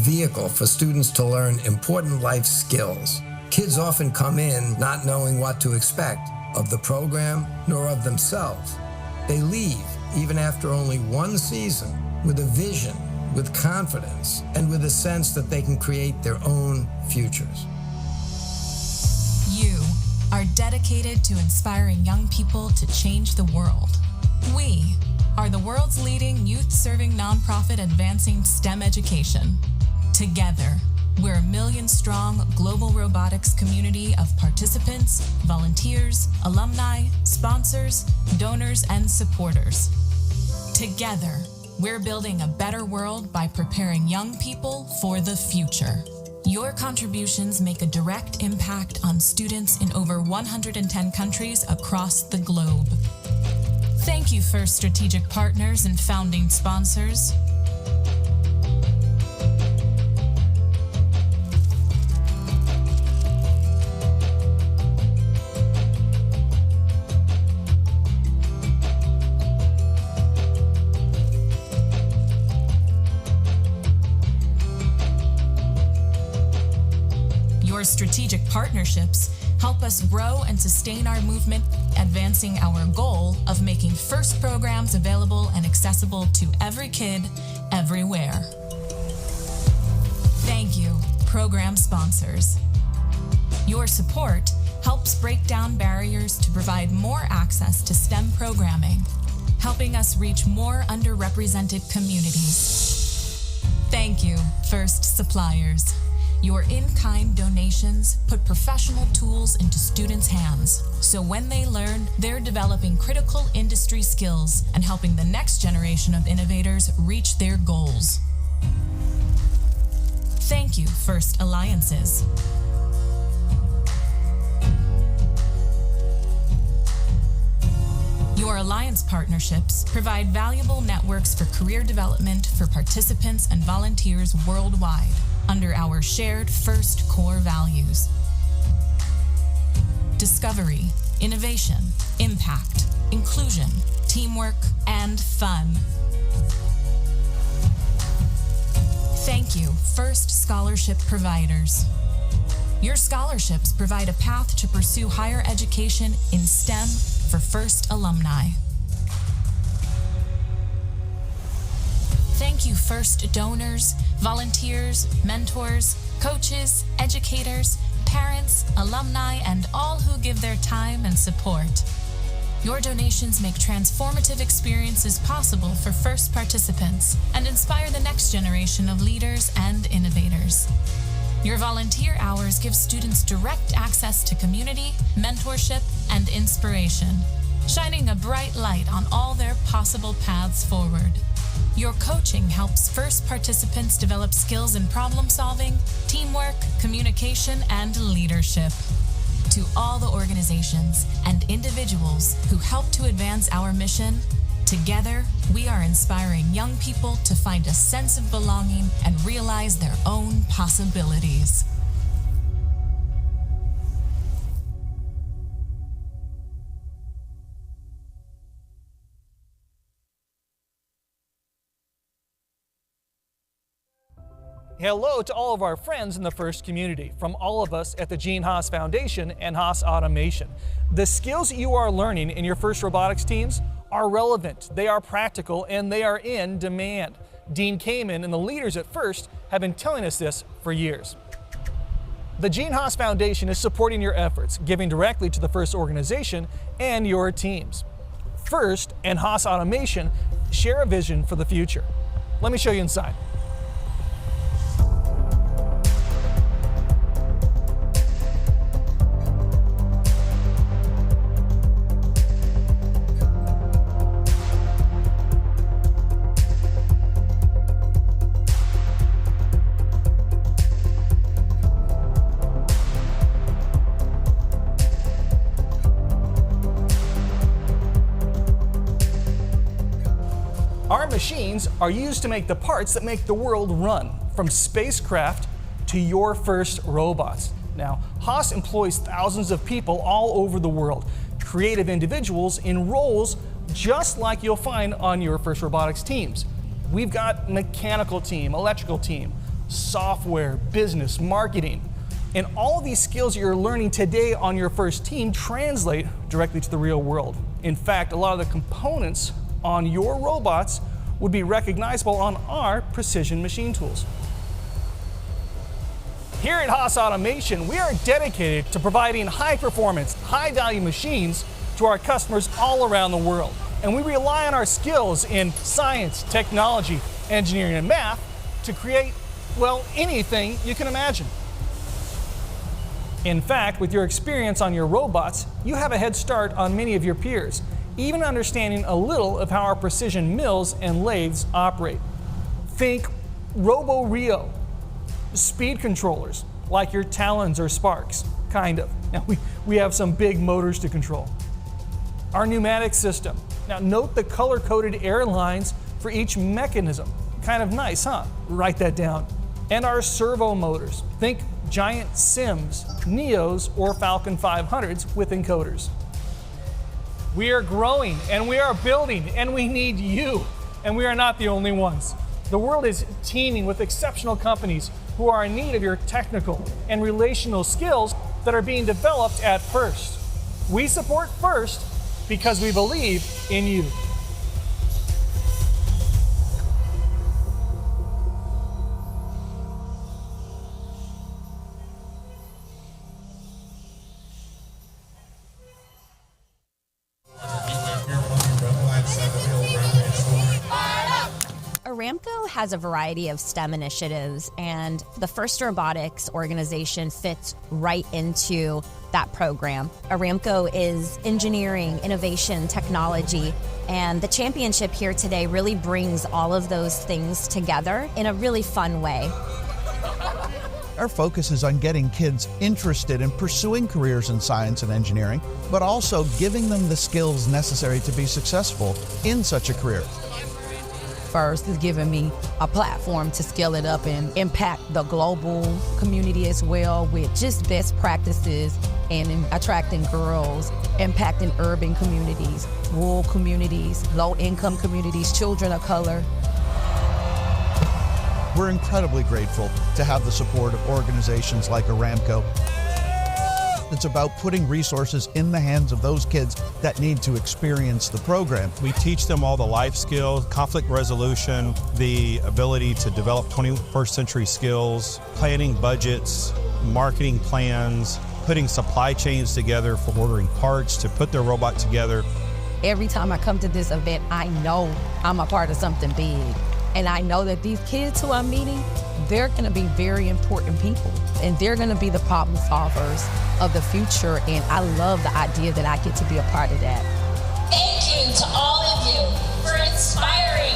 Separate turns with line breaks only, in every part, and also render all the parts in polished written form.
vehicle for students to learn important life skills. Kids often come in not knowing what to expect of the program nor of themselves. They leave, even after only one season, with a vision, with confidence, and with a sense that they can create their own futures.
You are dedicated to inspiring young people to change the world. We are the world's leading youth-serving nonprofit advancing STEM education. Together, we're a million-strong global robotics community of participants, volunteers, alumni, sponsors, donors, and supporters. Together, we're building a better world by preparing young people for the future. Your contributions make a direct impact on students in over 110 countries across the globe. Thank you, First Strategic Partners and founding sponsors. Your strategic partnerships help us grow and sustain our movement, advancing our goal of making FIRST programs available and accessible to every kid, everywhere. Thank you, program sponsors. Your support helps break down barriers to provide more access to STEM programming, helping us reach more underrepresented communities. Thank you, FIRST suppliers. Your in-kind donations put professional tools into students' hands, so when they learn, they're developing critical industry skills and helping the next generation of innovators reach their goals. Thank you, First Alliances. Your alliance partnerships provide valuable networks for career development for participants and volunteers worldwide under our shared FIRST core values: discovery, innovation, impact, inclusion, teamwork, and fun. Thank you, FIRST scholarship providers. Your scholarships provide a path to pursue higher education in STEM for FIRST alumni. Thank you, FIRST donors, volunteers, mentors, coaches, educators, parents, alumni, and all who give their time and support. Your donations make transformative experiences possible for FIRST participants and inspire the next generation of leaders and innovators. Your volunteer hours give students direct access to community, mentorship, and inspiration, shining a bright light on all their possible paths forward. Your coaching helps FIRST participants develop skills in problem solving, teamwork, communication, and leadership. To all the organizations and individuals who help to advance our mission, together we are inspiring young people to find a sense of belonging and realize their own possibilities.
Hello to all of our friends in the FIRST community, from all of us at the Gene Haas Foundation and Haas Automation. The skills you are learning in your FIRST robotics teams are relevant, they are practical, and they are in demand. Dean Kamen and the leaders at FIRST have been telling us this for years. The Gene Haas Foundation is supporting your efforts, giving directly to the FIRST organization and your teams. FIRST and Haas Automation share a vision for the future. Let me show you inside. Our machines are used to make the parts that make the world run, from spacecraft to your FIRST robots. Now, Haas employs thousands of people all over the world, creative individuals in roles just like you'll find on your FIRST robotics teams. We've got mechanical team, electrical team, software, business, marketing. And all of these skills you're learning today on your first team translate directly to the real world. In fact, a lot of the components on your robots would be recognizable on our precision machine tools. Here at Haas Automation, we are dedicated to providing high-performance, high-value machines to our customers all around the world. And we rely on our skills in science, technology, engineering, and math to create, well, anything you can imagine. In fact, with your experience on your robots, you have a head start on many of your peers, even understanding a little of how our precision mills and lathes operate. Think Robo-Rio, speed controllers, like your Talons or Sparks, kind of. Now, we have some big motors to control. Our pneumatic system. Now, note the color-coded air lines for each mechanism. Kind of nice, huh? Write that down. And our servo motors. Think giant Sims, Neos, or Falcon 500s with encoders. We are growing, and we are building, and we need you. And we are not the only ones. The world is teeming with exceptional companies who are in need of your technical and relational skills that are being developed at FIRST. We support FIRST because we believe in you.
Aramco has a variety of STEM initiatives, and the FIRST Robotics organization fits right into that program. Aramco is engineering, innovation, technology, and the championship here today really brings all of those things together in a really fun way.
Our focus is on getting kids interested in pursuing careers in science and engineering, but also giving them the skills necessary to be successful in such a career.
FIRST is giving me a platform to scale it up and impact the global community as well with just best practices and in attracting girls, impacting urban communities, rural communities, low-income communities, children of color.
We're incredibly grateful to have the support of organizations like Aramco. It's about putting resources in the hands of those kids that need to experience the program.
We teach them all the life skills, conflict resolution, the ability to develop 21st century skills, planning budgets, marketing plans, putting supply chains together for ordering parts to put their robot together.
Every time I come to this event, I know I'm a part of something big. And I know that these kids who I'm meeting, they're gonna be very important people. And they're gonna be the problem solvers of the future. And I love the idea that I get to be a part of that.
Thank you to all of you for inspiring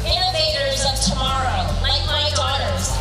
innovators of tomorrow, like my daughters.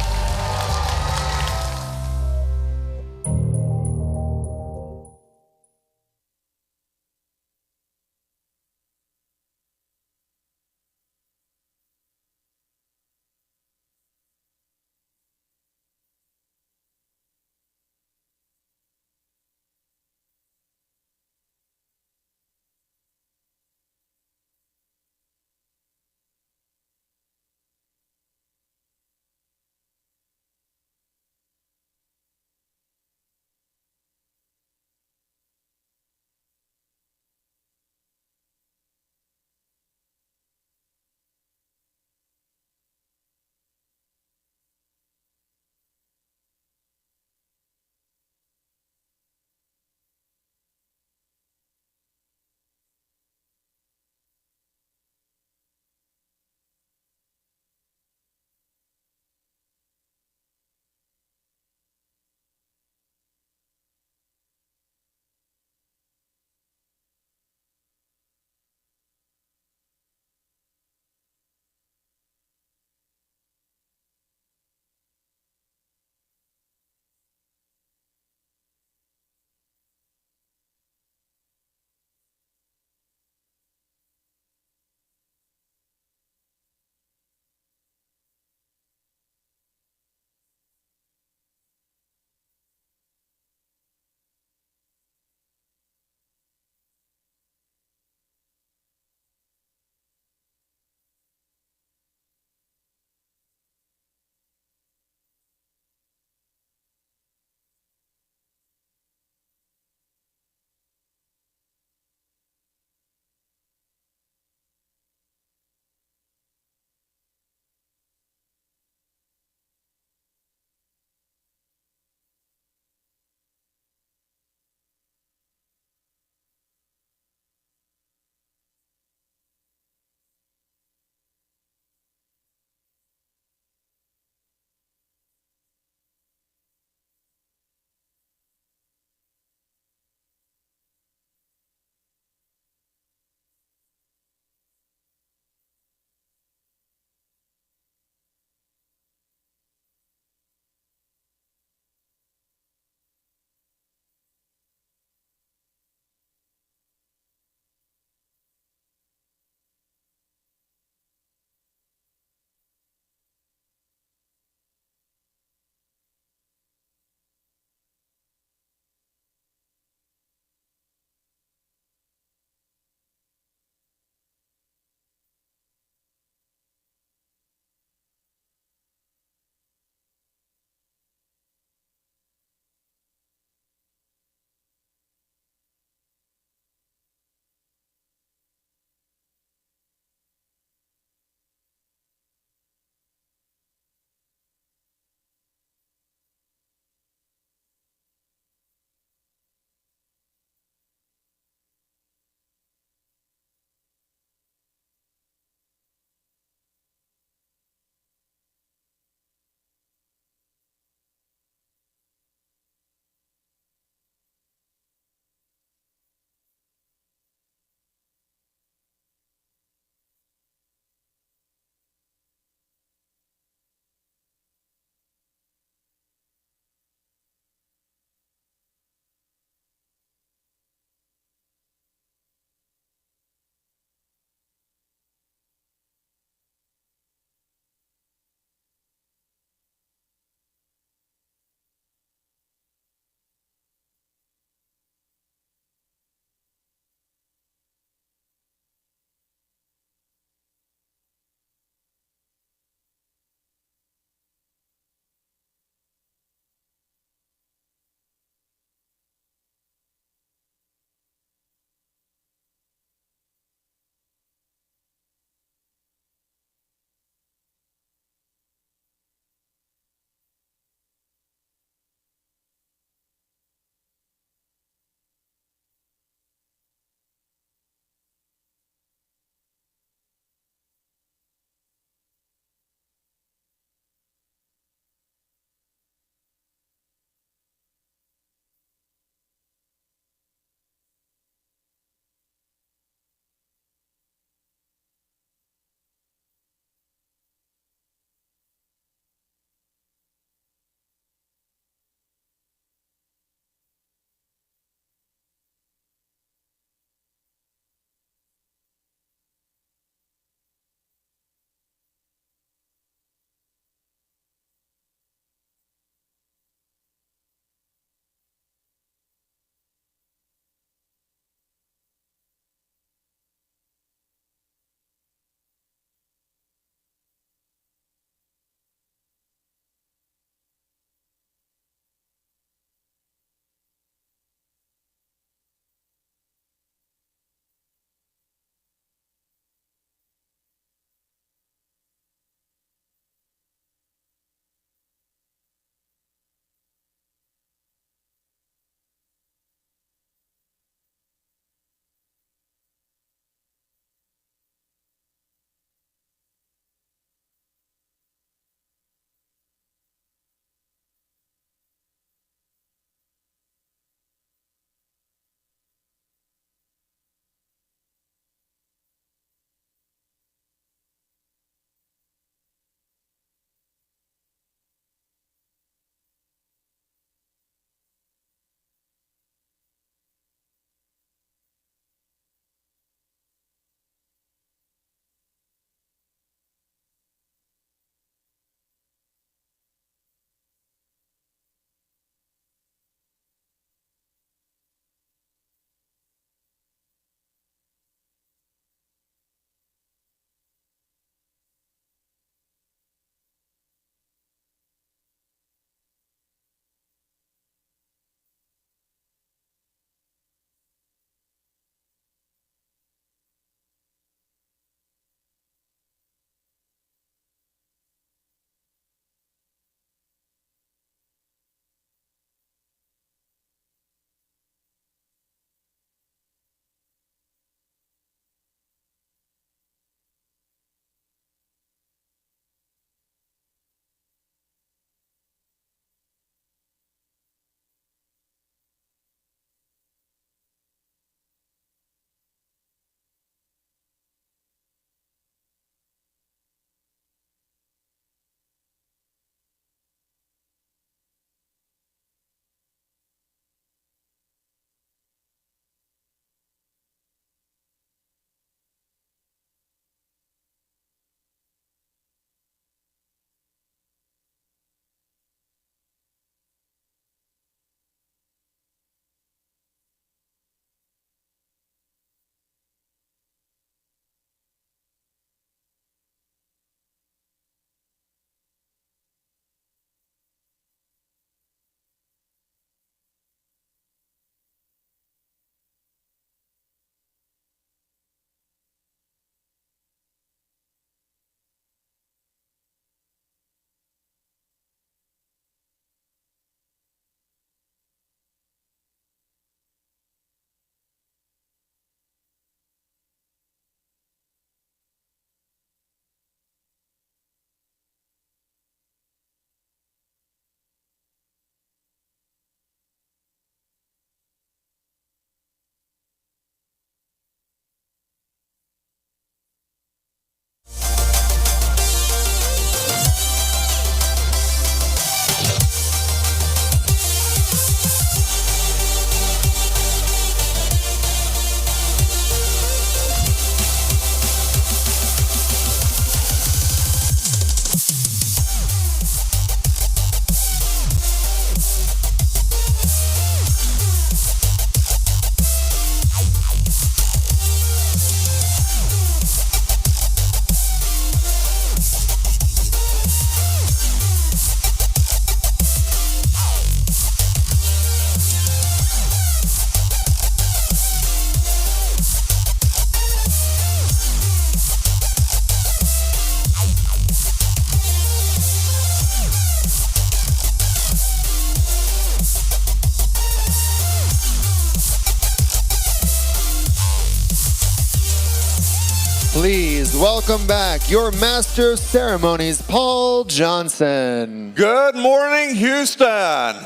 welcome back your Master of Ceremonies, Paul Johnson.
Good morning, Houston.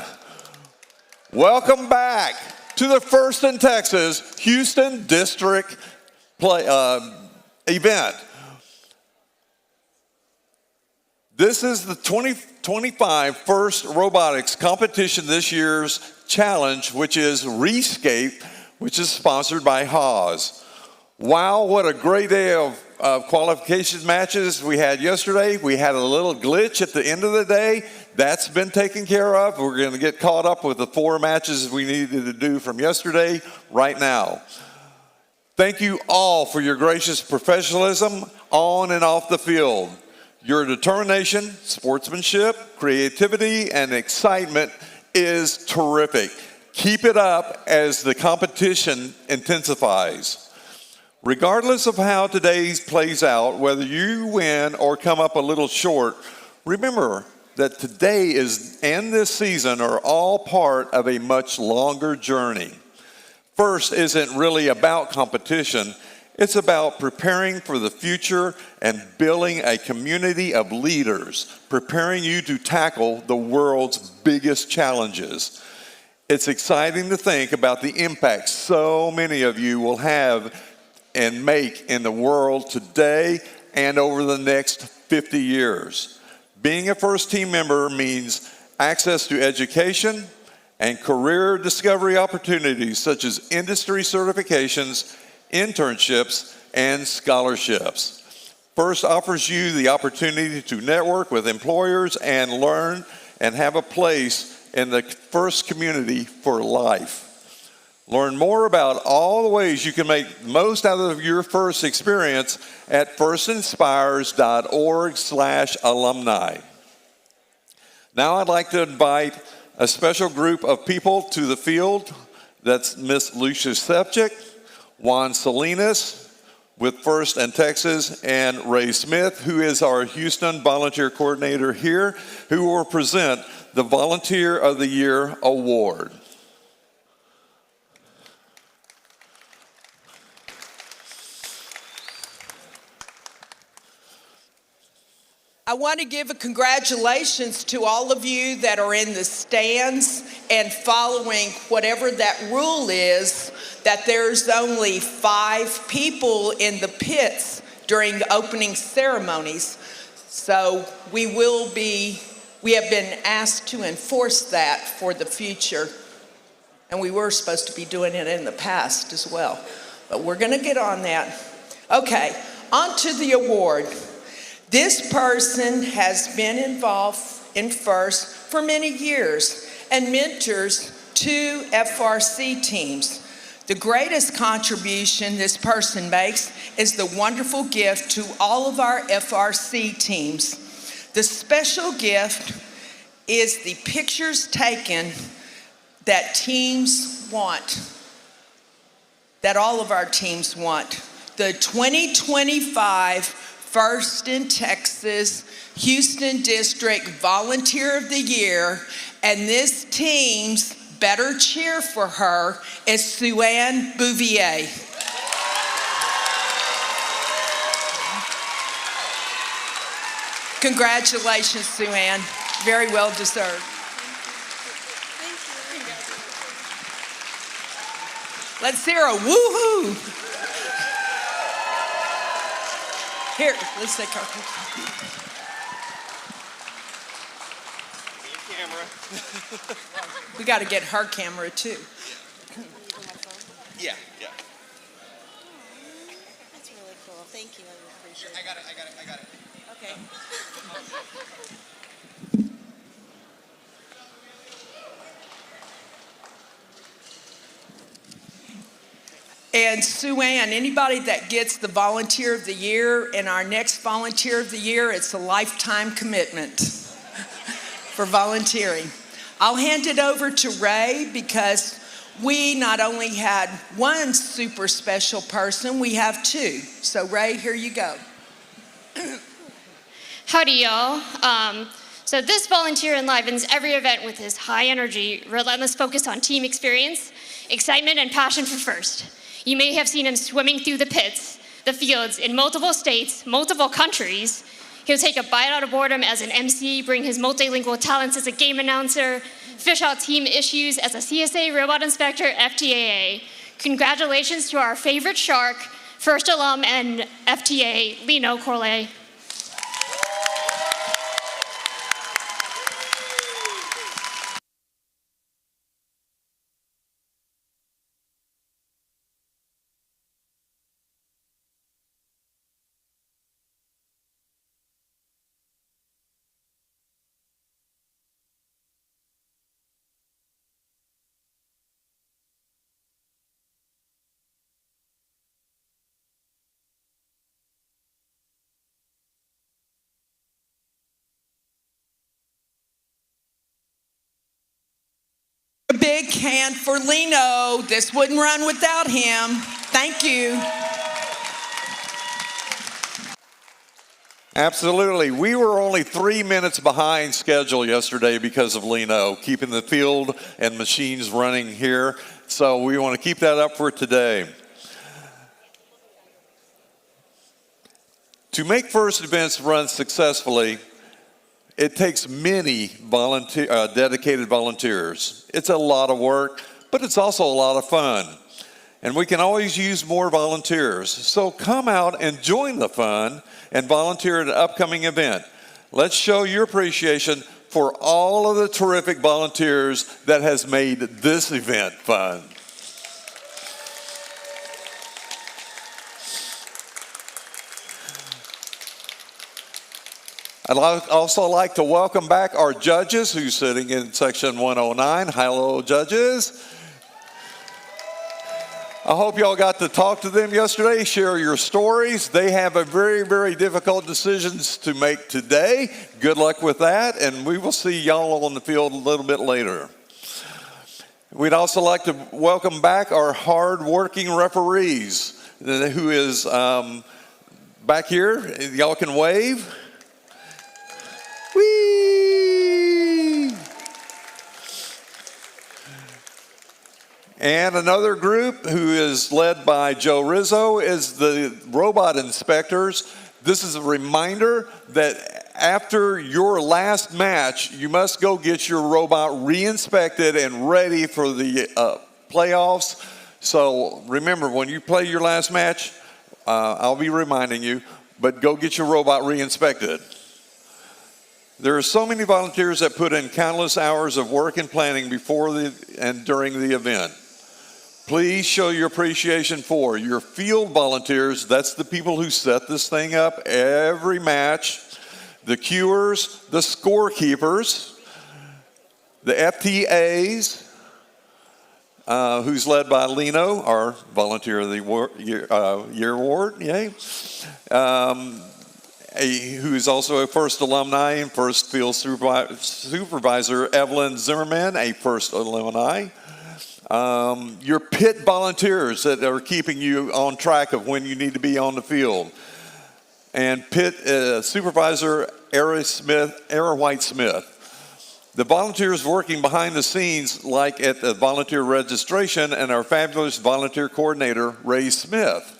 Welcome back to the First in Texas Houston District event. This is the 2025 First Robotics competition, this year's challenge, which is Rescape, which is sponsored by Haas. Wow, what a great day of qualification matches we had yesterday. We had a little glitch at the end of the day. That's been taken care of. We're going to get caught up with the 4 matches we needed to do from yesterday right now. Thank you all for your gracious professionalism on and off the field. Your determination, sportsmanship, creativity, and excitement is terrific. Keep it up as the competition intensifies. Regardless of how today's plays out, whether you win or come up a little short, remember that today and this season are all part of a much longer journey. First isn't really about competition. It's about preparing for the future and building a community of leaders, preparing you to tackle the world's biggest challenges. It's exciting to think about the impact so many of you will have and make in the world today and over the next 50 years. Being a first team member means access to education and career discovery opportunities such as industry certifications, internships, and scholarships. First offers you the opportunity to network with employers and learn and have a place in the First community for life. Learn more about all the ways you can make most out of your First experience at firstinspires.org/alumni. Now I'd like to invite a special group of people to the field. That's Miss Lucia Sepchik, Juan Salinas with First and Texas, and Ray Smith, who is our Houston Volunteer Coordinator here, who will present the Volunteer of the Year Award.
I want to give a congratulations to all of you that are in the stands and following whatever that rule is, that there's only 5 people in the pits during the opening ceremonies. So we have been asked to enforce that for the future. And we were supposed to be doing it in the past as well. But we're going to get on that. Okay, on to the award. This person has been involved in First for many years and mentors 2 FRC teams. The greatest contribution this person makes is the wonderful gift to all of our FRC teams. The special gift is the pictures taken that teams want, that all of our teams want. The 2025 First in Texas Houston District Volunteer of the Year, and this team's better cheer for her is Sue-Ann Bouvier. Congratulations, Sue-Ann. Very well deserved. Let's hear a woohoo. Here, let's take our camera. We got to get her camera too.
Yeah. That's really cool. Thank you. I appreciate it. I got it. Okay.
And Sue-Ann, anybody that gets the Volunteer of the Year and our next Volunteer of the Year, it's a lifetime commitment for volunteering. I'll hand it over to Ray because we not only had one super special person, we have 2. So Ray, here you go.
Howdy, y'all. So this volunteer enlivens every event with his high energy, relentless focus on team experience, excitement, and passion for First. You may have seen him swimming through the pits, the fields in multiple states, multiple countries. He'll take a bite out of boredom as an MC, bring his multilingual talents as a game announcer, fish out team issues as a CSA robot inspector, FTAA. Congratulations to our favorite shark, first alum and FTA, Lino Corley.
A big hand for Lino. This wouldn't run without him. Thank you.
Absolutely. We were only 3 minutes behind schedule yesterday because of Lino, keeping the field and machines running here. So we want to keep that up for today. To make first events run successfully, it takes many dedicated volunteers. It's a lot of work, but it's also a lot of fun. And we can always use more volunteers. So come out and join the fun and volunteer at an upcoming event. Let's show your appreciation for all of the terrific volunteers that has made this event fun. I'd also like to welcome back our judges who's sitting in section 109. Hello, judges. I hope y'all got to talk to them yesterday, share your stories. They have a very, very difficult decisions to make today. Good luck with that, and we will see y'all on the field a little bit later. We'd also like to welcome back our hard-working referees, who is back here. Y'all can wave. Whee! And another group who is led by Joe Rizzo is the robot inspectors. This is a reminder that after your last match, you must go get your robot re-inspected and ready for the playoffs. So remember, when you play your last match, I'll be reminding you, but go get your robot re-inspected. There are so many volunteers that put in countless hours of work and planning before and during the event. Please show your appreciation for your field volunteers. That's the people who set this thing up every match. The cuers, the scorekeepers, the FTAs, who's led by Lino, our Volunteer of the Year Award, yay. Who's also a first alumni and first field supervisor, Evelyn Zimmerman, a first alumni. Your pit volunteers that are keeping you on track of when you need to be on the field. And pit supervisor, Era White-Smith. The volunteers working behind the scenes, like at the volunteer registration, and our fabulous volunteer coordinator, Ray Smith.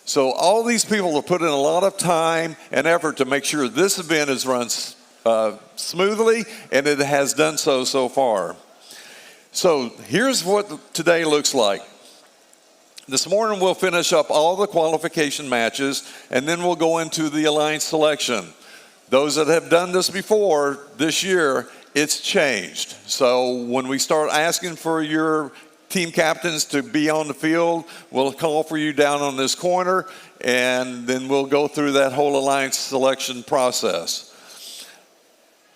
So all these people have put in a lot of time and effort to make sure this event is run smoothly, and it has done so far. So here's what today looks like. This morning we'll finish up all the qualification matches, and then we'll go into the alliance selection. Those that have done this before this year, it's changed. So when we start asking for your team captains to be on the field, we'll call for you down on this corner, and then we'll go through that whole alliance selection process.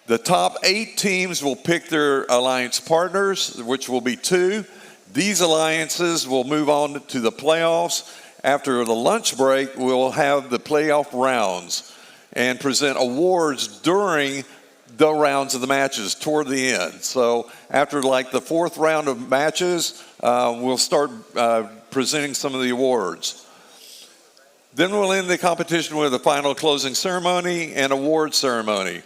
The top 8 teams will pick their alliance partners, which will be 2. These alliances will move on to the playoffs. After the lunch break, we'll have the playoff rounds and present awards during the rounds of the matches toward the end. So after like the 4th round of matches, we'll start presenting some of the awards. Then we'll end the competition with a final closing ceremony and award ceremony.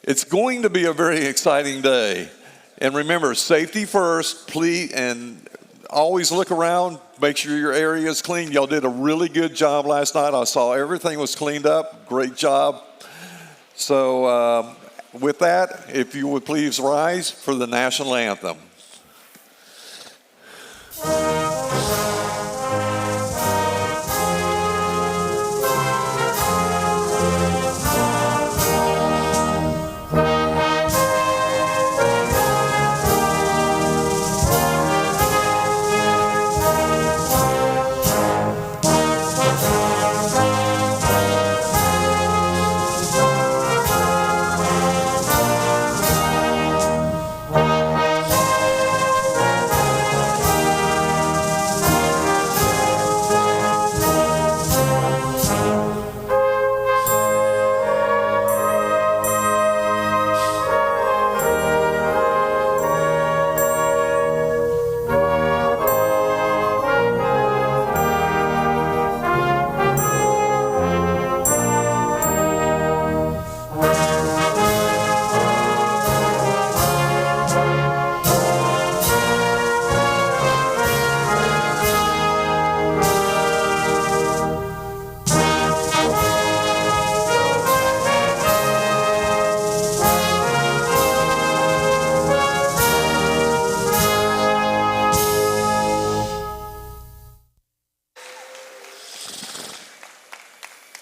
It's going to be a very exciting day. And remember, safety first, please, and always look around, make sure your area is clean. Y'all did a really good job last night. I saw everything was cleaned up. Great job. So with that, if you would please rise for the national anthem.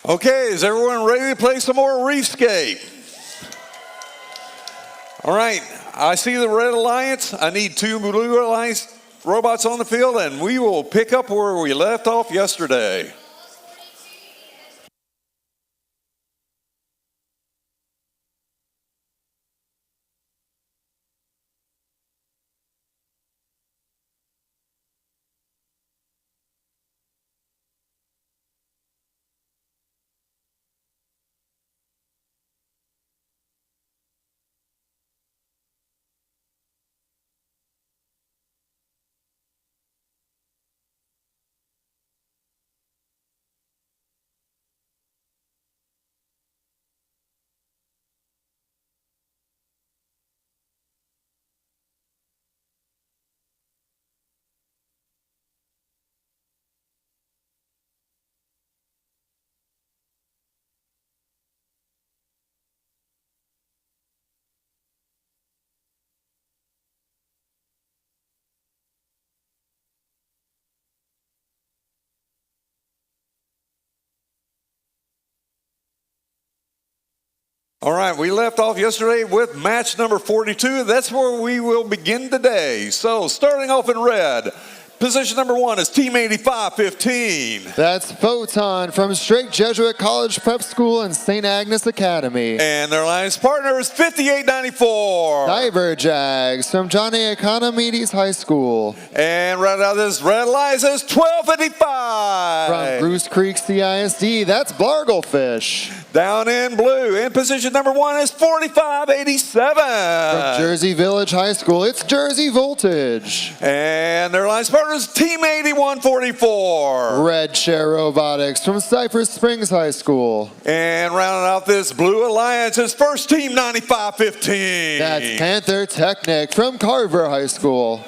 Okay, is everyone ready to play some more Reefscape? All right, I see the Red Alliance. I need 2 Blue Alliance robots on the field, and we will pick up where we left off yesterday. All right, we left off yesterday with match number 42. That's where we will begin today. So starting off in red, position number 1 is Team 8515.
That's Photon from Strake Jesuit College Prep School and St. Agnes Academy.
And their alliance partner is 5894.
Cyberjags from John A. Economides High School.
And right out of this red alliance is 1255.
From Bruce Creek CISD, that's Blarglefish.
Down in blue, in position number 1 is 4587.
From Jersey Village High School, it's Jersey Voltage.
And their alliance partner is Team 8144.
Red Chair Robotics from Cypress Springs High School.
And rounding out this blue alliance is First Team 9515.
That's Panther Technic from Carver High School.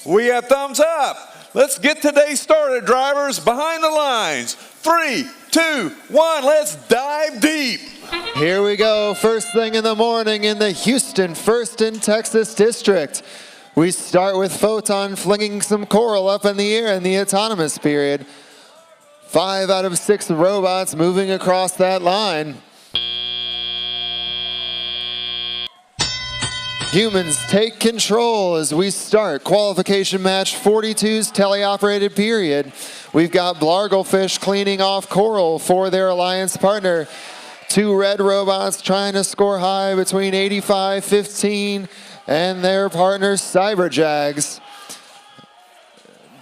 We have thumbs up. Let's get today started, drivers. Behind the lines. 3, 2, 1, let's dive deep.
Here we go, first thing in the morning in the Houston First in Texas District. We start with Photon flinging some coral up in the air in the autonomous period. 5 out of 6 robots moving across that line. Humans take control as we start qualification match 42's teleoperated period. We've got Blarglefish cleaning off coral for their alliance partner. Two red robots trying to score high between 85-15 and their partners Cyberjags.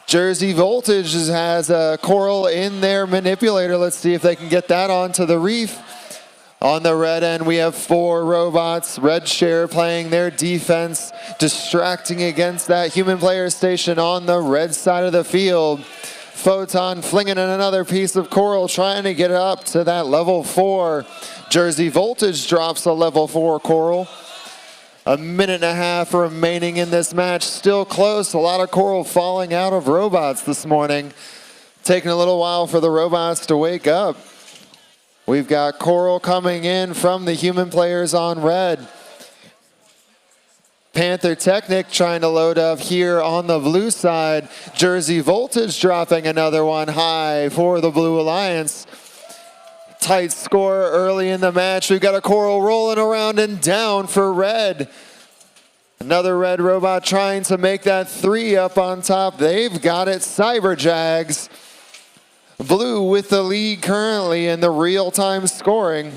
Jersey Voltage has a coral in their manipulator. Let's see if they can get that onto the reef. On the red end, we have four robots. Red Share playing their defense, distracting against that human player station on the red side of the field. Photon flinging in another piece of coral, trying to get it up to that level 4. Jersey Voltage drops a level 4 coral. A minute and a half remaining in this match. Still close. A lot of coral falling out of robots this morning. Taking a little while for the robots to wake up. We've got coral coming in from the human players on red. Panther Technic trying to load up here on the blue side. Jersey Voltage dropping another one high for the Blue Alliance. Tight score early in the match. We've got a coral rolling around and down for red. Another red robot trying to make that 3 up on top. They've got it. Cyberjags. Blue with the lead currently in the real-time scoring.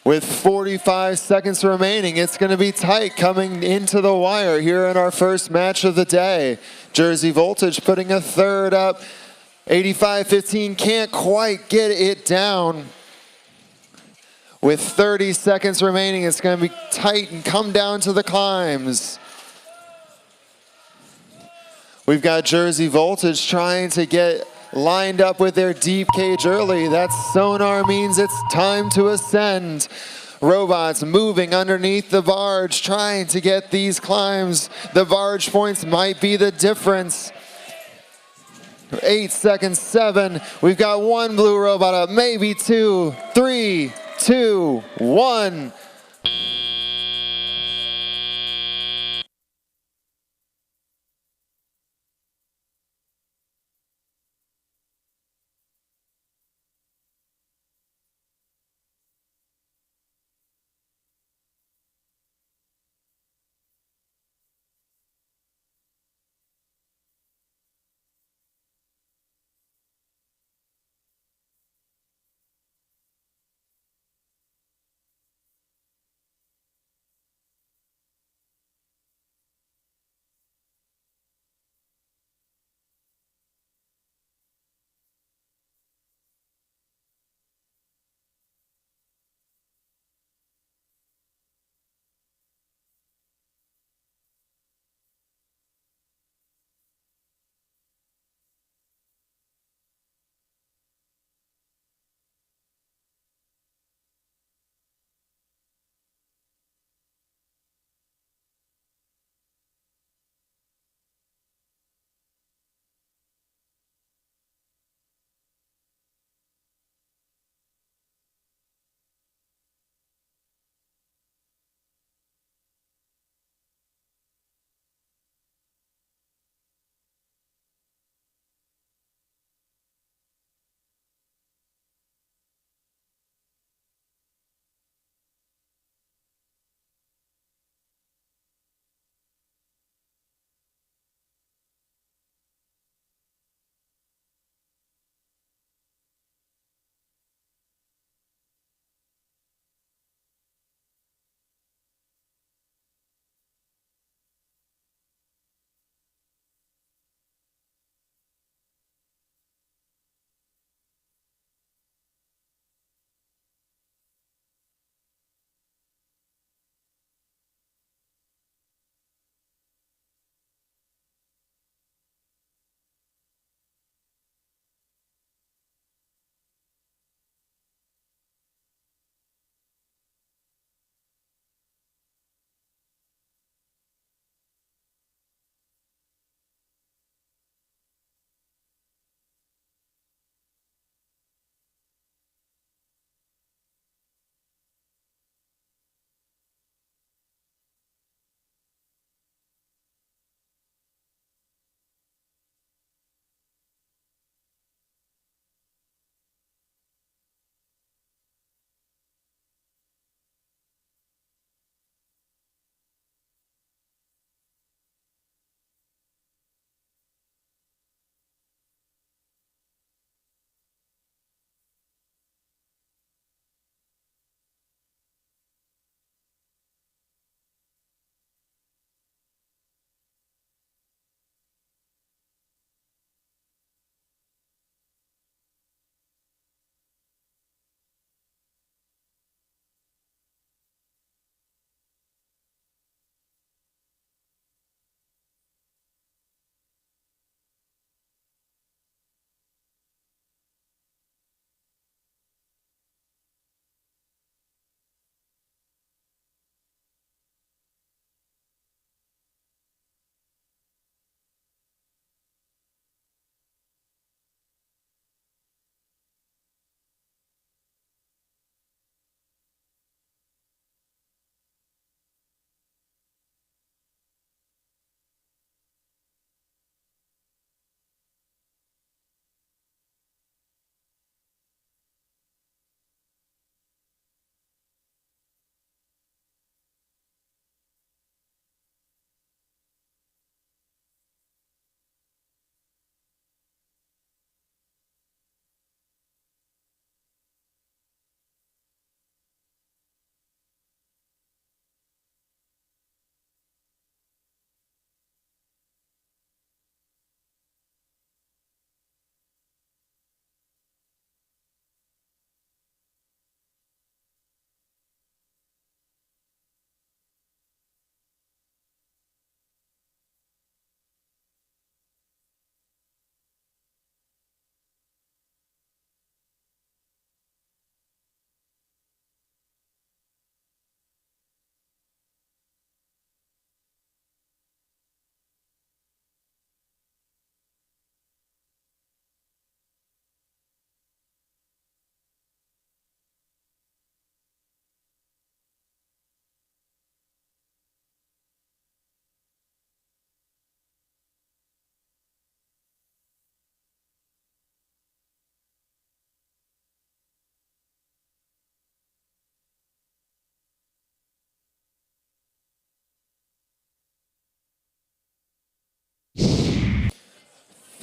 With 45 seconds remaining, it's going to be tight coming into the wire here in our first match of the day. Jersey Voltage putting a third up. 85-15, can't quite get it down. With 30 seconds remaining, it's going to be tight and come down to the climbs. We've got Jersey Voltage trying to get lined up with their deep cage early. That sonar means it's time to ascend. Robots moving underneath the barge, trying to get these climbs. The barge points might be the difference. 8 seconds, 7. We've got one blue robot up, maybe 2, 3, 2, 1.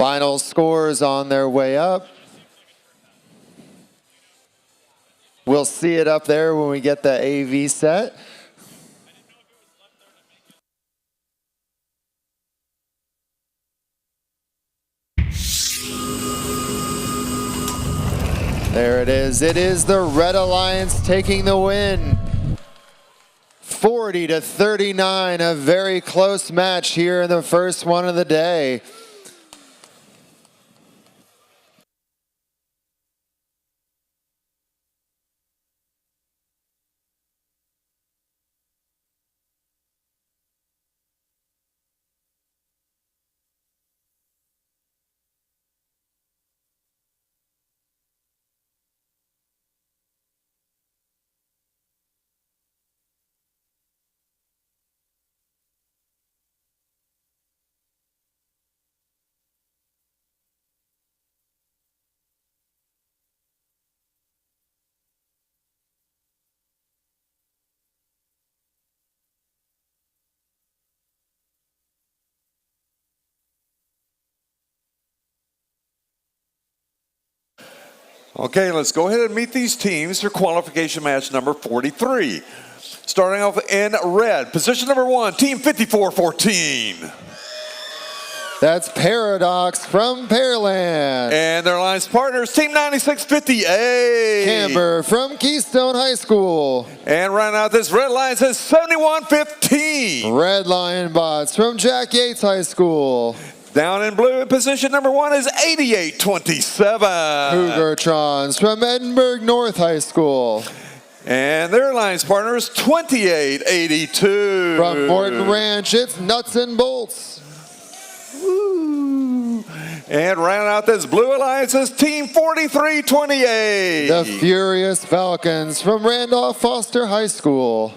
Final scores on their way up. We'll see it up there when we get the AV set. There it is. It is the Red Alliance taking the win. 40-39, a very close match here in the first one of the day.
Okay, let's go ahead and meet these teams for qualification match number 43. Starting off in red, position number 1, team 5414.
That's Paradox from Pearland.
And their alliance partners, team 9658.
Camber from Keystone High School.
And rounding out this red alliance is 7115.
Red Lion Bots from Jack Yates High School.
Down in blue in position number 1 is 8827.
Cougartrons from Edinburgh North High School.
And their alliance partner is 2882.
From Morton Ranch, it's Nuts and Bolts.
Woo. And round out this blue alliance is team 4328.
The Furious Falcons from Randolph Foster High School.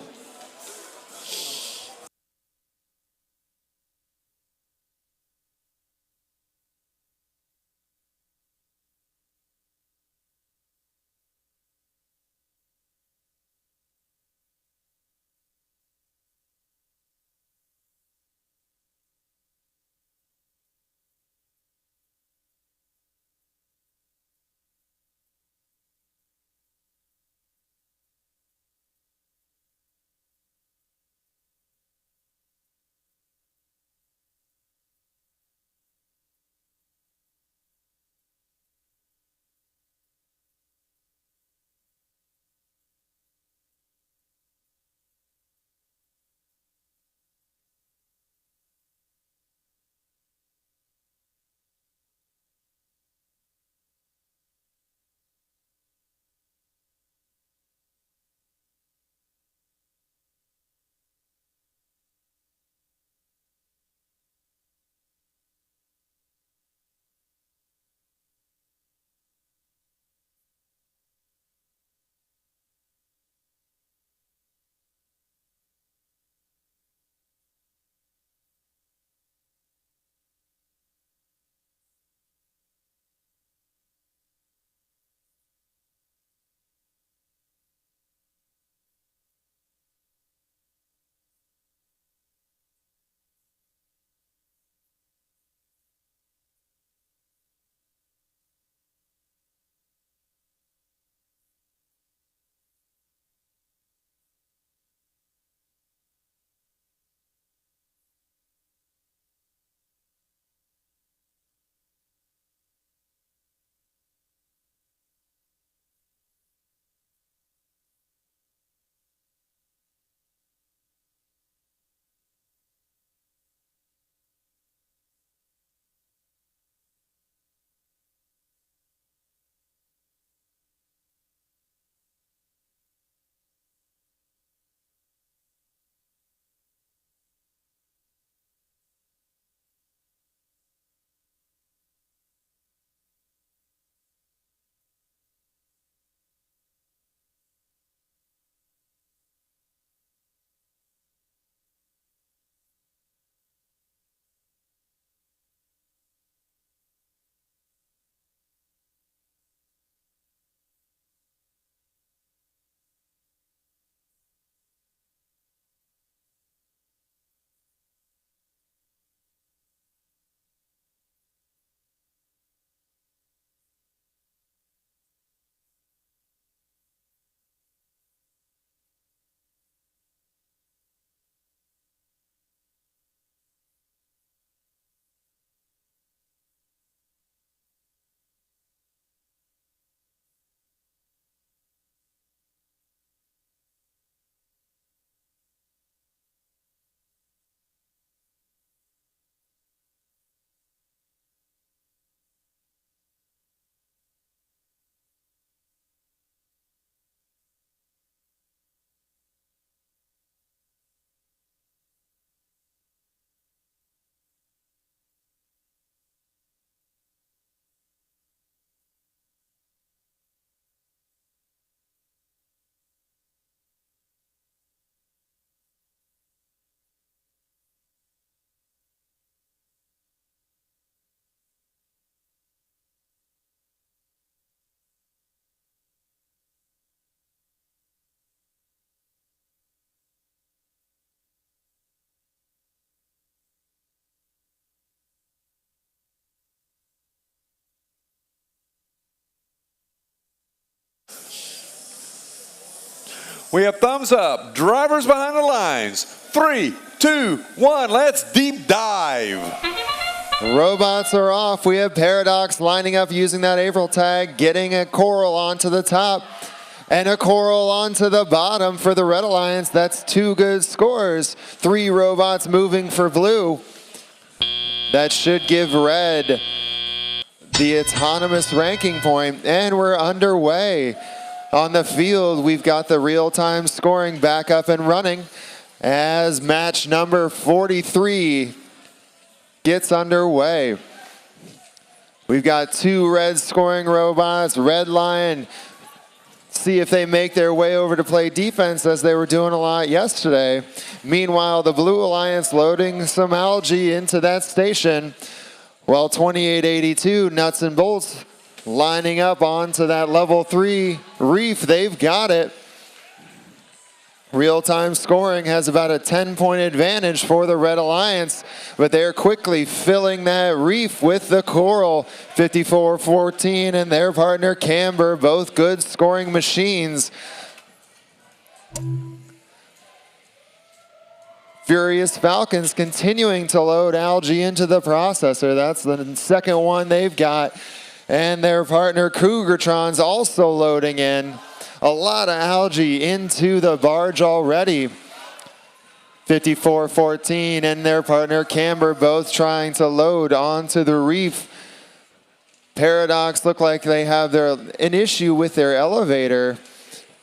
We have thumbs up. Drivers behind the lines. 3, 2, 1. Let's deep dive.
Robots are off. We have Paradox lining up using that April tag, getting a coral onto the top and a coral onto the bottom for the Red Alliance. That's 2 good scores. 3 robots moving for blue. That should give red the autonomous ranking point, and we're underway. On the field, we've got the real-time scoring back up and running as match number 43 gets underway. We've got 2 red scoring robots. Red Lion, see if they make their way over to play defense as they were doing a lot yesterday. Meanwhile, the Blue Alliance loading some algae into that station. Well, 2882 Nuts and Bolts lining up onto that level 3 reef. They've got it. Real-time scoring has about a 10-point advantage for the Red Alliance, but they're quickly filling that reef with the coral. 54-14 and their partner Camber, both good scoring machines. Furious Falcons continuing to load algae into the processor. That's the second one they've got. And their partner Cougartron's also loading in. A lot of algae into the barge already. 54-14 and their partner Camber both trying to load onto the reef. Paradox look like they have an issue with their elevator.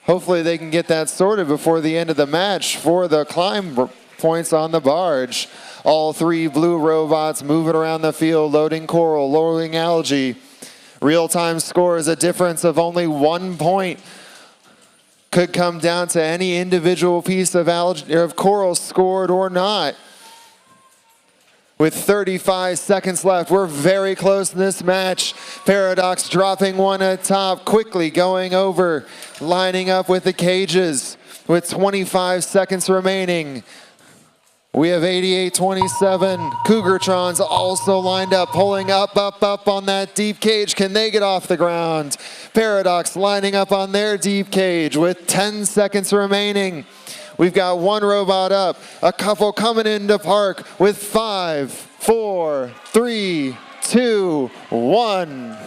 Hopefully they can get that sorted before the end of the match for the climb points on the barge. All 3 blue robots moving around the field, loading coral, loading algae. Real-time score is a difference of only 1 point. Could come down to any individual piece of algae or of coral scored or not. With 35 seconds left, we're very close in this match. Paradox dropping one at top, quickly going over, lining up with the cages with 25 seconds remaining. We have 88-27. Cougartrons also lined up, pulling up on that deep cage. Can they get off the ground? Paradox lining up on their deep cage with 10 seconds remaining. We've got 1 robot up, a couple coming into park with 5, 4, 3, 2, 1.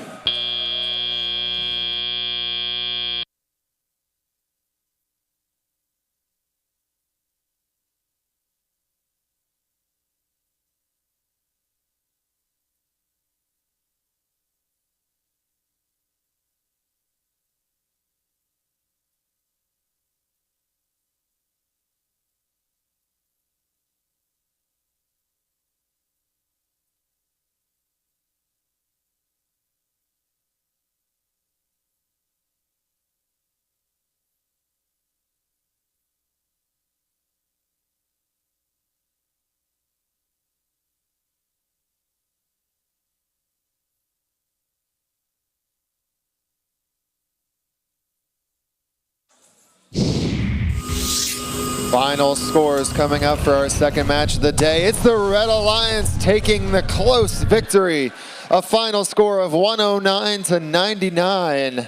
Final scores coming up for our second match of the day. It's the Red Alliance taking the close victory. A final score of 109-99.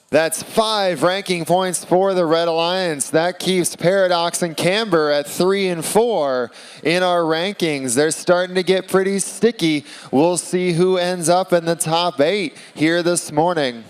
That's 5 ranking points for the Red Alliance. That keeps Paradox and Camber at 3 and 4 in our rankings. They're starting to get pretty sticky. We'll see who ends up in the top 8 here this morning.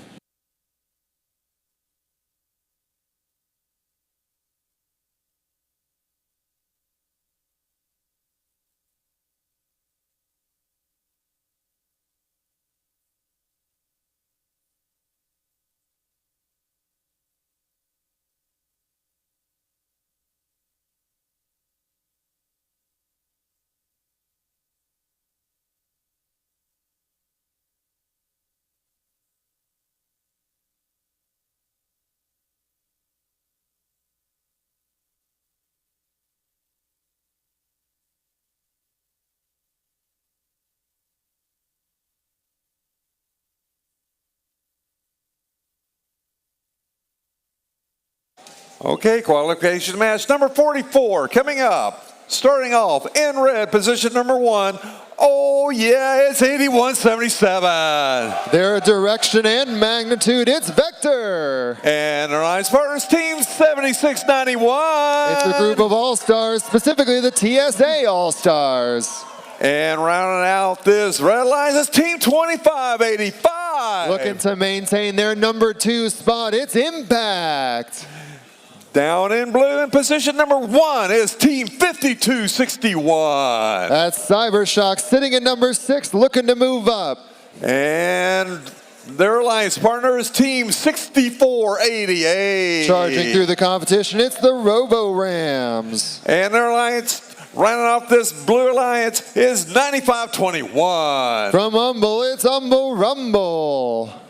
Okay, qualification match number 44 coming up. Starting off in red, position number 1, Oh yeah, it's 8177.
Their direction and magnitude, it's Vector.
And our Alliance Partners team 7691.
It's a group of all-stars, specifically the TSA All-Stars.
And rounding out this red line is team 2585.
Looking to maintain their number 2 spot, it's Impact.
Down in blue in position number 1 is team 5261.
That's Cybershock sitting at number 6, looking to move up.
And their alliance partner is team 6488.
Charging through the competition, it's the Robo Rams.
And their alliance, rounding off this blue alliance, is 9521.
From Humble, it's Humble Rumble.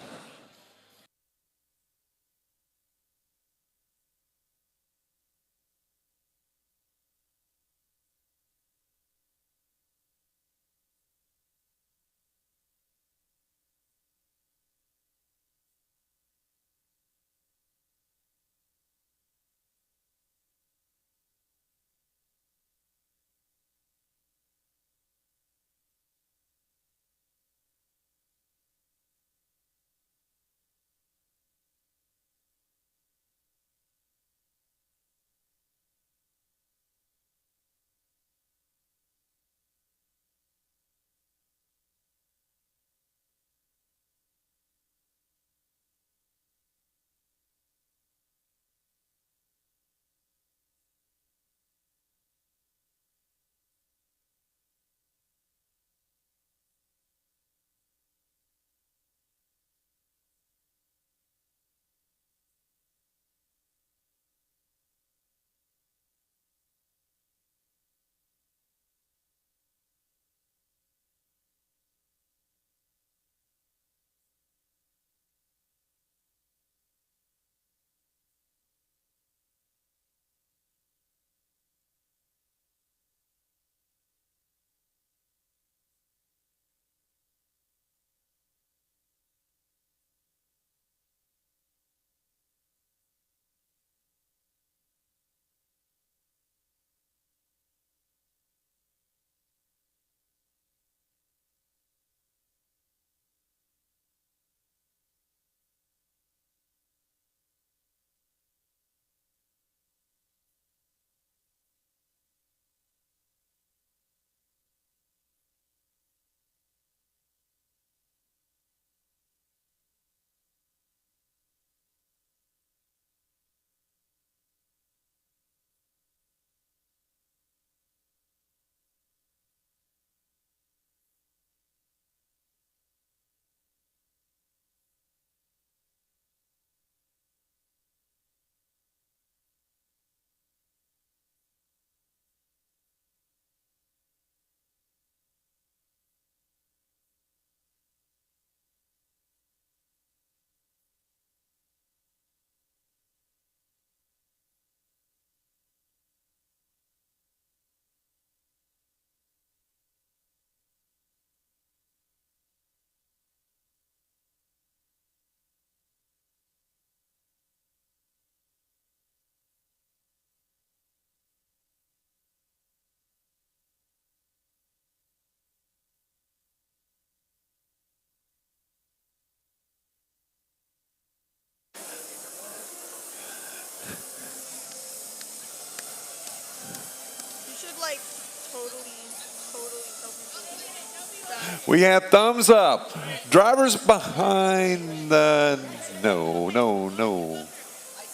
We have thumbs up. Drivers behind the, no.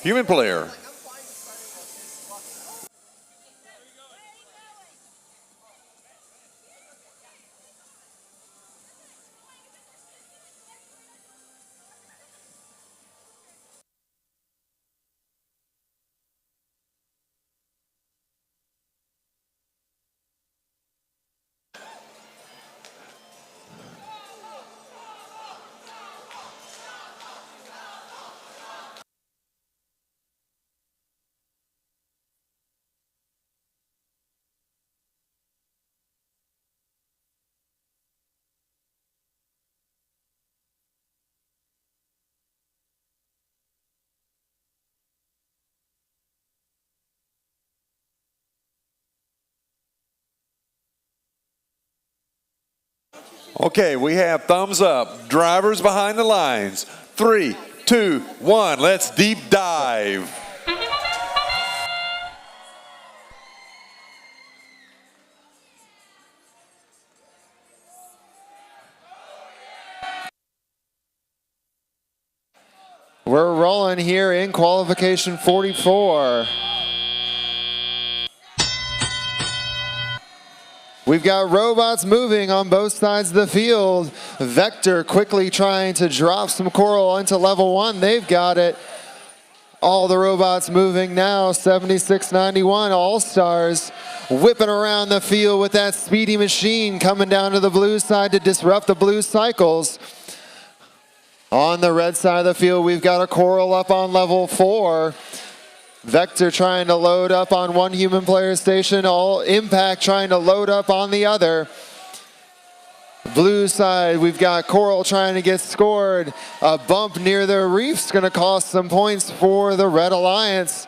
Human player. Okay, we have thumbs up. Drivers behind the lines. 3, 2, 1. Let's deep dive.
We're rolling here in qualification 44. We've got robots moving on both sides of the field. Vector quickly trying to drop some coral into level 1. They've got it. All the robots moving now. 7691 All-Stars whipping around the field with that speedy machine coming down to the blue side to disrupt the blue cycles. On the red side of the field, we've got a coral up on level 4. Vector trying to load up on one human player station, all Impact trying to load up on the other. Blue side, we've got Coral trying to get scored. A bump near the reef's gonna cost some points for the Red Alliance.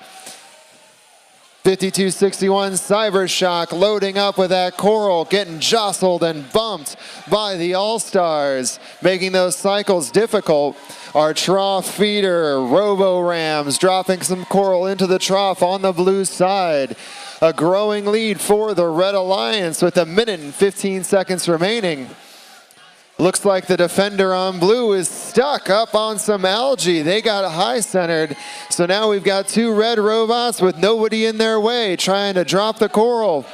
5261 Cybershock loading up with that Coral, getting jostled and bumped by the All-Stars, making those cycles difficult. Our trough feeder, Robo Rams, dropping some Coral into the trough on the blue side. A growing lead for the Red Alliance with 1 minute and 15 seconds remaining. Looks like the defender on blue is stuck up on some algae. They got high centered. So now we've got 2 red robots with nobody in their way trying to drop the coral.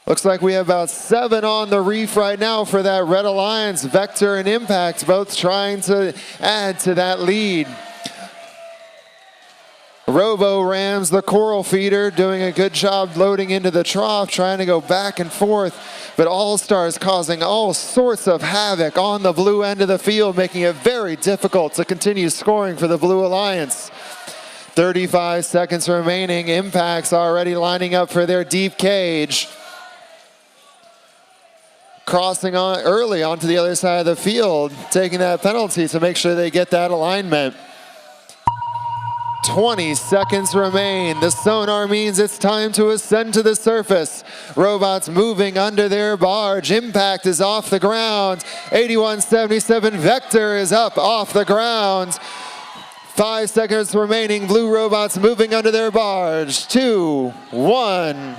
Looks like we have about 7 on the reef right now for that Red Alliance. Vector and Impact both trying to add to that lead. Robo Rams, the coral feeder, doing a good job loading into the trough, trying to go back and forth. But All-Stars causing all sorts of havoc on the blue end of the field, making it very difficult to continue scoring for the Blue Alliance. 35 seconds remaining. Impact's already lining up for their deep cage. Crossing on early onto the other side of the field, taking that penalty to make sure they get that alignment. 20 seconds remain. The sonar means it's time to ascend to the surface. Robots moving under their barge. Impact is off the ground. 8177 Vector is up off the ground. 5 seconds remaining. Blue robots moving under their barge. 2, 1.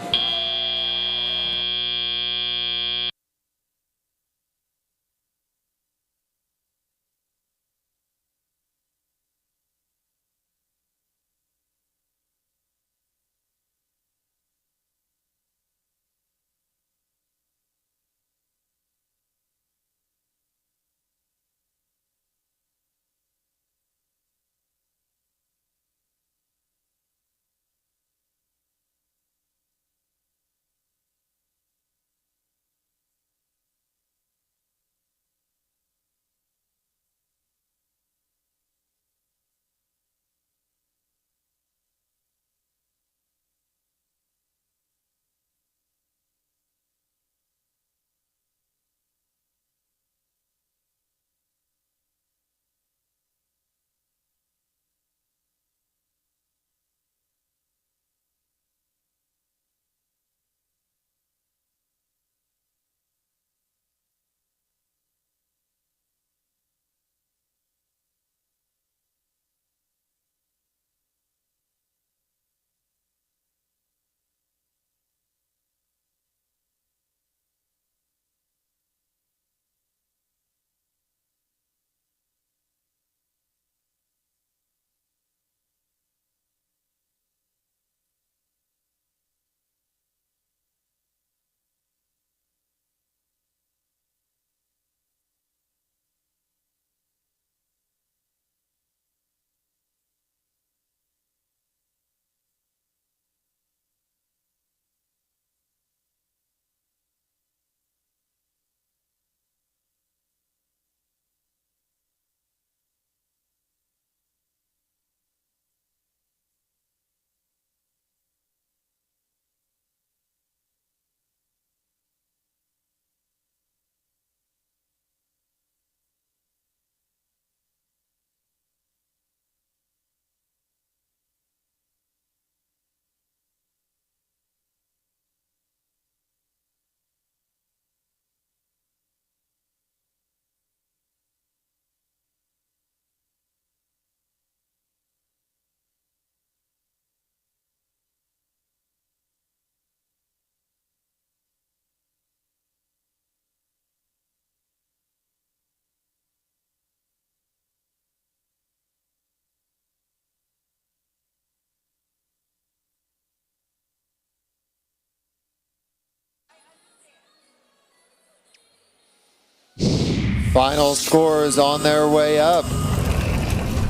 Final scores on their way up.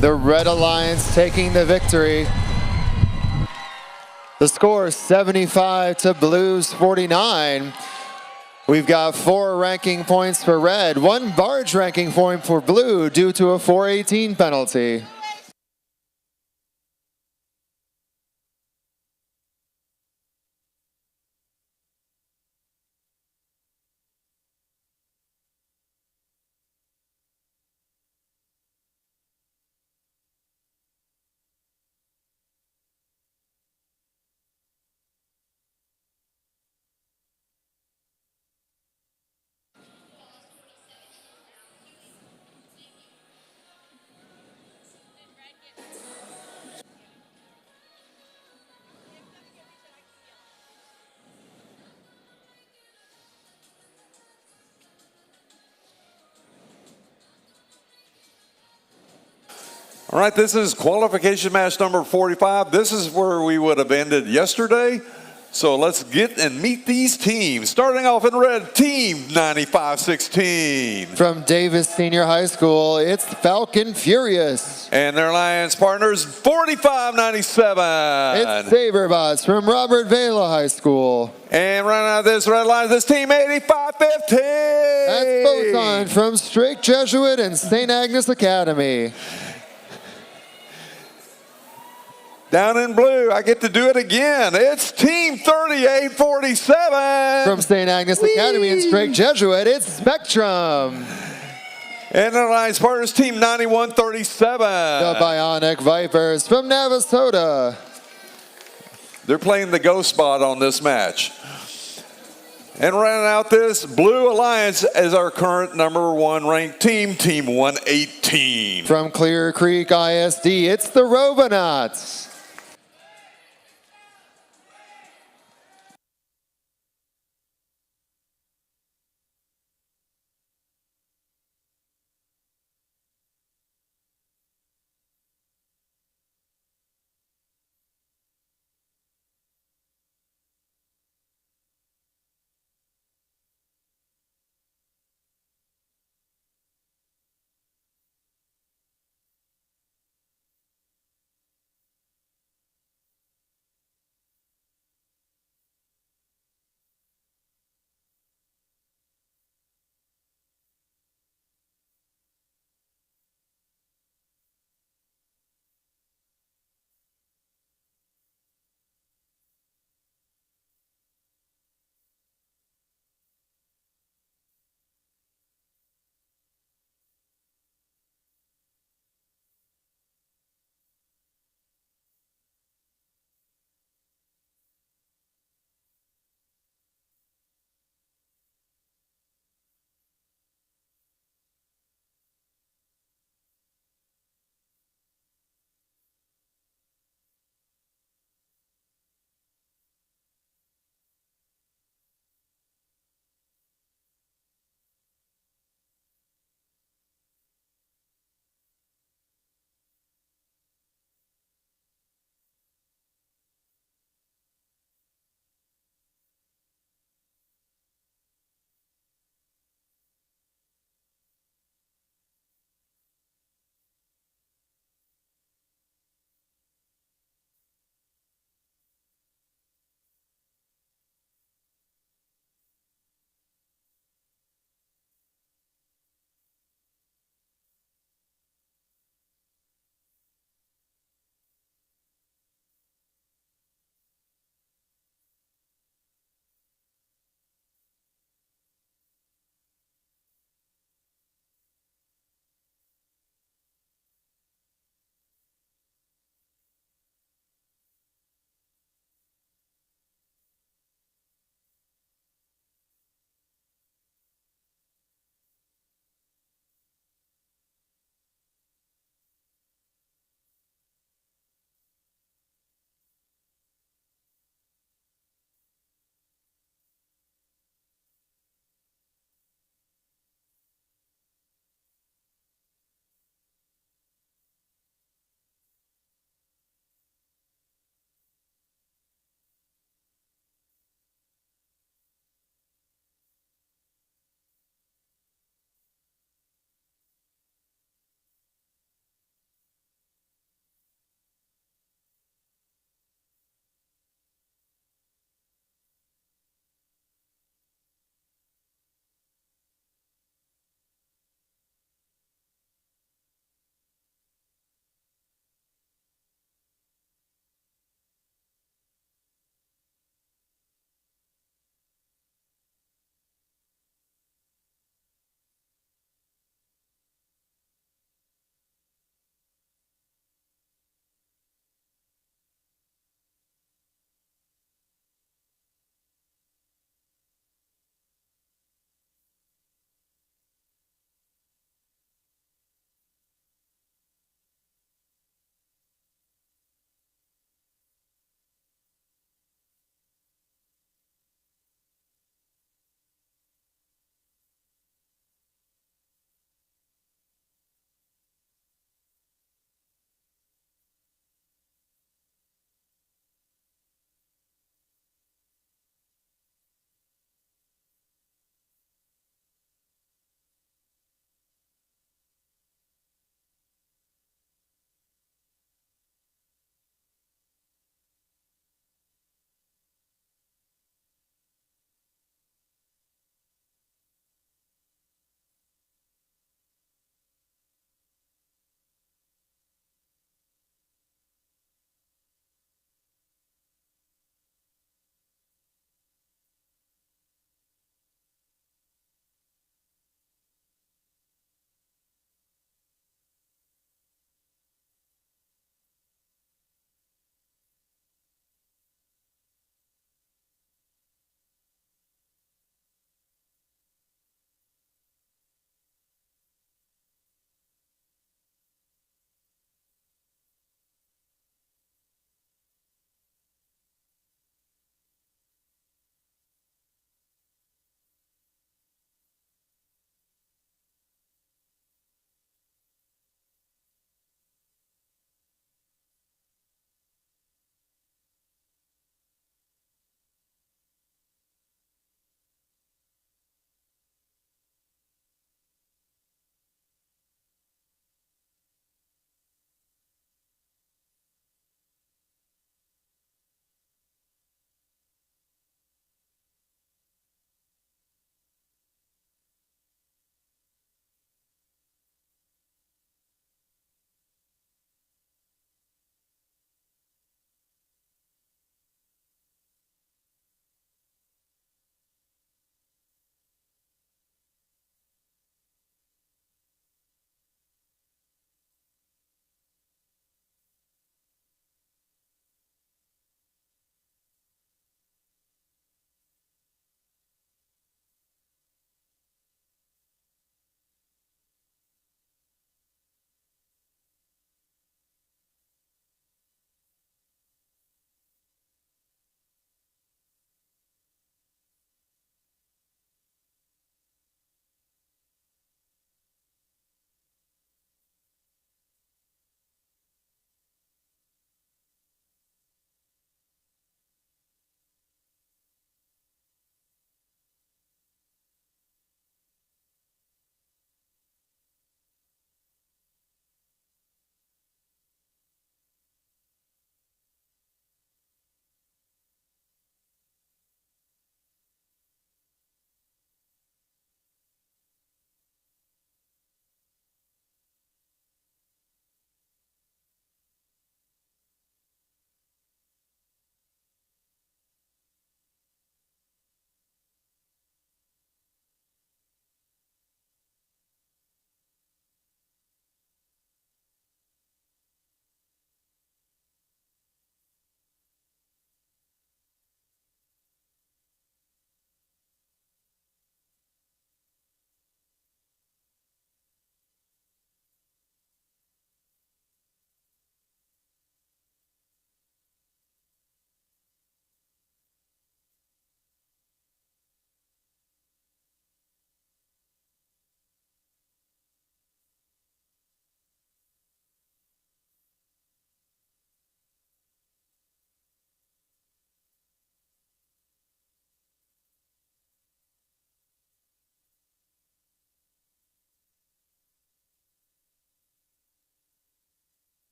The Red Alliance taking the victory. The score 75 to Blues 49. We've got 4 ranking points for Red, 1 barge ranking point for Blue due to a 418 penalty.
All right, this is qualification match number 45. This is where we would have ended yesterday. So let's get and meet these teams. Starting off in red, team 9516.
From Davis Senior High School, it's Falcon Furious.
And their alliance partners, 4597.
It's Saberbots from Robert Vela High School.
And running out this red line, this team 8515.
That's Photon from Strake Jesuit and St. Agnes Academy.
Down in blue, I get to do it again. It's team 3847.
From St. Agnes Academy and Strake Jesuit, it's Spectrum.
And their alliance partners, team 9137.
The Bionic Vipers from Navasota.
They're playing the ghost spot on this match. And running out this Blue Alliance as our current number 1 ranked team, team 118.
From Clear Creek ISD, it's the Robonauts.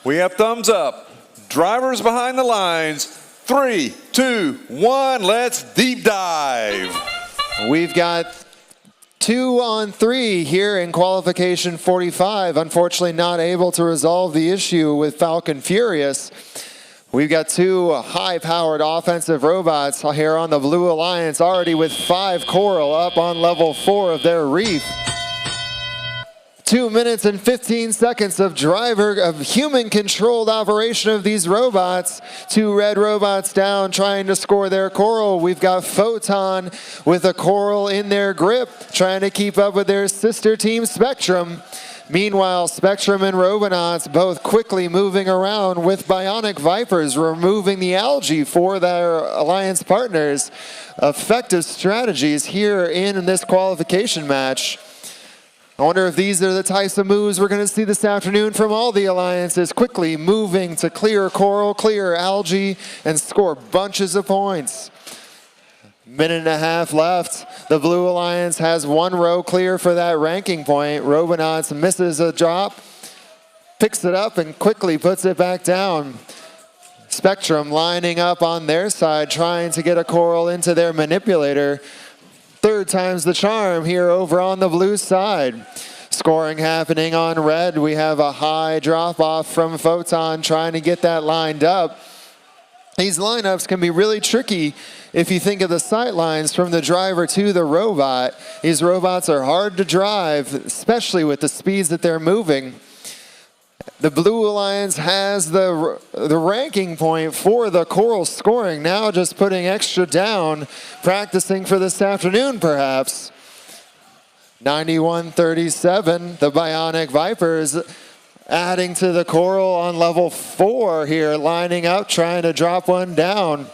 We have thumbs up. Drivers behind the lines. 3, 2, 1, let's deep dive.
We've got 2 on 3 here in qualification 45. Unfortunately not able to resolve the issue with Falcon Furious. We've got 2 high-powered offensive robots here on the Blue Alliance, already with 5 coral up on level 4 of their reef. 2 minutes and 15 seconds of human-controlled operation of these robots. 2 red robots down trying to score their coral. We've got Photon with a coral in their grip, trying to keep up with their sister team Spectrum. Meanwhile, Spectrum and Robonauts both quickly moving around with Bionic Vipers removing the algae for their alliance partners. Effective strategies here in this qualification match. I wonder if these are the types of moves we're going to see this afternoon from all the alliances, quickly moving to clear coral, clear algae, and score bunches of points. Minute and a half left. The Blue Alliance has 1 row clear for that ranking point. Robonauts misses a drop, picks it up, and quickly puts it back down. Spectrum lining up on their side, trying to get a coral into their manipulator. 3rd time's the charm here over on the blue side. Scoring happening on red. We have a high drop off from Photon trying to get that lined up. These lineups can be really tricky if you think of the sight lines from the driver to the robot. These robots are hard to drive, especially with the speeds that they're moving. The Blue Alliance has the ranking point for the coral scoring, now just putting extra down, practicing for this afternoon perhaps. 91-37, the Bionic Vipers adding to the coral on level 4 here, lining up, trying to drop one down.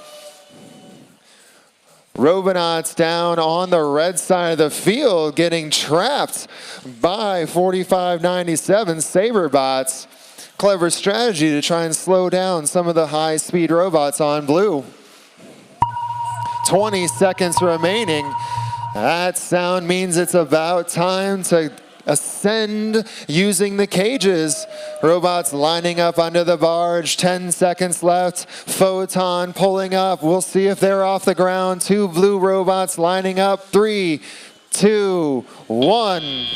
Robonauts down on the red side of the field, getting trapped by 4597 Saberbots. Clever strategy to try and slow down some of the high-speed robots on blue. 20 seconds remaining. That sound means it's about time to ascend using the cages. Robots lining up under the barge. 10 seconds left. Photon pulling up. We'll see if they're off the ground. 2 blue robots lining up. 3, 2, 1.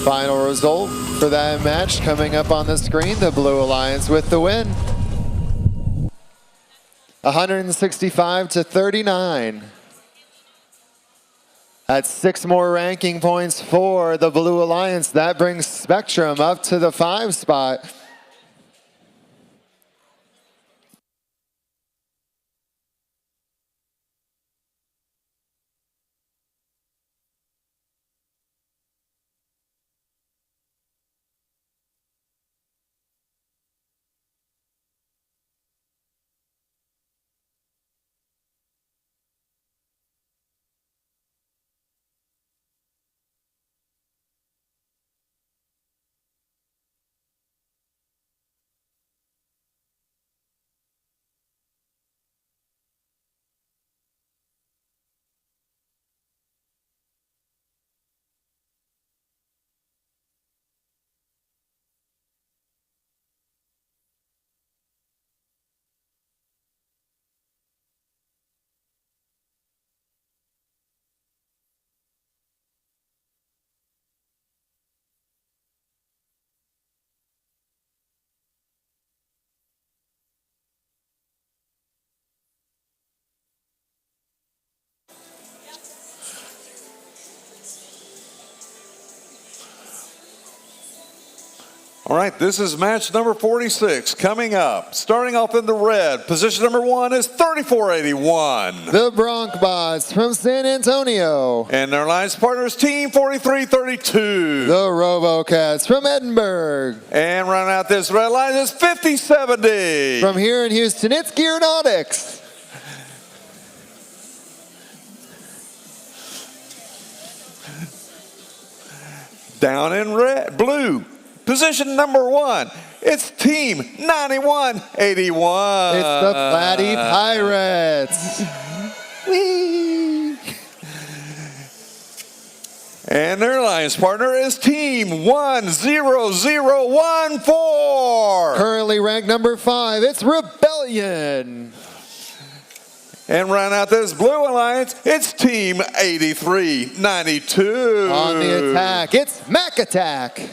Final result for that match coming up on the screen. The Blue Alliance with the win. 165-39. That's 6 more ranking points for the Blue Alliance. That brings Spectrum up to the 5 spot.
All right, this is match number 46 coming up. Starting off in the red, position number 1 is 3481.
The Broncbots from San Antonio.
And their alliance partners, team 4332.
The Robocats from Edinburgh.
And rounding out this red line is 5070.
From here in Houston, it's Gearnautics.
Down in red, blue, position number 1, it's team 9181.
It's the Platy Pirates.
Whee! And their alliance partner is team 10014.
Currently ranked number 5, it's Rebellion.
And round out this blue alliance, it's team 8392.
On the attack, it's Mac Attack.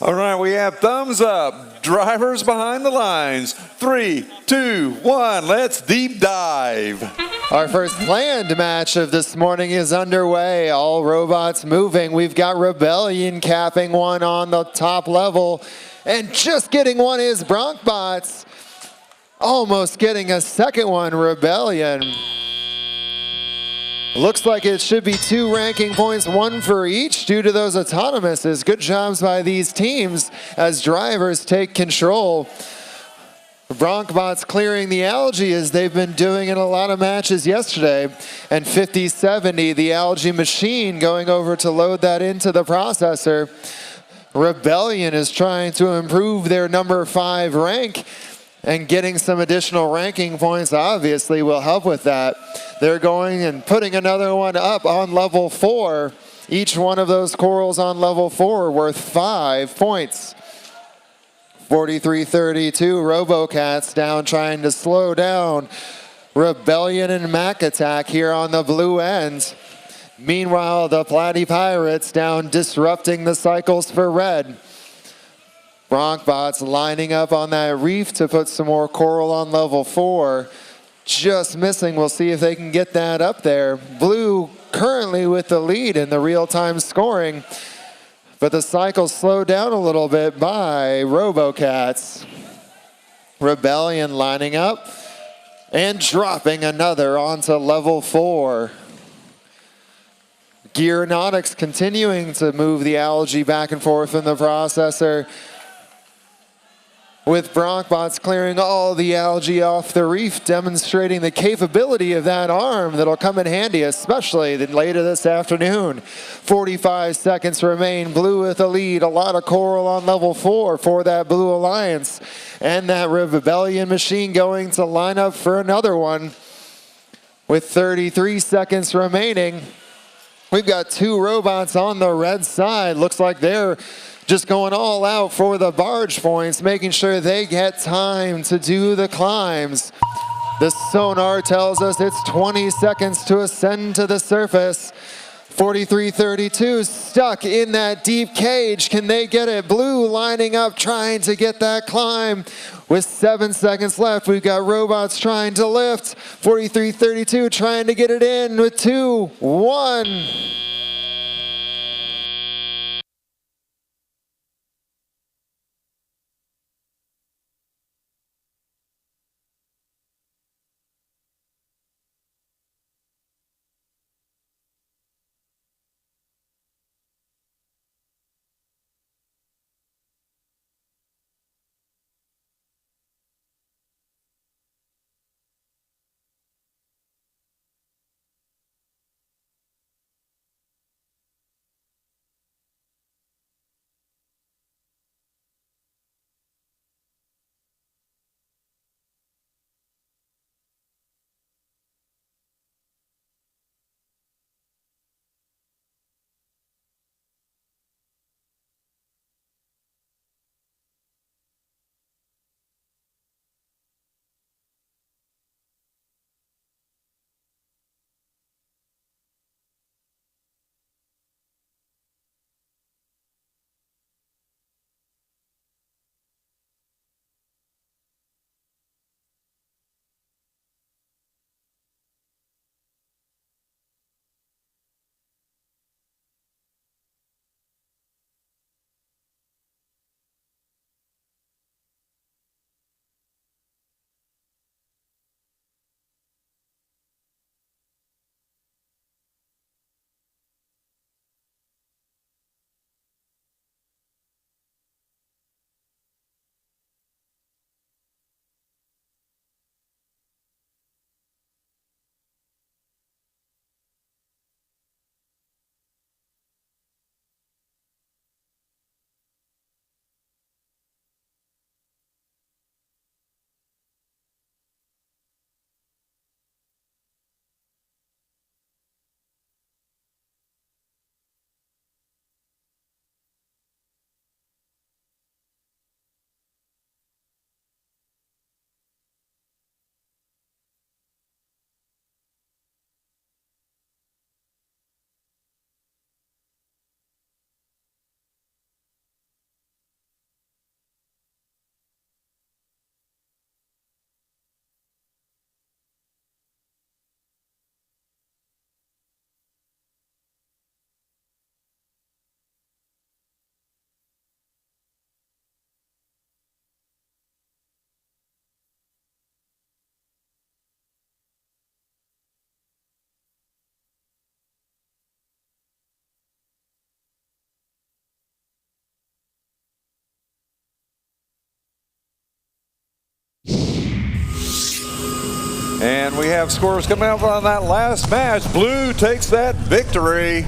All right, we have thumbs up. Drivers behind the lines. 3, 2, 1, let's deep dive.
Our first planned match of this morning is underway. All robots moving. We've got Rebellion capping one on the top level. And just getting one is Broncbots. Almost getting a second one, Rebellion. Looks like it should be 2 ranking points, 1 for each due to those autonomouses. Good jobs by these teams as drivers take control. Broncbots clearing the algae as they've been doing in a lot of matches yesterday. And 5070, the algae machine, going over to load that into the processor. Rebellion is trying to improve their number 5 rank, and getting some additional ranking points obviously will help with that. They're going and putting another one up on level 4. Each one of those corals on level 4 worth 5 points. 4332, Robocats down trying to slow down Rebellion and Mac Attack here on the blue end. Meanwhile, the Platy Pirates down disrupting the cycles for red. Broncbots lining up on that reef to put some more coral on level 4. Just missing. We'll see if they can get that up there. Blue currently with the lead in the real-time scoring, but the cycles slowed down a little bit by Robocats. Rebellion lining up and dropping another onto level 4. Gearnautics continuing to move the algae back and forth in the processor, with Bronkbots clearing all the algae off the reef, demonstrating the capability of that arm that'll come in handy, especially later this afternoon. 45 seconds remain. Blue with the lead. A lot of coral on level 4 for that Blue Alliance. And that Rebellion machine going to line up for another one. With 33 seconds remaining, we've got 2 robots on the red side. Looks like they're just going all out for the barge points, making sure they get time to do the climbs. The sonar tells us it's 20 seconds to ascend to the surface. 43-32 stuck in that deep cage. Can they get it? Blue lining up, trying to get that climb. With 7 seconds left, we've got robots trying to lift. 43-32 trying to get it in with 2, 1.
And we have scores coming up on that last match. Blue takes that victory,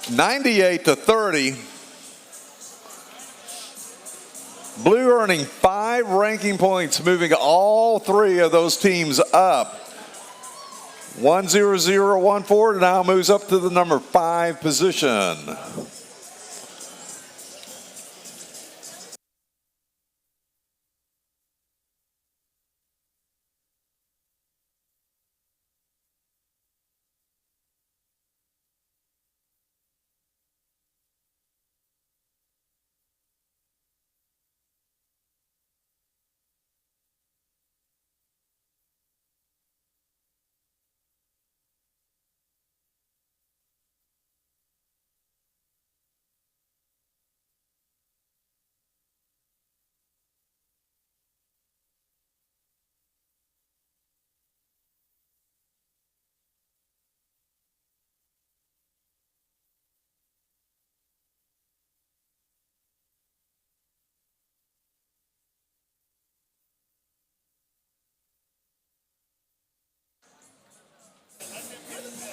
98-30. Blue earning 5 ranking points, moving all 3 of those teams up. 1-0-0-1-4 now moves up to the number 5 position.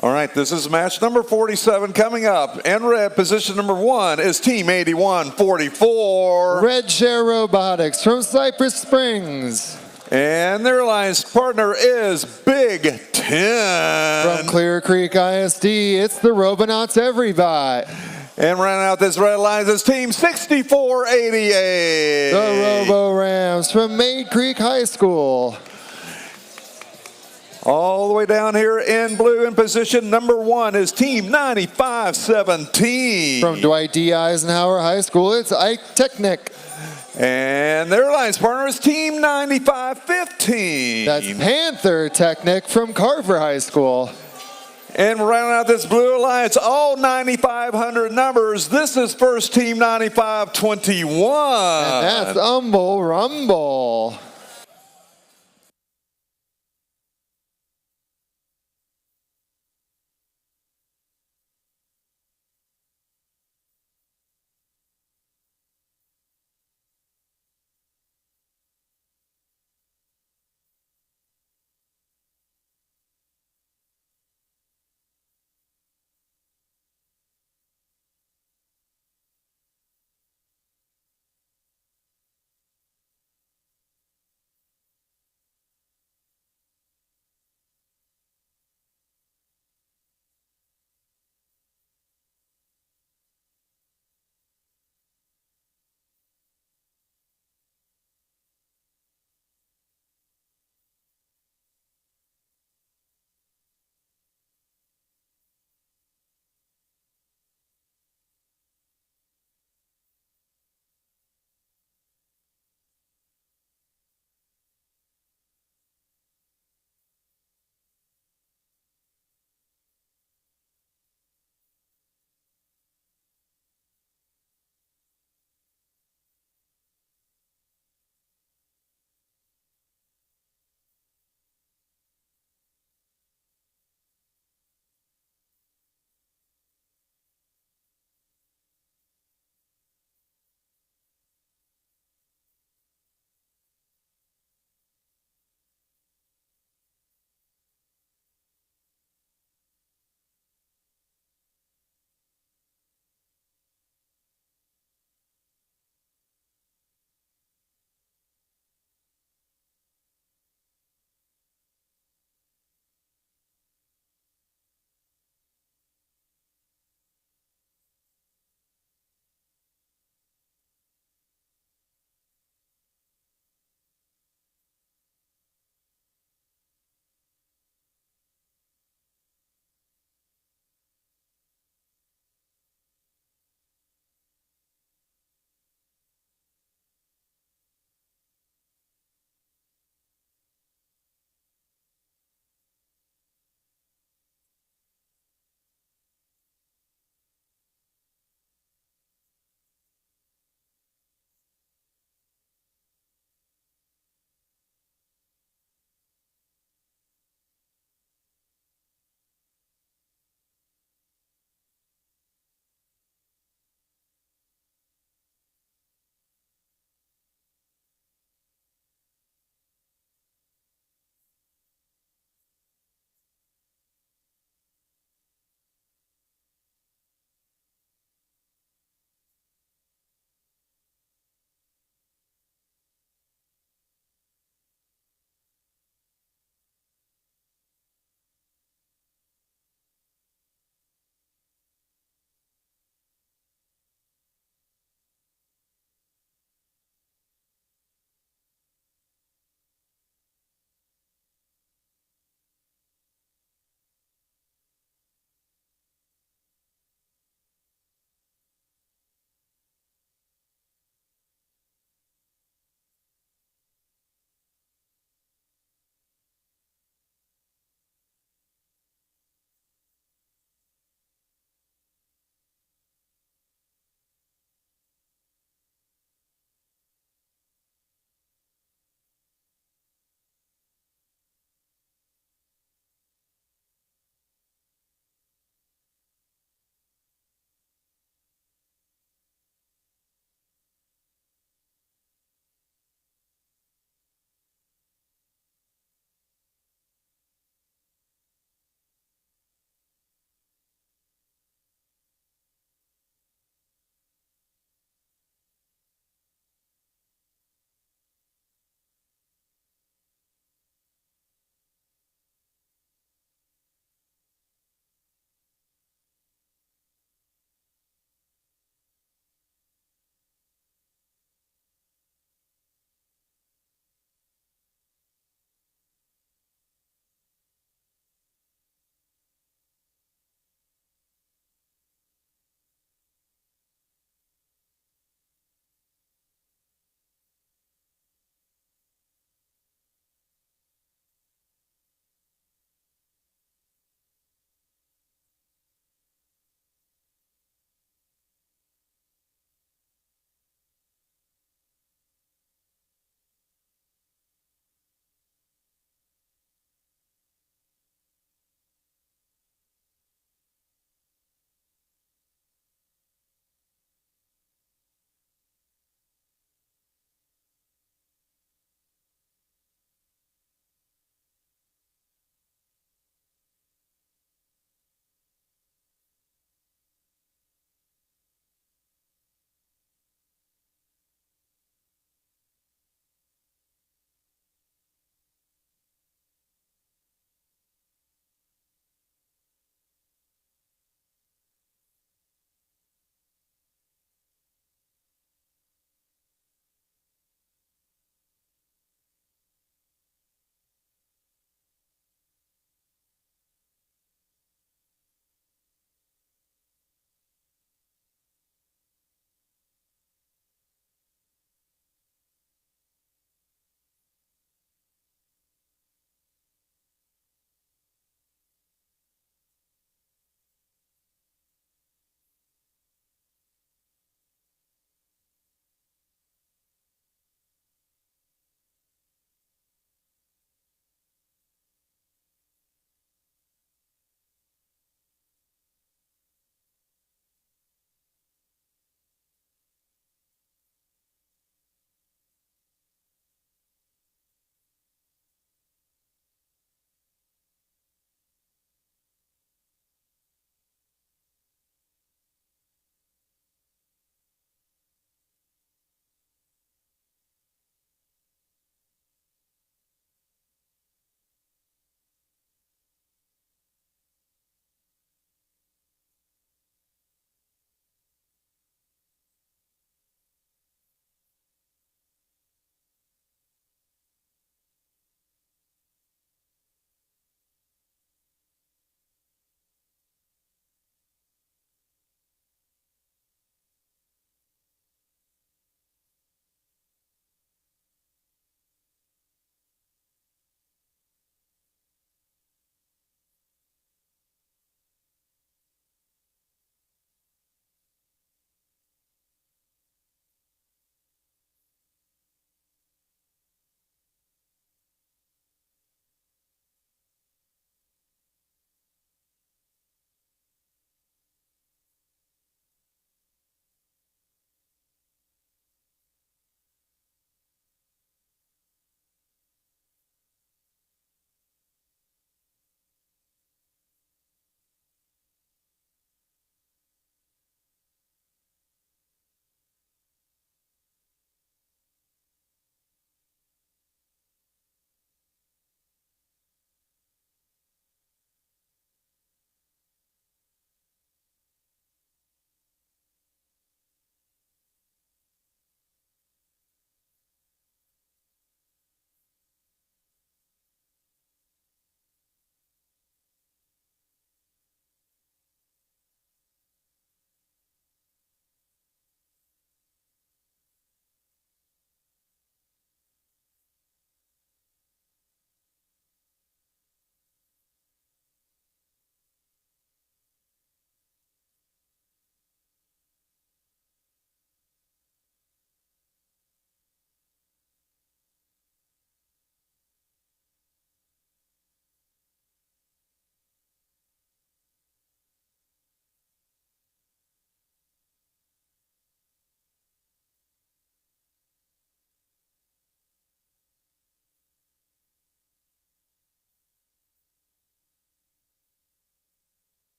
All right, this is match number 47 coming up. In red, position number 1 is Team 8144.
Red Share Robotics from Cypress Springs.
And their alliance partner is Big Ten.
From Clear Creek ISD, it's the Robonauts Everybot.
And rounding out this red alliance is Team 6488.
The Robo Rams from Maid Creek High School.
All the way down here in blue in position number 1 is Team 9517.
From Dwight D. Eisenhower High School, it's Ike Technic.
And their alliance partner is Team 9515.
That's Panther Technic from Carver High School.
And rounding out this blue alliance, all 9,500 numbers. This is first Team 9521.
And that's Humble Rumble.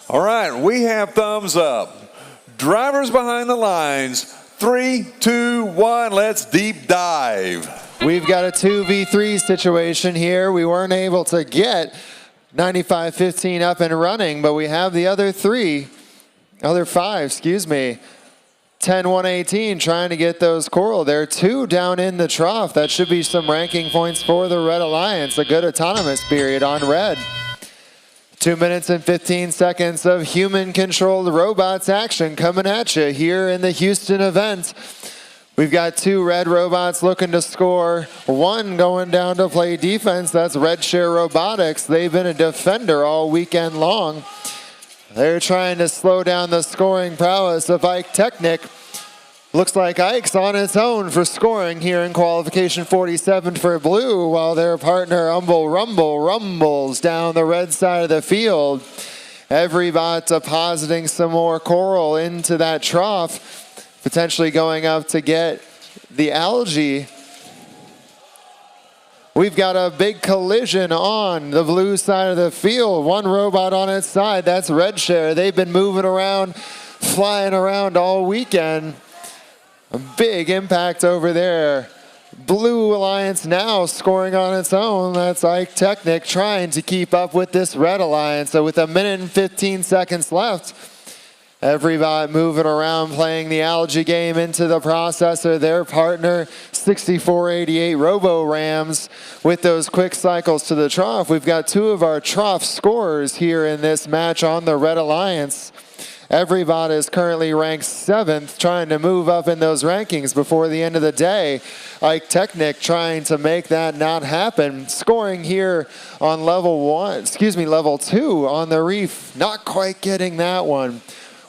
All right, we have thumbs up. Drivers behind the lines, 3, 2, 1, let's deep dive.
We've got a 2v3 situation here. We weren't able to get 9515 up and running, but we have the other five, 10, 118 trying to get those coral. There are 2 down in the trough. That should be some ranking points for the Red Alliance. A good autonomous period on red. 2 minutes and 15 seconds of human-controlled robots action coming at you here in the Houston event. We've got 2 red robots looking to score, 1 going down to play defense. That's Red Share Robotics. They've been a defender all weekend long. They're trying to slow down the scoring prowess of Ike Technic. Looks like Ike's on its own for scoring here in qualification 47 for blue, while their partner Humble Rumble rumbles down the red side of the field. Every bot depositing some more coral into that trough, potentially going up to get the algae. We've got a big collision on the blue side of the field. 1 robot on its side, that's Red Share. They've been moving around, flying around all weekend. A big impact over there. Blue Alliance now scoring on its own. That's Ike Technic trying to keep up with this Red Alliance. So with 1 minute and 15 seconds left, everybody moving around playing the algae game into the processor. Their partner 6488 Robo Rams with those quick cycles to the trough. We've got 2 of our trough scorers here in this match on the Red Alliance. Everybot is currently ranked 7th, trying to move up in those rankings before the end of the day. Ike Technic trying to make that not happen. Scoring here on level 2 on the reef. Not quite getting that one.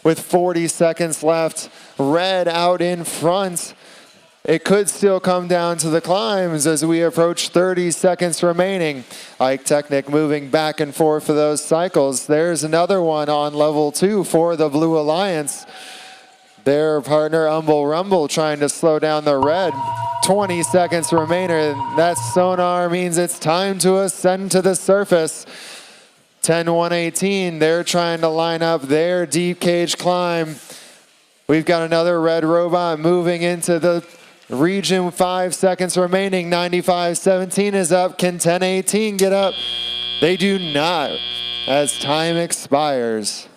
With 40 seconds left, red out in front. It could still come down to the climbs as we approach 30 seconds remaining. Ike Technic moving back and forth for those cycles. There's another one on level 2 for the Blue Alliance. Their partner Humble Rumble trying to slow down the red. 20 seconds remaining. That sonar means it's time to ascend to the surface. 10, 118, they're trying to line up their deep cage climb. We've got another red robot moving into the region. 5 seconds remaining. 9517 is up. Can 1018 get up? They do not, as time expires.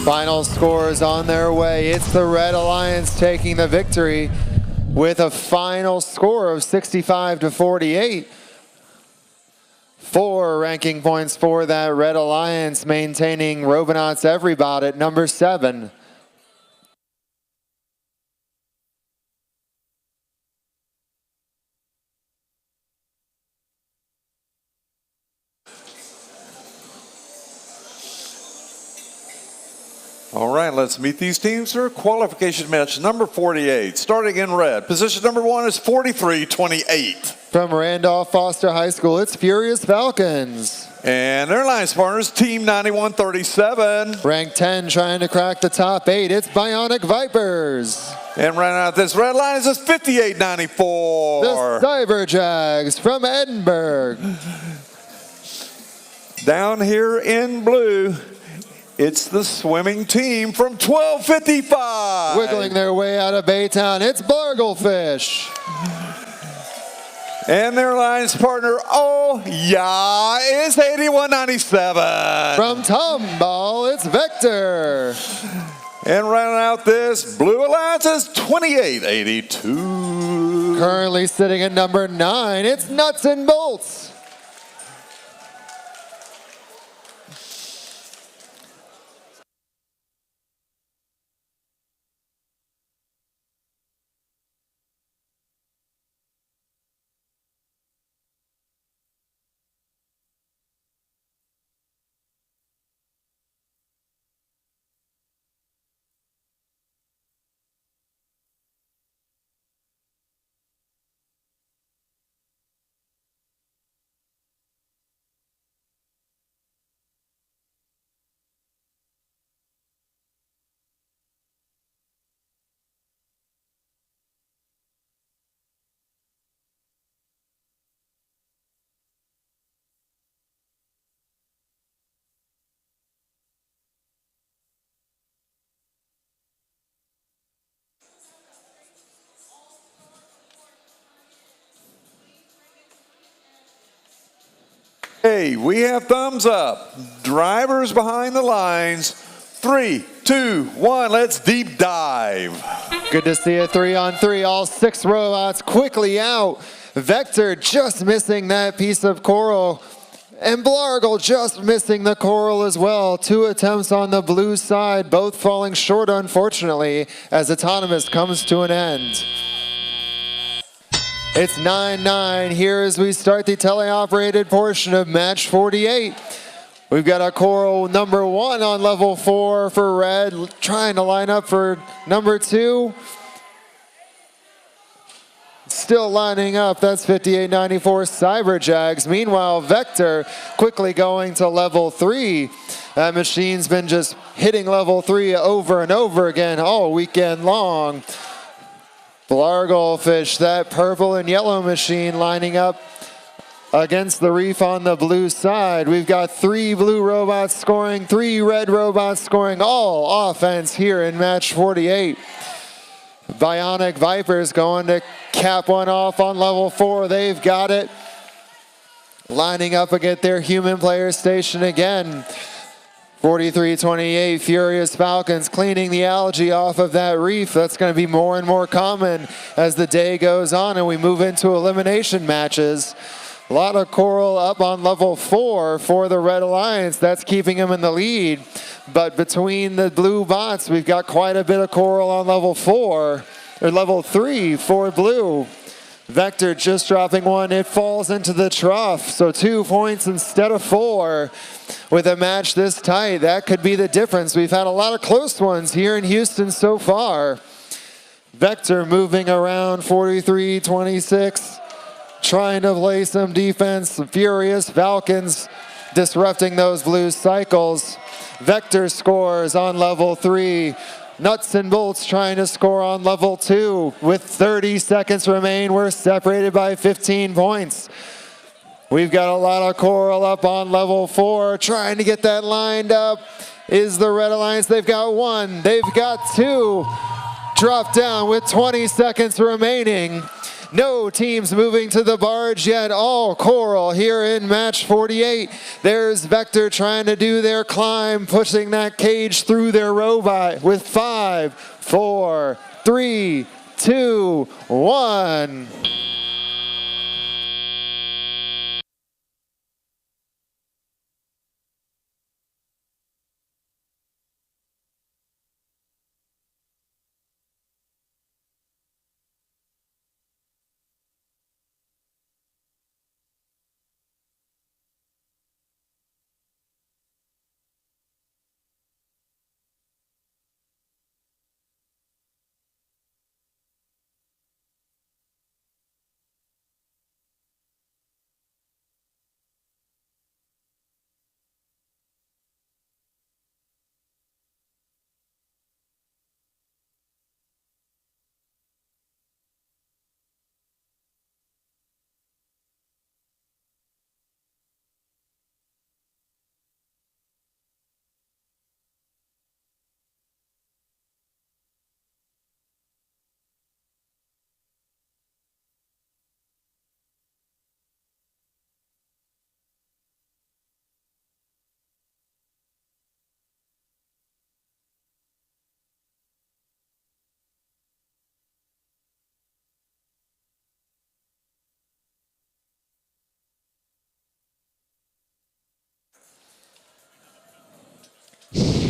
Final scores on their way. It's the Red Alliance taking the victory with a final score of 65-48. 4 ranking points for that Red Alliance, maintaining Robonauts Everybot at number 7.
All right, let's meet these teams for qualification match number 48. Starting in red, position number 1 is 43-28.
From Randolph Foster High School, it's Furious Falcons.
And their alliance partners, Team 9137.
Ranked 10, trying to crack the top 8, it's Bionic Vipers.
And right out this red line is 5894.
The Cyber Jags from Edinburgh.
Down here in blue, it's the swimming team from 1255.
Wiggling their way out of Baytown, it's Barglefish.
And their alliance partner, oh yeah, is 8197.
From Tomball, it's Vector.
And rounding out this blue alliance is 2882.
Currently sitting at number 9, it's Nuts and Bolts.
Hey, we have thumbs up. Drivers behind the lines. 3, 2, 1, let's deep dive.
Good to see a 3-on-3. All 6 robots quickly out. Vector just missing that piece of coral. And Blargle just missing the coral as well. 2 attempts on the blue side, both falling short, unfortunately, as Autonomous comes to an end. It's 9-9 here as we start the teleoperated portion of match 48. We've got a coral number 1 on level 4 for red, trying to line up for number 2. Still lining up, that's 5894 Cyber Jags. Meanwhile, Vector quickly going to level 3. That machine's been just hitting level 3 over and over again all weekend long. Blarglefish, that purple and yellow machine lining up against the reef on the blue side. We've got 3 blue robots scoring, 3 red robots scoring, all offense here in match 48. Bionic Vipers going to cap one off on level 4. They've got it. Lining up against their human player station again. 43-28, Furious Falcons cleaning the algae off of that reef. That's going to be more and more common as the day goes on and we move into elimination matches. A lot of coral up on level 4 for the Red Alliance. That's keeping them in the lead. But between the blue bots, we've got quite a bit of coral on level 4, or level 3 for blue. Vector just dropping one. It falls into the trough. So 2 points instead of 4. With a match this tight, that could be the difference. We've had a lot of close ones here in Houston so far. Vector moving around 43-26, trying to play some defense. The Furious Falcons disrupting those blue cycles. Vector scores on level 3. Nuts and Bolts trying to score on level 2. With 30 seconds remain, we're separated by 15 points. We've got a lot of coral up on level 4. Trying to get that lined up is the Red Alliance. They've got 1. They've got 2. Drop down with 20 seconds remaining. No teams moving to the barge yet. All coral here in match 48. There's Vector trying to do their climb, pushing that cage through their robot with 5, 4, 3, 2, 1.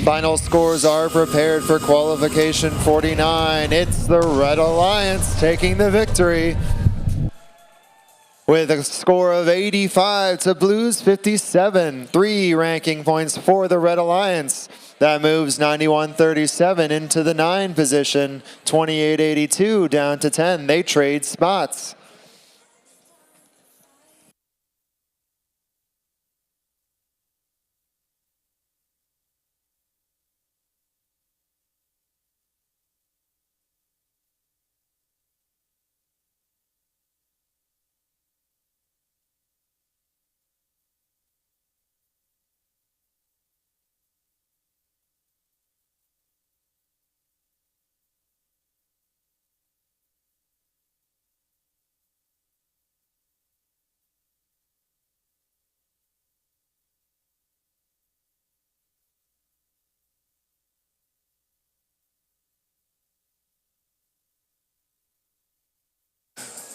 Final scores are prepared for qualification 49. It's the Red Alliance taking the victory with a score of 85 to Blues 57. 3 ranking points for the Red Alliance. That moves 91-37 into the 9 position, 28-82 down to 10. They trade spots.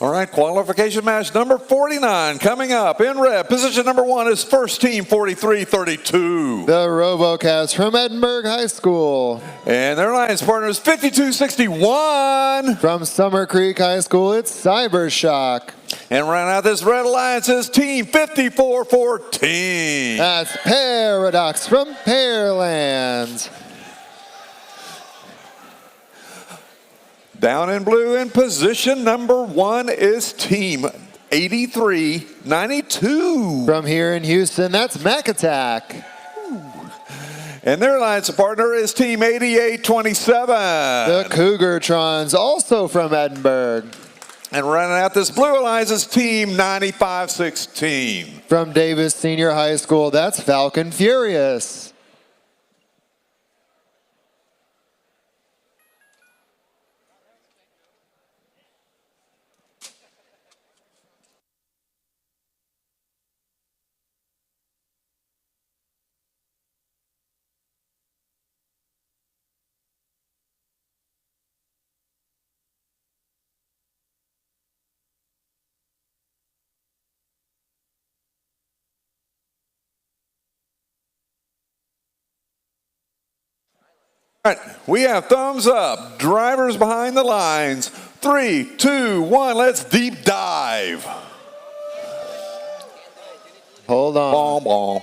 All right, qualification match number 49 coming up in red. Position number 1 is first team 43-32.
The RoboCats from Edinburgh High School.
And their alliance partner is 52-61.
From Summer Creek High School, it's Cybershock.
And round out this Red Alliance is team 54-14.
That's Paradox from Pearland.
Down in blue in position number 1 is team 83-92.
From here in Houston, that's Mac Attack.
And their alliance partner is team 88-27.
The Cougartrons, also from Edinburgh.
And running out this blue alliance is team 95-16.
From Davis Senior High School, that's Falcon Furious.
All right, we have thumbs up. Drivers behind the lines. 3, 2, 1, let's deep dive.
Hold on.
Bomb, bomb.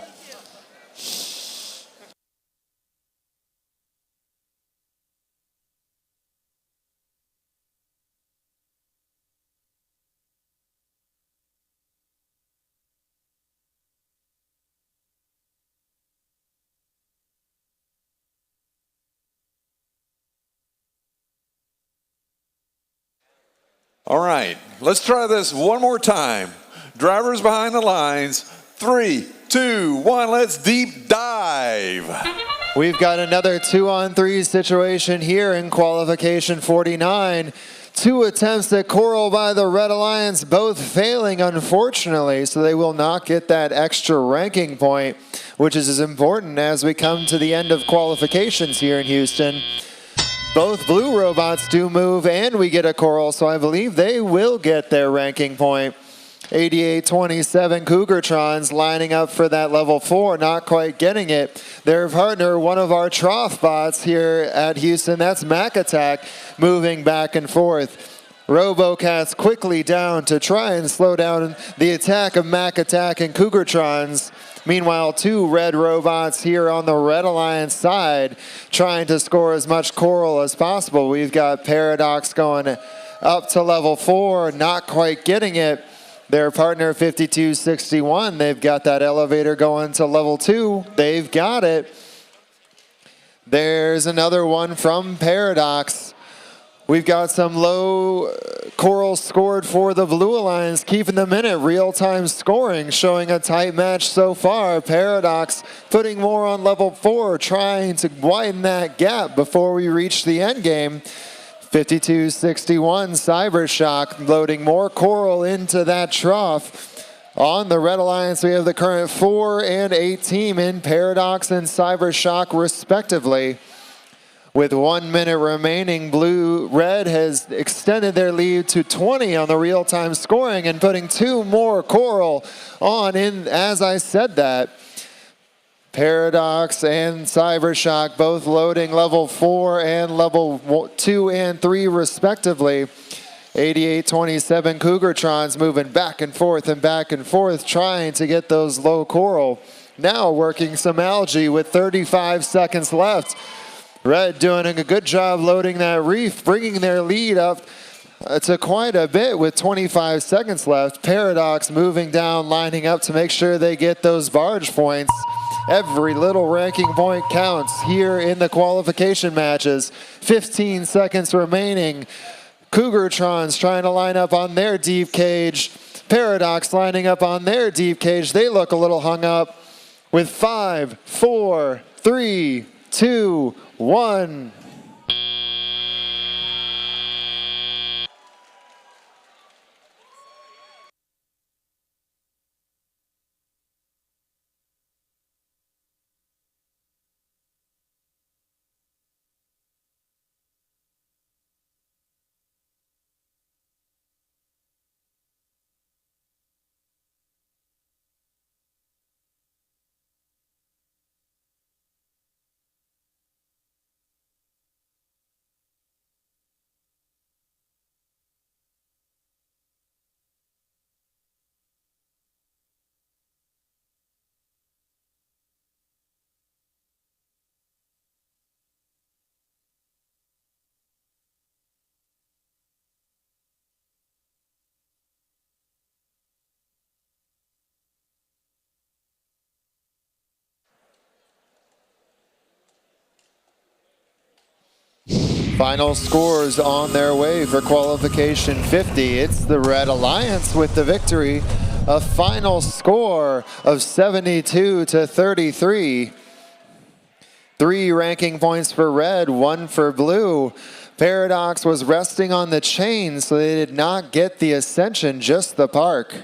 All right, let's try this one more time. Drivers behind the lines. 3, 2, 1, let's deep dive.
We've got another 2-on-3 situation here in qualification 49. 2 attempts at coral by the Red Alliance, both failing, unfortunately, so they will not get that extra ranking point, which is as important as we come to the end of qualifications here in Houston. Both blue robots do move, and we get a coral, so I believe they will get their ranking point. 88-27 Cougartrons lining up for that level 4, not quite getting it. Their partner, one of our trough bots here at Houston, that's Mac Attack, moving back and forth. Robocats quickly down to try and slow down the attack of Mac Attack and Cougartrons. Meanwhile, 2 red robots here on the Red Alliance side trying to score as much coral as possible. We've got Paradox going up to level 4, not quite getting it. Their partner 5261, they've got that elevator going to level 2. They've got it. There's another one from Paradox. We've got some low coral scored for the Blue Alliance, keeping them in it. Real-time scoring, showing a tight match so far. Paradox putting more on level 4, trying to widen that gap before we reach the end game. 5261 Cybershock loading more coral into that trough. On the Red Alliance, we have the current 4 and 8 team in Paradox and Cybershock respectively. With 1 minute remaining, Red has extended their lead to 20 on the real-time scoring and putting 2 more coral on in as I said that. Paradox and Cybershock both loading level 4 and level 2 and 3 respectively. 88-27 Cougartrons moving back and forth, trying to get those low coral. Now working some algae with 35 seconds left. Red doing a good job loading that reef, bringing their lead up to quite a bit with 25 seconds left. Paradox moving down, lining up to make sure they get those barge points. Every little ranking point counts here in the qualification matches. 15 seconds remaining. Cougartrons trying to line up on their deep cage. Paradox lining up on their deep cage. They look a little hung up with 5, 4, 3, 2, 1. Final scores on their way for qualification 50. It's the Red Alliance with the victory. A final score of 72-33. 3 ranking points for Red, 1 for Blue. Paradox was resting on the chain, so they did not get the ascension, just the park.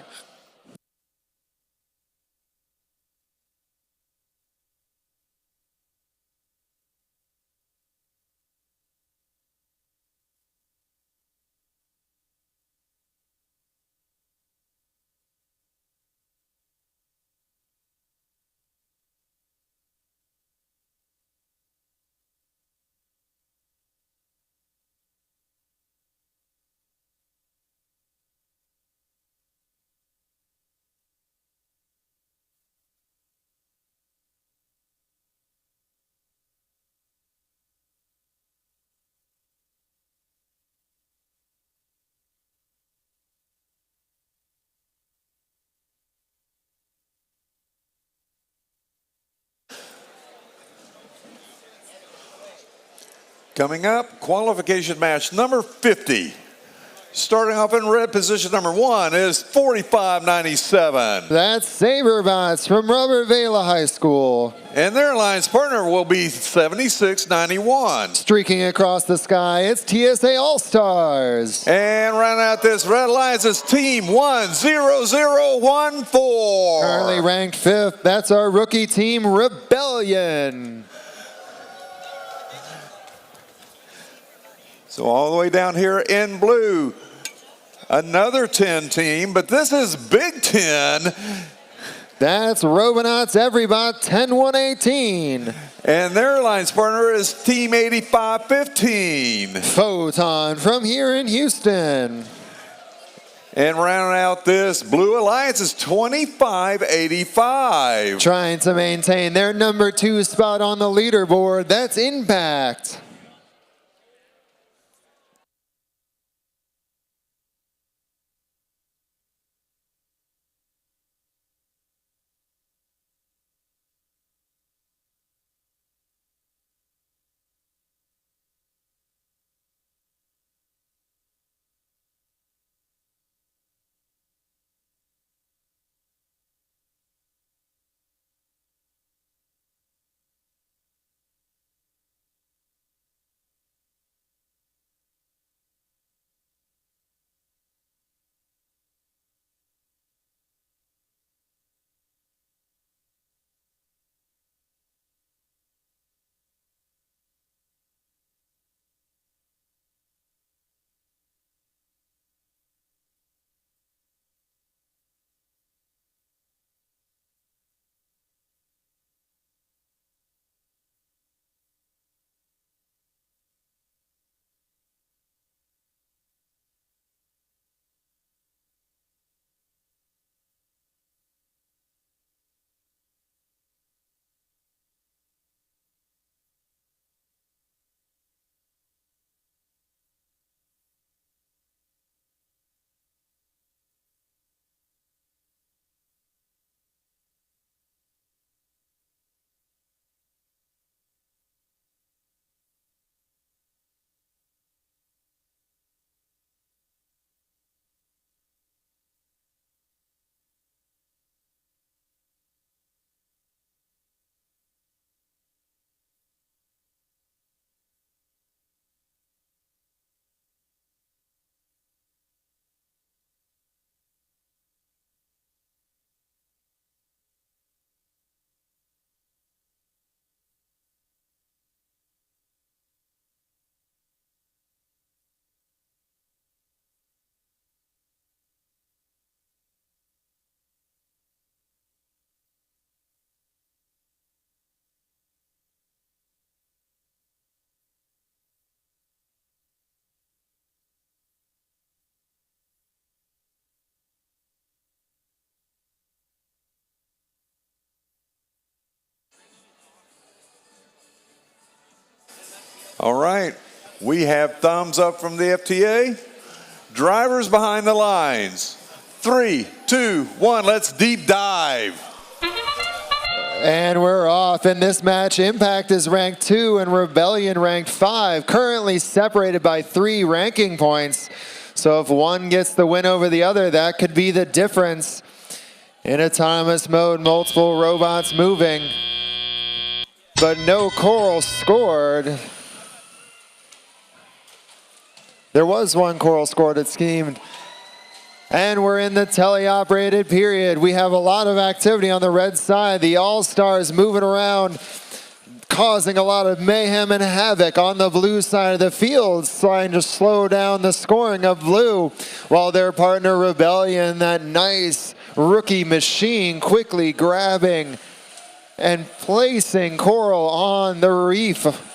Coming up, qualification match number 50. Starting off in red, position number 1 is 4597.
That's Saberbots from Robert Vela High School.
And their alliance partner will be 7691.
Streaking across the sky, it's TSA All-Stars.
And rounding out this red alliance is Team 10014.
Currently ranked 5th, that's our rookie team, Rebellion.
So all the way down here in blue, another 10 team, but this is Big 10.
That's Robonauts Everybot 10118.
And their alliance partner is Team 8515.
Photon from here in Houston.
And rounding out this blue alliance is 2585.
Trying to maintain their number 2 spot on the leaderboard, that's Impact.
All right, we have thumbs up from the FTA. Drivers behind the lines. 3, 2, 1, let's deep dive.
And we're off. In this match, Impact is ranked 2 and Rebellion ranked 5, currently separated by 3 ranking points. So if one gets the win over the other, that could be the difference. In autonomous mode, multiple robots moving, but no coral scored. There was one coral scored, it seemed. And we're in the teleoperated period. We have a lot of activity on the red side. The All-Stars moving around, causing a lot of mayhem and havoc on the blue side of the field, trying to slow down the scoring of blue, while their partner Rebellion, that nice rookie machine, quickly grabbing and placing coral on the reef.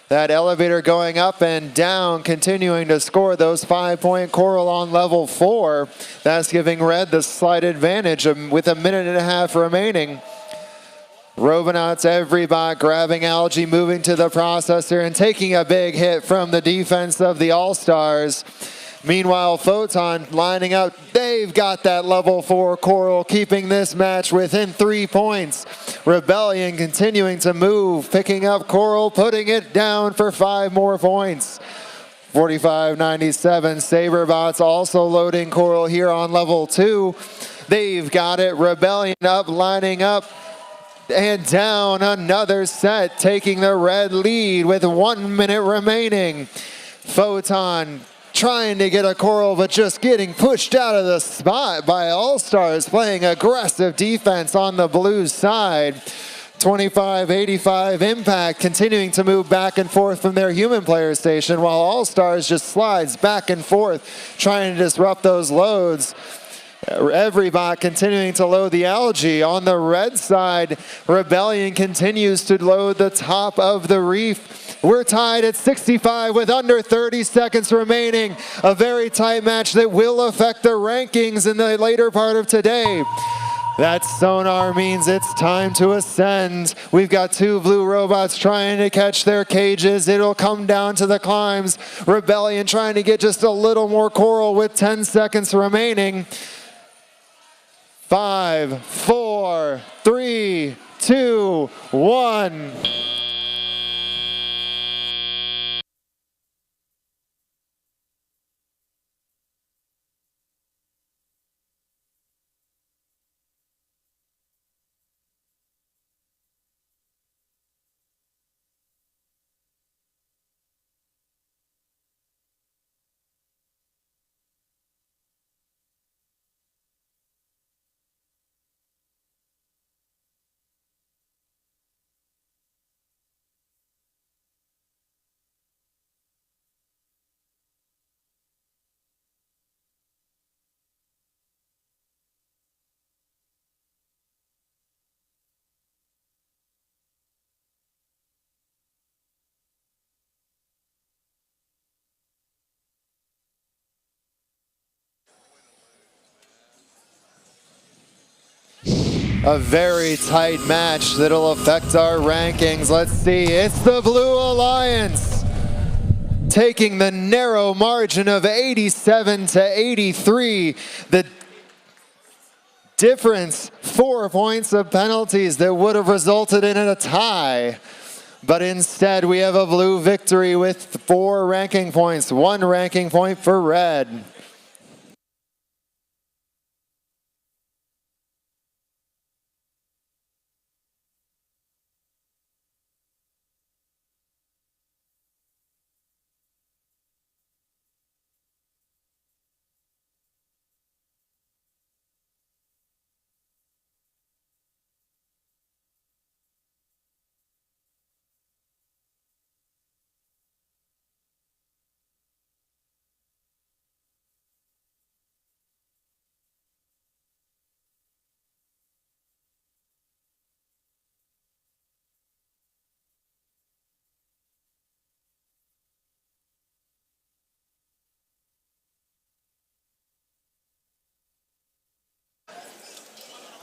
That elevator going up and down, continuing to score those 5-point coral on level 4. That's giving red the slight advantage with a minute and a half remaining. Robonauts Everybot grabbing algae, moving to the processor and taking a big hit from the defense of the All-Stars. Meanwhile, Photon lining up. They've got that level 4 coral, keeping this match within 3 points. Rebellion continuing to move, picking up coral, putting it down for 5 more points. 45.97. Saberbots also loading coral here on level 2. They've got it. Rebellion up, lining up. And down another set, taking the red lead with 1 minute remaining. Photon trying to get a coral, but just getting pushed out of the spot by All-Stars, playing aggressive defense on the Blues side. 25.85 Impact continuing to move back and forth from their human player station, while All-Stars just slides back and forth, trying to disrupt those loads. Every bot continuing to load the algae. On the red side, Rebellion continues to load the top of the reef. We're tied at 65 with under 30 seconds remaining. A very tight match that will affect the rankings in the later part of today. That sonar means it's time to ascend. We've got 2 blue robots trying to catch their cages. It'll come down to the climbs. Rebellion trying to get just a little more coral with 10 seconds remaining. 5, 4, 3, 2, 1. A very tight match that'll affect our rankings. Let's see, it's the Blue Alliance taking the narrow margin of 87 to 83. The difference, 4 points of penalties that would have resulted in a tie. But instead, we have a blue victory with 4 ranking points, 1 ranking point for red.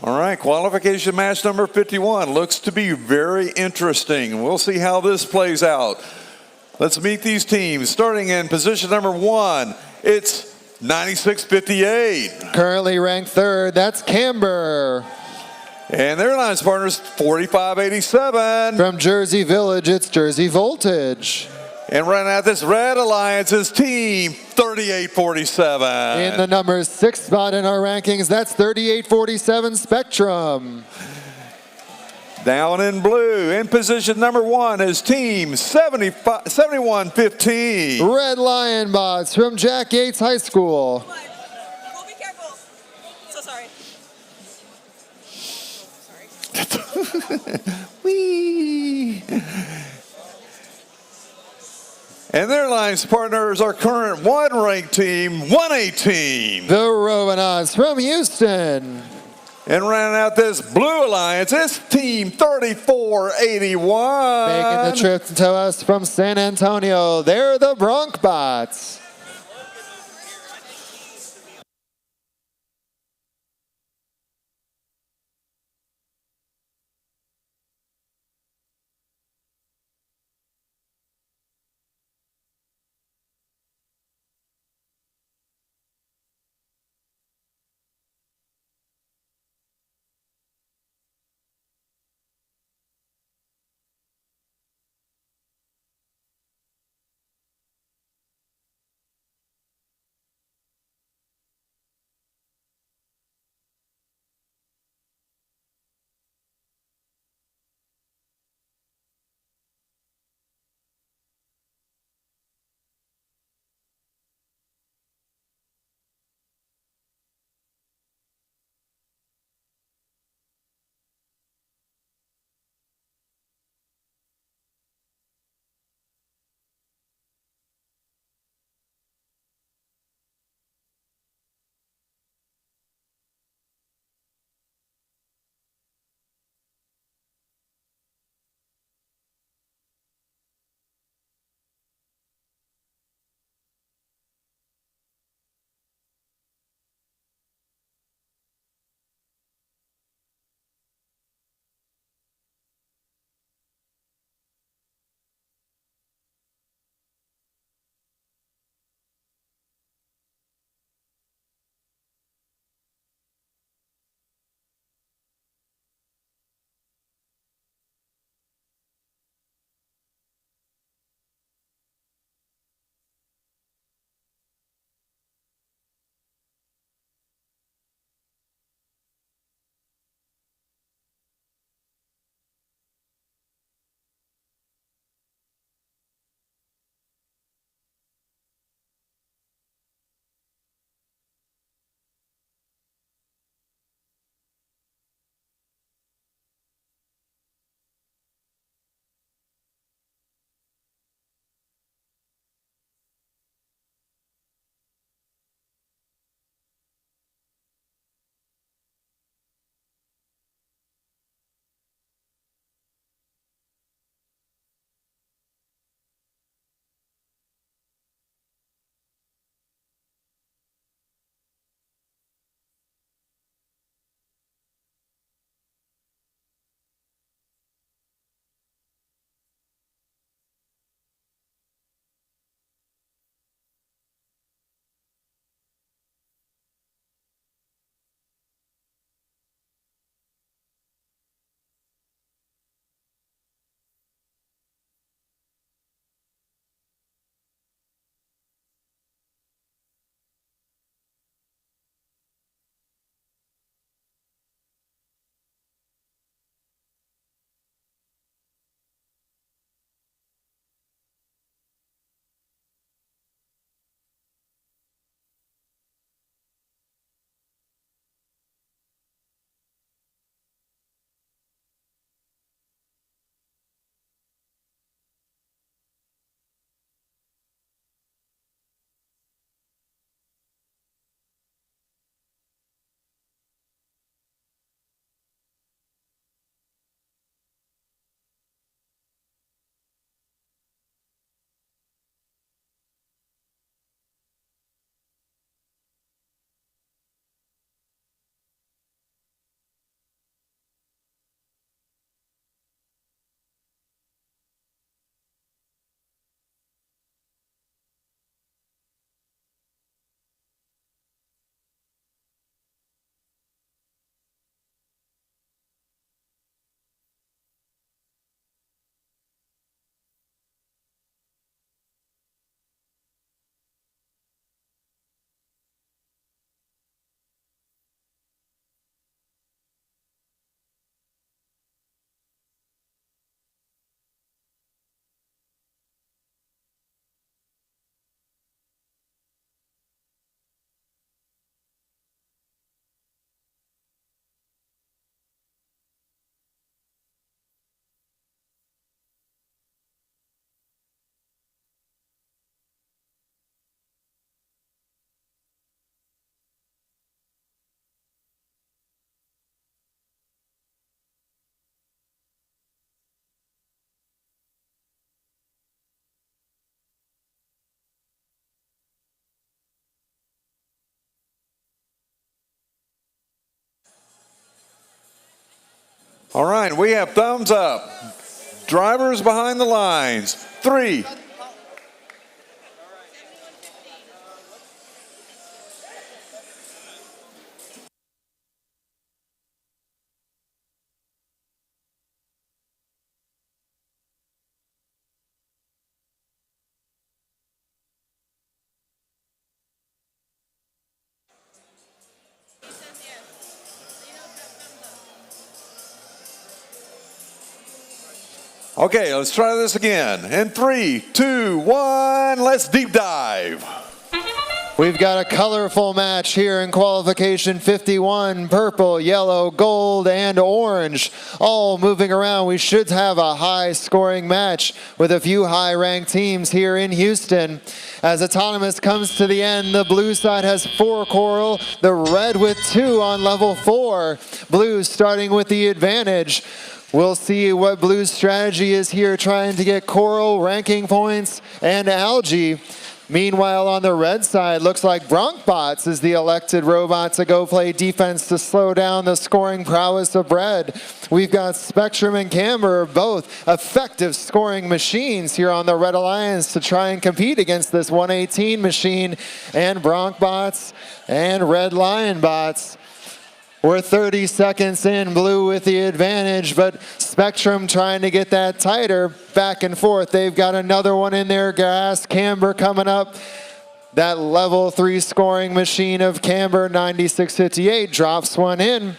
All right, qualification match number 51 looks to be very interesting. We'll see how this plays out. Let's meet these teams. Starting in position number 1, it's 96.58.
Currently ranked 3rd, that's Camber.
And their alliance partners, 45.87.
From Jersey Village, it's Jersey Voltage.
And right now, this Red Alliance's team, 38.47.
In the number 6 spot in our rankings, that's 38.47 Spectrum.
Down in blue, in position number 1 is team 71.15.
Red Lion Bots from Jack Yates High School.
We'll be careful. So sorry.
Whee! And their alliance partners are current 1-ranked team, 118.
The Robonauts from Houston.
And rounding out this blue alliance, it's team 34.81.
Making the trip to us from San Antonio, they're the Bronkbots.
All right, we have thumbs up. Drivers behind the lines. 3. Okay, let's try this again. In 3, 2, 1, let's deep dive.
We've got a colorful match here in qualification 51, purple, yellow, gold, and orange, all moving around. We should have a high scoring match with a few high ranked teams here in Houston. As autonomous comes to the end, the blue side has 4 coral, the red with 2 on level 4. Blue starting with the advantage. We'll see what Blue's strategy is here, trying to get coral, ranking points, and algae. Meanwhile, on the red side, looks like Bronkbots is the elected robot to go play defense to slow down the scoring prowess of red. We've got Spectrum and Camber, both effective scoring machines here on the Red Alliance to try and compete against this 118 machine, and Bronkbots and Red Lion Bots. We're 30 seconds in, Blue with the advantage, but Spectrum trying to get that tighter, back and forth. They've got another one in their gas. Camber coming up. That level 3 scoring machine of Camber, 9658, drops one in.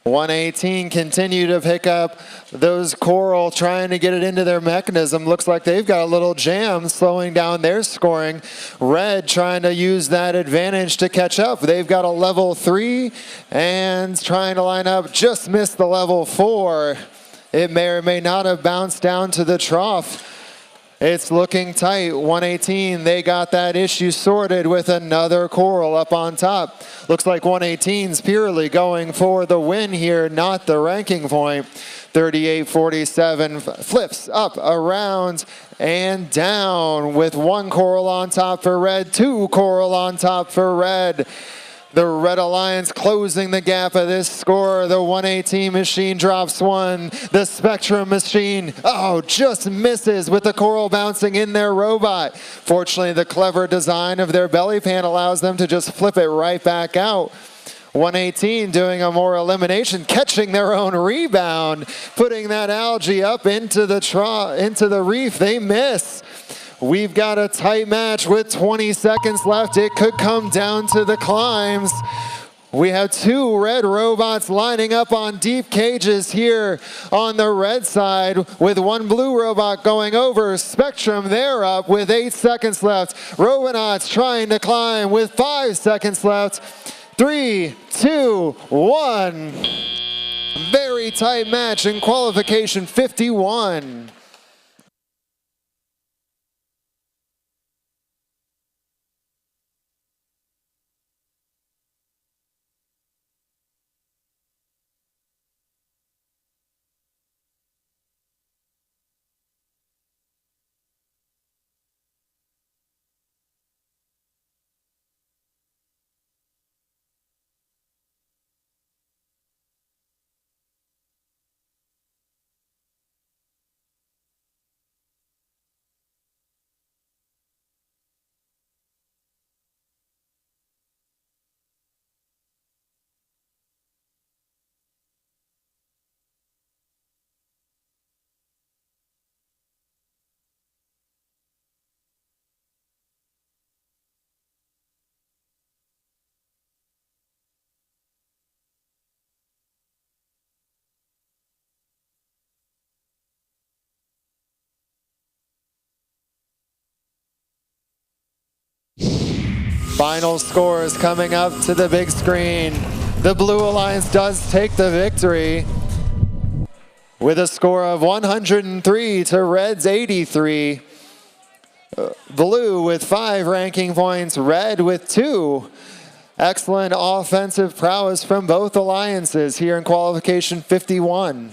118 continue to pick up those coral, trying to get it into their mechanism. Looks like they've got a little jam, slowing down their scoring. Red trying to use that advantage to catch up. They've got a level 3 and trying to line up, just missed the level 4. It may or may not have bounced down to the trough. It's looking tight. 118, they got that issue sorted with another coral up on top. Looks like 118's purely going for the win here, not the ranking point. 38-47 flips up, around, and down with 1 coral on top for red, 2 coral on top for red. The Red Alliance closing the gap of this score. The 118 machine drops 1. The Spectrum machine, just misses with the coral bouncing in their robot. Fortunately, the clever design of their belly pan allows them to just flip it right back out. 118 doing a more elimination, catching their own rebound, putting that algae up into the reef. They miss. We've got a tight match with 20 seconds left. It could come down to the climbs. We have 2 red robots lining up on deep cages here on the red side, with 1 blue robot going over. Spectrum, they're up with 8 seconds left. Robonauts trying to climb with 5 seconds left. 3, 2, 1. Very tight match in qualification 51. Final scores coming up to the big screen. The Blue Alliance does take the victory with a score of 103 to Red's 83. Blue with 5 ranking points, Red with 2. Excellent offensive prowess from both alliances here in qualification 51.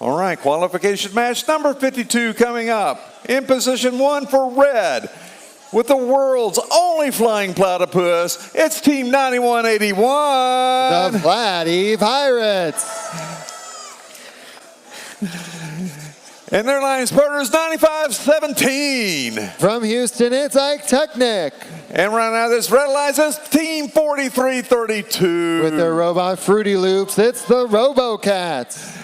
All right, qualification match number 52 coming up. In position 1 for red, with the world's only flying platypus, it's Team 9181.
The Platy Pirates.
And their alliance partner is 9517.
From Houston, it's Ike Technic.
And right now, this red alliance is Team 4332.
With their robot Fruity Loops, it's the RoboCats.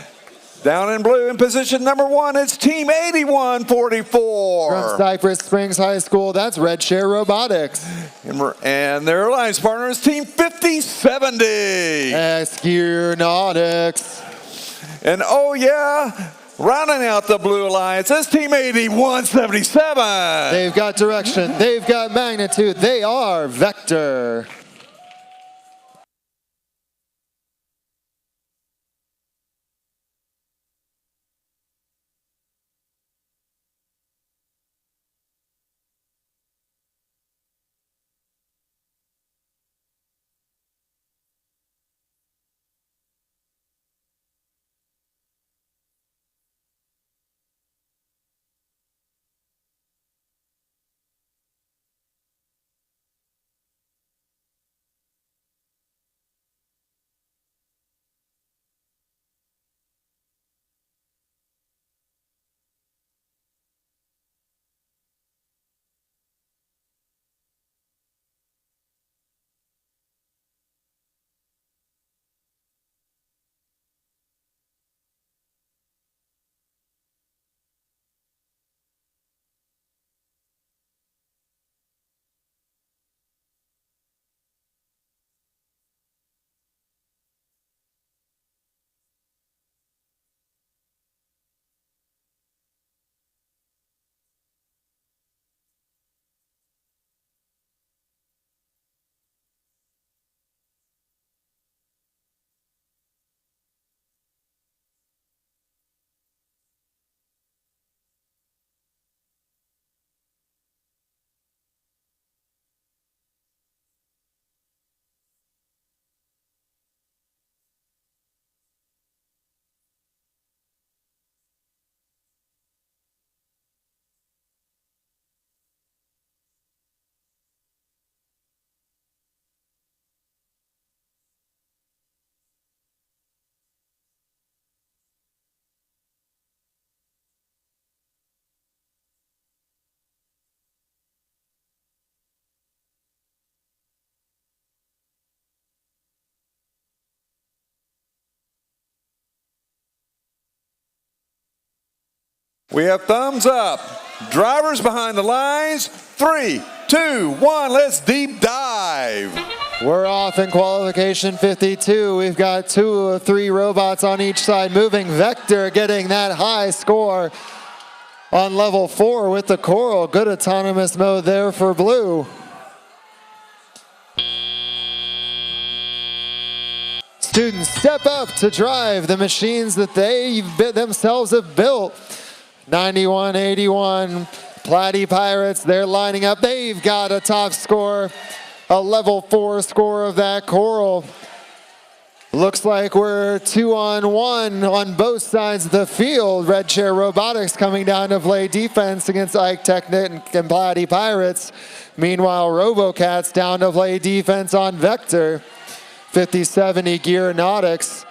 Down in blue in position number 1, it's Team 8144.
From Cypress Springs High School, that's Red Share Robotics.
And their alliance partner is Team 5070.
Excunautics.
And oh yeah, rounding out the blue alliance is Team 8177.
They've got direction, they've got magnitude, they are Vector.
We have thumbs up. Drivers behind the lines. 3, 2, 1, let's deep dive.
We're off in qualification 52. We've got 2 of 3 robots on each side moving. Vector getting that high score on level 4 with the Coral. Good autonomous mode there for blue. Students step up to drive the machines that they themselves have built. 9181 Platy Pirates, they're lining up. They've got a top score, a level 4 score of that Coral. Looks like we're 2-on-1 on both sides of the field. Red Chair Robotics coming down to play defense against Ike Technic and Platy Pirates. Meanwhile, RoboCats down to play defense on Vector. 5070 Gear Nautics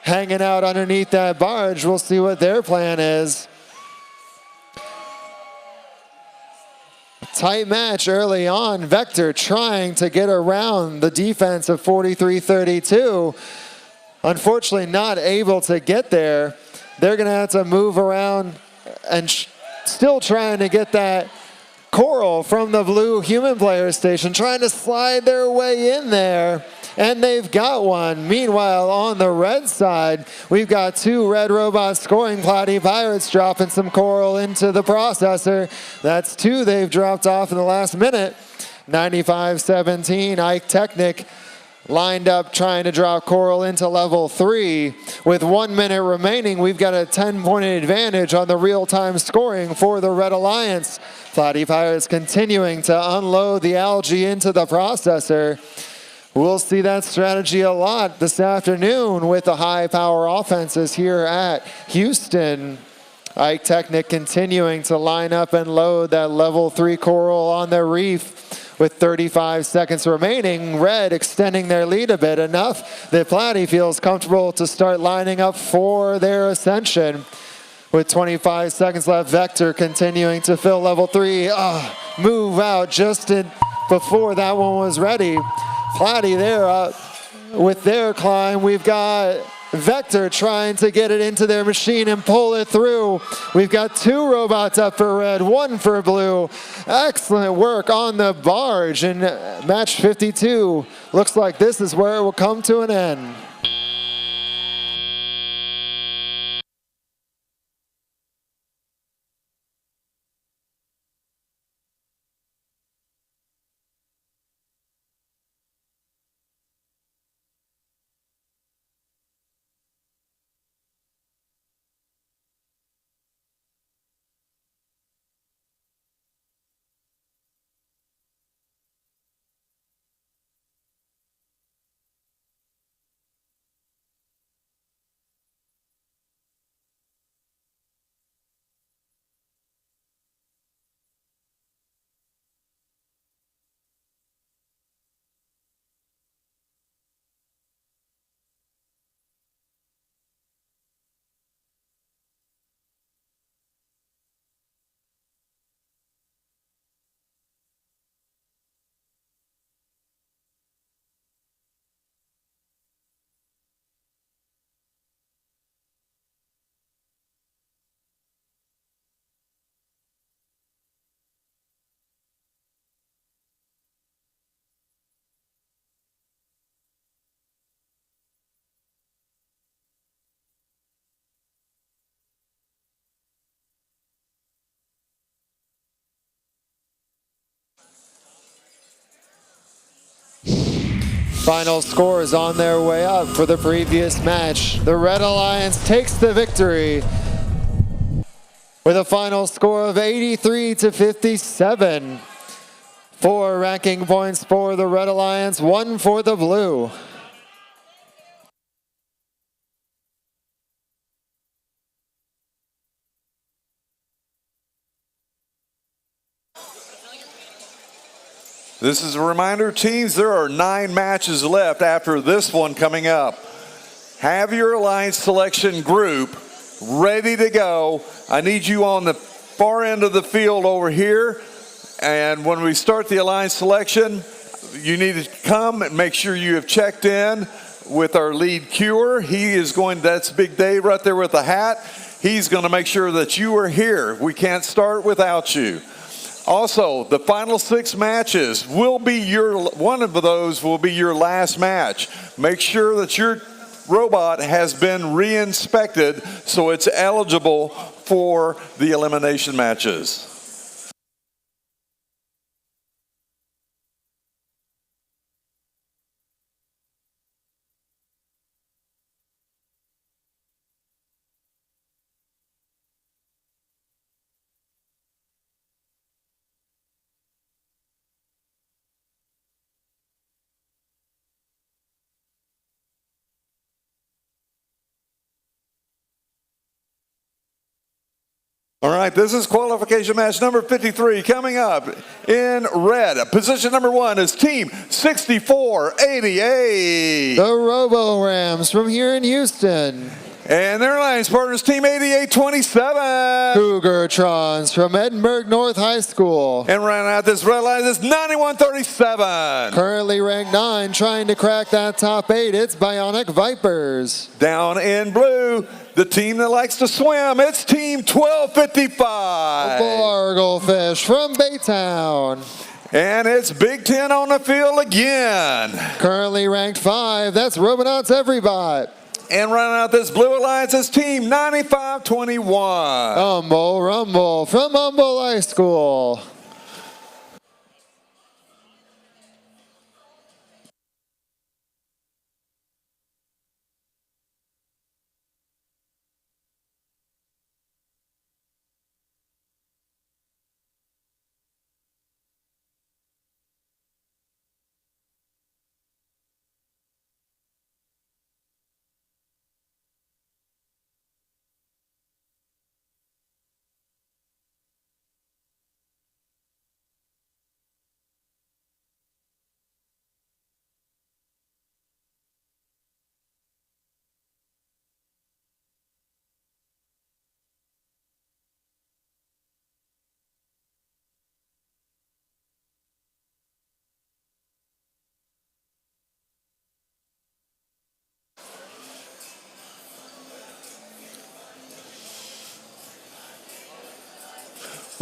hanging out underneath that barge. We'll see what their plan is. Tight match early on. Vector trying to get around the defense of 4332. Unfortunately not able to get there. They're going to have to move around and still trying to get that Coral from the blue human player station, trying to slide their way in there. And they've got one. Meanwhile, on the red side, we've got 2 red robots scoring. Platy Pirates dropping some Coral into the processor. That's 2 they've dropped off in the last minute. 9517, Ike Technic lined up trying to drop Coral into level 3. With 1 minute remaining, we've got a 10-point advantage on the real-time scoring for the Red Alliance. Platy Pirates continuing to unload the algae into the processor. We'll see that strategy a lot this afternoon with the high power offenses here at Houston. Ike Technic continuing to line up and load that level 3 coral on their reef with 35 seconds remaining. Red extending their lead a bit, enough that Platy feels comfortable to start lining up for their ascension. With 25 seconds left, Vector continuing to fill level 3. Move out just before that one was ready. Platy there with their climb. We've got Vector trying to get it into their machine and pull it through. We've got 2 robots up for red, 1 for blue. Excellent work on the barge. And match 52 looks like this is where it will come to an end. Final score is on their way up for the previous match. The Red Alliance takes the victory with a final score of 83-57. 4 ranking points for the Red Alliance, 1 for the Blue.
This is a reminder, teams, there are 9 matches left after this one coming up. Have your alliance selection group ready to go. I need you on the far end of the field over here. And when we start the alliance selection, you need to come and make sure you have checked in with our lead queuer. He is going, that's Big Dave right there with the hat. He's going to make sure that you are here. We can't start without you. Also, the final 6 matches will be one of those will be your last match. Make sure that your robot has been re-inspected so it's eligible for the elimination matches. All right, this is qualification match number 53. Coming up in red, position number 1 is Team 6488.
The Robo Rams from here in Houston.
And their alliance partners, Team 8827.
Cougartrons from Edinburgh North High School.
And rounding out this red line is 9137.
Currently ranked 9, trying to crack that top 8. It's Bionic Vipers.
Down in blue, the team that likes to swim, it's Team 1255.
Barglefish from Baytown.
And it's Big Ten on the field again.
Currently ranked 5, that's Robonauts Everybot.
And running out this blue alliance is Team 9521.
Humble Rumble from Humble High School.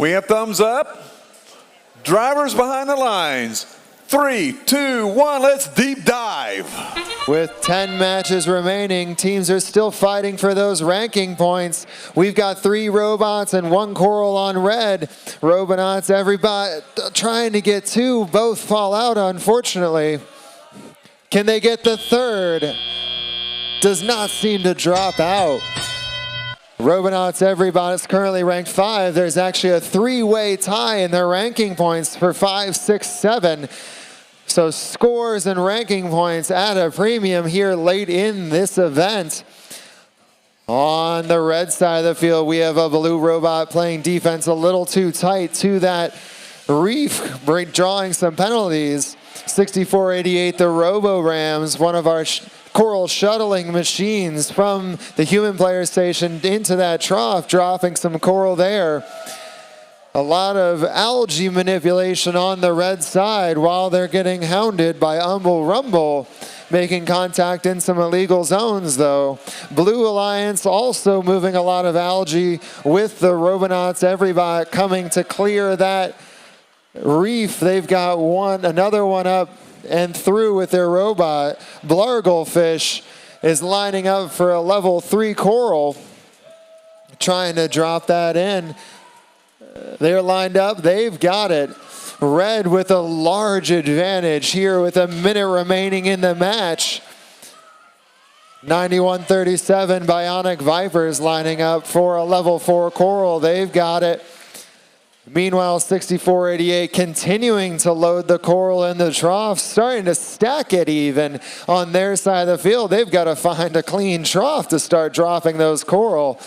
We have thumbs up. Drivers behind the lines. 3, 2, 1, let's deep dive.
With 10 matches remaining, teams are still fighting for those ranking points. We've got 3 robots and 1 coral on red. Robonauts, everybody trying to get 2, both fall out, unfortunately. Can they get the third? Does not seem to drop out. Robonauts, everybody's currently ranked 5. There's actually a 3-way tie in their ranking points for 5, 6, 7. So scores and ranking points at a premium here late in this event. On the red side of the field, we have a blue robot playing defense a little too tight to that reef, drawing some penalties. 6488, the Robo Rams, one of our coral shuttling machines from the human player station into that trough, dropping some coral there. A lot of algae manipulation on the red side while they're getting hounded by Umble Rumble, making contact in some illegal zones though. Blue Alliance also moving a lot of algae with the Robonauts, everybody coming to clear that reef. They've got another one up and through with their robot. Blarglefish is lining up for a level 3 coral, trying to drop that in. They're lined up, they've got it. Red with a large advantage here with a minute remaining in the match. 9137 Bionic Vipers lining up for a level 4 coral, they've got it. Meanwhile, 6488 continuing to load the coral in the trough, starting to stack it even on their side of the field. They've got to find a clean trough to start dropping those coral.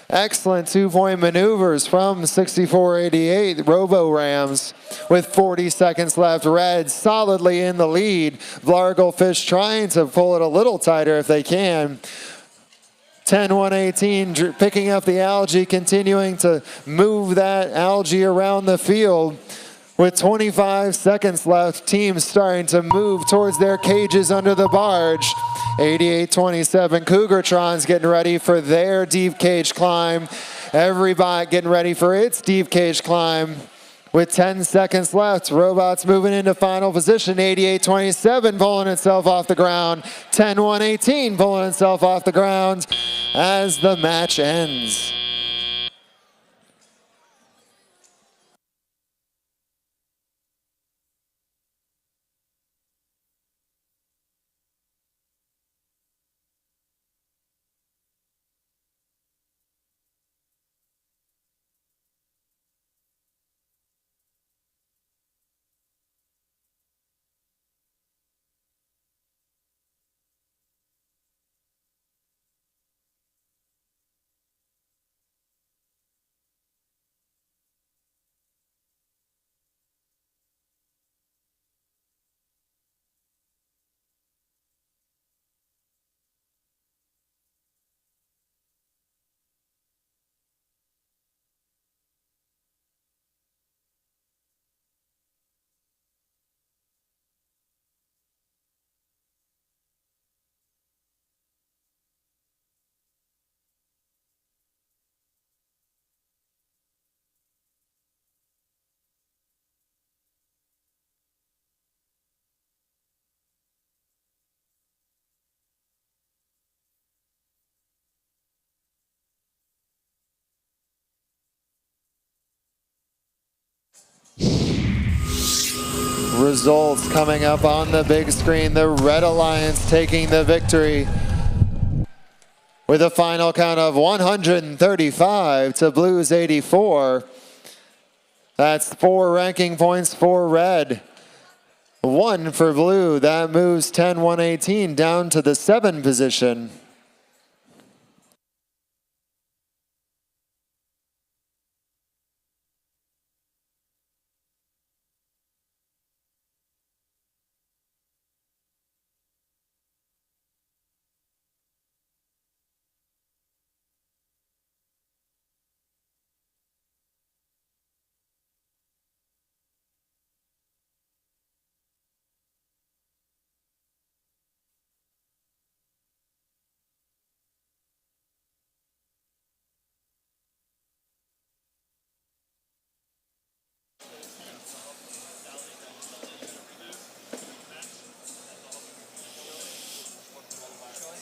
Excellent 2-point maneuvers from 6488 Robo Rams with 40 seconds left. Red solidly in the lead. Blarglefish trying to pull it a little tighter if they can. 10-118 picking up the algae, continuing to move that algae around the field. With 25 seconds left, teams starting to move towards their cages under the barge. 88-27, Cougartrons getting ready for their deep cage climb. Every bot getting ready for its deep cage climb. With 10 seconds left, robots moving into final position. 88-27 pulling itself off the ground. 10-118 pulling itself off the ground as the match ends. Results coming up on the big screen. The Red Alliance taking the victory with a final count of 135 to Blues 84. That's 4 ranking points for Red, 1 for Blue. That moves 10-118 down to the 7 position.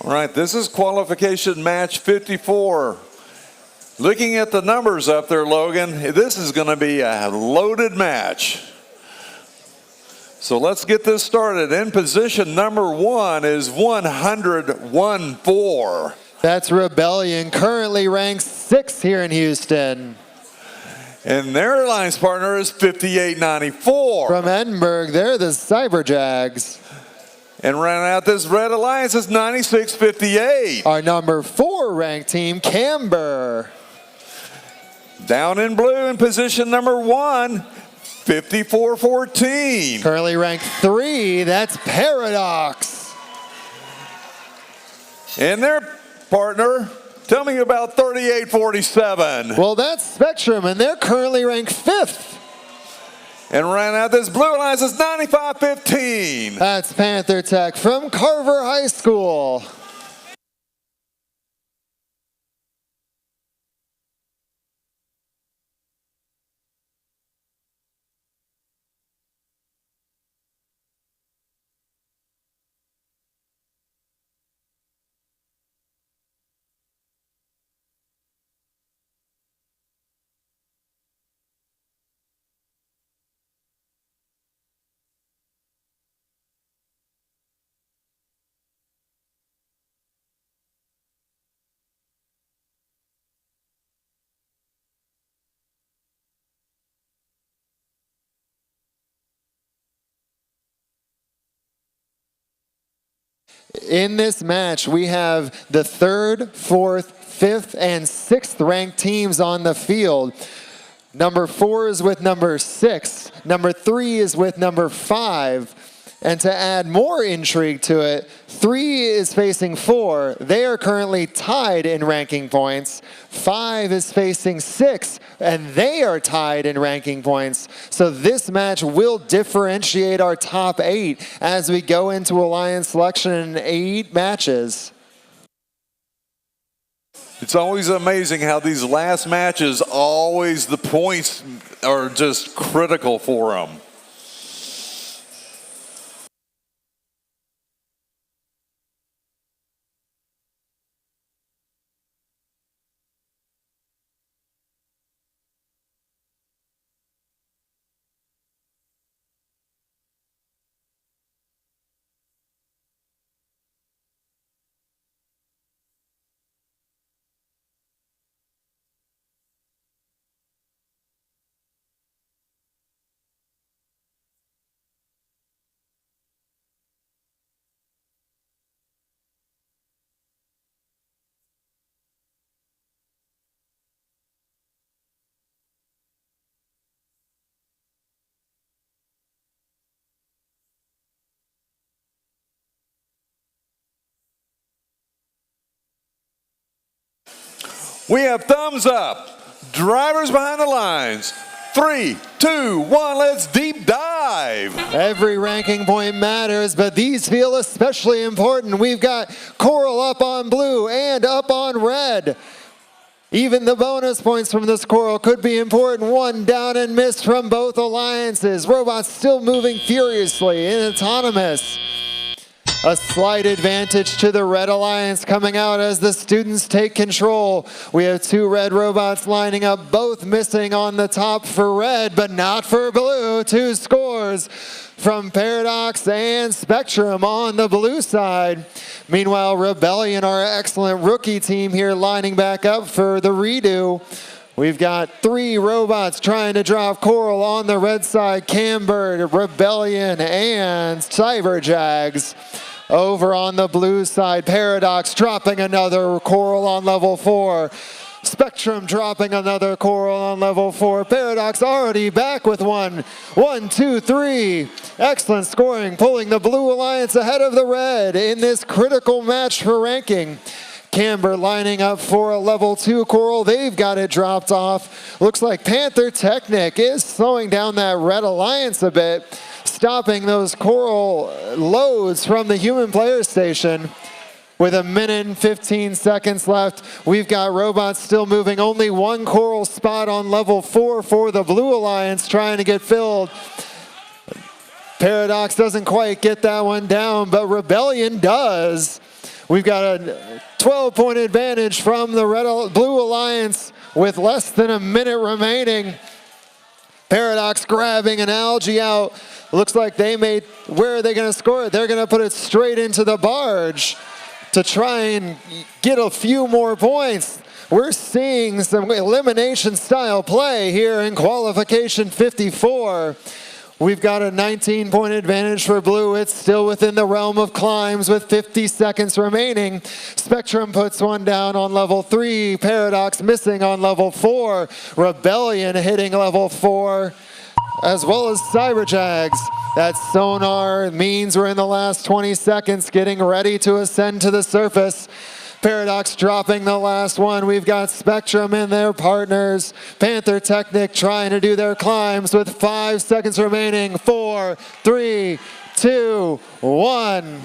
All right, this is qualification match 54. Looking at the numbers up there, Logan, this is going to be a loaded match. So let's get this started. In position number 1 is 101.4.
That's Rebellion, currently ranked 6th here in Houston.
And their alliance partner is 58.94.
From Edinburgh, they're the Cyberjags.
And rounding out this red alliance is 96.58.
Our number 4 ranked team, Camber.
Down in blue in position number 1, 54.14.
Currently ranked 3, that's Paradox.
And their partner, tell me about 38.47.
Well, that's Spectrum, and they're currently ranked 5th.
And rounding out this blue alliance is 95.15.
That's Panther Tech from Carver High School. In this match, we have the 3rd, 4th, 5th, and 6th ranked teams on the field. Number 4 is with number 6. Number 3 is with number 5. And to add more intrigue to it, 3 is facing 4. They are currently tied in ranking points. 5 is facing 6, and they are tied in ranking points. So this match will differentiate our top 8 as we go into Alliance selection in 8 matches.
It's always amazing how these last matches, always the points are just critical for them. We have thumbs up. Drivers behind the lines. 3, 2, 1, let's deep dive.
Every ranking point matters, but these feel especially important. We've got Coral up on blue and up on red. Even the bonus points from this Coral could be important. 1 down and missed from both alliances. Robots still moving furiously in autonomous. A slight advantage to the Red Alliance coming out as the students take control. We have 2 red robots lining up, both missing on the top for red, but not for blue. 2 scores from Paradox and Spectrum on the blue side. Meanwhile, Rebellion, our excellent rookie team here, lining back up for the redo. We've got 3 robots trying to drop Coral on the red side. Camber, Rebellion, and Cyberjags. Over on the blue side, Paradox dropping another Coral on level 4. Spectrum dropping another Coral on level 4. Paradox already back with 1. 1, 2, 3. Excellent scoring, pulling the Blue Alliance ahead of the Red in this critical match for ranking. Camber lining up for a level 2 Coral. They've got it dropped off. Looks like Panther Technic is slowing down that Red Alliance a bit, stopping those Coral loads from the human player station. With 1 minute and 15 seconds left, we've got robots still moving. Only 1 Coral spot on level 4 for the Blue Alliance trying to get filled. Paradox doesn't quite get that one down, but Rebellion does. We've got a 12-point advantage from the Blue Alliance with less than a minute remaining. Paradox grabbing an algae out. Looks like they made, where are they going to score it? They're going to put it straight into the barge to try and get a few more points. We're seeing some elimination style play here in qualification 54. We've got a 19-point advantage for Blue. It's still within the realm of climbs with 50 seconds remaining. Spectrum puts one down on level 3. Paradox missing on level 4. Rebellion hitting level 4, as well as Cyberjags. That sonar means we're in the last 20 seconds, getting ready to ascend to the surface. Paradox dropping the last one. We've got Spectrum and their partners. Panther Technic trying to do their climbs with 5 seconds remaining. 4, 3, 2, 1.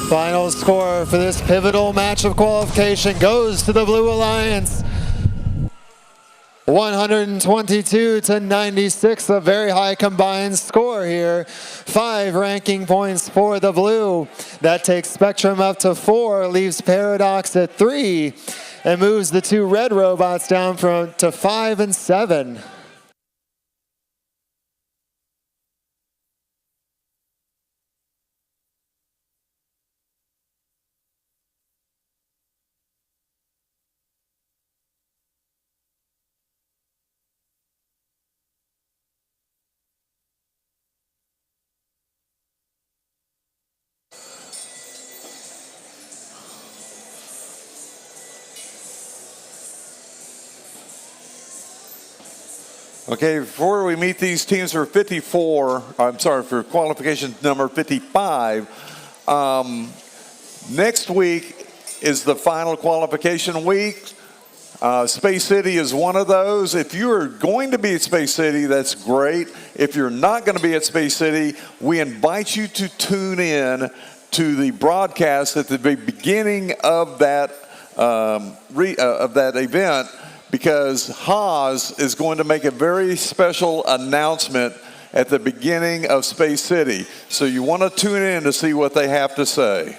Final score for this pivotal match of qualification goes to the Blue Alliance. 122-96, a very high combined score here. 5 ranking points for the Blue. That takes Spectrum up to 4, leaves Paradox at 3, and moves the 2 red robots down to 5 and 7.
Okay, before we meet these teams for for qualification number 55, next week is the final qualification week. Space City is one of those. If you are going to be at Space City, that's great. If you're not going to be at Space City, we invite you to tune in to the broadcast at the beginning of that event, because Haas is going to make a very special announcement at the beginning of Space City. So you want to tune in to see what they have to say.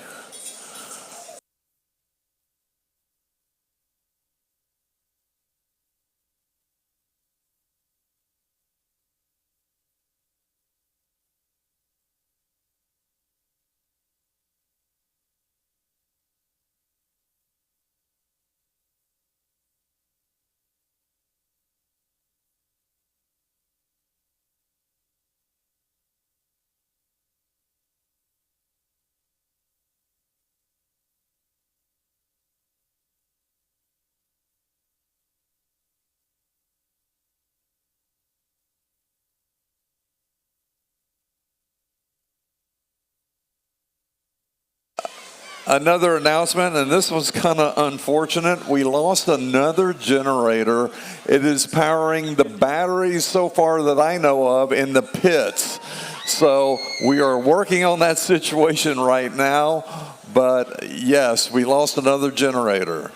Another announcement, and this was kind of unfortunate. We lost another generator. It is powering the batteries so far that I know of in the pits. So we are working on that situation right now. But yes, we lost another generator.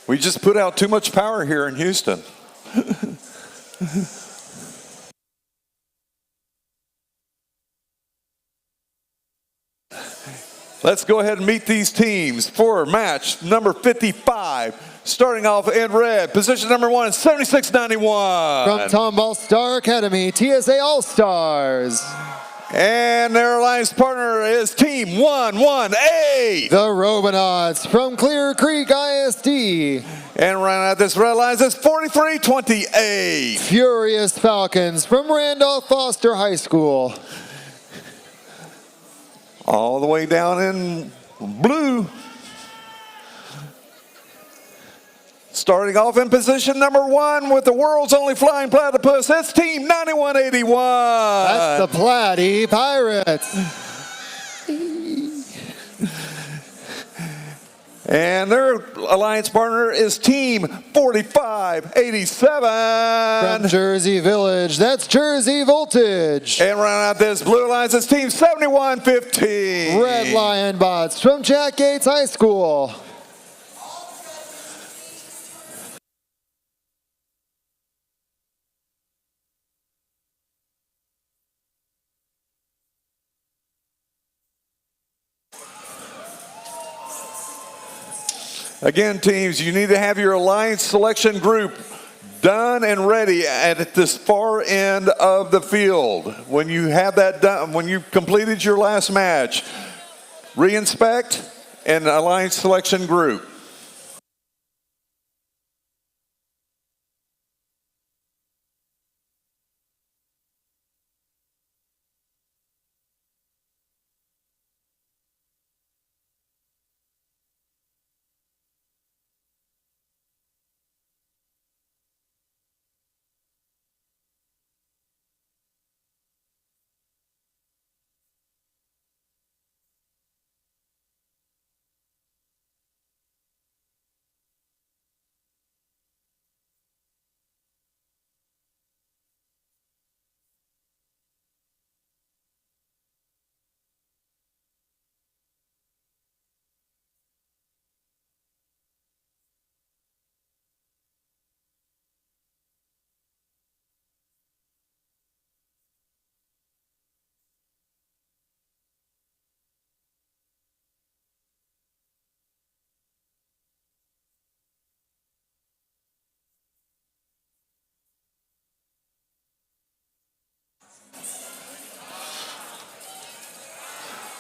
We just put out too much power here in Houston. Let's go ahead and meet these teams for match number 55. Starting off in red, position number 1, 7691.
From Tomball Star Academy, TSA All-Stars.
And their alliance partner is Team 118.
The Robonauts from Clear Creek ISD.
And running out this red line is 4328.
Furious Falcons from Randolph Foster High School.
All the way down in blue. Starting off in position number 1 with the world's only flying platypus, it's Team 9181.
That's the Platy Pirates.
And their alliance partner is Team 4587.
From Jersey Village, that's Jersey Voltage.
And running out this blue alliance is Team 7115.
Red Lion Bots from Jack Gates High School.
Again, teams, you need to have your alliance selection group done and ready at this far end of the field. When you have that done, when you've completed your last match, re-inspect and alliance selection group.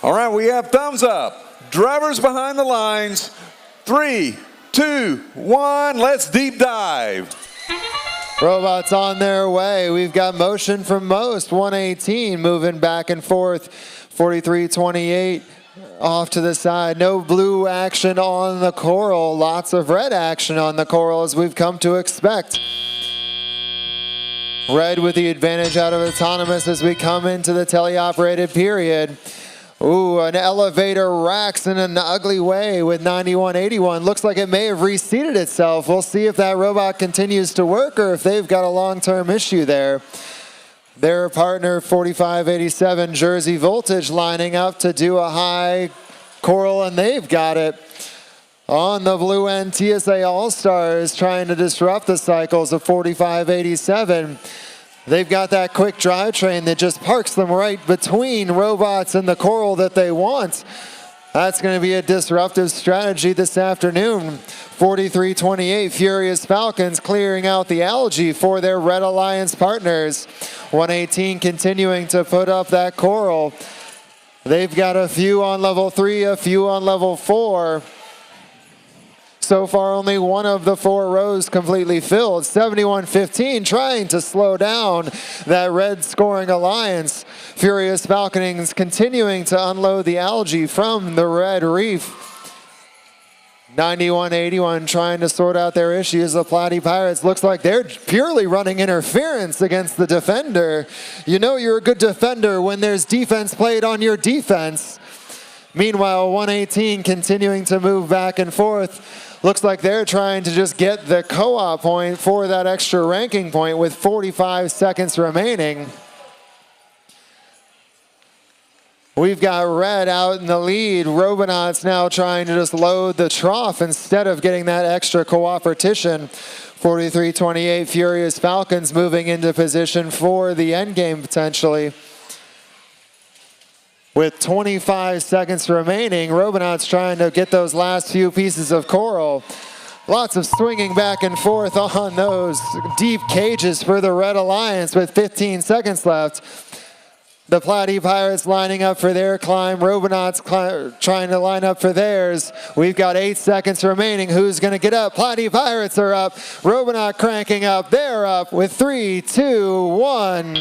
All right, we have thumbs up. Drivers behind the lines. 3, 2, 1, let's deep dive.
Robots on their way. We've got motion from most. 118 moving back and forth. 4328 off to the side. No blue action on the coral. Lots of red action on the coral as we've come to expect. Red with the advantage out of autonomous as we come into the teleoperated period. Ooh, an elevator racks in an ugly way with 9181. Looks like it may have reseated itself. We'll see if that robot continues to work or if they've got a long-term issue there. Their partner, 4587, Jersey Voltage, lining up to do a high coral, and they've got it. On the blue end, TSA All-Stars trying to disrupt the cycles of 4587. They've got that quick drivetrain that just parks them right between robots and the coral that they want. That's going to be a disruptive strategy this afternoon. 4328 Furious Falcons clearing out the algae for their Red Alliance partners. 118 continuing to put up that coral. They've got a few on level 3, a few on level 4. So far, only one of the 4 rows completely filled. 7115 trying to slow down that red scoring alliance. Furious Falconings continuing to unload the algae from the red reef. 9181 trying to sort out their issues. The Platy Pirates looks like they're purely running interference against the defender. You know you're a good defender when there's defense played on your defense. Meanwhile, 118 continuing to move back and forth. Looks like they're trying to just get the co-op point for that extra ranking point with 45 seconds remaining. We've got red out in the lead. Robonauts now trying to just load the trough instead of getting that extra cooperation. 4328 Furious Falcons moving into position for the end game potentially. With 25 seconds remaining, Robonauts trying to get those last few pieces of coral. Lots of swinging back and forth on those deep cages for the Red Alliance with 15 seconds left. The Platy Pirates lining up for their climb. Robonauts trying to line up for theirs. We've got 8 seconds remaining. Who's going to get up? Platy Pirates are up. Robonaut cranking up. They're up with 3, 2, 1.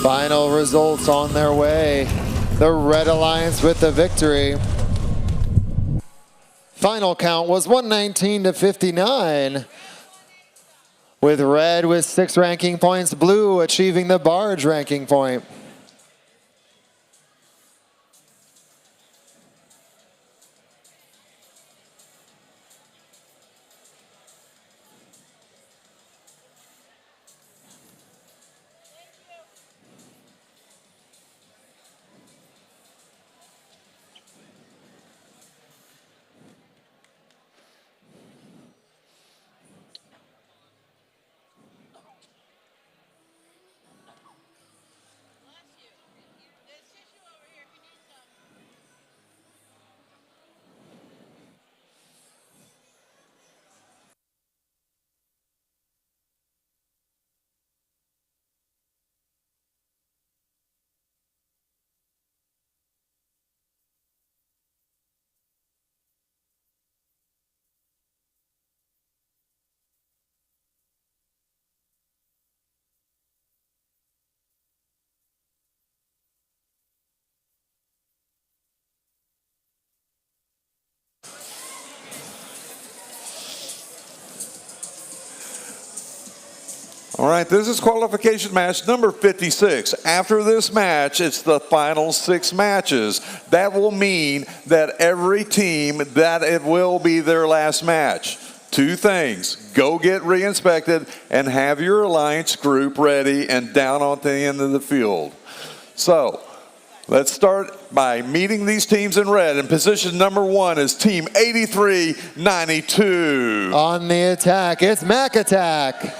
Final results on their way. The Red Alliance with the victory. Final count was 119 to 59. With red with 6 ranking points, blue achieving the barge ranking point.
All right, this is qualification match number 56. After this match, it's the final 6 matches. That will mean that every team, that it will be their last match. 2 things, go get re-inspected and have your alliance group ready and down at the end of the field. So, let's start by meeting these teams in red. In position number 1 is team 8392.
On the attack, it's Mac Attack.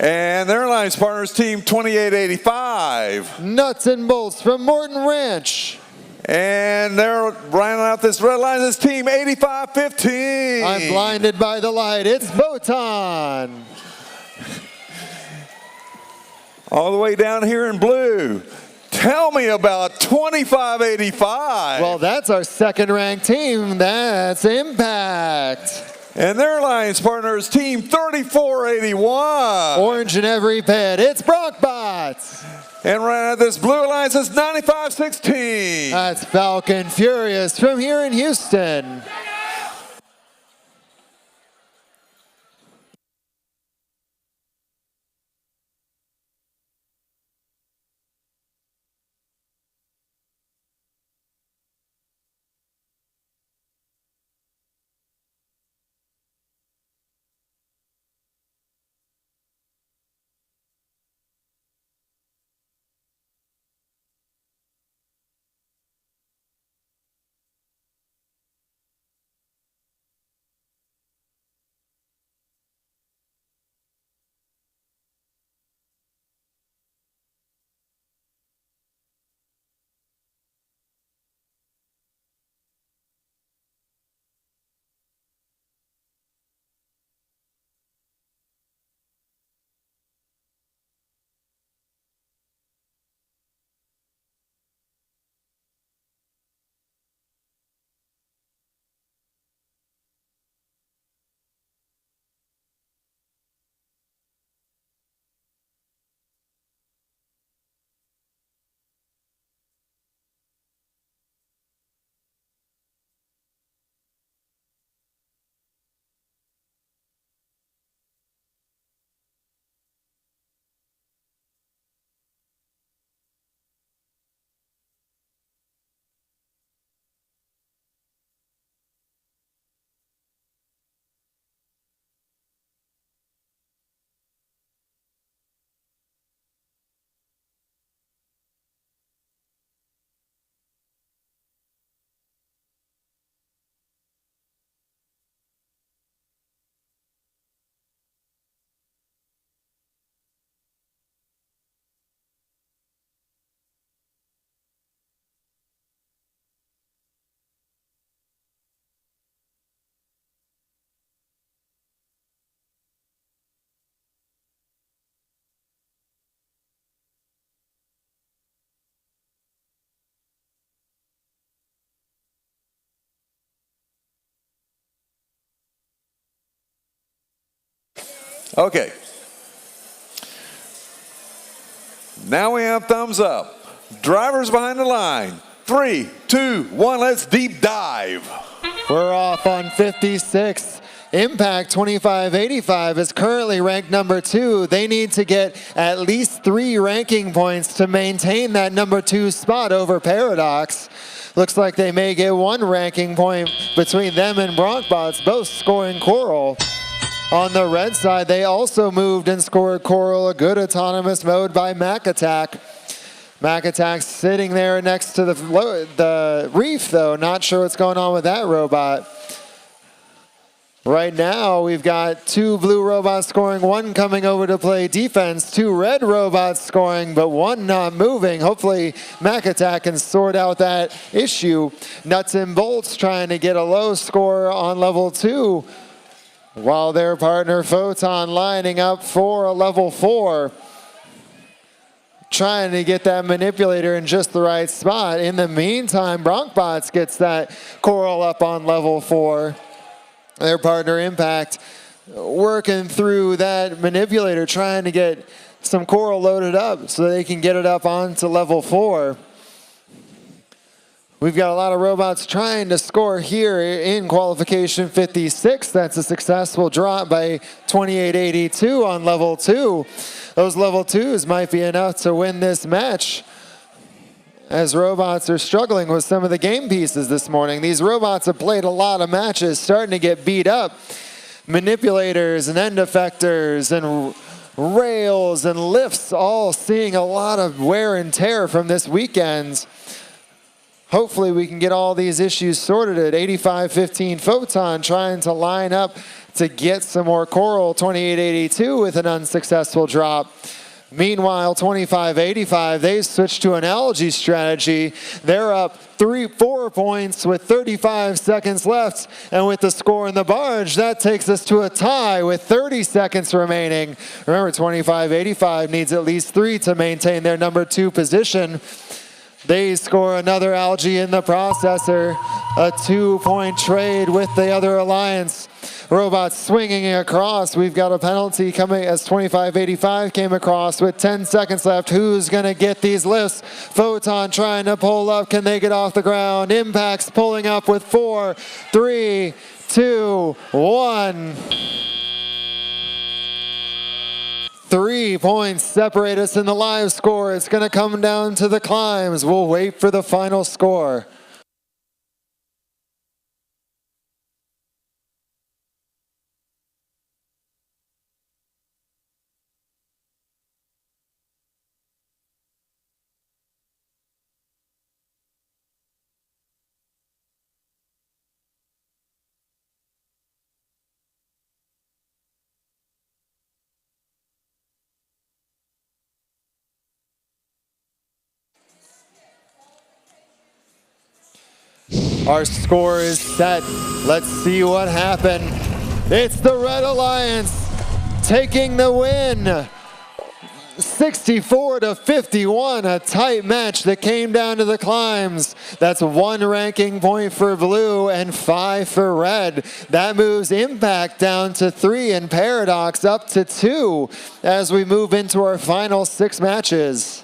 And their alliance partners, team 2885.
Nuts and bolts from Morton Ranch.
And they're rounding out this red line, this team 8515.
I'm blinded by the light. It's Photon.
All the way down here in blue. Tell me about 2585.
Well, that's our second ranked team. That's Impact.
And their alliance partner is team 3481.
Orange in every pit. It's Brockbots.
And right out this blue alliance is 9516.
That's Falcon Furious from here in Houston.
Okay. Now we have thumbs up. Drivers behind the line. 3, 2, 1, let's deep dive.
We're off on 56. Impact 2585 is currently ranked number 2. They need to get at least 3 ranking points to maintain that number 2 spot over Paradox. Looks like they may get 1 ranking point between them and Bronkbots, both scoring Coral. On the red side, they also moved and scored Coral, a good autonomous mode by Mac Attack. Mac Attack's sitting there next to the reef, though. Not sure what's going on with that robot. Right now, we've got 2 blue robots scoring, 1 coming over to play defense, 2 red robots scoring, but 1 not moving. Hopefully, Mac Attack can sort out that issue. Nuts and Bolts trying to get a low score on level 2, while their partner Photon lining up for a level 4. Trying to get that manipulator in just the right spot. In the meantime, Bronkbots gets that Coral up on level 4. Their partner Impact working through that manipulator, trying to get some Coral loaded up so they can get it up onto level 4. We've got a lot of robots trying to score here in Qualification 56. That's a successful drop by 2882 on level 2. Those level 2s might be enough to win this match, as robots are struggling with some of the game pieces this morning. These robots have played a lot of matches, starting to get beat up. Manipulators and end effectors and rails and lifts all seeing a lot of wear and tear from this weekend. Hopefully we can get all these issues sorted at 85-15 Photon, trying to line up to get some more coral. 28-82 with an unsuccessful drop. Meanwhile, 25-85, they switched to an algae strategy. They're up 4 points with 35 seconds left. And with the score in the barge, that takes us to a tie with 30 seconds remaining. Remember, 25-85 needs at least 3 to maintain their number 2 position. They score another algae in the processor. A 2-point trade with the other alliance. Robots swinging across. We've got a penalty coming as 25-85 came across with 10 seconds left. Who's going to get these lifts? Photon trying to pull up. Can they get off the ground? Impact's pulling up with 4, 3, 2, 1. 3 points separate us in the live score. It's going to come down to the climbs. We'll wait for the final score. Our score is set. Let's see what happened. It's the Red Alliance taking the win. 64-51, a tight match that came down to the climbs. That's 1 ranking point for blue and 5 for red. That moves Impact down to 3 and Paradox up to 2 as we move into our final 6 matches.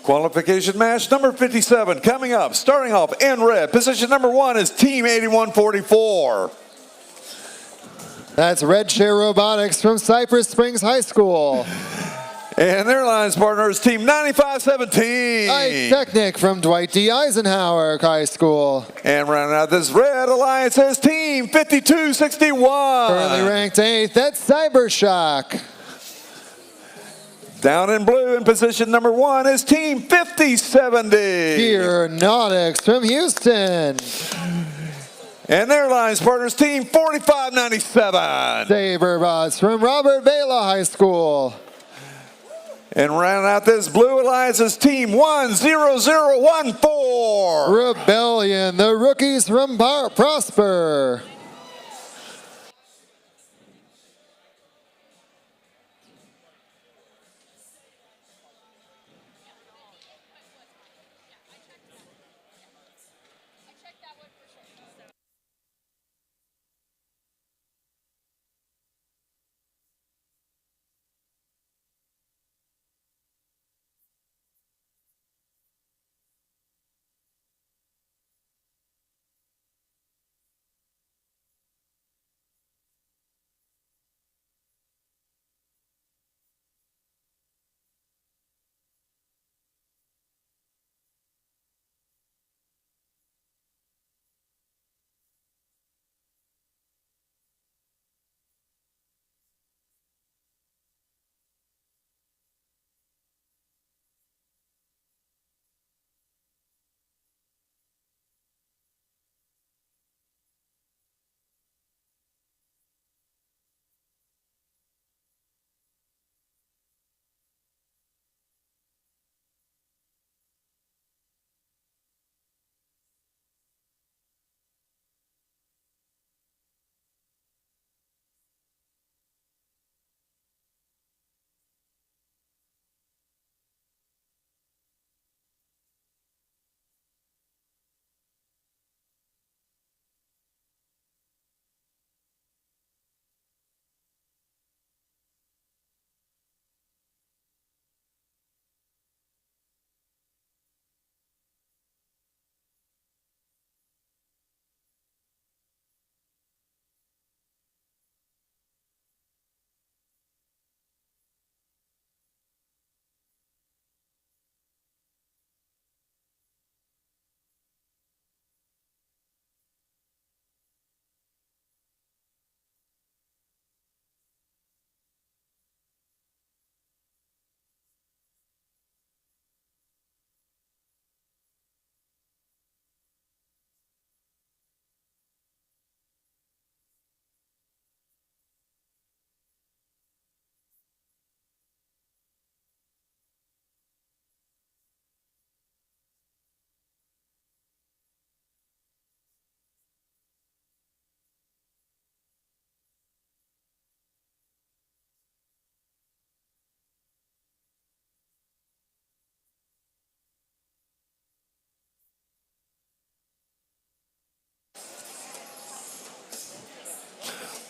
Qualification match number 57 coming up. Starting off in red, position number 1 is Team 8144.
That's Red Chair Robotics from Cypress Springs High School.
And their alliance partner is Team 9517.
Ike Technic from Dwight D. Eisenhower High School.
And rounding out this red alliance is Team 5261.
Currently ranked 8th, that's Cybershock.
Down in blue in position number 1 is Team 5070.
Aeronautics from Houston.
And their alliance partners, Team 4597.
Saberbots from Robert Vela High School.
And rounding out this blue alliance is Team 10014.
Rebellion, the rookies from Prosper.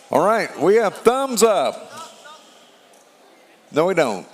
All right, we have thumbs up. No, we don't.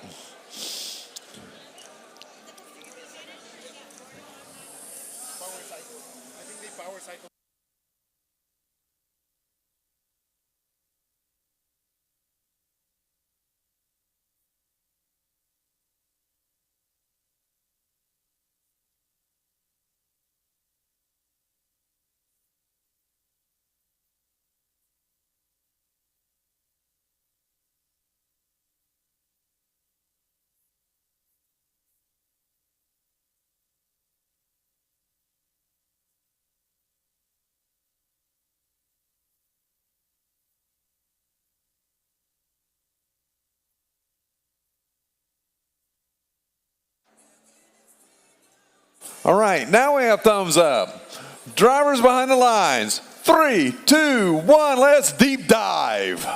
All right, now we have thumbs up. Drivers behind the lines. 3, 2, 1, let's deep dive.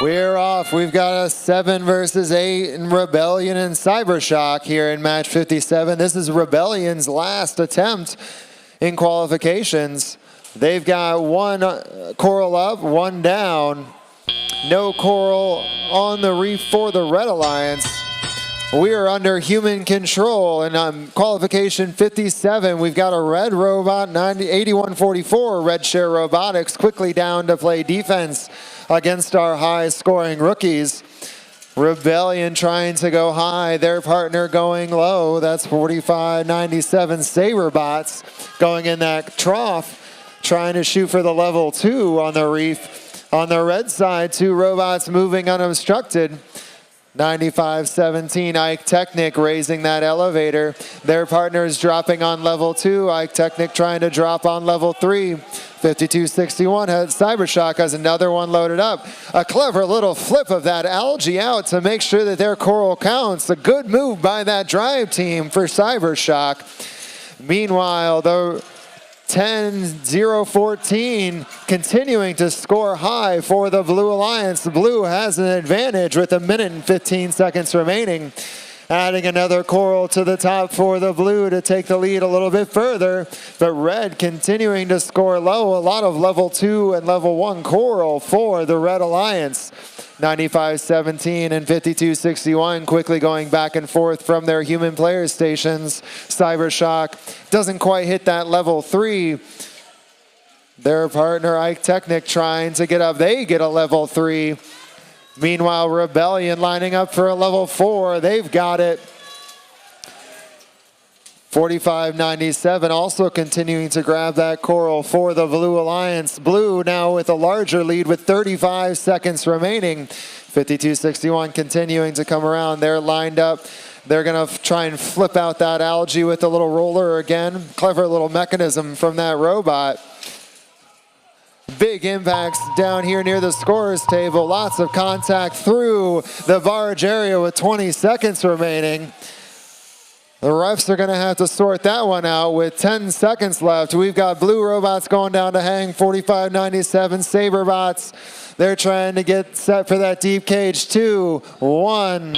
We're off. We've got a 7 versus 8 in Rebellion and Cybershock here in match 57. This is Rebellion's last attempt in qualifications. They've got 1 coral up, 1 down. No coral on the reef for the Red Alliance. We are under human control, and on qualification 57, we've got a red robot, 8144, Red Share Robotics, quickly down to play defense against our high-scoring rookies. Rebellion trying to go high, their partner going low. That's 4597 Saberbots going in that trough, trying to shoot for the level 2 on the reef. On the red side, 2 robots moving unobstructed. 9517 Ike Technic raising that elevator. Their partners dropping on level 2. Ike Technic trying to drop on level 3. 5261 has Cybershock has another one loaded up. A clever little flip of that algae out to make sure that their coral counts. A good move by that drive team for Cybershock. Meanwhile, the 10-0-14 continuing to score high for the Blue Alliance. Blue has an advantage with 1 minute and 15 seconds remaining. Adding another coral to the top for the Blue to take the lead a little bit further. But Red continuing to score low. A lot of level 2 and level 1 coral for the Red Alliance. 9517 and 5261 quickly going back and forth from their human player stations. Cybershock doesn't quite hit that level 3. Their partner Ike Technic trying to get up. They get a level 3. Meanwhile, Rebellion lining up for a level 4. They've got it. 4597 also continuing to grab that coral for the Blue Alliance. Blue now with a larger lead with 35 seconds remaining. 5261 continuing to come around. They're lined up. They're going to try and flip out that algae with a little roller again. Clever little mechanism from that robot. Big impacts down here near the scorer's table. Lots of contact through the barge area with 20 seconds remaining. The refs are going to have to sort that one out with 10 seconds left. We've got Blue robots going down to hang, 4597 Saberbots. They're trying to get set for that deep cage. 2, 1.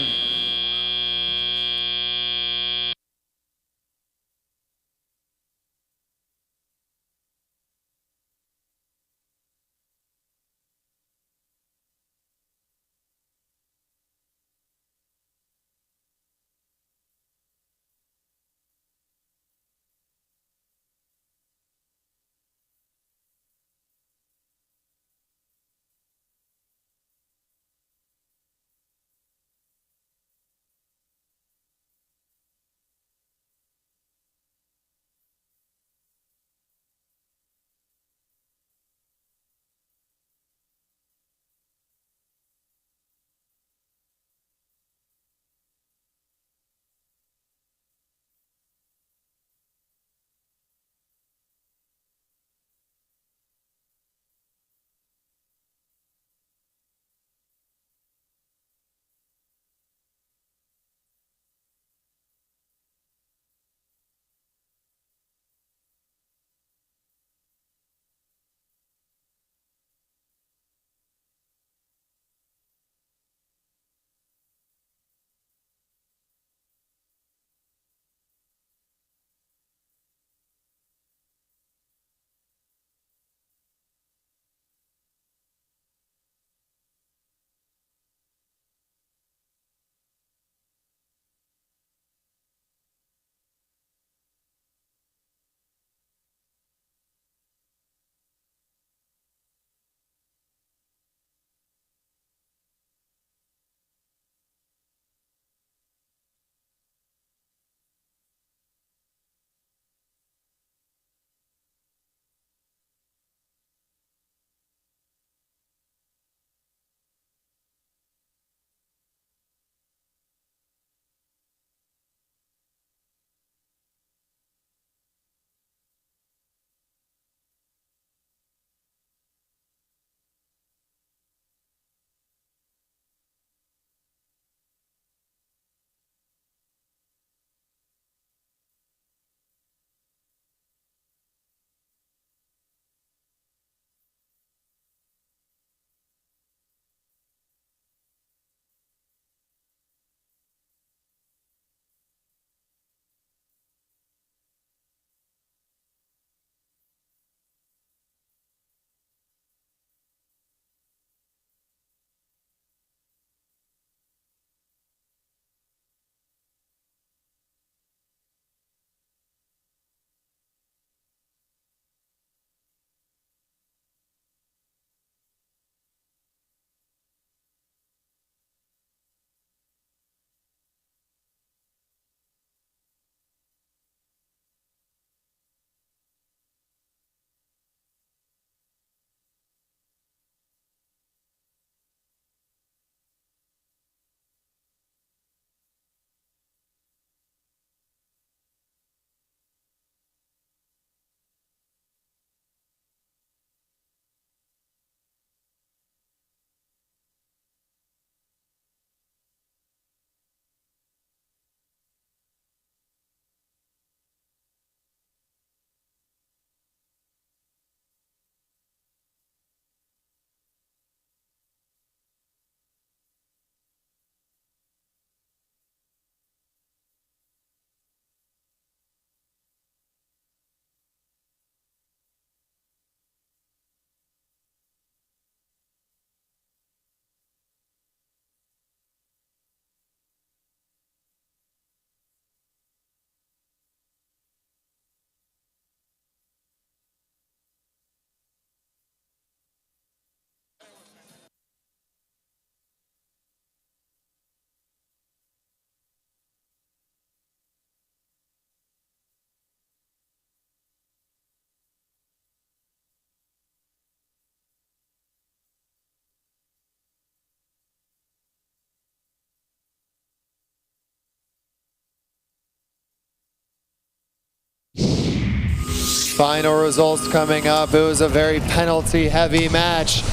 Final results coming up. It was a very penalty-heavy match.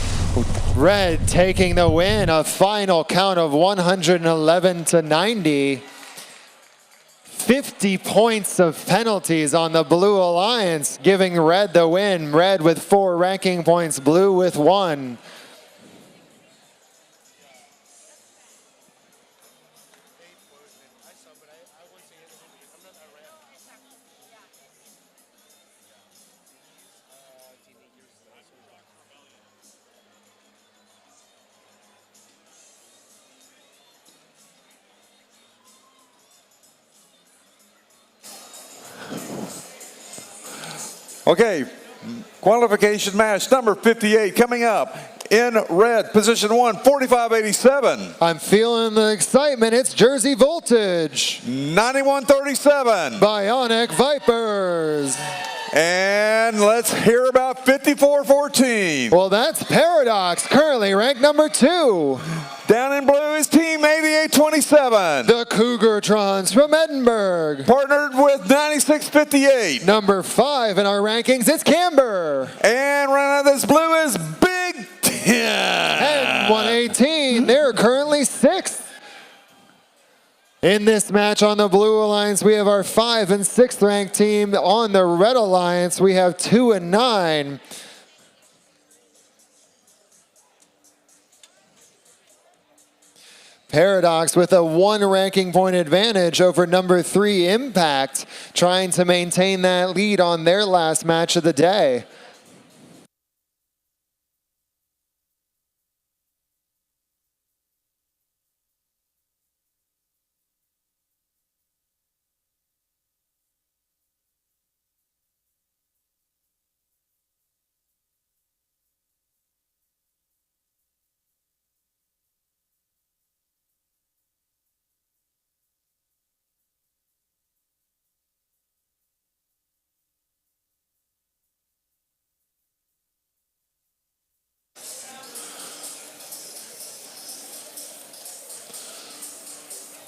Red taking the win, a final count of 111-90. 50 points of penalties on the Blue Alliance, giving Red the win. Red with 4 ranking points, Blue with 1.
Okay, qualification match number 58 coming up. In red, position 1, 45.87.
I'm feeling the excitement. It's Jersey Voltage.
91.37.
Bionic Vipers.
And let's hear about 54.14.
Well, that's Paradox, currently ranked number 2.
Down in blue is Team 88.27.
The Cougartrons from Edinburgh.
Partnered with 96.58.
Number 5 in our rankings, it's Camber.
And right out of this blue is Big 10.
And 118, they're currently 6th. In this match on the Blue Alliance, we have our 5th and 6th ranked team. On the Red Alliance, we have 2 and 9. Paradox with a 1 ranking point advantage over number 3 Impact, trying to maintain that lead on their last match of the day.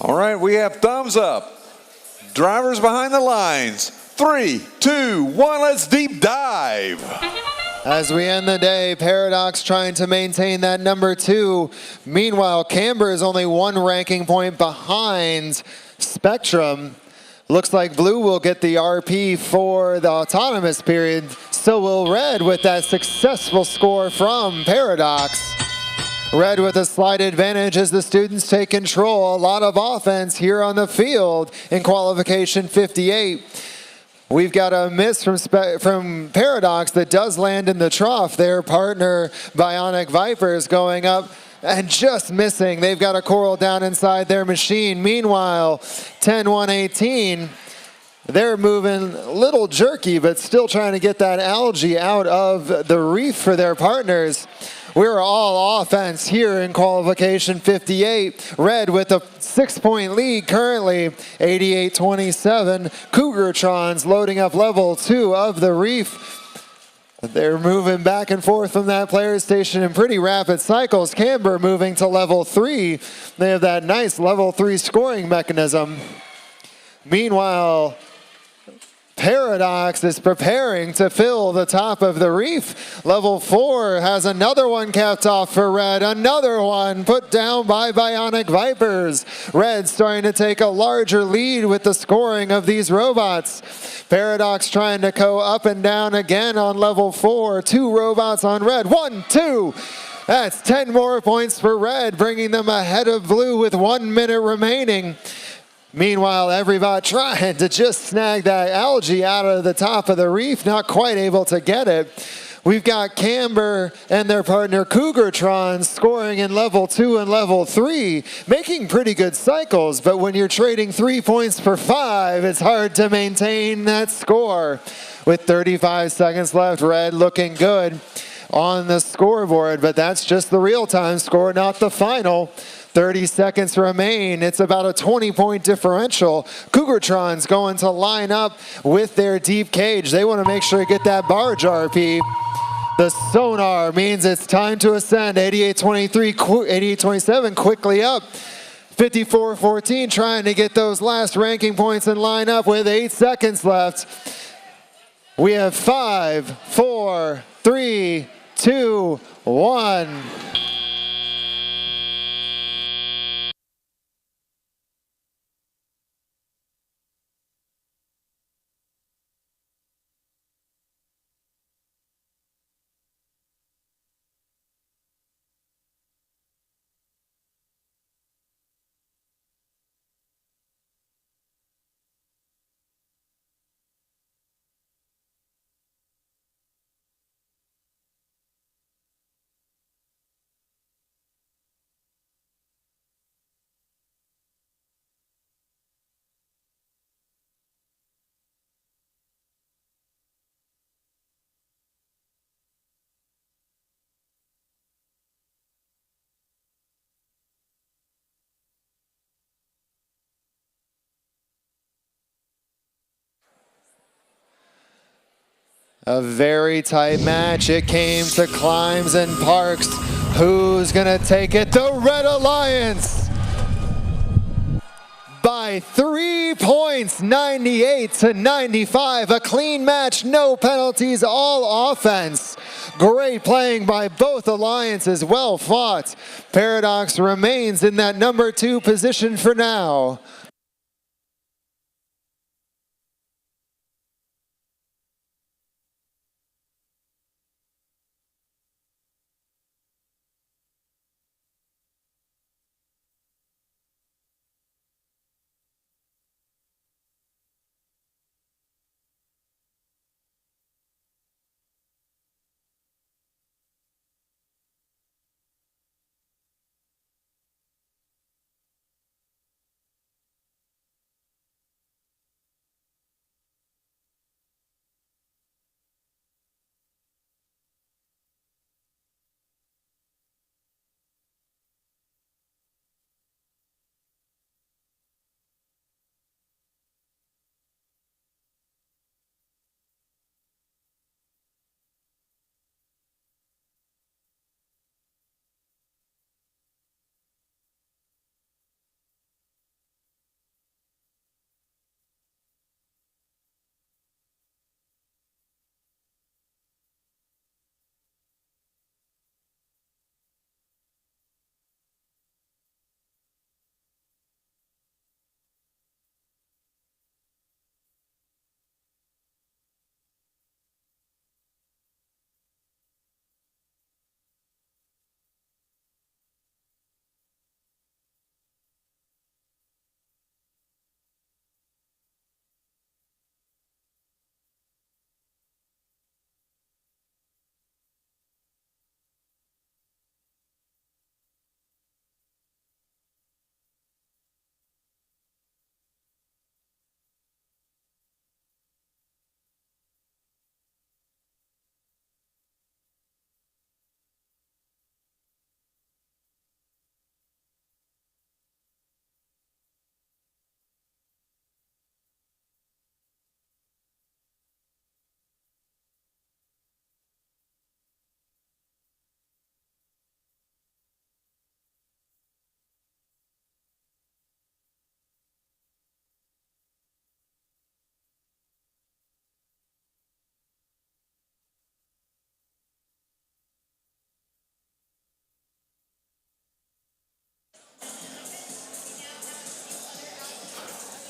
All right, we have thumbs up. Drivers behind the lines. 3, 2, 1, let's deep dive.
As we end the day, Paradox trying to maintain that number 2. Meanwhile, Camber is only 1 ranking point behind Spectrum. Looks like Blue will get the RP for the autonomous period. So will Red with that successful score from Paradox. Red with a slight advantage as the students take control. A lot of offense here on the field in qualification 58. We've got a miss from Paradox that does land in the trough. Their partner, Bionic Vipers, going up and just missing. They've got a coral down inside their machine. Meanwhile, 10-1-18, they're moving a little jerky, but still trying to get that algae out of the reef for their partners. We're all offense here in qualification 58. Red with a 6-point lead currently, 88-27. Cougartrons loading up level 2 of the reef. They're moving back and forth from that player station in pretty rapid cycles. Camber moving to level 3. They have that nice level 3 scoring mechanism. Meanwhile, Paradox is preparing to fill the top of the reef. Level 4 has another one capped off for Red. Another one put down by Bionic Vipers. Red starting to take a larger lead with the scoring of these robots. Paradox trying to go up and down again on level 4. 2 robots on Red. 1, 2. That's 10 more points for Red, bringing them ahead of Blue with 1 minute remaining. Meanwhile, everybody trying to just snag that algae out of the top of the reef, not quite able to get it. We've got Camber and their partner Cougartron scoring in level 2 and level 3, making pretty good cycles, but when you're trading 3 points per 5, it's hard to maintain that score. With 35 seconds left, Red looking good on the scoreboard, but that's just the real-time score, not the final. 30 seconds remain. It's about a 20-point differential. Cougartrons going to line up with their deep cage. They want to make sure to get that barge RP. The sonar means it's time to ascend. 88-23, 88-27 quickly up. 54-14 trying to get those last ranking points and line up with 8 seconds left. We have 5, 4, 3, 2, 1. A very tight match. It came to climbs and parks. Who's gonna take it? The Red Alliance by 3 points, 98-95. A clean match, no penalties, all offense. Great playing by both alliances, well fought. Paradox remains in that number 2 position for now.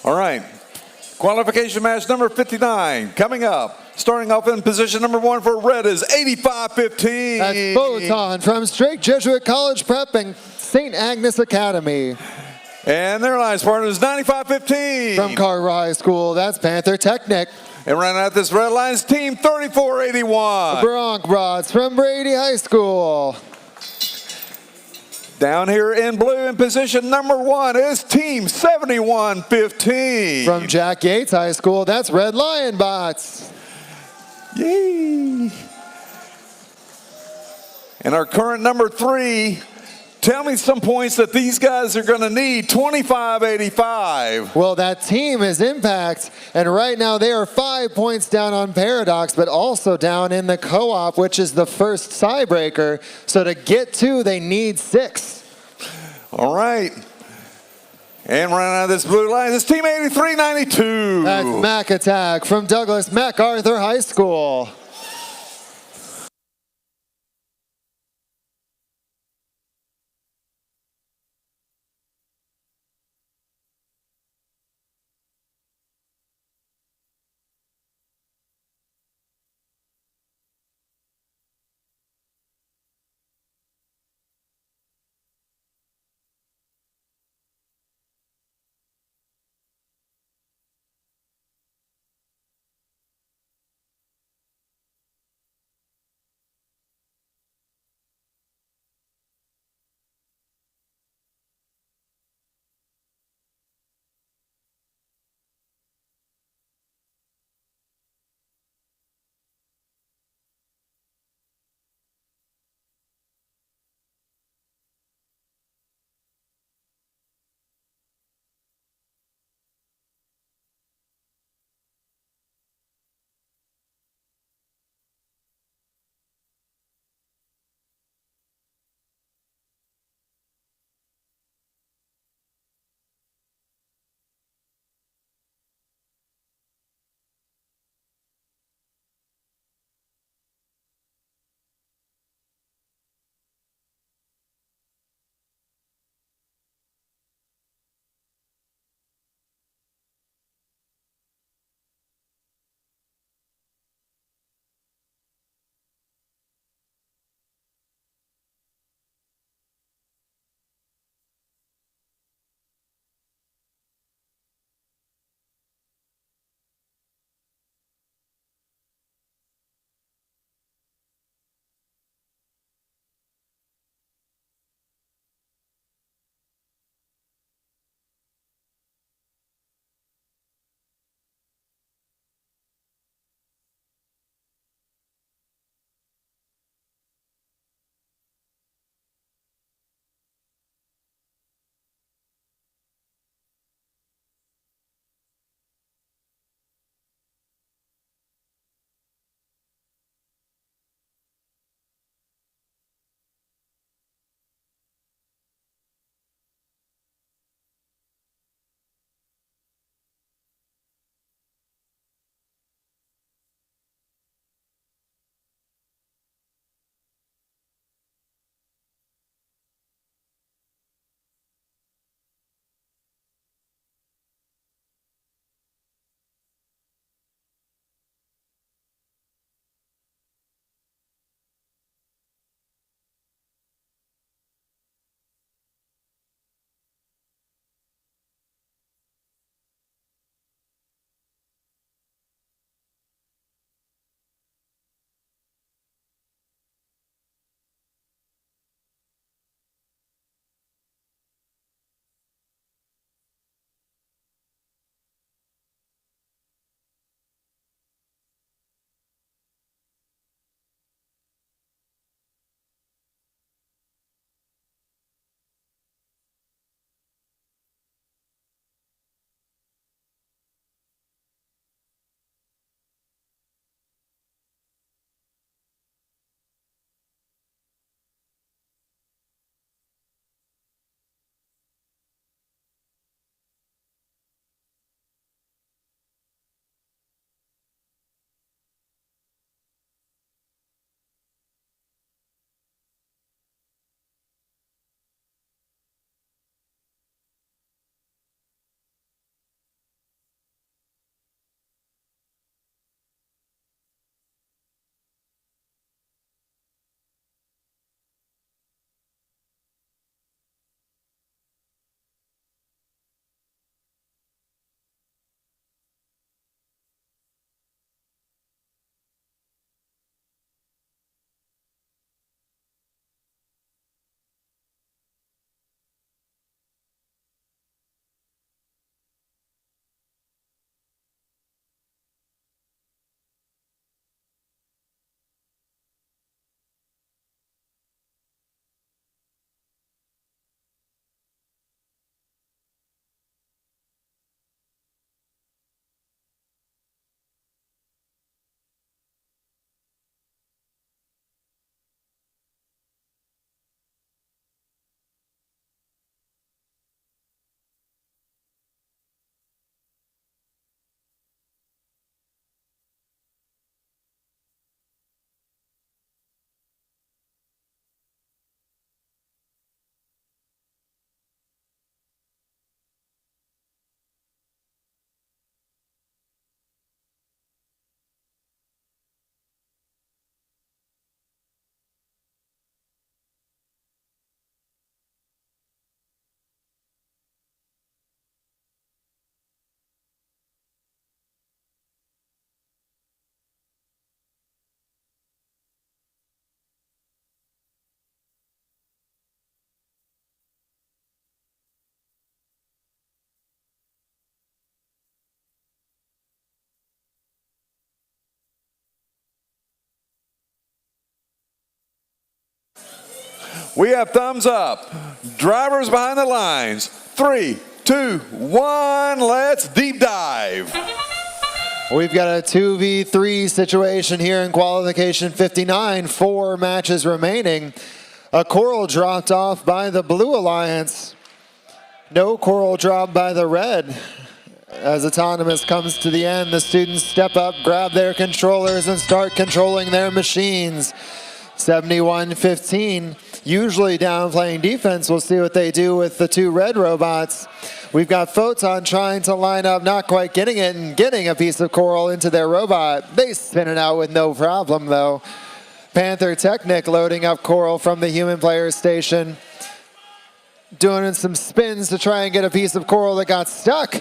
All right. Qualification match number 59 coming up. Starting off in position number 1 for red is 85-15.
That's Photon from Strake Jesuit College Prep and St. Agnes Academy.
And their alliance partner is 95-15.
From Carver High School, that's Panther Technic.
And running out this red alliance team, 34-81.
Bronc Broads from Brady High School.
Down here in blue in position number 1 is team 71-15.
From Jack Yates High School, that's Red Lion Bots.
Yay! And our current number 3, tell me some points that these guys are going to need, 25-85.
Well, that team is Impact, and right now they are 5 points down on Paradox, but also down in the co-op, which is the first tiebreaker. So to get 2, they need 6.
All right. And running out of this blue line is Team 8392.
That's Mac Attack from Douglas MacArthur High School.
We have thumbs up. Drivers behind the lines. 3, 2, 1, let's deep dive.
We've got a 2v3 situation here in qualification 59, 4 matches remaining. A coral dropped off by the Blue Alliance. No coral dropped by the red. As autonomous comes to the end, the students step up, grab their controllers, and start controlling their machines. 71-15, usually down playing defense. We'll see what they do with the 2 red robots. We've got Photon trying to line up, not quite getting it, and getting a piece of coral into their robot. They spin it out with no problem, though. Panther Technic loading up coral from the human player station. Doing some spins to try and get a piece of coral that got stuck.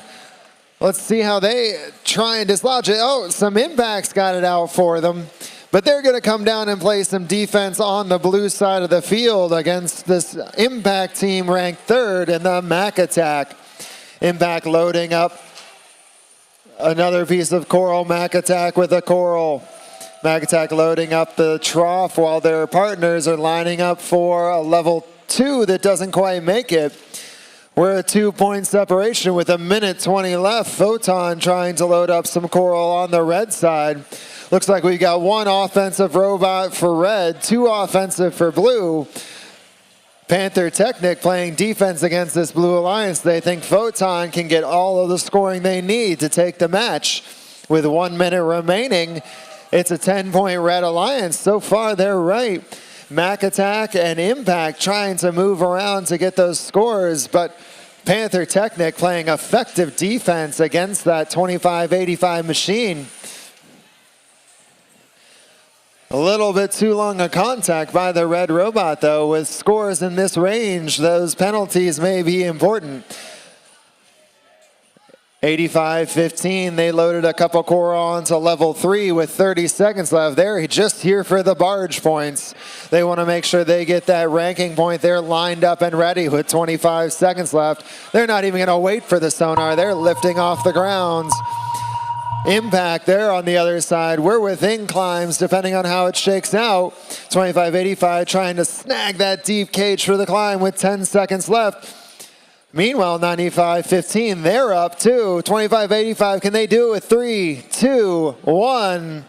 Let's see how they try and dislodge it. Oh, some impacts got it out for them. But they're going to come down and play some defense on the blue side of the field against this Impact team ranked 3rd in the Mac Attack. Impact loading up another piece of coral. Mac Attack with a coral. Mac Attack loading up the trough while their partners are lining up for a level 2 that doesn't quite make it. We're a 2-point separation with 1:20 left. Photon trying to load up some coral on the red side. Looks like we've got 1 offensive robot for red, 2 offensive for blue. Panther Technic playing defense against this Blue Alliance. They think Photon can get all of the scoring they need to take the match. With 1 minute remaining, it's a 10-point red alliance. So far, they're right. Mac Attack and Impact trying to move around to get those scores, but Panther Technic playing effective defense against that 25-85 machine. A little bit too long a contact by the red robot, though. With scores in this range, those penalties may be important. 85-15, they loaded a couple coral onto level 3 with 30 seconds left. They're just here for the barge points. They want to make sure they get that ranking point. They're lined up and ready with 25 seconds left. They're not even going to wait for the sonar. They're lifting off the grounds. Impact there on the other side. We're within climbs depending on how it shakes out. 25-85 trying to snag that deep cage for the climb with 10 seconds left. Meanwhile, 95-15, they're up too. 25-85, can they do it with 3, 2, 1?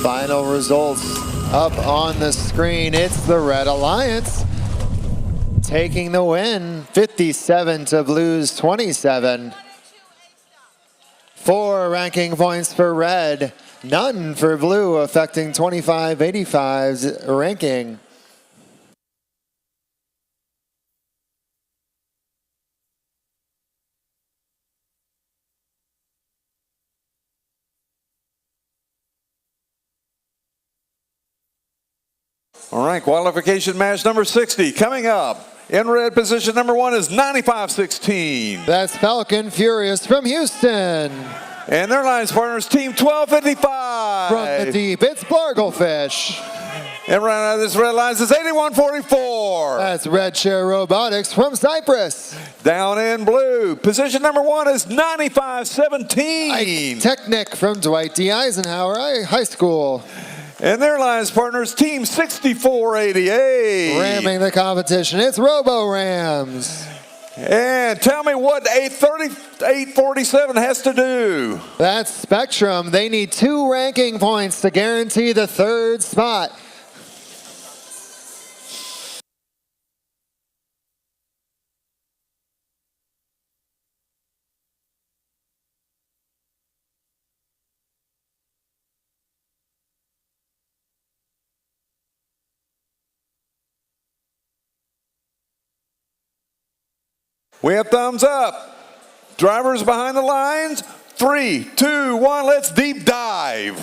Final results up on the screen. It's the Red Alliance taking the win, 57 to Blues 27. 4 ranking points for Red, none for Blue, affecting 2585's ranking.
All right, qualification match number 60 coming up. In red, position number 1 is 95-16.
That's Falcon Furious from Houston.
And their lines partners, team 1255.
From the deep, it's Blarglefish.
And right now, this red lines is 8144.
That's Red Chair Robotics from Cyprus.
Down in blue, position number 1 is 95-17.
Technic from Dwight D. Eisenhower High School.
And their lines partners, team 6488.
Ramming the competition, it's Robo Rams.
And tell me what a 3847 has to do.
That's Spectrum. They need 2 ranking points to guarantee the 3rd spot.
We have thumbs up. Drivers behind the lines. 3, 2, 1, let's deep dive.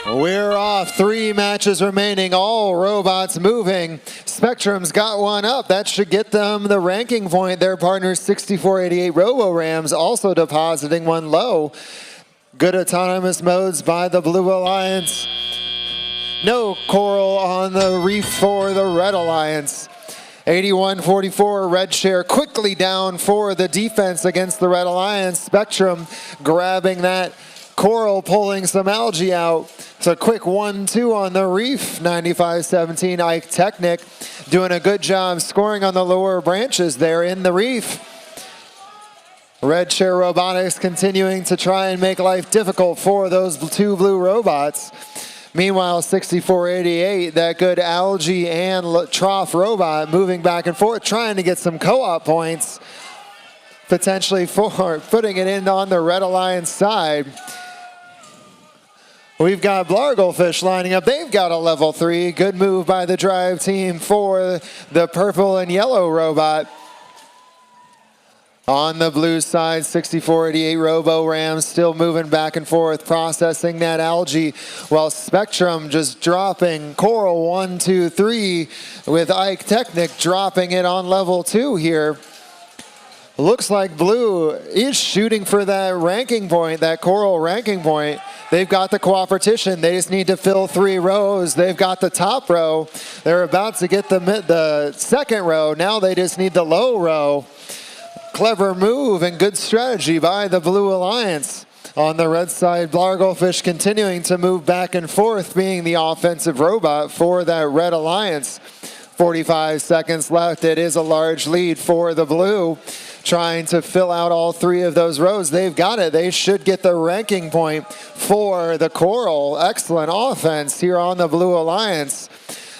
We're off. 3 matches remaining. All robots moving. Spectrum's got one up. That should get them the ranking point. Their partners 6488 Robo Rams also depositing one low. Good autonomous modes by the Blue Alliance. No coral on the reef for the Red Alliance. 81-44, Red Chair quickly down for the defense against the Red Alliance. Spectrum grabbing that coral, pulling some algae out. It's a quick 1-2 on the reef. 95-17, Ike Technic doing a good job scoring on the lower branches there in the reef. Red Chair Robotics continuing to try and make life difficult for those 2 blue robots. Meanwhile, 6488, that good algae and trough robot moving back and forth, trying to get some co-op points, potentially for putting it in on the Red Alliance side. We've got Blarglefish lining up. They've got a level 3. Good move by the drive team for the purple and yellow robot. On the blue side, 6488 Robo Rams still moving back and forth, processing that algae, while Spectrum just dropping coral 1, 2, 3, with Ike Technic dropping it on level 2 here. Looks like blue is shooting for that ranking point, that coral ranking point. They've got the cooperation. They just need to fill 3 rows. They've got the top row. They're about to get the second row. Now they just need the low row. Clever move and good strategy by the Blue Alliance. On the red side, Blarglefish continuing to move back and forth, being the offensive robot for that Red Alliance. 45 seconds left. It is a large lead for the blue. Trying to fill out all 3 of those rows. They've got it. They should get the ranking point for the coral. Excellent offense here on the Blue Alliance.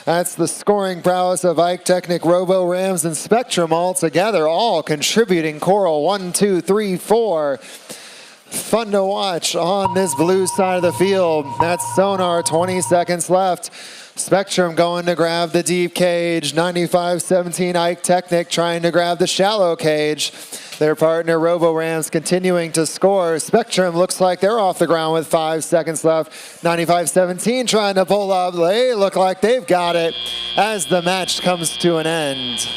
That's the scoring prowess of Ike Technic, Robo Rams, and Spectrum all together, all contributing coral. 1, 2, 3, 4. Fun to watch on this blue side of the field. That's Sonar, 20 seconds left. Spectrum going to grab the deep cage. 95-17 Ike Technic trying to grab the shallow cage. Their partner Robo Rams continuing to score. Spectrum looks like they're off the ground with 5 seconds left. 95-17 trying to pull up. They look like they've got it as the match comes to an end.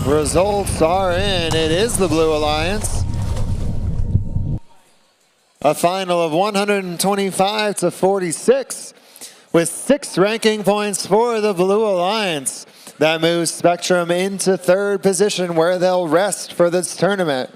Results are in. It is the Blue Alliance. A final of 125 to 46 with 6 ranking points for the Blue Alliance. That moves Spectrum into 3rd position where they'll rest for this tournament.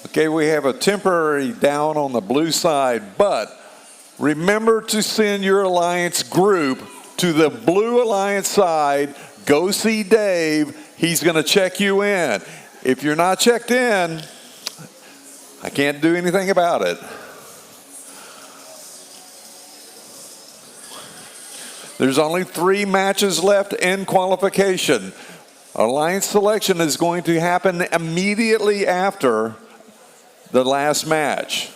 Okay, we have a temporary down on the blue side, but remember to send your Alliance group to the Blue Alliance side. Go see Dave. He's going to check you in. If you're not checked in, I can't do anything about it. There's only 3 matches left in qualification. Alliance selection is going to happen immediately after the last match.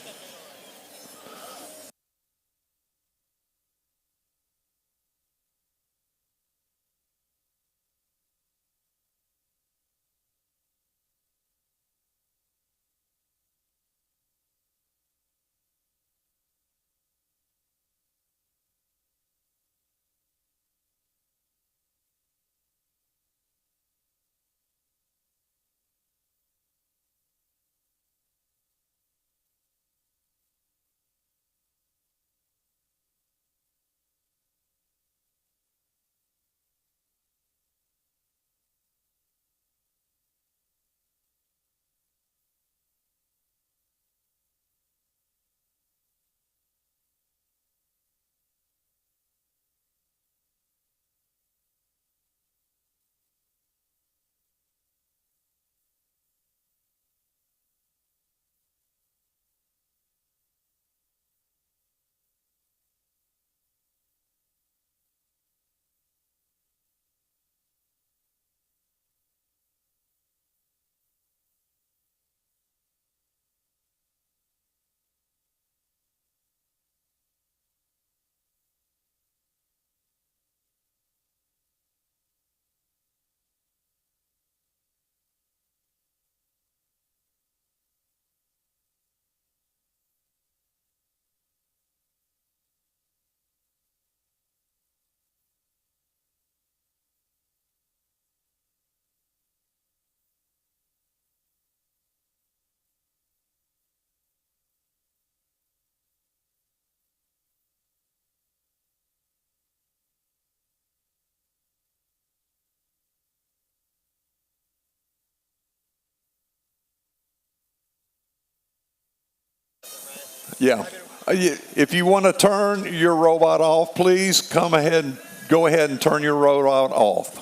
Yeah. If you want to turn your robot off, please go ahead and turn your robot off.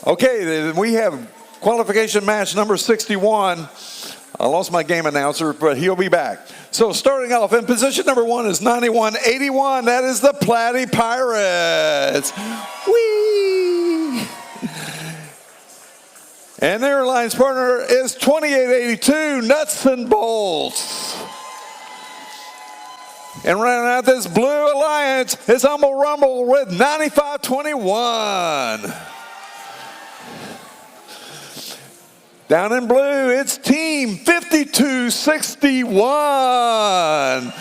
Okay, then we have qualification match number 61. I lost my game announcer, but he'll be back. So starting off in position number 1 is 9181. That is the Platy Pirates. Whee! And their alliance partner is 2882, Nuts and Bolts. And rounding out this blue alliance is Humble Rumble with 9521. Down in blue, it's Team 5261.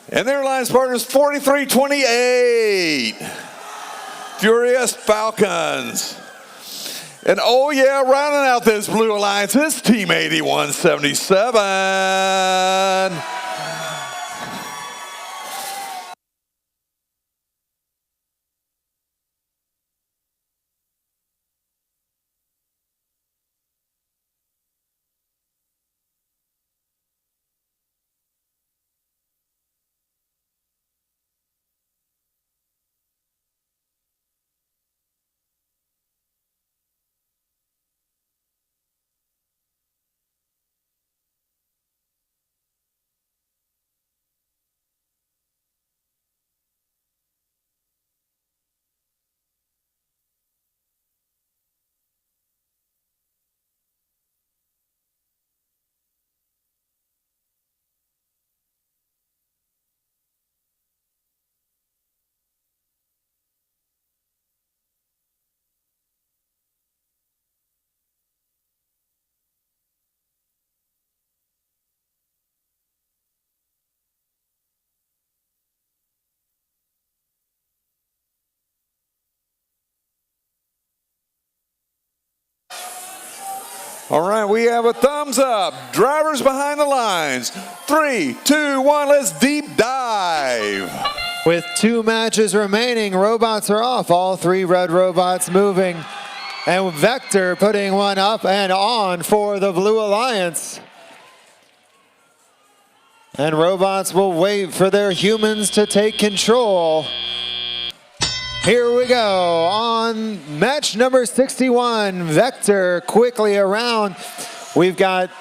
And their alliance partner is 4328. Furious Falcons. And oh yeah, rounding out this blue alliance is Team 8177. All right, we have a thumbs up. Drivers behind the lines. 3, 2, 1, let's deep dive.
With 2 matches remaining, robots are off. All 3 red robots moving. And Vector putting one up and on for the Blue Alliance. And robots will wait for their humans to take control. Here we go on match number 61. Vector quickly around. We've got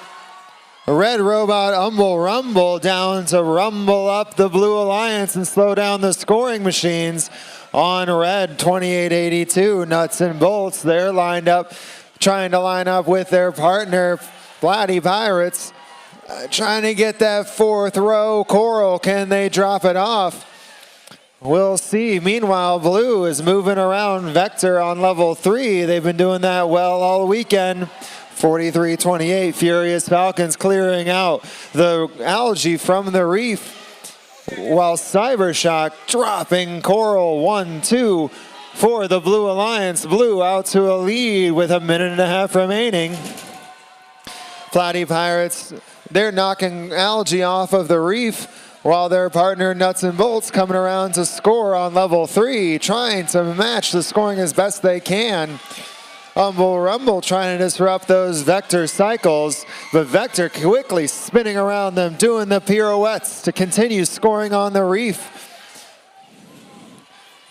Red Robot Humble Rumble down to rumble up the Blue Alliance and slow down the scoring machines. On Red, 2882, Nuts and Bolts. They're lined up, trying to line up with their partner, Flatty Pirates. Trying to get that fourth row. Coral, can they drop it off? We'll see. Meanwhile, Blue is moving around Vector on level 3. They've been doing that well all weekend. 43-28, Furious Falcons clearing out the algae from the reef, while Cybershock dropping Coral 1-2 for the Blue Alliance. Blue out to a lead with a minute and a half remaining. Flatty Pirates, they're knocking algae off of the reef, while their partner Nuts and Bolts coming around to score on level 3, trying to match the scoring as best they can. Humble Rumble trying to disrupt those Vector cycles, but Vector quickly spinning around them, doing the pirouettes to continue scoring on the reef.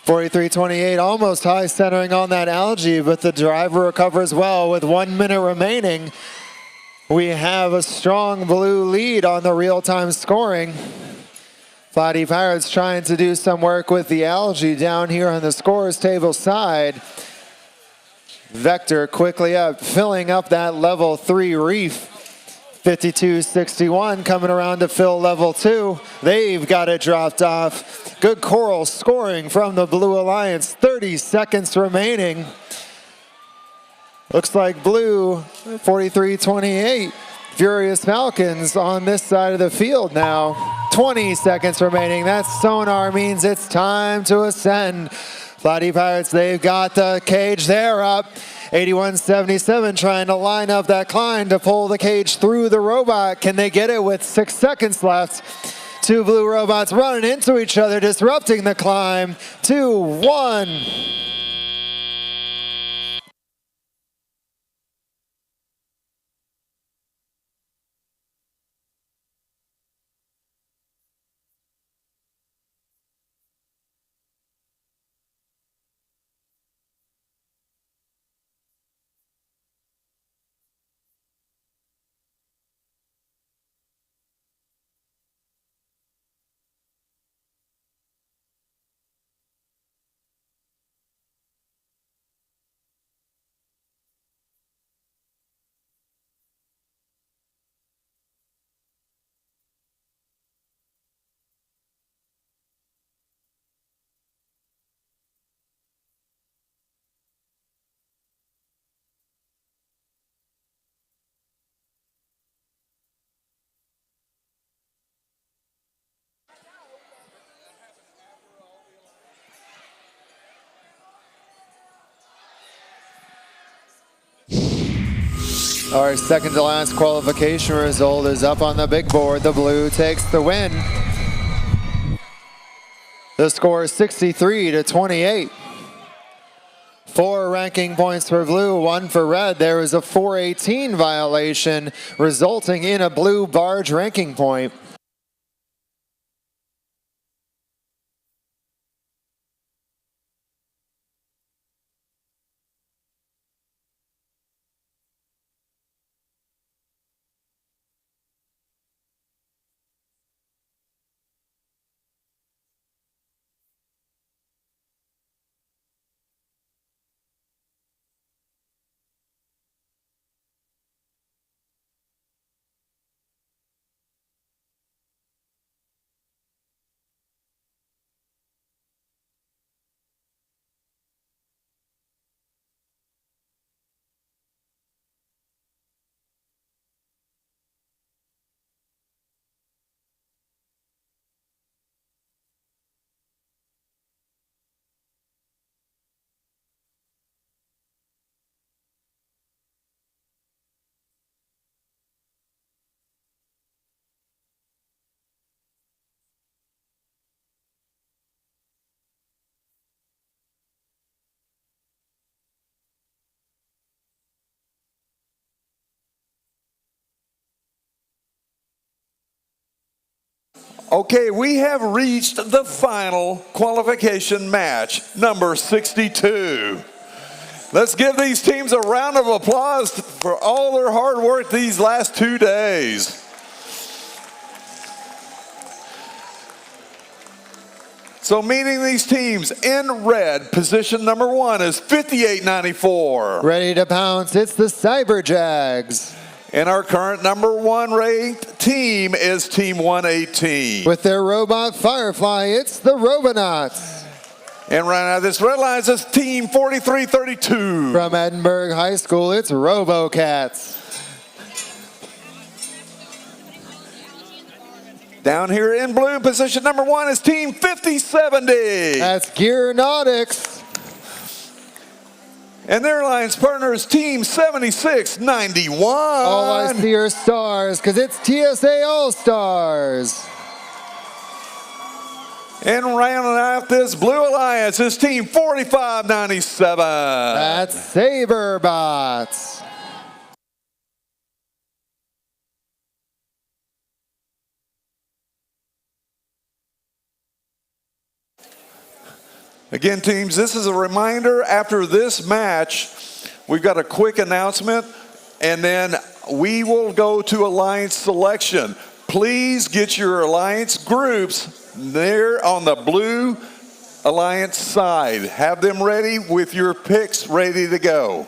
43-28, almost high centering on that algae, but the driver recovers well with 1 minute remaining. We have a strong Blue lead on the real-time scoring. Flatty Pirates trying to do some work with the algae down here on the scores table side. Vector quickly up, filling up that level 3 reef. 52-61 coming around to fill level 2. They've got it dropped off. Good Coral scoring from the Blue Alliance. 30 seconds remaining. Looks like Blue, 43-28. Furious Falcons on this side of the field now. 20 seconds remaining. That sonar means it's time to ascend. Flatty Pirates, they've got the cage. They're up. 81-77 trying to line up that climb to pull the cage through the robot. Can they get it with 6 seconds left? Two Blue robots running into each other, disrupting the climb. 2-1. Our second to last qualification result is up on the big board. The Blue takes the win. The score is 63-28. 4 ranking points for Blue, 1 for Red. There is a 418 violation, resulting in a Blue barge ranking point.
Okay, we have reached the final qualification match, number 62. Let's give these teams a round of applause for all their hard work these last 2 days. So meeting these teams in red, position number 1 is 5894.
Ready to pounce, it's the Cyberjags.
And our current number 1 ranked team is Team 118.
With their robot Firefly, it's the Robonauts.
And right now, this red line is Team 4332.
From Edinburgh High School, it's RoboCats.
Down here in blue, position number 1 is Team 5070.
That's Gearnautics.
And their alliance partner is Team 7691.
All I see are stars, because it's TSA All-Stars.
And rounding out this blue alliance is Team 4597.
That's SaberBots.
Again, teams, this is a reminder. After this match, we've got a quick announcement, and then we will go to alliance selection. Please get your alliance groups there on the blue alliance side. Have them ready with your picks ready to go.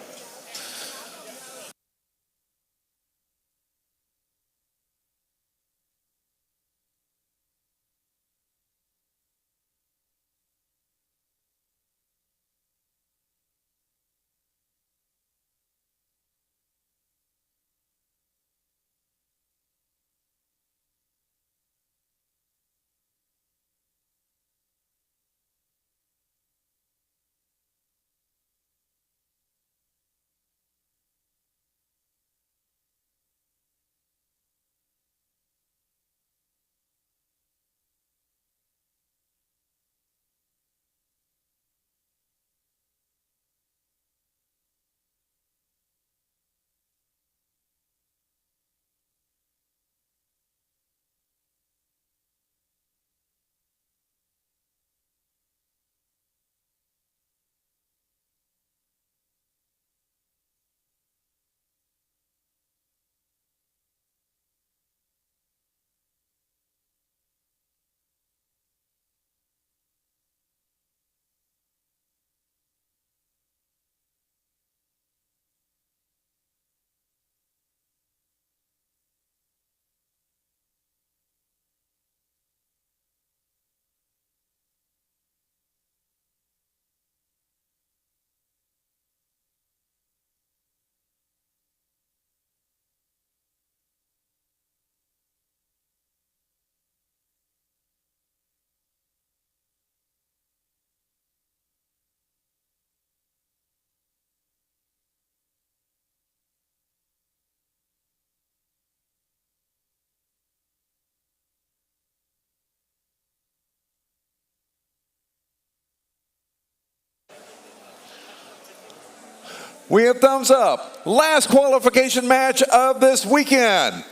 We have thumbs up. Last qualification match of this weekend.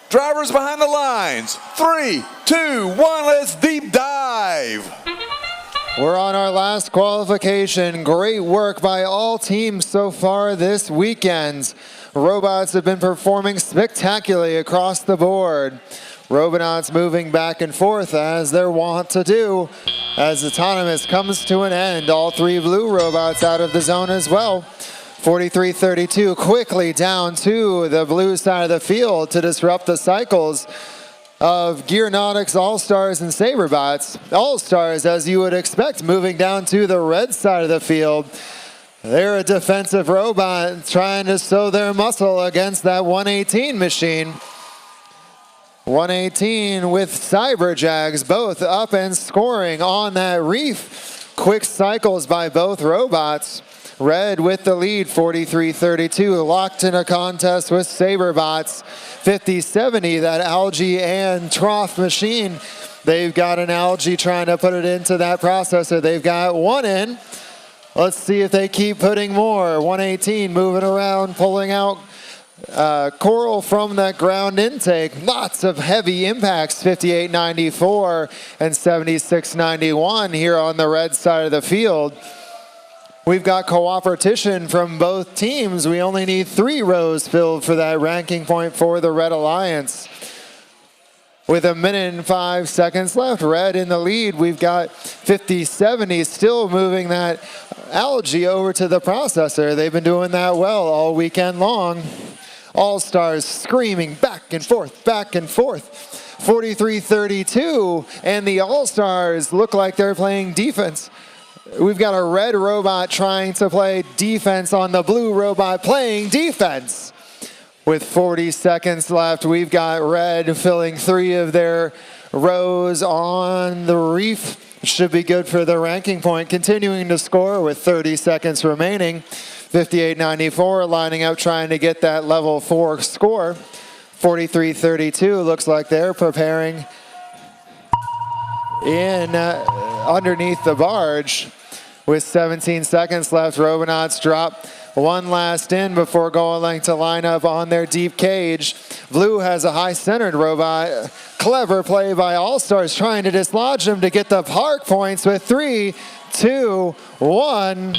Drivers behind the lines. 3, 2, 1, let's deep dive.
We're on our last qualification. Great work by all teams so far this weekend. Robots have been performing spectacularly across the board. Robonauts moving back and forth as they're wont to do. As Autonomous comes to an end, all 3 blue robots out of the zone as well. 4332 quickly down to the blue side of the field to disrupt the cycles of Gearnautics, All-Stars, and SaberBots. All-Stars, as you would expect, moving down to the red side of the field. They're a defensive robot trying to show their muscle against that 118 machine. 118 with Cyberjags, both up and scoring on that reef. Quick cycles by both robots. Red with the lead, 4332, locked in a contest with SaberBots. 5070, that algae and trough machine. They've got an algae trying to put it into that processor. They've got 1 in. Let's see if they keep putting more. 118 moving around, pulling out Coral from that ground intake. Lots of heavy impacts, 58.94 and 76.91 here on the red side of the field. We've got cooperation from both teams. We only need 3 rows filled for that ranking point for the Red Alliance. With 1 minute and 5 seconds left, Red in the lead. We've got 50-70 still moving that algae over to the processor. They've been doing that well all weekend long. All-Stars screaming back and forth, back and forth. 43-32, and the All-Stars look like they're playing defense. We've got a red robot trying to play defense on the blue robot playing defense. With 40 seconds left, we've got red filling 3 of their rows on the reef. Should be good for the ranking point. Continuing to score with 30 seconds remaining. 58.94 lining up trying to get that level 4 score. 43-32 looks like they're preparing in underneath the barge. With 17 seconds left, Robonauts drop one last in before going to line up on their deep cage. Blue has a high-centered robot. Clever play by All-Stars trying to dislodge them to get the park points with 3, 2, 1.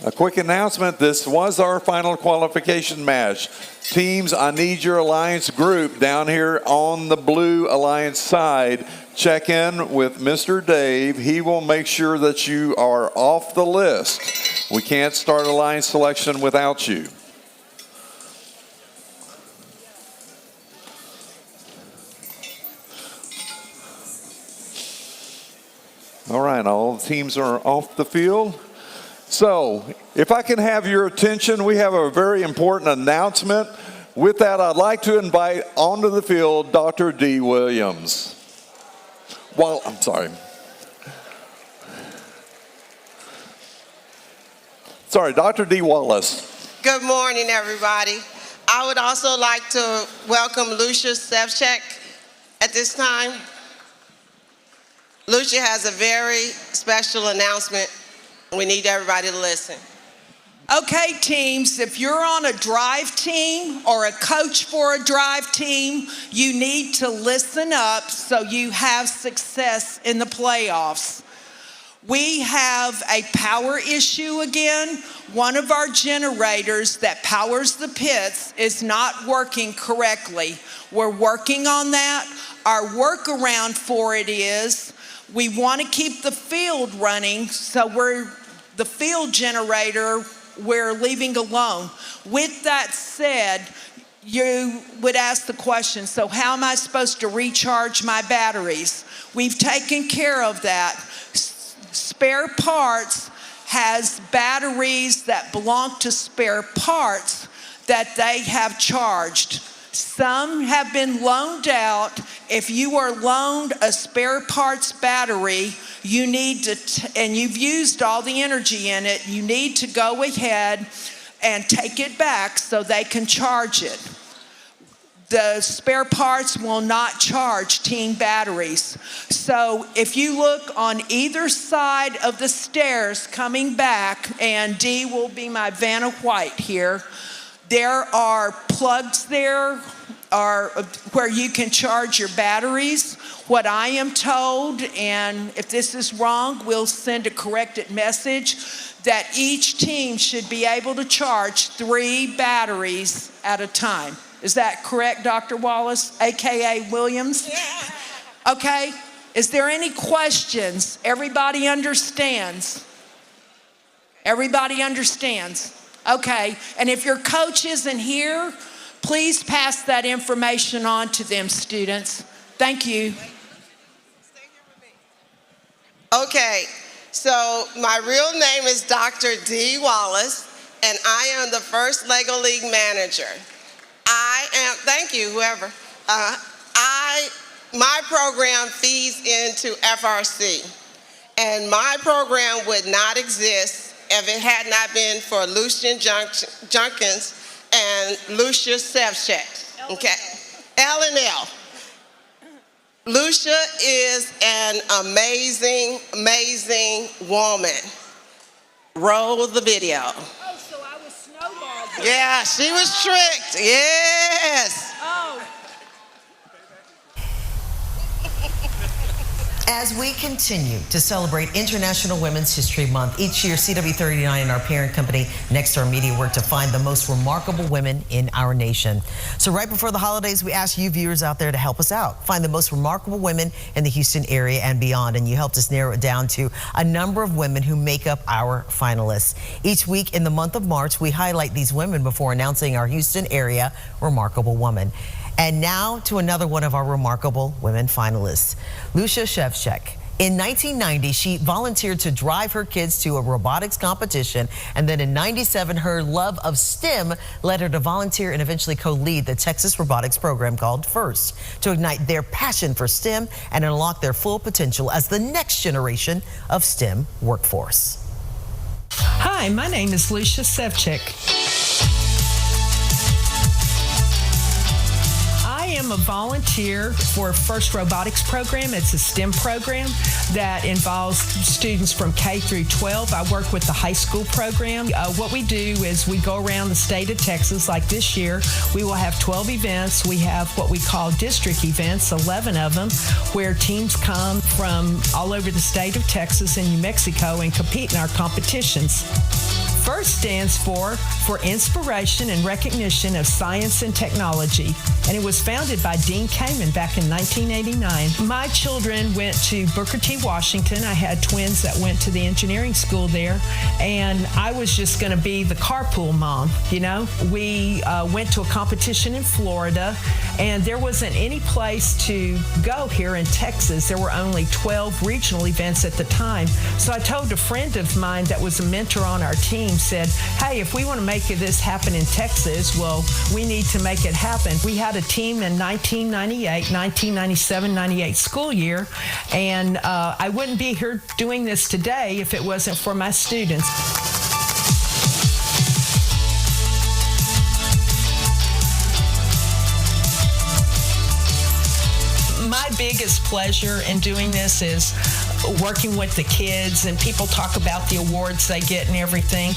A quick announcement, this was our final qualification match. Teams, I need your alliance group down here on the blue alliance side. Check in with Mr. Dave. He will make sure that you are off the list. We can't start alliance selection without you. All right, all the teams are off the field. So, if I can have your attention, we have a very important announcement. With that, I'd like to invite onto the field Dr. D. Williams. Well, I'm sorry. Sorry, Dr. D. Wallace.
Good morning, everybody. I would also like to welcome Lucia Sevchek at this time. Lucia has a very special announcement. We need everybody to listen.
Okay, teams, if you're on a drive team or a coach for a drive team, you need to listen up so you have success in the playoffs. We have a power issue again. One of our generators that powers the pits is not working correctly. We're working on that. Our workaround for it is we want to keep the field running, so the field generator we're leaving alone. With that said, you would ask the question, so how am I supposed to recharge my batteries? We've taken care of that. Spare Parts has batteries that belong to Spare Parts that they have charged. Some have been loaned out. If you are loaned a Spare Parts battery, you need to, and you've used all the energy in it, you need to go ahead and take it back so they can charge it. the spare parts will not charge teen batteries. So if you look on either side of the stairs coming back, and Dee will be my Vanna White here, there are plugs there where you can charge your batteries. What I am told, and if this is wrong, we'll send a corrected message, that each team should be able to charge 3 batteries at a time. Is that correct, Dr. Wallace, AKA Williams? Yeah. Okay, is there any questions? Everybody understands? Everybody understands? Okay, and if your coach isn't here, please pass that information on to them, students. Thank you.
Okay, so my real name is Dr. Dee Wallace, and I am the first Lego League manager. Thank you, whoever. My program feeds into FRC, and my program would not exist if it had not been for Lucian Junkins and Lucia Sevchek. Okay, L&L. Lucia is an amazing, amazing woman. Roll the video.
Oh, so I was snowballed.
Yeah, she was tricked. Yes.
Oh.
As we continue to celebrate International Women's History Month, each year CW39 and our parent company, Nexstar Media, work to find the most remarkable women in our nation. So right before the holidays, we ask you viewers out there to help us out. Find the most remarkable women in the Houston area and beyond, and you helped us narrow it down to a number of women who make up our finalists. Each week in the month of March, we highlight these women before announcing our Houston area remarkable woman. And now to another one of our remarkable women finalists, Lucia Sevchek. In 1990, she volunteered to drive her kids to a robotics competition, and then in '97, her love of STEM led her to volunteer and eventually co-lead the Texas robotics program called FIRST to ignite their passion for STEM and unlock their full potential as the next generation of STEM workforce.
Hi, my name is Lucia Sevchek. I am a volunteer for FIRST Robotics program. It's a STEM program that involves students from K through 12. I work with the high school program. What we do is we go around the state of Texas. Like this year, we will have 12 events. We have what we call district events, 11 of them, where teams come from all over the state of Texas and New Mexico and compete in our competitions. FIRST stands for Inspiration and Recognition of Science and Technology, and it was founded by Dean Kamen back in 1989. My children went to Booker T. Washington. I had twins that went to the engineering school there, and I was just going to be the carpool mom, you know. We went to a competition in Florida, and there wasn't any place to go here in Texas. There were only 12 regional events at the time. So I told a friend of mine that was a mentor on our team, said, hey, if we want to make this happen in Texas, well, we need to make it happen. We had a team in 1998, 1997, 98 school year, and I wouldn't be here doing this today if it wasn't for my students. My biggest pleasure in doing this is working with the kids, and people talk about the awards they get and everything.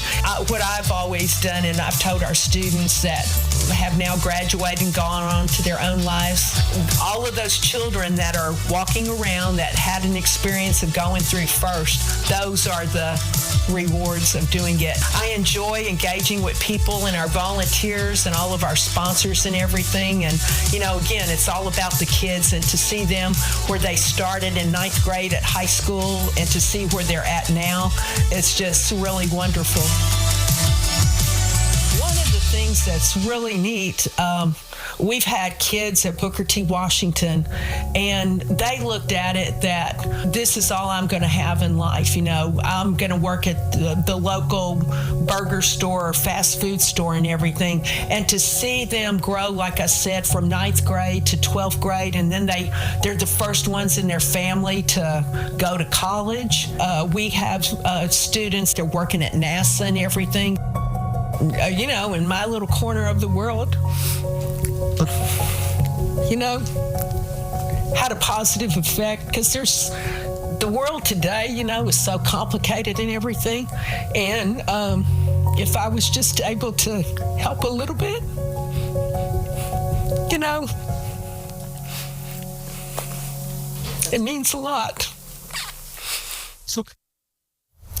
What I've always done, and I've told our students that have now graduated and gone on to their own lives, all of those children that are walking around that had an experience of going through FIRST, those are the rewards of doing it. I enjoy engaging with people and our volunteers and all of our sponsors and everything. And, you know, again, it's all about the kids, and to see them where they started in 9th grade at high school and to see where they're at now, it's just really wonderful. One of the things that's really neat, we've had kids at Booker T. Washington, and they looked at it that this is all I'm going to have in life. You know, I'm going to work at the local burger store or fast food store and everything. And to see them grow, like I said, from 9th grade to 12th grade, and then they're the first ones in their family to go to college. We have students that are working at NASA and everything. you know, in my little corner of the world, you know, had a positive effect, because the world today, you know, is so complicated and everything. And if I was just able to help a little bit, you know, it means a lot.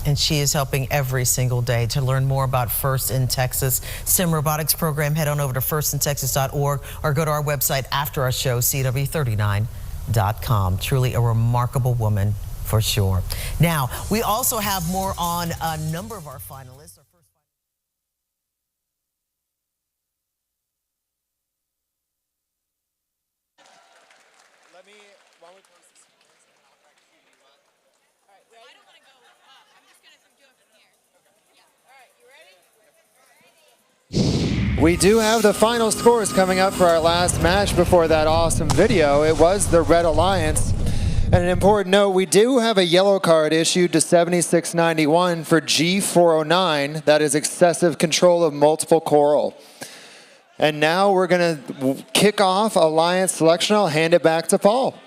And she is helping every single day. To learn more about First in Texas STEM Robotics program, head on over to firsttexas.org or go to our website after our show, CW39.com. Truly a remarkable woman for sure. Now, we also have more on a number of our finalists.
We do have the final scores coming up for our last match before that awesome video. It was the Red Alliance. And an important note, we do have a yellow card issued to 7691 for G409. That is excessive control of multiple coral. And now we're going to kick off Alliance selection. I'll hand it back to Paul.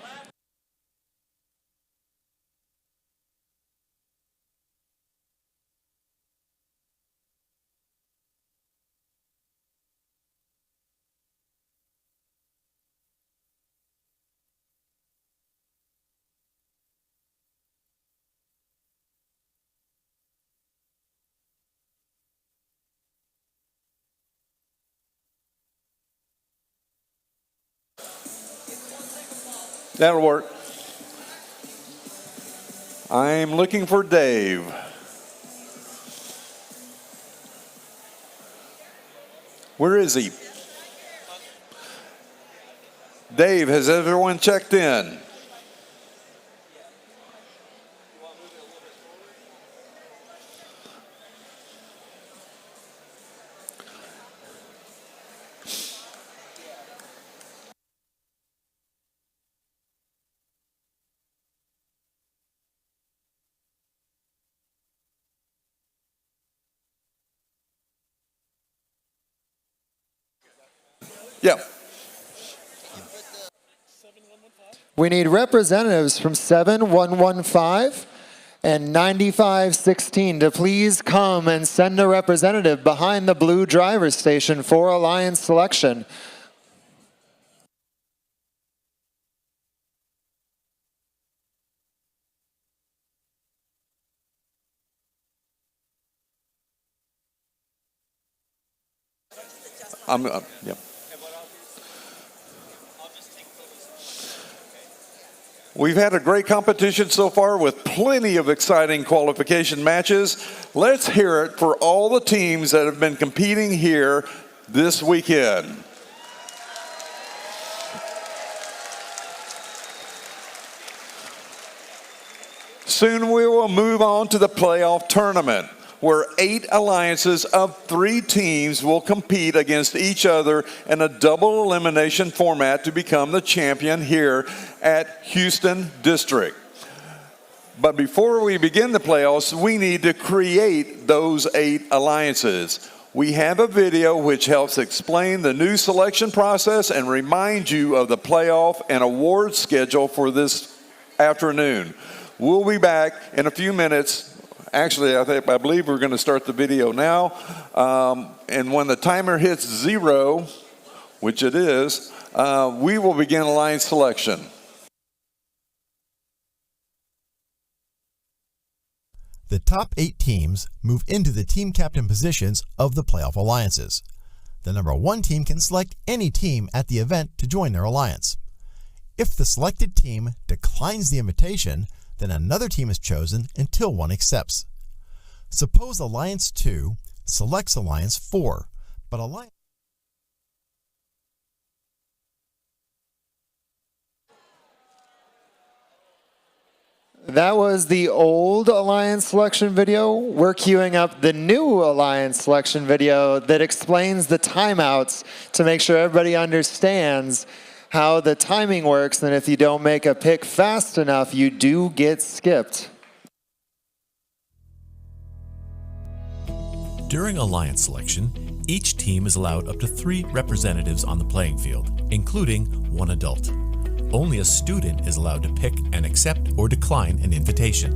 That'll work. I'm looking for Dave. Where is he? Dave, has everyone checked in? Yeah.
We need representatives from 7115 and 9516 to please come and send a representative behind the blue driver's station for Alliance selection.
Yep. We've had a great competition so far with plenty of exciting qualification matches. Let's hear it for all the teams that have been competing here this weekend. Soon we will move on to the playoff tournament, where 8 alliances of 3 teams will compete against each other in a double elimination format to become the champion here at Houston District. But before we begin the playoffs, we need to create those 8 alliances. We have a video which helps explain the new selection process and remind you of the playoff and award schedule for this afternoon. We'll be back in a few minutes. Actually, I believe we're going to start the video now. And when the timer hits 0, which it is, we will begin alliance selection.
The top 8 teams move into the team captain positions of the playoff alliances. The number 1 team can select any team at the event to join their alliance. If the selected team declines the invitation, then another team is chosen until one accepts. Suppose Alliance 2 selects Alliance 4, but Alliance...
That was the old Alliance selection video. We're queuing up the new Alliance selection video that explains the timeouts to make sure everybody understands how the timing works, and if you don't make a pick fast enough, you do get skipped.
During alliance selection, each team is allowed up to 3 representatives on the playing field, including 1 adult. Only a student is allowed to pick and accept or decline an invitation.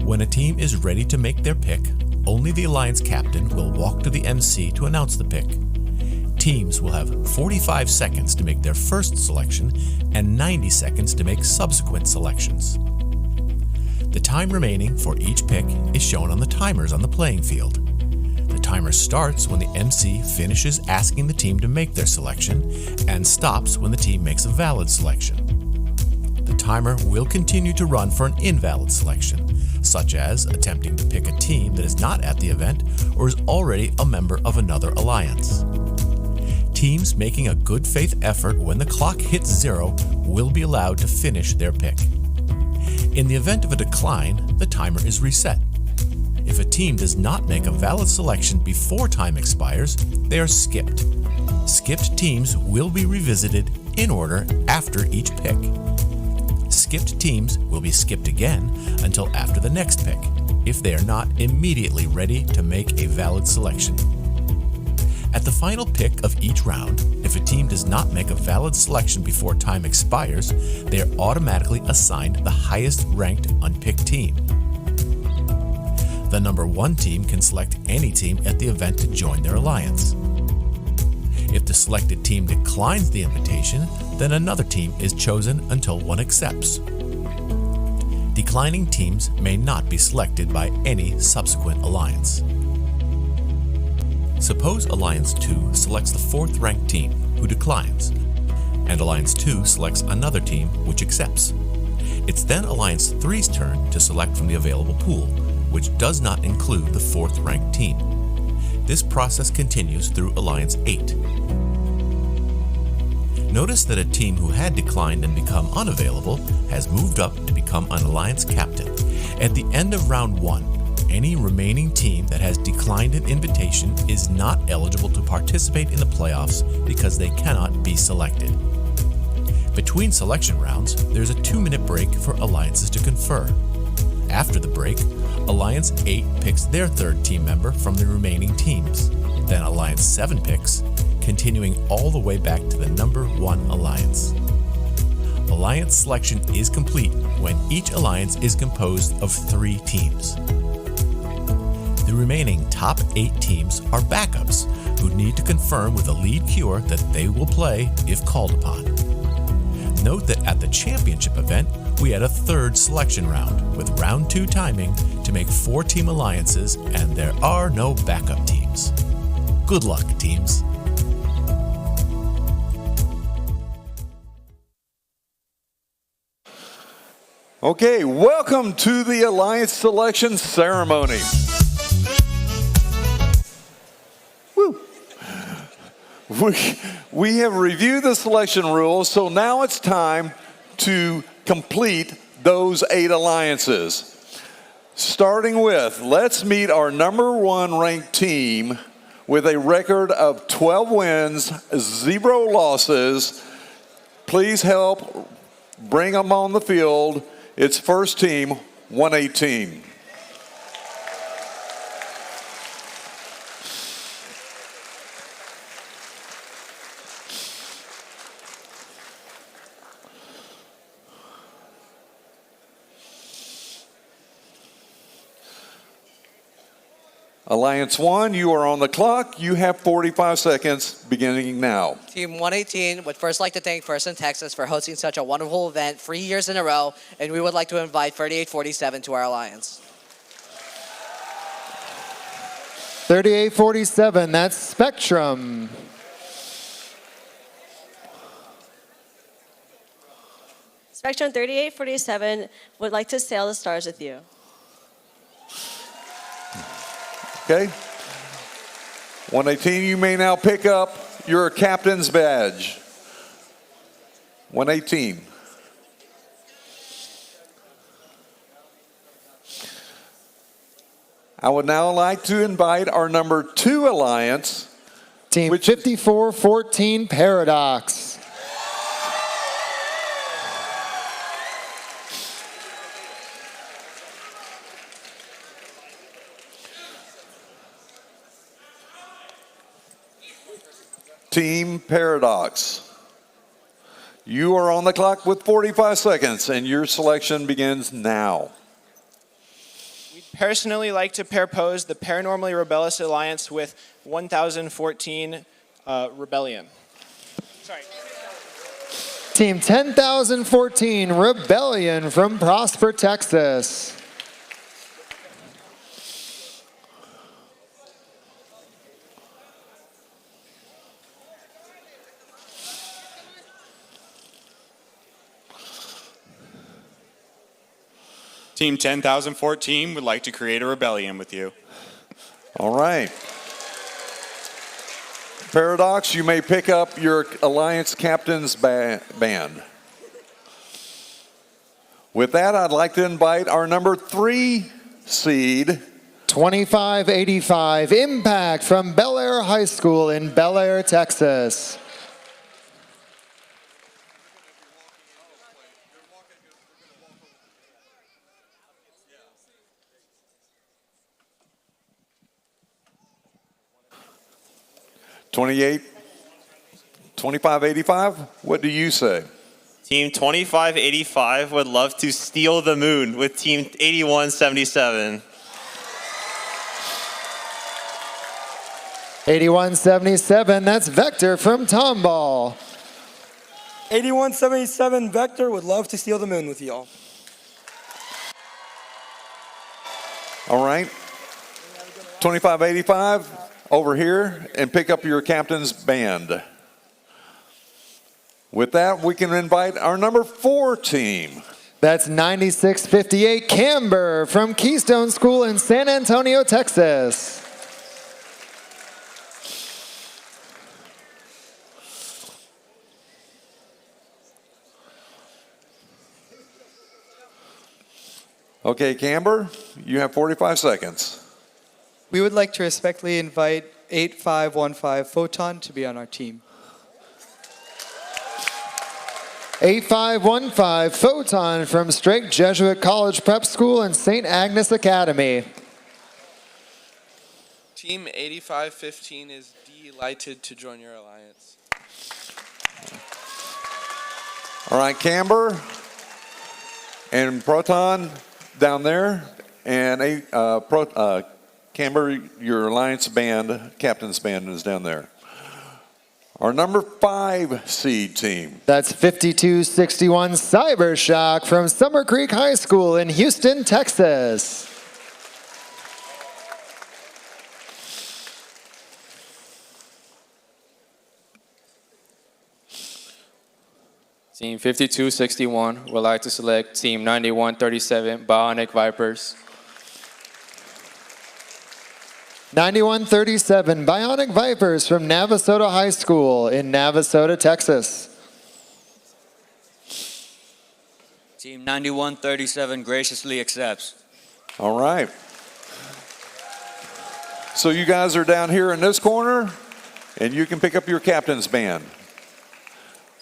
When a team is ready to make their pick, only the alliance captain will walk to the MC to announce the pick. Teams will have 45 seconds to make their first selection and 90 seconds to make subsequent selections. The time remaining for each pick is shown on the timers on the playing field. The timer starts when the MC finishes asking the team to make their selection and stops when the team makes a valid selection. The timer will continue to run for an invalid selection, such as attempting to pick a team that is not at the event or is already a member of another alliance. Teams making a good faith effort when the clock hits 0 will be allowed to finish their pick. In the event of a decline, the timer is reset. If a team does not make a valid selection before time expires, they are skipped. Skipped teams will be revisited in order after each pick. Skipped teams will be skipped again until after the next pick, if they are not immediately ready to make a valid selection. At the final pick of each round, if a team does not make a valid selection before time expires, they are automatically assigned the highest ranked unpicked team. The number 1 team can select any team at the event to join their alliance. If the selected team declines the invitation, then another team is chosen until one accepts. Declining teams may not be selected by any subsequent alliance. Suppose Alliance 2 selects the 4th ranked team, who declines, and Alliance 2 selects another team, which accepts. It's then Alliance 3's turn to select from the available pool, which does not include the 4th ranked team. This process continues through Alliance 8. Notice that a team who had declined and become unavailable has moved up to become an Alliance captain. At the end of round 1, any remaining team that has declined an invitation is not eligible to participate in the playoffs because they cannot be selected. Between selection rounds, there's a 2-minute break for alliances to confer. After the break, Alliance 8 picks their 3rd team member from the remaining teams. Then Alliance 7 picks, continuing all the way back to the number 1 alliance. Alliance selection is complete when each alliance is composed of 3 teams. The remaining top 8 teams are backups who need to confirm with the lead cure that they will play if called upon. Note that at the championship event, we had a 3rd selection round with round 2 timing to make 4 team alliances, and there are no backup teams. Good luck, teams.
Okay, welcome to the Alliance Selection Ceremony. Woo. We have reviewed the selection rules, so now it's time to complete those 8 alliances. Starting with, let's meet our number 1 ranked team with a record of 12 wins, 0 losses. Please help bring them on the field. It's first team, 118. Alliance 1, you are on the clock. You have 45 seconds beginning now.
Team 118 would first like to thank First in Texas for hosting such a wonderful event 3 years in a row, and we would like to invite 3847 to our alliance.
3847, that's Spectrum.
Spectrum 3847 would like to sail the stars with you.
Okay. 118, you may now pick up your captain's badge. 118. I would now like to invite our number 2 alliance.
Team 5414 Paradox.
Team Paradox. You are on the clock with 45 seconds, and your selection begins now.
We'd personally like to propose the Paranormally Rebellious Alliance with 1014 Rebellion. Sorry.
Team 10,014 Rebellion from Prosper, Texas.
Team 10,014 would like to create a rebellion with you.
All right. Paradox, you may pick up your Alliance Captain's band. With that, I'd like to invite our number 3 seed,
2585 Impact from Bel Air High School in Bel Air, Texas.
'28, 2585, what do you say?
Team 2585 would love to steal the moon with Team 8177.
8177, that's Vector from Tomball.
8177 Vector would love to steal the moon with y'all.
All right. 2585, over here, and pick up your captain's band. With that, we can invite our number 4 team.
That's 9658 Camber from Keystone School in San Antonio, Texas.
Okay, Camber, you have 45 seconds.
We would like to respectfully invite 8515 Photon to be on our team.
8515 Photon from Strake Jesuit College Prep School and St. Agnes Academy.
Team 8515 is delighted to join your alliance.
All right, Camber and Proton down there, and Camber, your alliance band, captain's band is down there. Our number 5 seed team.
That's 5261 Cybershock from Summer Creek High School in Houston, Texas.
Team 5261 would like to select Team 9137 Bionic Vipers.
9137 Bionic Vipers from Navasota High School in Navasota, Texas.
Team 9137 graciously accepts.
All right. So you guys are down here in this corner, and you can pick up your captain's band.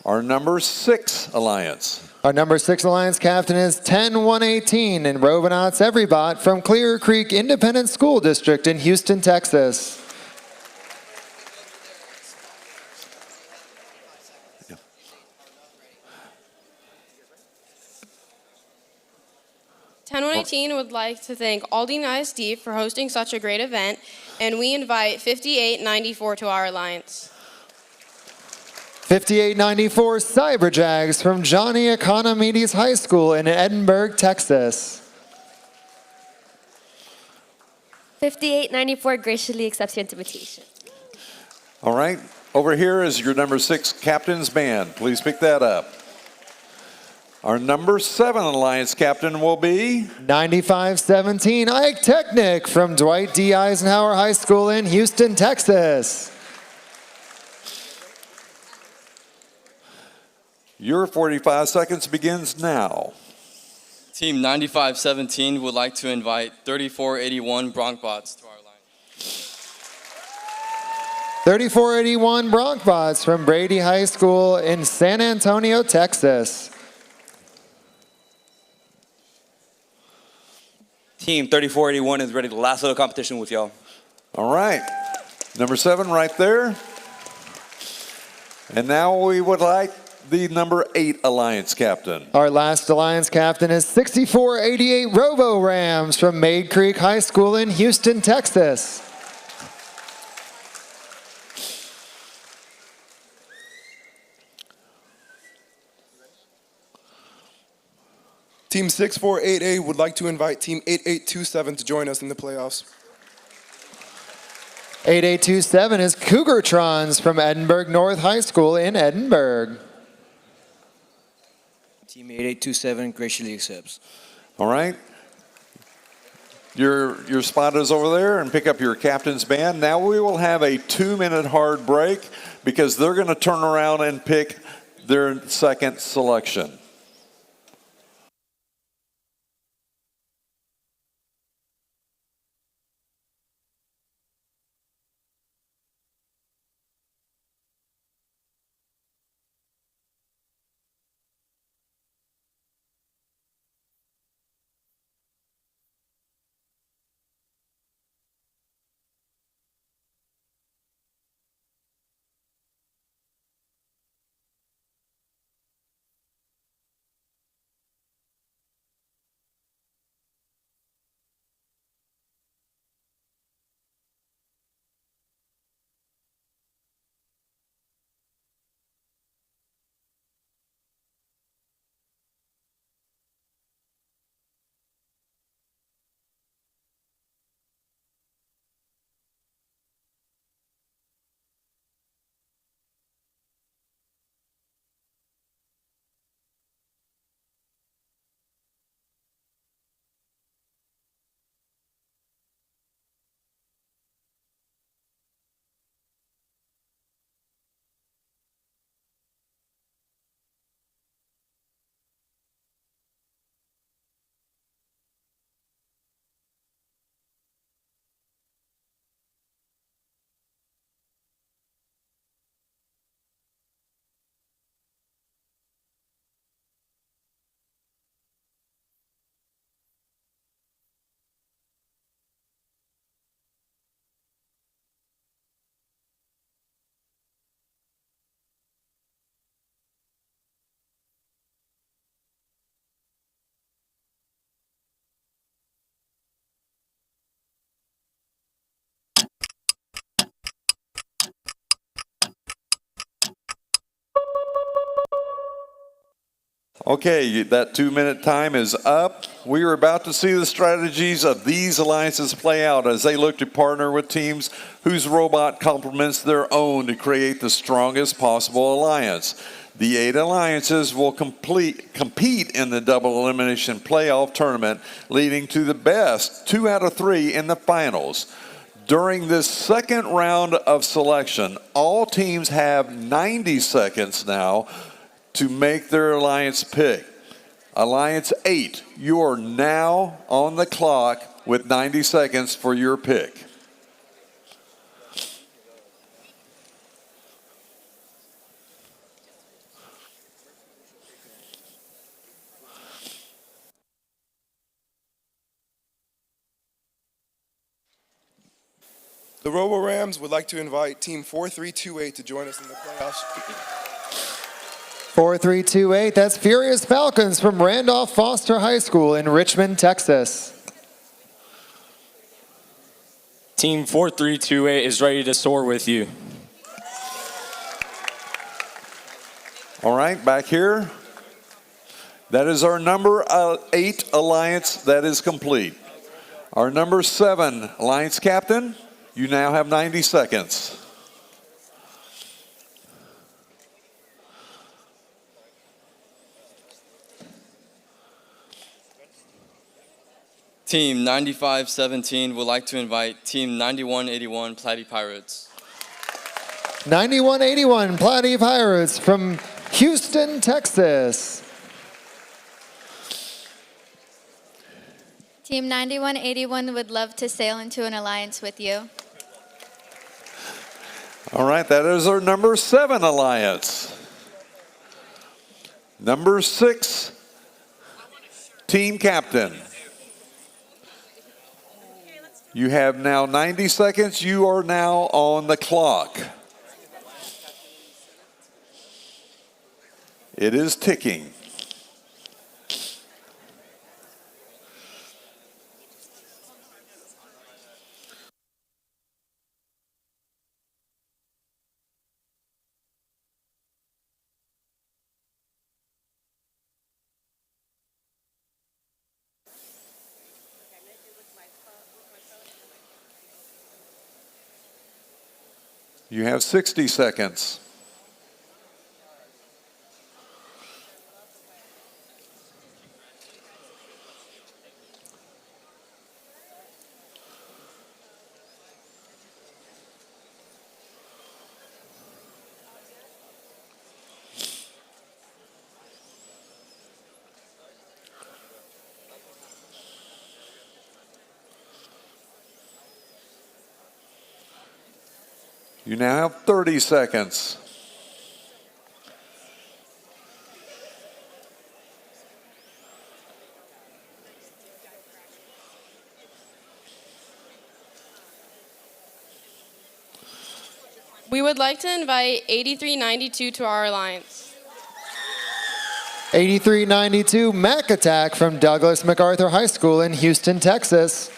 Our number 6 alliance.
Our number 6 alliance captain is 10118 and Robonauts Everybot from Clear Creek Independent School District in Houston, Texas.
Yeah. 10118 would like to thank Aldine ISD for hosting such a great event, and we invite 5894 to our alliance.
5894 Cyberjags from Johnny Economides High School in Edinburgh, Texas.
5894 graciously accepts your invitation.
All right, over here is your number 6 captain's band. Please pick that up. Our number 7 alliance captain will be
9517 Ike Technic from Dwight D. Eisenhower High School in Houston, Texas.
Your 45 seconds begins now.
Team 9517 would like to invite 3481 Bronkbots to our line.
3481 Bronkbots from Brady High School in San Antonio, Texas.
Team 3481 is ready to lasso the competition with y'all.
All right. Number 7 right there. And now we would like the number 8 Alliance captain.
Our last Alliance captain is 6488 Robo Rams from Maid Creek High School in Houston, Texas.
Team 648A would like to invite Team 8827 to join us in the playoffs.
8827 is Cougartrons from Edinburgh North High School in Edinburgh.
Team 8827 graciously accepts.
All right. Your spot is over there, and pick up your captain's band. Now we will have a 2-minute hard break because they're going to turn around and pick their second selection. Okay, that 2-minute time is up. We are about to see the strategies of these alliances play out as they look to partner with teams whose robot complements their own to create the strongest possible alliance. The 8 alliances will compete in the double elimination playoff tournament, leading to the best 2 out of 3 in the finals. During this second round of selection, all teams have 90 seconds now to make their alliance pick. Alliance 8, you are now on the clock with 90 seconds for your pick.
The Robo Rams would like to invite Team 4328 to join us in the playoffs.
4328, that's Furious Falcons from Randolph Foster High School in Richmond, Texas.
Team 4328 is ready to soar with you.
All right, back here. That is our number 8 alliance that is complete. Our number 7 alliance captain, you now have 90 seconds.
Team 9517 would like to invite Team 9181 Platy Pirates.
9181 Platy Pirates from Houston, Texas.
Team 9181 would love to sail into an alliance with you.
All right, that is our number 7 alliance. Number 6 team captain. You have now 90 seconds. You are now on the clock. It is ticking. You have 60 seconds. You now have 30 seconds.
We would like to invite 8392 to our alliance.
8392 Mac Attack from Douglas MacArthur High School in Houston, Texas.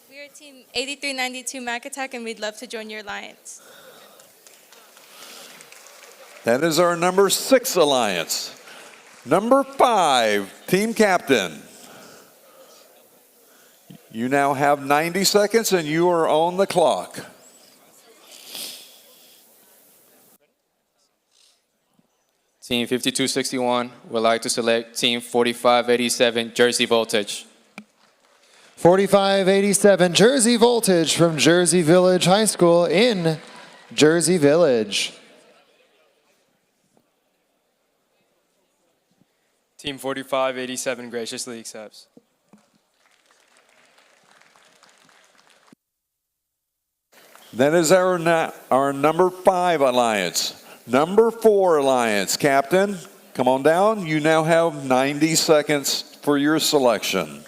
We are team 8392 Mac Attack, and we'd love to join your alliance.
That is our number 6 alliance. Number 5, team captain. You now have 90 seconds and you are on the clock.
Team 5261 would like to select Team 4587 Jersey Voltage.
4587 Jersey Voltage from Jersey Village High School in Jersey Village.
Team 4587 graciously accepts.
That is our number 5 alliance. Number 4 alliance, captain, come on down. You now have 90 seconds for your selection.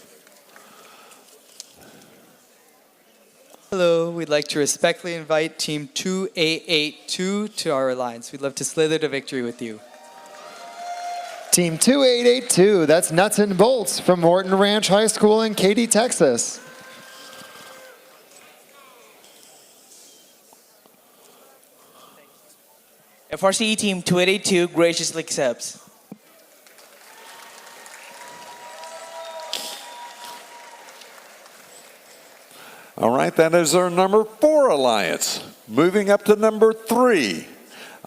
Hello, we'd like to respectfully invite Team 2882 to our alliance. We'd love to slither to victory with you.
Team 2882, that's Nuts and Bolts from Morton Ranch High School in Katy, Texas.
FRCE Team 2882 graciously accepts.
All right, that is our number 4 alliance. Moving up to number 3.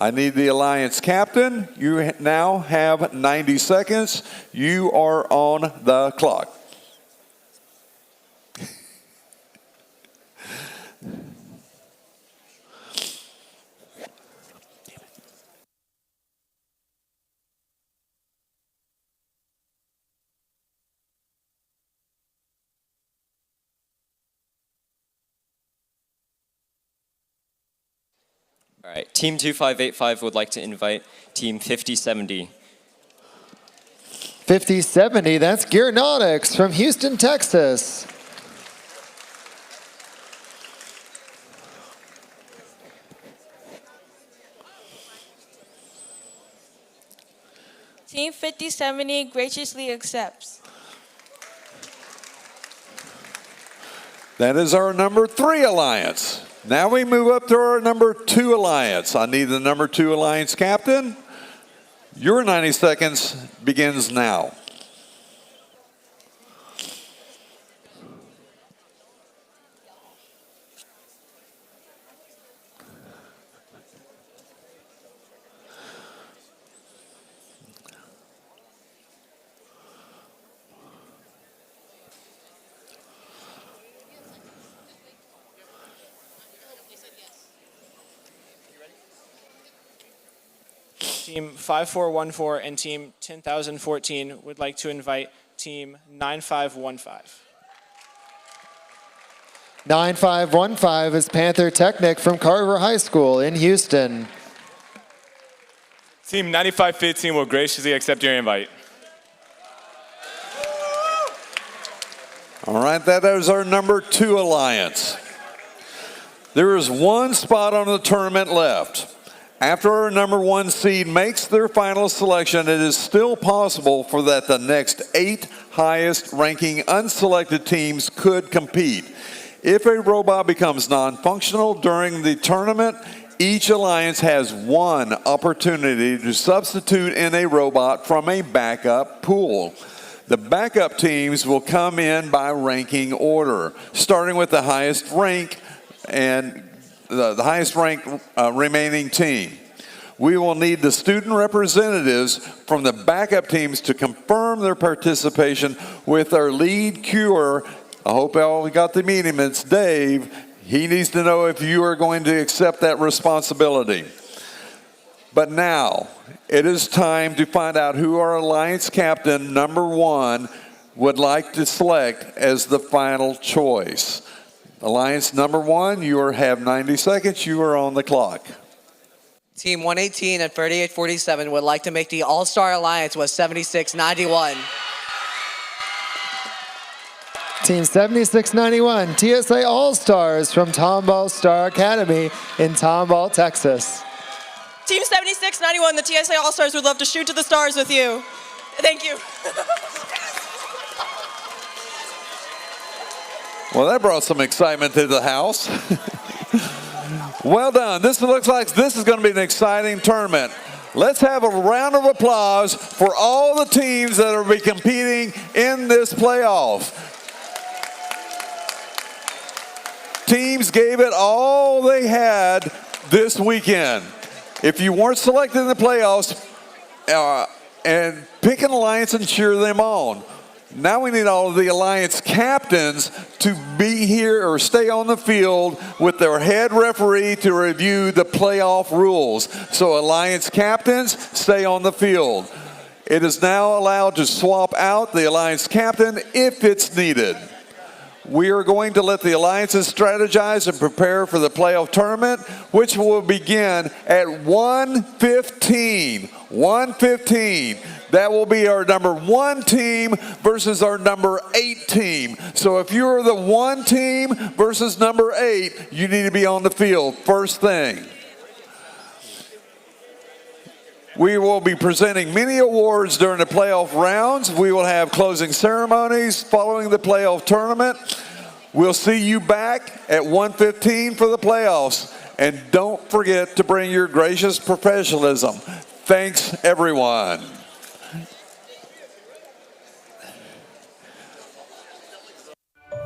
I need the alliance captain. You now have 90 seconds. You are on the clock.
All right, Team 2585 would like to invite Team 5070.
5070, that's Gearnautics from Houston, Texas.
Team 5070 graciously accepts.
That is our number 3 alliance. Now we move up to our number 2 alliance. I need the number 2 alliance captain. Your 90 seconds begins now.
Team 5414 and Team 10014 would like to invite Team 9515.
9515 is Panther Technic from Carver High School in Houston.
Team 9515 will graciously accept your invite.
All right, that is our number 2 alliance. There is one spot on the tournament left. After our number 1 seed makes their final selection, it is still possible for that the next 8 highest ranking unselected teams could compete. If a robot becomes non-functional during the tournament, each alliance has one opportunity to substitute in a robot from a backup pool. The backup teams will come in by ranking order, starting with the highest rank and the highest ranked remaining team. We will need the student representatives from the backup teams to confirm their participation with our lead cuer. I hope all got the meeting. It's Dave. He needs to know if you are going to accept that responsibility. But now, it is time to find out who our alliance captain, number 1, would like to select as the final choice. Alliance number 1, you have 90 seconds. You are on the clock.
Team 118 and 3847 would like to make the All-Star Alliance with 7691.
Team 7691, TSA All-Stars from Tomball Star Academy in Tomball, Texas.
Team 7691, the TSA All-Stars would love to shoot to the stars with you. Thank you.
Well, that brought some excitement to the house. Well done. This looks like this is going to be an exciting tournament. Let's have a round of applause for all the teams that will be competing in this playoff. Teams gave it all they had this weekend. If you weren't selected in the playoffs, and pick an alliance and cheer them on. Now we need all of the alliance captains to be here or stay on the field with their head referee to review the playoff rules. So alliance captains, stay on the field. It is now allowed to swap out the alliance captain if it's needed. We are going to let the alliances strategize and prepare for the playoff tournament, which will begin at 1:15. 1:15. That will be our number 1 team versus our number 8 team. So if you're the 1 team versus number 8, you need to be on the field first thing. We will be presenting many awards during the playoff rounds. We will have closing ceremonies following the playoff tournament. We'll see you back at 1:15 for the playoffs. And don't forget to bring your gracious professionalism. Thanks, everyone.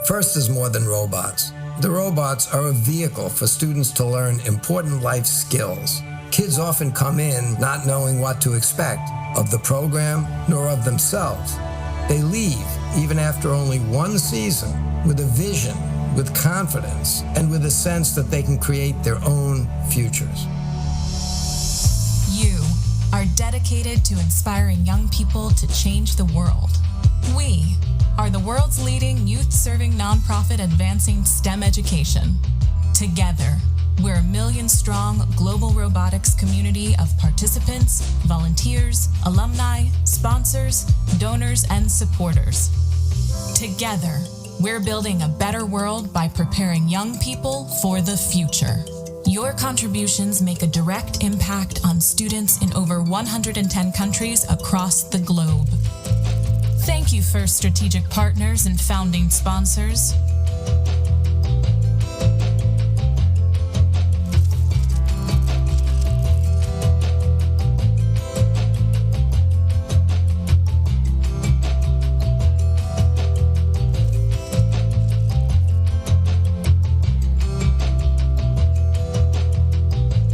FIRST is more than robots. The robots are a vehicle for students to learn important life skills. Kids often come in not knowing what to expect of the program nor of themselves. They leave, even after only 1 season, with a vision, with confidence, and with a sense that they can create their own futures.
You are dedicated to inspiring young people to change the world. We are the world's leading youth-serving nonprofit advancing STEM education. Together, we're a million-strong global robotics community of participants, volunteers, alumni, sponsors, donors, and supporters. Together, we're building a better world by preparing young people for the future. Your contributions make a direct impact on students in over 110 countries across the globe. Thank you, FIRST strategic partners and founding sponsors.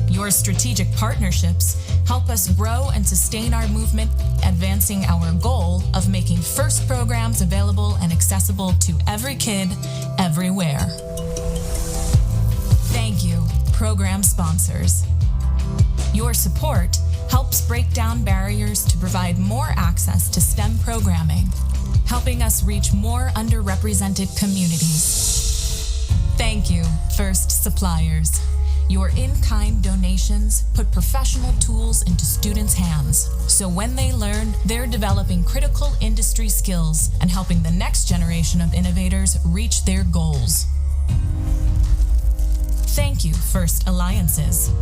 Your strategic partnerships help us grow and sustain our movement, advancing our goal of making FIRST programs available and accessible to every kid, everywhere. Thank you, program sponsors. Your support helps break down barriers to provide more access to STEM programming, helping us reach more underrepresented communities. Thank you, FIRST suppliers. Your in-kind donations put professional tools into students' hands. So when they learn, they're developing critical industry skills and helping the next generation of innovators reach their goals. Thank you, First Alliances.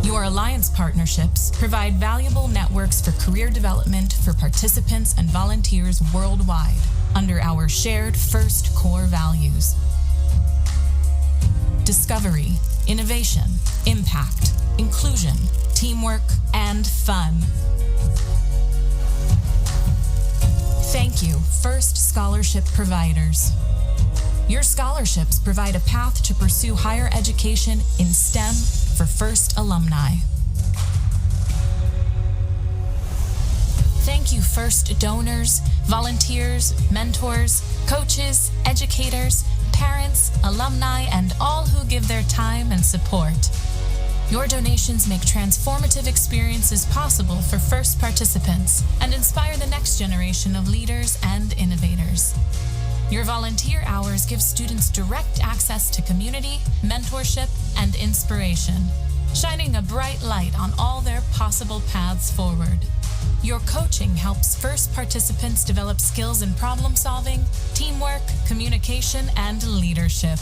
Your alliance partnerships provide valuable networks for career development for participants and volunteers worldwide under our shared FIRST core values. Discovery, innovation, impact, inclusion, teamwork, and fun. Thank you, FIRST scholarship providers. Your scholarships provide a path to pursue higher education in STEM for FIRST alumni. Thank you, FIRST donors, volunteers, mentors, coaches, educators, parents, alumni, and all who give their time and support. Your donations make transformative experiences possible for FIRST participants and inspire the next generation of leaders and innovators. Your volunteer hours give students direct access to community, mentorship, and inspiration, shining a bright light on all their possible paths forward. Your coaching helps FIRST participants develop skills in problem solving, teamwork, communication, and leadership.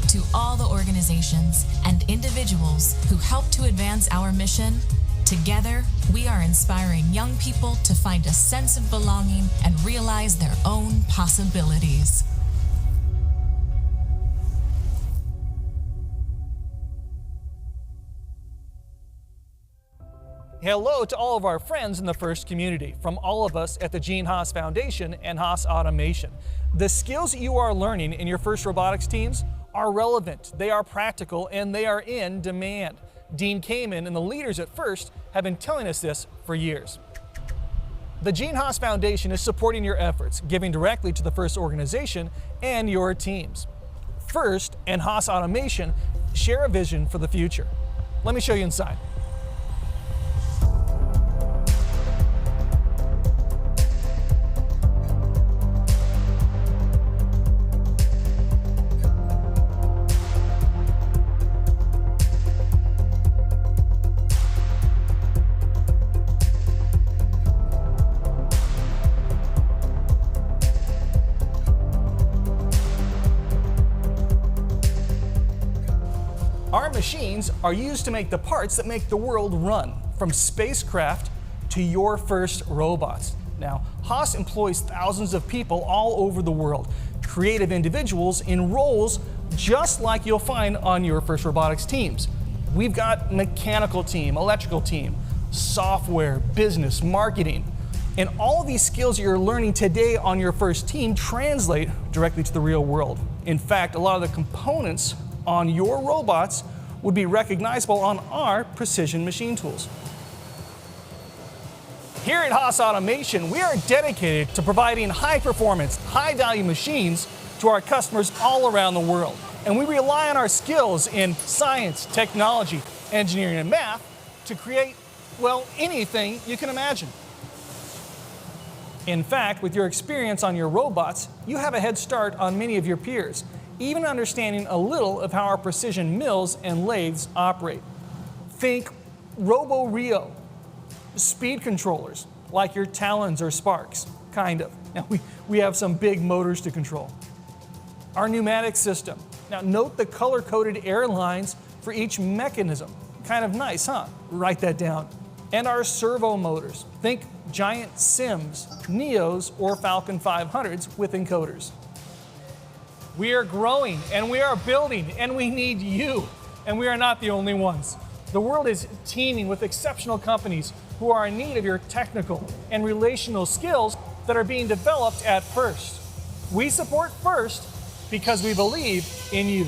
To all the organizations and individuals who help to advance our mission, together we are inspiring young people to find a sense of belonging and realize their own possibilities.
Hello to all of our friends in the FIRST community, from all of us at the Gene Haas Foundation and Haas Automation. The skills that you are learning in your FIRST robotics teams are relevant, they are practical, and they are in demand. Dean Kamen and the leaders at FIRST have been telling us this for years. The Gene Haas Foundation is supporting your efforts, giving directly to the FIRST organization and your teams. FIRST and Haas Automation share a vision for the future. Let me show you inside. Our machines are used to make the parts that make the world run, from spacecraft to your FIRST robots. Now, Haas employs thousands of people all over the world, creative individuals in roles just like you'll find on your FIRST robotics teams. We've got mechanical team, electrical team, software, business, marketing, and all of these skills that you're learning today on your FIRST team translate directly to the real world. In fact, a lot of the components on your robots would be recognizable on our precision machine tools. Here at Haas Automation, we are dedicated to providing high-performance, high-value machines to our customers all around the world. And we rely on our skills in science, technology, engineering, and math to create, well, anything you can imagine. In fact, with your experience on your robots, you have a head start on many of your peers, even understanding a little of how our precision mills and lathes operate. Think Robo-Rio, speed controllers, like your Talons or Sparks, kind of. Now, we have some big motors to control. Our pneumatic system. Now, note the color-coded air lines for each mechanism. Kind of nice, huh? Write that down. And our servo motors. Think giant Sims, Neos, or Falcon 500s with encoders. We are growing, and we are building, and we need you. And we are not the only ones. The world is teeming with exceptional companies who are in need of your technical and relational skills that are being developed at FIRST. We support FIRST because we believe in you.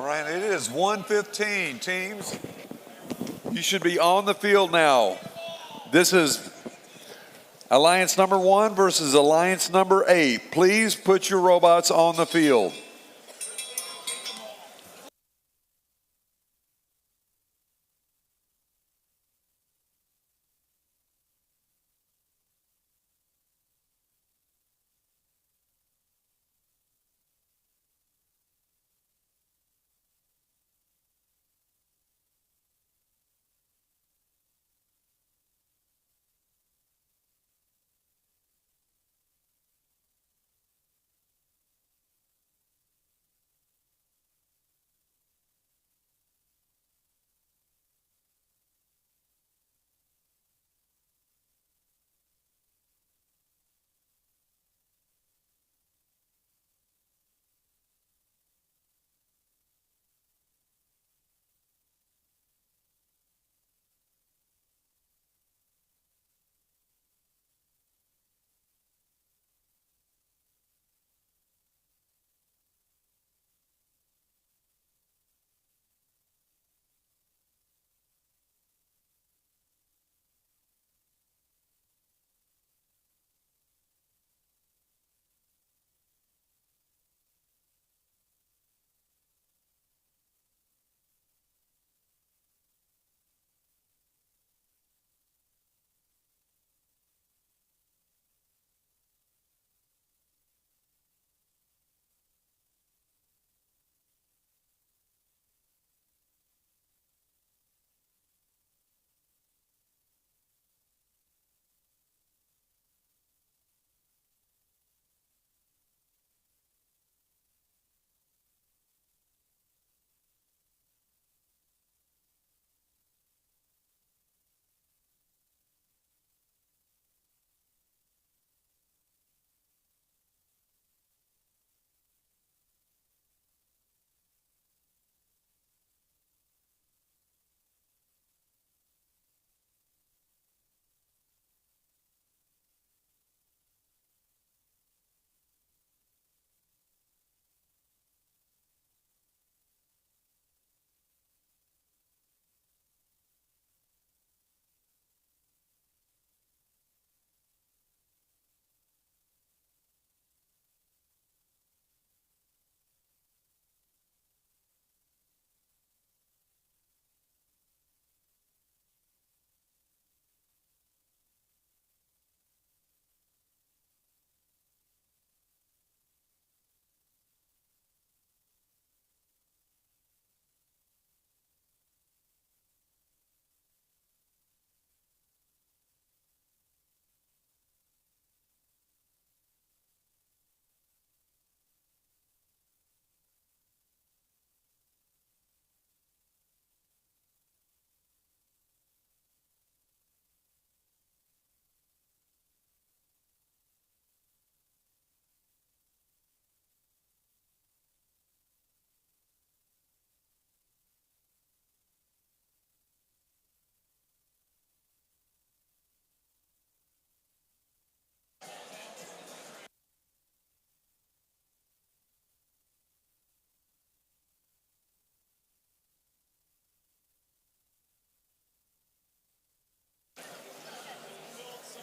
All right, it is 1:15. Teams, you should be on the field now. This is Alliance number 1 versus Alliance number 8. Please put your robots on the field.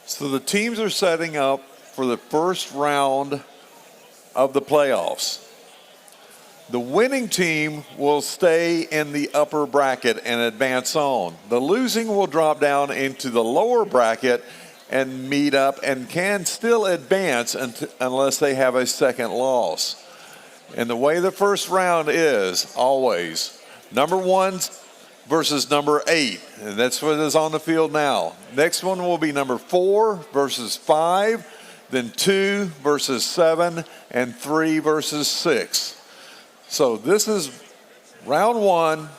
So the teams are setting up for the first round of the playoffs. The winning team will stay in the upper bracket and advance on. The losing will drop down into the lower bracket and meet up and can still advance unless they have a second loss. And the way the first round is always number 1 versus number 8, and that's what is on the field now. Next one will be number 4 versus 5, then 2 versus 7, and 3 versus 6. So this is round 1,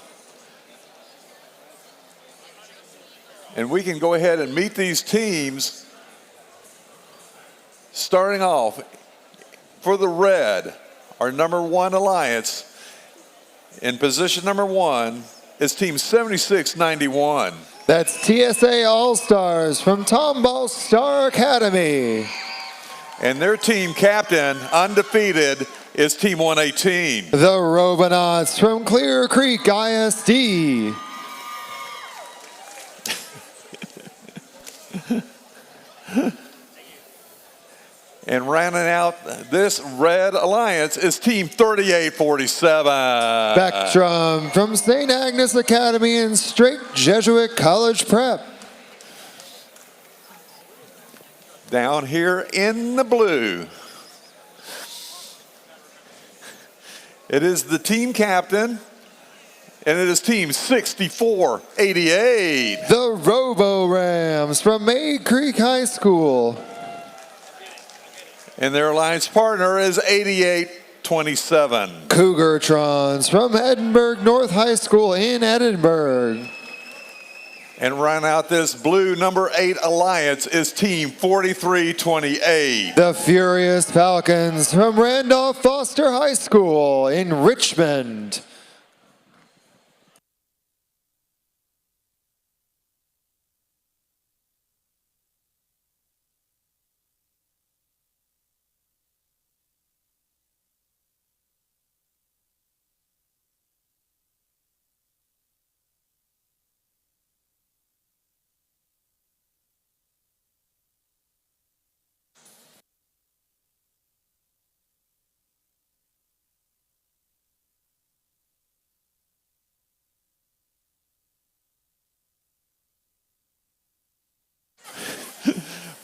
and we can go ahead and meet these teams. Starting off for the red, our number 1 alliance, in position number 1 is team 7691.
That's TSA All-Stars from Tomball Star Academy.
And their team captain, undefeated, is Team 118.
The Robonauts from Clear Creek ISD.
And rounding out this red alliance is Team 3847.
Spectrum from St. Agnes Academy and Straight Jesuit College Prep.
Down here in the blue, it is the team captain, and it is Team 6488.
The Robo Rams from May Creek High School.
And their alliance partner is 8827.
Cougartrons from Edinburgh North High School in Edinburgh.
And round out this blue number 8 alliance is Team 4328.
The Furious Falcons from Randolph Foster High School in Richmond.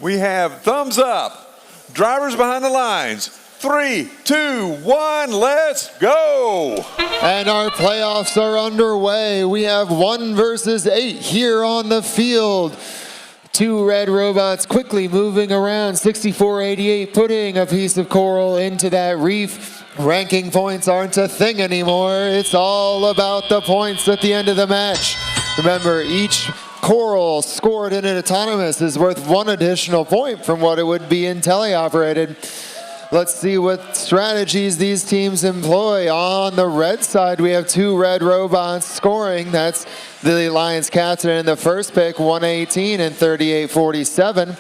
We have thumbs up. Drivers behind the lines. 3, 2, 1, let's go.
And our playoffs are underway. We have 1 versus 8 here on the field. 2 red robots quickly moving around. 6488 putting a piece of coral into that reef. Ranking points aren't a thing anymore. It's all about the points at the end of the match. Remember, each coral scored in an autonomous is worth 1 additional point from what it would be in teleoperated. Let's see what strategies these teams employ. On the red side, we have 2 red robots scoring. That's the Alliance captain in the first pick, 118 and 3847.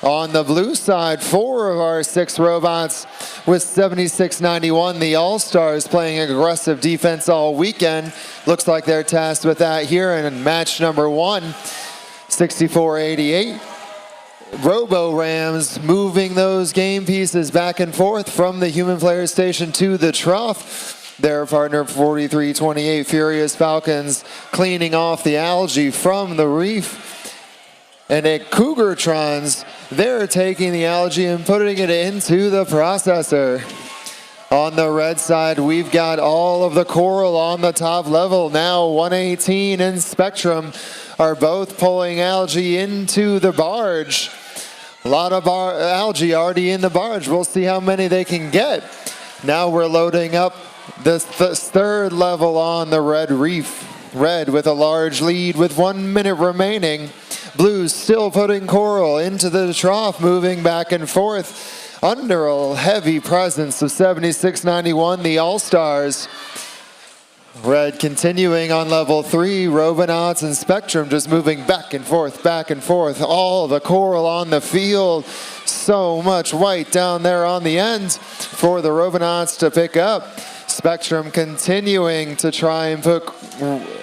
On the blue side, 4 of our 6 robots with 7691. The All-Stars playing aggressive defense all weekend. Looks like they're tasked with that here in match number 1, 6488. Robo Rams moving those game pieces back and forth from the human player station to the trough. Their partner 4328 Furious Falcons cleaning off the algae from the reef. And at Cougartrons, they're taking the algae and putting it into the processor. On the red side, we've got all of the coral on the top level. Now 118 and Spectrum are both pulling algae into the barge. A lot of algae already in the barge. We'll see how many they can get. Now we're loading up the third level on the red reef. Red with a large lead with 1 minute remaining. Blues still putting coral into the trough, moving back and forth under a heavy presence of 7691, the All-Stars. Red continuing on level 3, Robonauts and Spectrum just moving back and forth, all the coral on the field. So much white down there on the end for the Robonauts to pick up. Spectrum continuing to try and put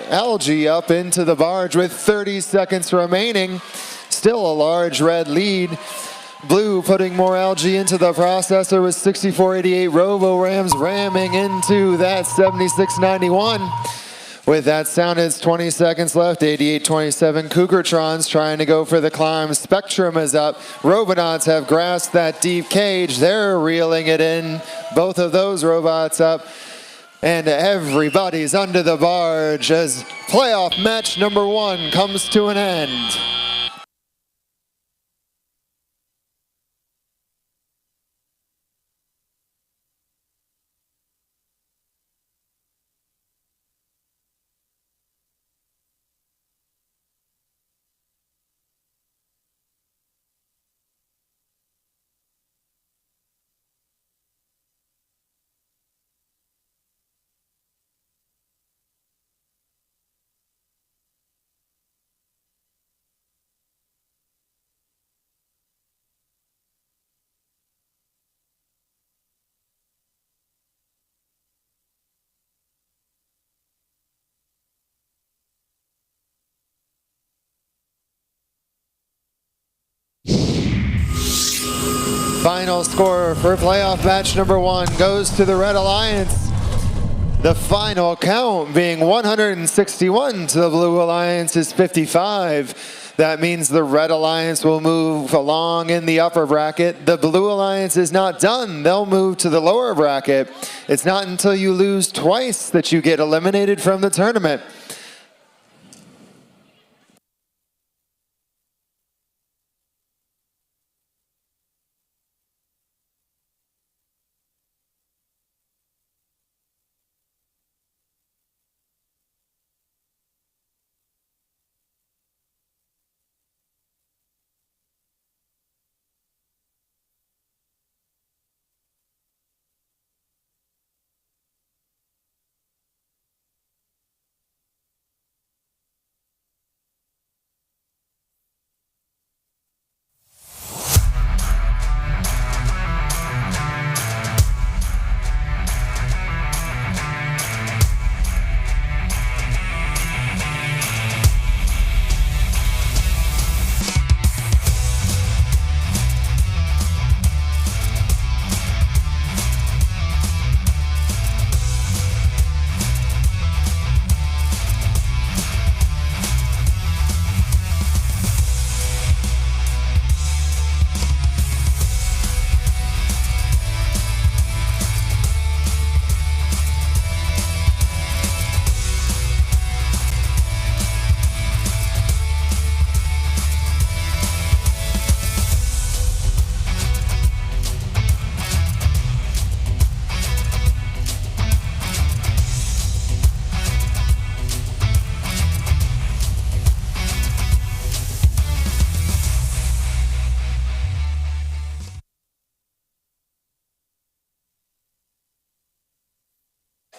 algae up into the barge with 30 seconds remaining. Still a large red lead. Blue putting more algae into the processor with 6488 Robo Rams ramming into that 7691. With that sound, it's 20 seconds left. 8827 Cougartrons trying to go for the climb. Spectrum is up. Robonauts have grasped that deep cage. They're reeling it in. Both of those robots up. And everybody's under the barge as playoff match number 1 comes to an end. Final score for playoff match number 1 goes to the Red Alliance. The final count being 161 to the Blue Alliance's 55. That means the Red Alliance will move along in the upper bracket. The Blue Alliance is not done. They'll move to the lower bracket. It's not until you lose twice that you get eliminated from the tournament.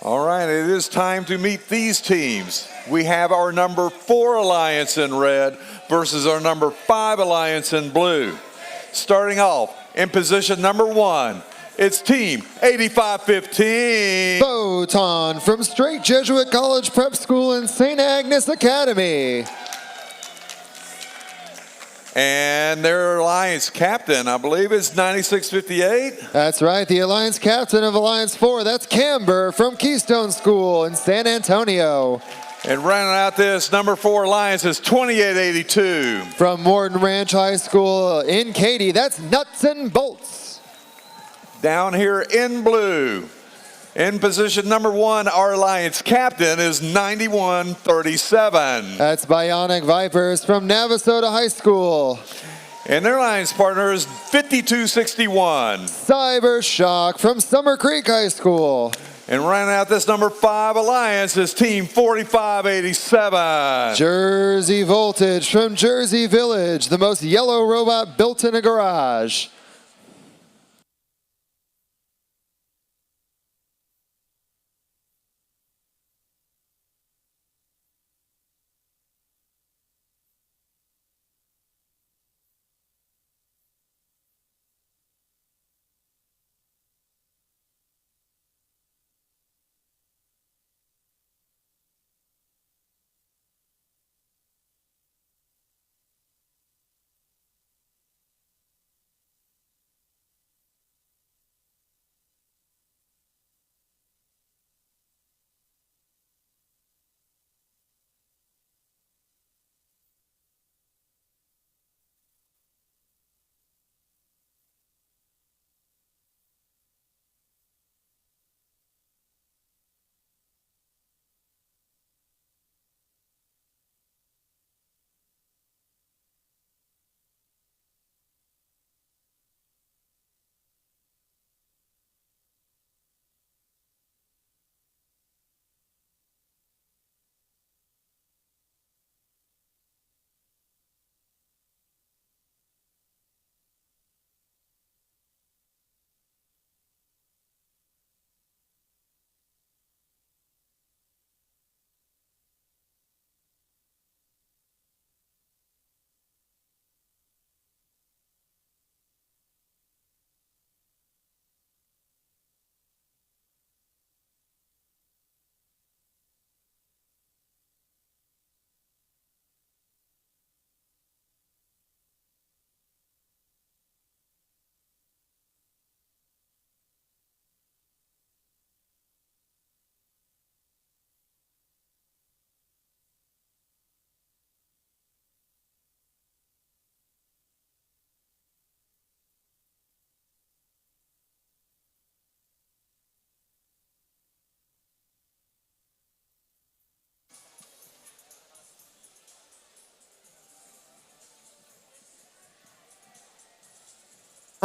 All right, it is time to meet these teams. We have our number 4 Alliance in red versus our number 5 Alliance in blue. Starting off in position number 1, it's team 8515.
Photon from Straight Jesuit College Prep School and St. Agnes Academy.
And their Alliance captain, I believe, is 9658.
That's right, the Alliance captain of Alliance 4, that's Camber from Keystone School in San Antonio.
And rounding out this number 4 Alliance is 2882.
From Morton Ranch High School in Katy, that's Nuts and Bolts.
Down here in blue, in position number 1, our Alliance captain is 9137.
That's Bionic Vipers from Navasota High School.
And their Alliance partner is 5261.
Cyber Shock from Summer Creek High School.
And rounding out this number 5 Alliance is team 4587.
Jersey Voltage from Jersey Village, the most yellow robot built in a garage.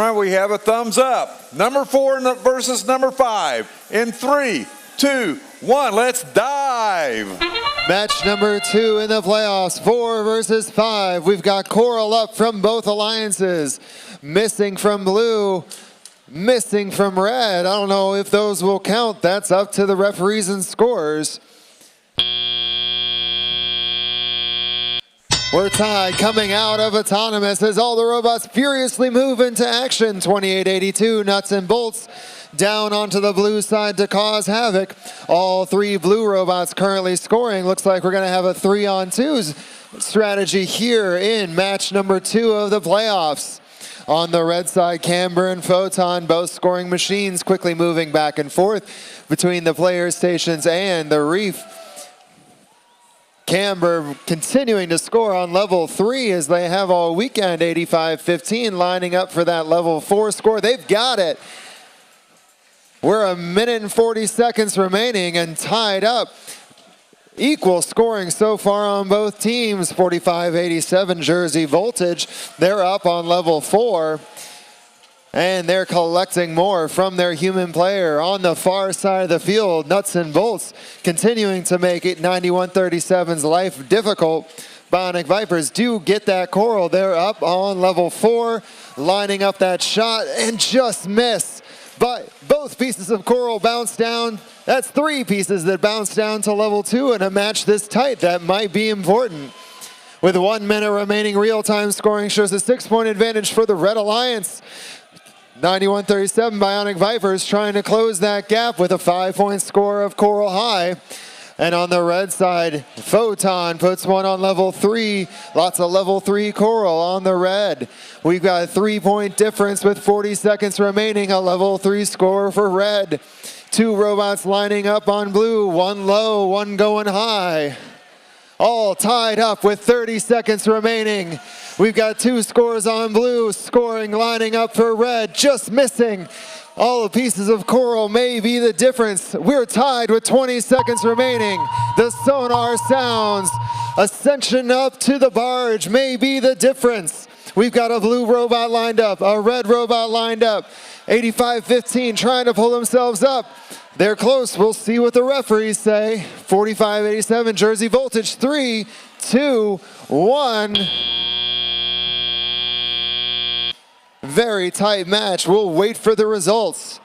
All right, we have a thumbs up. Number 4 versus number 5. In 3, 2, 1, let's dive.
Match number 2 in the playoffs, 4 versus 5. We've got Coral up from both alliances. Missing from blue, missing from red. I don't know if those will count. That's up to the referees and scorers. We're tied coming out of autonomous as all the robots furiously move into action. 2882 nuts and bolts down onto the blue side to cause havoc. All 3 blue robots currently scoring. Looks like we're going to have a 3-on-2 strategy here in match number 2 of the playoffs. On the red side, Camber and Photon, both scoring machines, quickly moving back and forth between the player stations and the reef. Camber continuing to score on level 3 as they have all weekend, 85-15, lining up for that level 4 score. They've got it. We're 1 minute and 40 seconds remaining and tied up. Equal scoring so far on both teams, 45-87 Jersey Voltage. They're up on level 4. And they're collecting more from their human player. On the far side of the field, Nuts and Bolts continuing to make it 9137's life difficult. Bionic Vipers do get that coral. They're up on level 4, lining up that shot and just miss. But both pieces of coral bounce down. That's 3 pieces that bounce down to level 2 in a match this tight. That might be important. With 1 minute remaining, real-time scoring shows a 6-point advantage for the Red Alliance. 91-37 Bionic Vipers trying to close that gap with a 5-point score of Coral High. And on the red side, Photon puts one on level 3. Lots of level 3 Coral on the red. We've got a 3-point difference with 40 seconds remaining. A level 3 score for red. 2 robots lining up on blue. 1 low, 1 going high. All tied up with 30 seconds remaining. We've got 2 scores on blue, scoring, lining up for red, just missing. All the pieces of coral may be the difference. We're tied with 20 seconds remaining. The sonar sounds. Ascension up to the barge may be the difference. We've got a blue robot lined up, a red robot lined up. 85-15 trying to pull themselves up. They're close. We'll see what the referees say. 45-87 Jersey Voltage. 3, 2, 1. Very tight match. We'll wait for the results.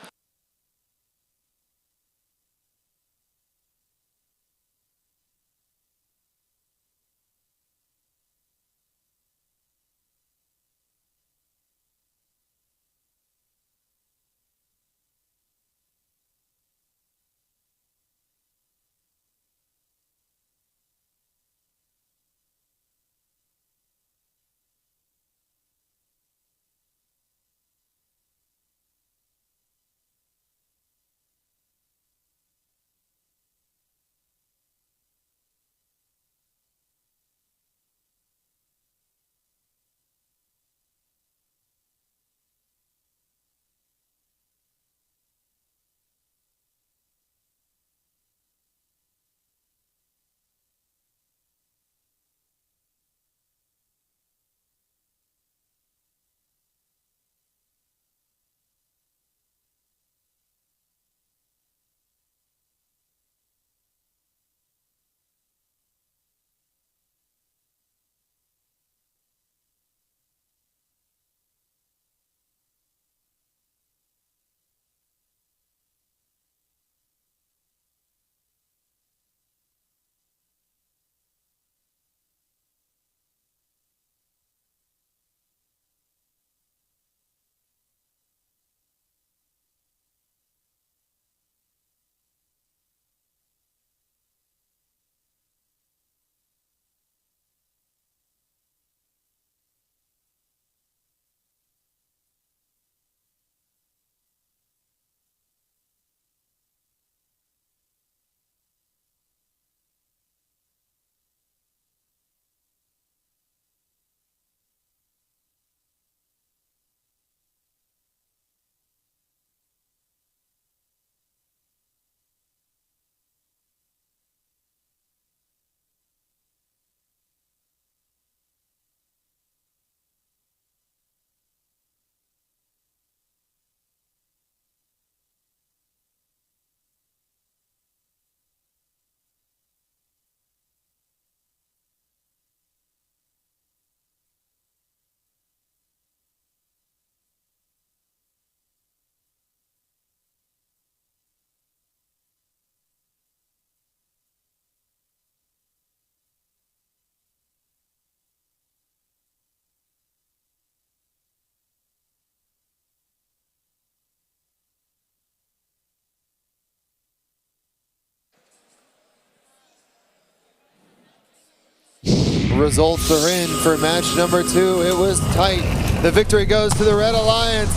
Results are in for match number 2. It was tight. The victory goes to the Red Alliance,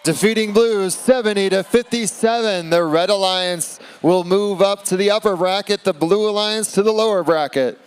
defeating Blues 70-57. The Red Alliance will move up to the upper bracket, the Blue Alliance to the lower bracket.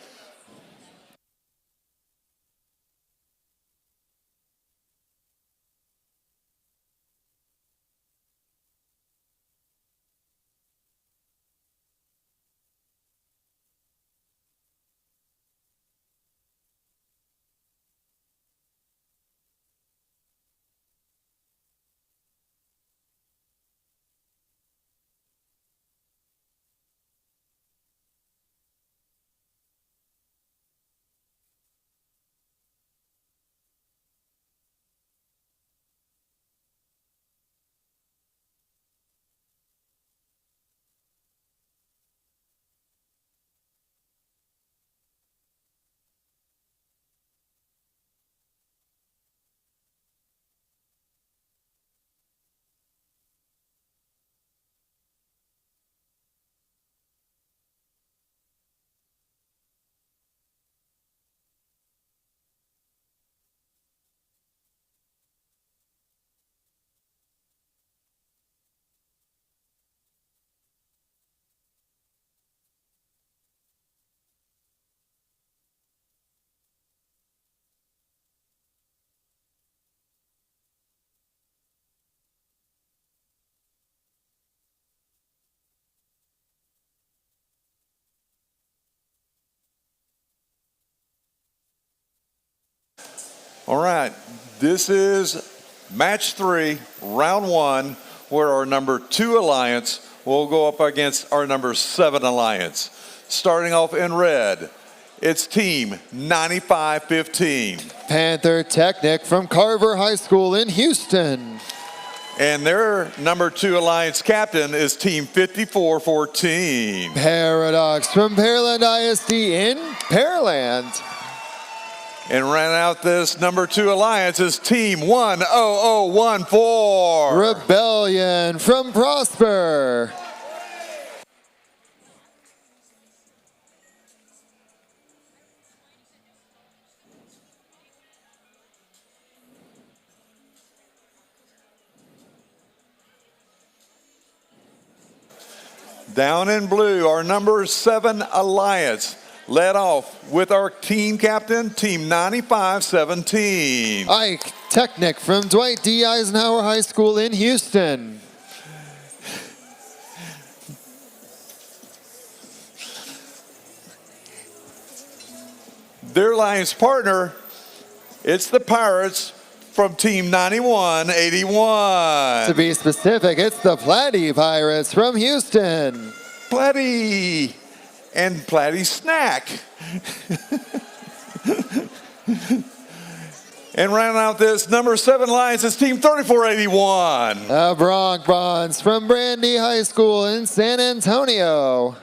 All right, this is match 3, round 1, where our number 2 alliance will go up against our number 7 alliance. Starting off in red, it's team 9515.
Panther Technic from Carver High School in Houston.
And their number 2 alliance captain is team 5414.
Paradox from Pearland ISD in Pearland.
And rounding out this number 2 alliance is team 10014.
Rebellion from Prosper.
Down in blue, our number 7 alliance, led off with our team captain, team 9517.
Ike Technic from Dwight D. Eisenhower High School in Houston.
Their alliance partner, it's the Pirates from team 9181.
To be specific, it's the Platy Pirates from Houston.
Platy and Platy Snack. And rounding out this number 7 alliance is team 3481.
The Bronx Bonds from Brandy High School in San Antonio.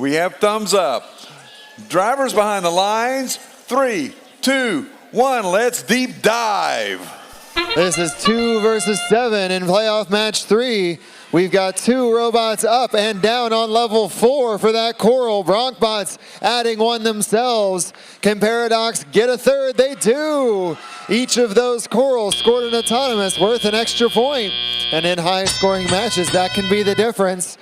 We have thumbs up. Drivers behind the lines, 3, 2, 1, let's deep dive.
This is 2 versus 7 in playoff match 3. We've got 2 robots up and down on level 4 for that coral. Bronkbots adding 1 themselves. Can Paradox get a third? They do. Each of those corals scored an autonomous worth an extra point. And in high scoring matches, that can be the difference.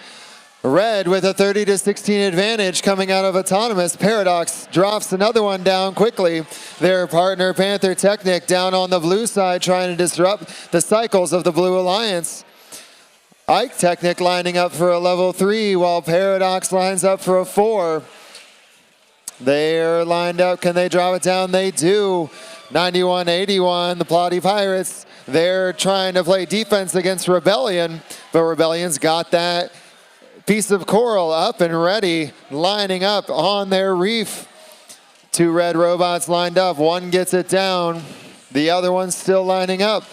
Red with a 30-16 advantage coming out of autonomous. Paradox drops another one down quickly. Their partner Panther Technic down on the blue side trying to disrupt the cycles of the Blue Alliance. Ike Technic lining up for a level 3 while Paradox lines up for a 4. They're lined up. Can they drop it down? They do. 91-81, the Plotty Pirates. They're trying to play defense against Rebellion, but Rebellion's got that piece of coral up and ready, lining up on their reef. 2 red robots lined up. One gets it down. The other one's still lining up.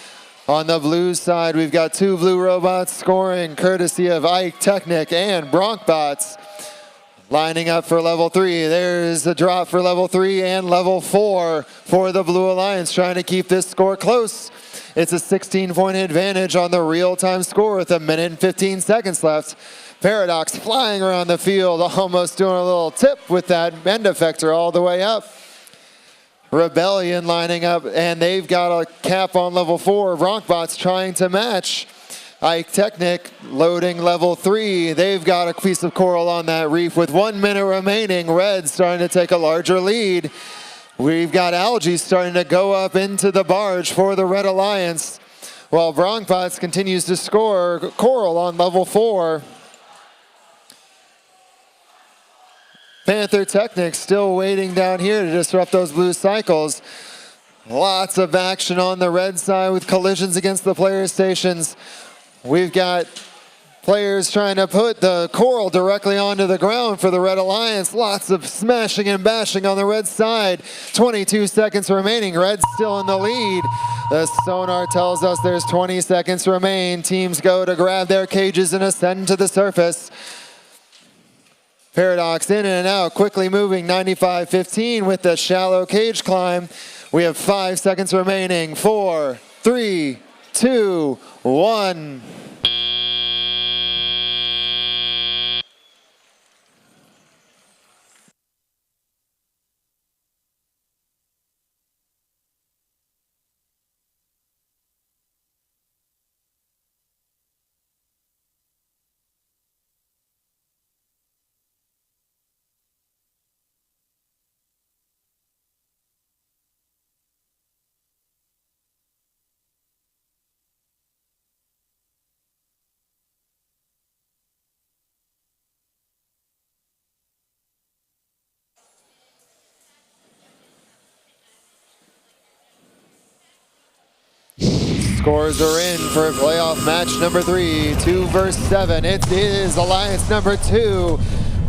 On the blue side, we've got 2 blue robots scoring, courtesy of Ike Technic and Bronkbots. Lining up for level 3. There's a drop for level 3 and level 4 for the Blue Alliance, trying to keep this score close. It's a 16-point advantage on the real-time score with 1 minute and 15 seconds left. Paradox flying around the field, almost doing a little tip with that end effector all the way up. Rebellion lining up, and they've got a cap on level 4. Bronkbots trying to match. Ike Technic loading level 3. They've got a piece of coral on that reef with 1 minute remaining. Red starting to take a larger lead. We've got algae starting to go up into the barge for the Red Alliance, while Bronkbots continues to score coral on level 4. Panther Technic still waiting down here to disrupt those blue cycles. Lots of action on the red side with collisions against the player stations. We've got players trying to put the coral directly onto the ground for the Red Alliance. Lots of smashing and bashing on the red side. 22 seconds remaining. Red's still in the lead. The sonar tells us there's 20 seconds remain. Teams go to grab their cages and ascend to the surface. Paradox in and out, quickly moving, 95-15 with the shallow cage climb. We have 5 seconds remaining. 4, 3, 2, 1. Scores are in for playoff match number 3, 2 versus 7. It is Alliance number 2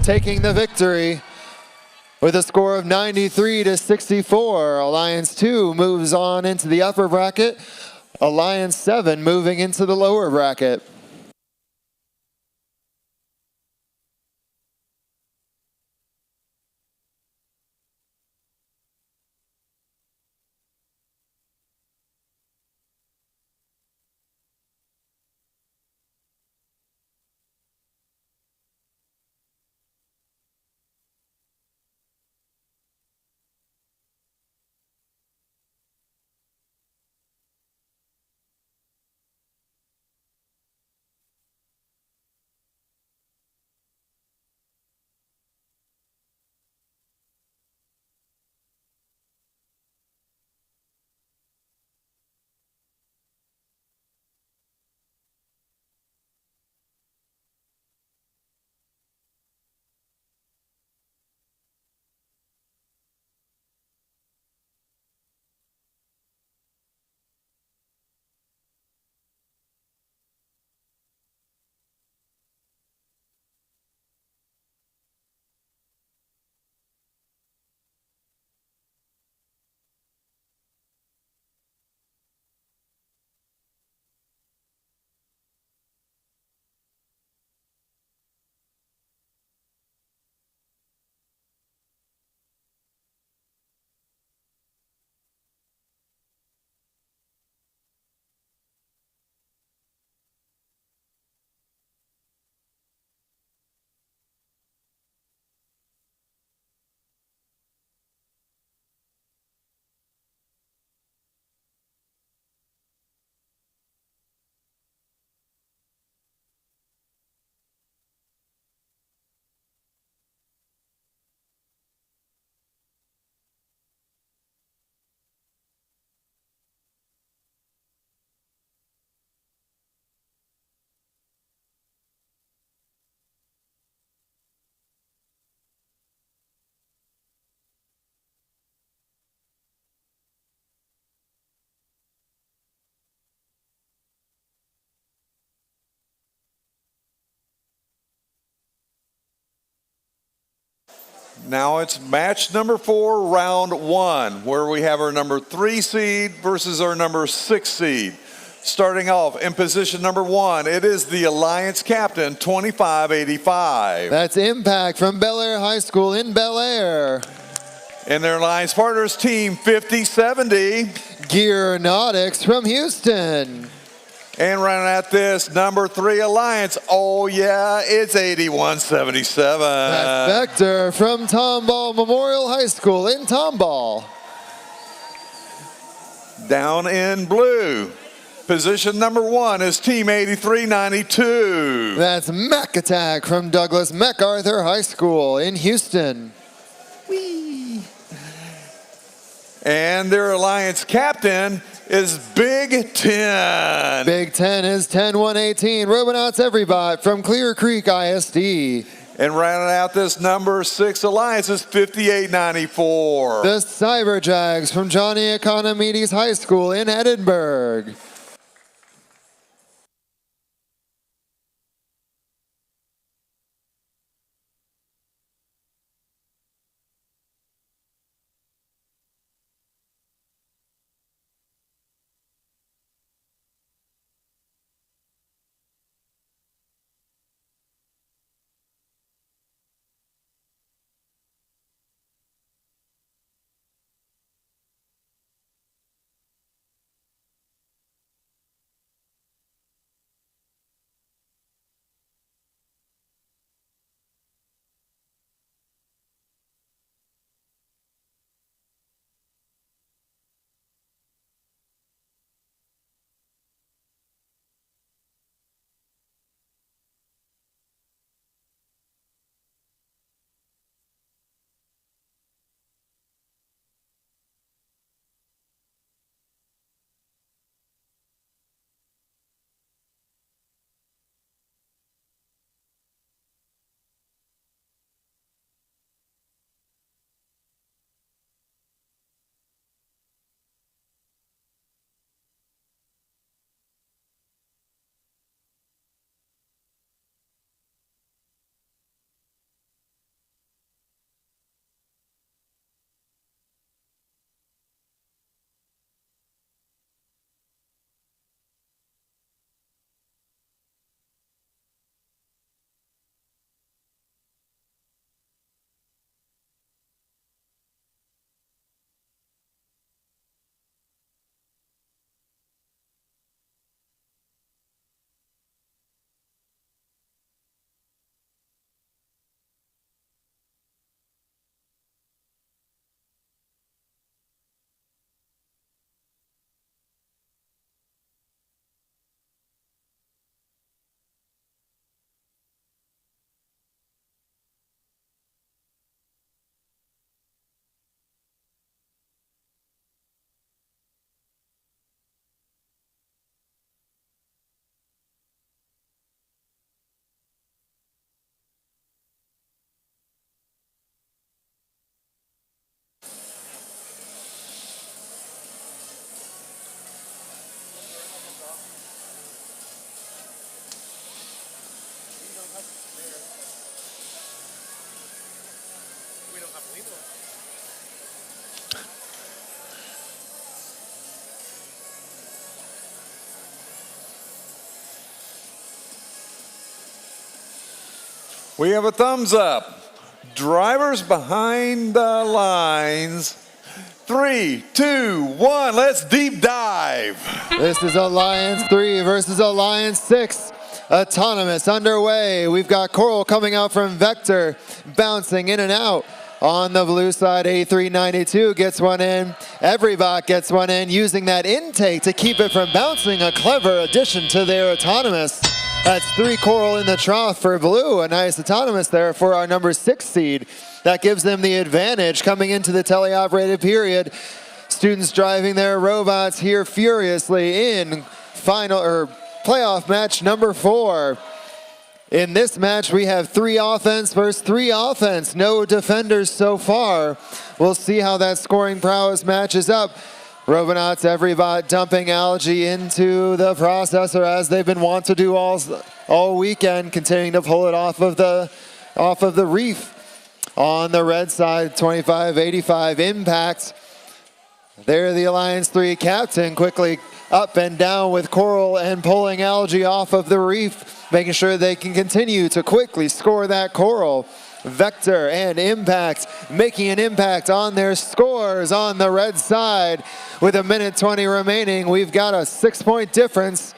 taking the victory with a score of 93-64. Alliance 2 moves on into the upper bracket. Alliance 7 moving into the lower bracket.
Now it's match number 4, round 1, where we have our number 3 seed versus our number 6 seed. Starting off in position number 1, it is the Alliance captain, 2585.
That's Impact from Bel Air High School in Bel Air.
And their Alliance partners, team 5070.
Gearnautics from Houston.
And running at this, number 3 Alliance, oh yeah, it's 8177.
That's Vector from Tomball Memorial High School in Tomball.
Down in blue, position number 1 is team 8392.
That's Mac Attack from Douglas MacArthur High School in Houston.
Whee! And their Alliance captain is Big 10.
Big 10 is 10118. Robonauts Everybot from Clear Creek ISD.
And rounding out this number 6 Alliance is 5894.
The Cyberjags from Johnny Economides High School in Edinburgh.
We have a thumbs up. Drivers behind the lines. 3, 2, 1, let's deep dive.
This is Alliance 3 versus Alliance 6. Autonomous underway. We've got Coral coming out from Vector, bouncing in and out. On the blue side, A392 gets one in. Everybot gets one in, using that intake to keep it from bouncing. A clever addition to their Autonomous. That's 3 Coral in the trough for blue. A nice Autonomous there for our number 6 seed. That gives them the advantage coming into the teleoperated period. Students driving their robots here furiously in playoff match number 4. In this match, we have 3 offense versus 3 offense. No defenders so far. We'll see how that scoring prowess matches up. Robonauts Everybot dumping algae into the processor as they've been wont to do all weekend, continuing to pull it off of the reef. On the red side, 25-85 Impact. There the Alliance 3 captain quickly up and down with coral and pulling algae off of the reef, making sure they can continue to quickly score that coral. Vector and Impact making an impact on their scores on the red side. With 1:20 remaining, we've got a 6-point difference.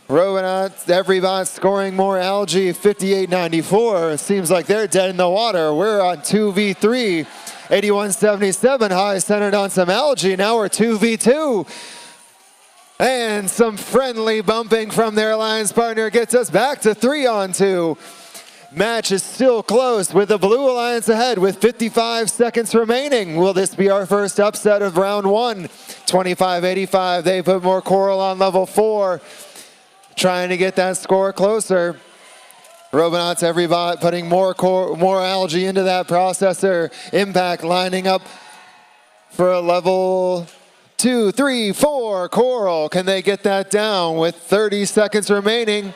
Robotics, Everybot scoring more algae, 58-94. It seems like they're dead in the water. We're on 2v3. 81-77, high centered on some algae. Now we're 2v2. And some friendly bumping from their alliance partner gets us back to 3-on-2. Match is still close with the Blue Alliance ahead with 55 seconds remaining. Will this be our first upset of round 1? 25-85, they put more coral on level 4. Trying to get that score closer. Robotics, Everybot putting more algae into that processor. Impact lining up for a level 2, 3, 4 coral. Can they get that down with 30 seconds remaining?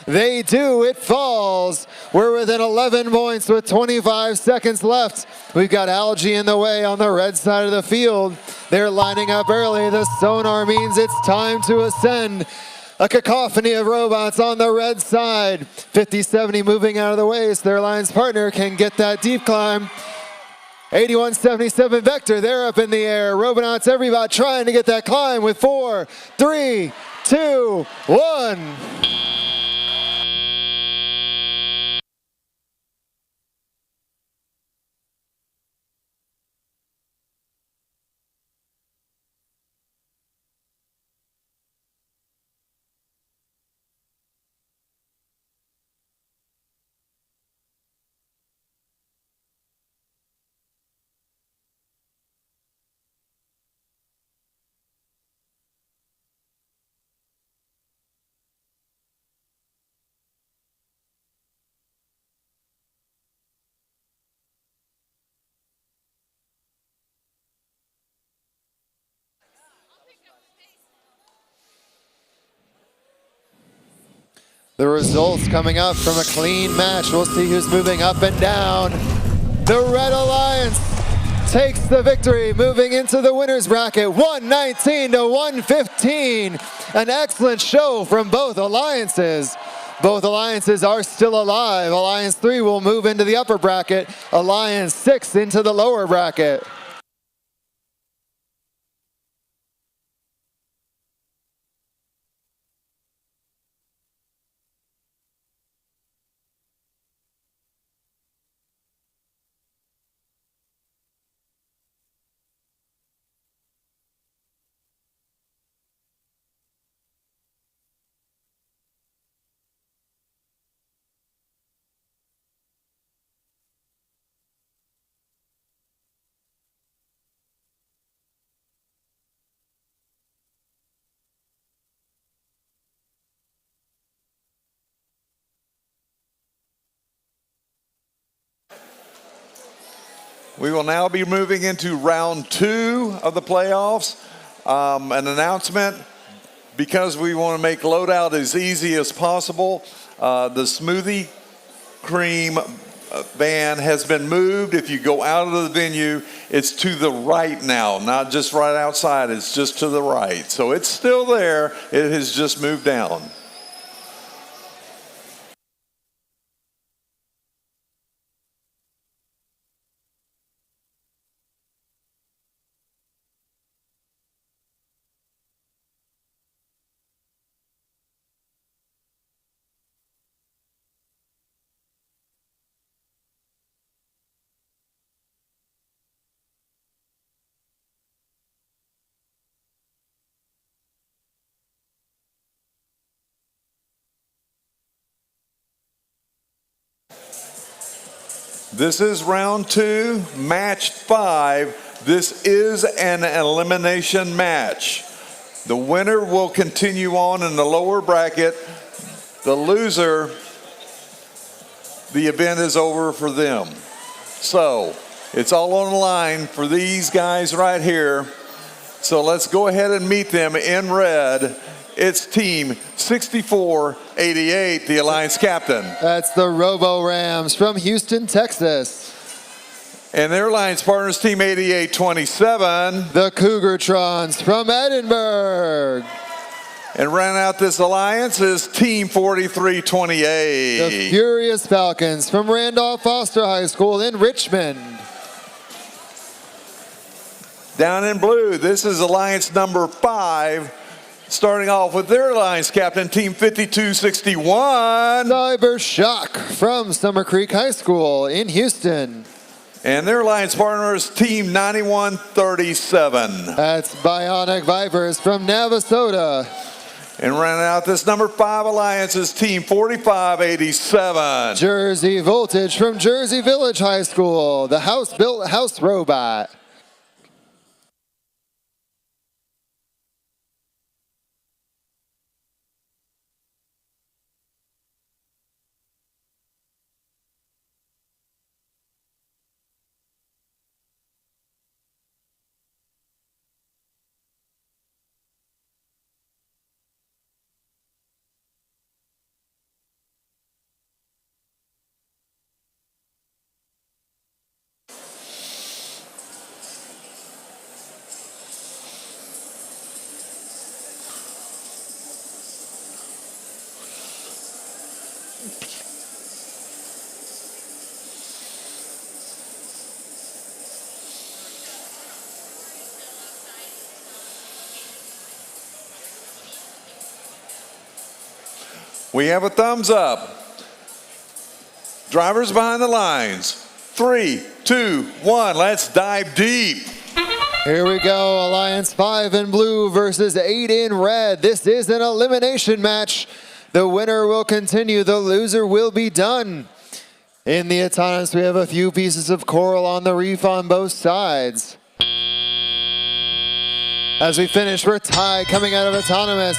They do, it falls. We're within 11 points with 25 seconds left. We've got algae in the way on the red side of the field. They're lining up early. The sonar means it's time to ascend. A cacophony of robots on the red side. 50-70 moving out of the way so their alliance partner can get that deep climb. 81-77 Vector, they're up in the air. Robotics, Everybot trying to get that climb with 4, 3, 2, 1. The results coming up from a clean match. We'll see who's moving up and down. The Red Alliance takes the victory, moving into the winner's bracket, 119-115. An excellent show from both alliances. Both alliances are still alive. Alliance 3 will move into the upper bracket. Alliance 6 into the lower bracket.
We will now be moving into round 2 of the playoffs. An announcement, because we want to make loadout as easy as possible, the smoothie cream van has been moved. If you go out of the venue, it's to the right now, not just right outside, it's just to the right. So it's still there, it has just moved down. This is round 2, match 5. This is an elimination match. The winner will continue on in the lower bracket. The loser, the event is over for them. So it's all on the line for these guys right here. So let's go ahead and meet them in red. It's Team 6488, the Alliance captain.
That's the Robo Rams from Houston, Texas.
And their Alliance partners, Team 8827.
The Cougartrons from Edinburgh.
And rounding out this alliance is Team 4328.
The Furious Falcons from Randolph Foster High School in Richmond.
Down in blue, this is Alliance number 5, starting off with their Alliance captain, Team 5261.
Cyber Shock from Summer Creek High School in Houston.
And their Alliance partner is Team 9137.
That's Bionic Vipers from Navasota.
And rounding out this number 5 alliance is Team 4587.
Jersey Voltage from Jersey Village High School, the house-built house robot.
We have a thumbs up. Drivers behind the lines. 3, 2, 1, let's dive deep.
Here we go, Alliance 5 in blue versus 8 in red. This is an elimination match. The winner will continue, the loser will be done. In the autonomous, we have a few pieces of coral on the reef on both sides. As we finish, we're tied coming out of autonomous.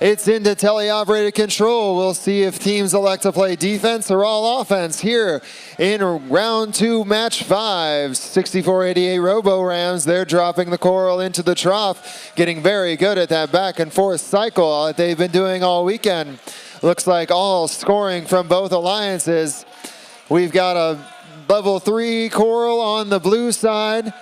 It's into teleoperated control. We'll see if teams elect to play defense or all offense here in round 2, match 5. 6488 Robo Rams, they're dropping the coral into the trough, getting very good at that back and forth cycle that they've been doing all weekend. Looks like all scoring from both alliances. We've got a level 3 coral on the blue side,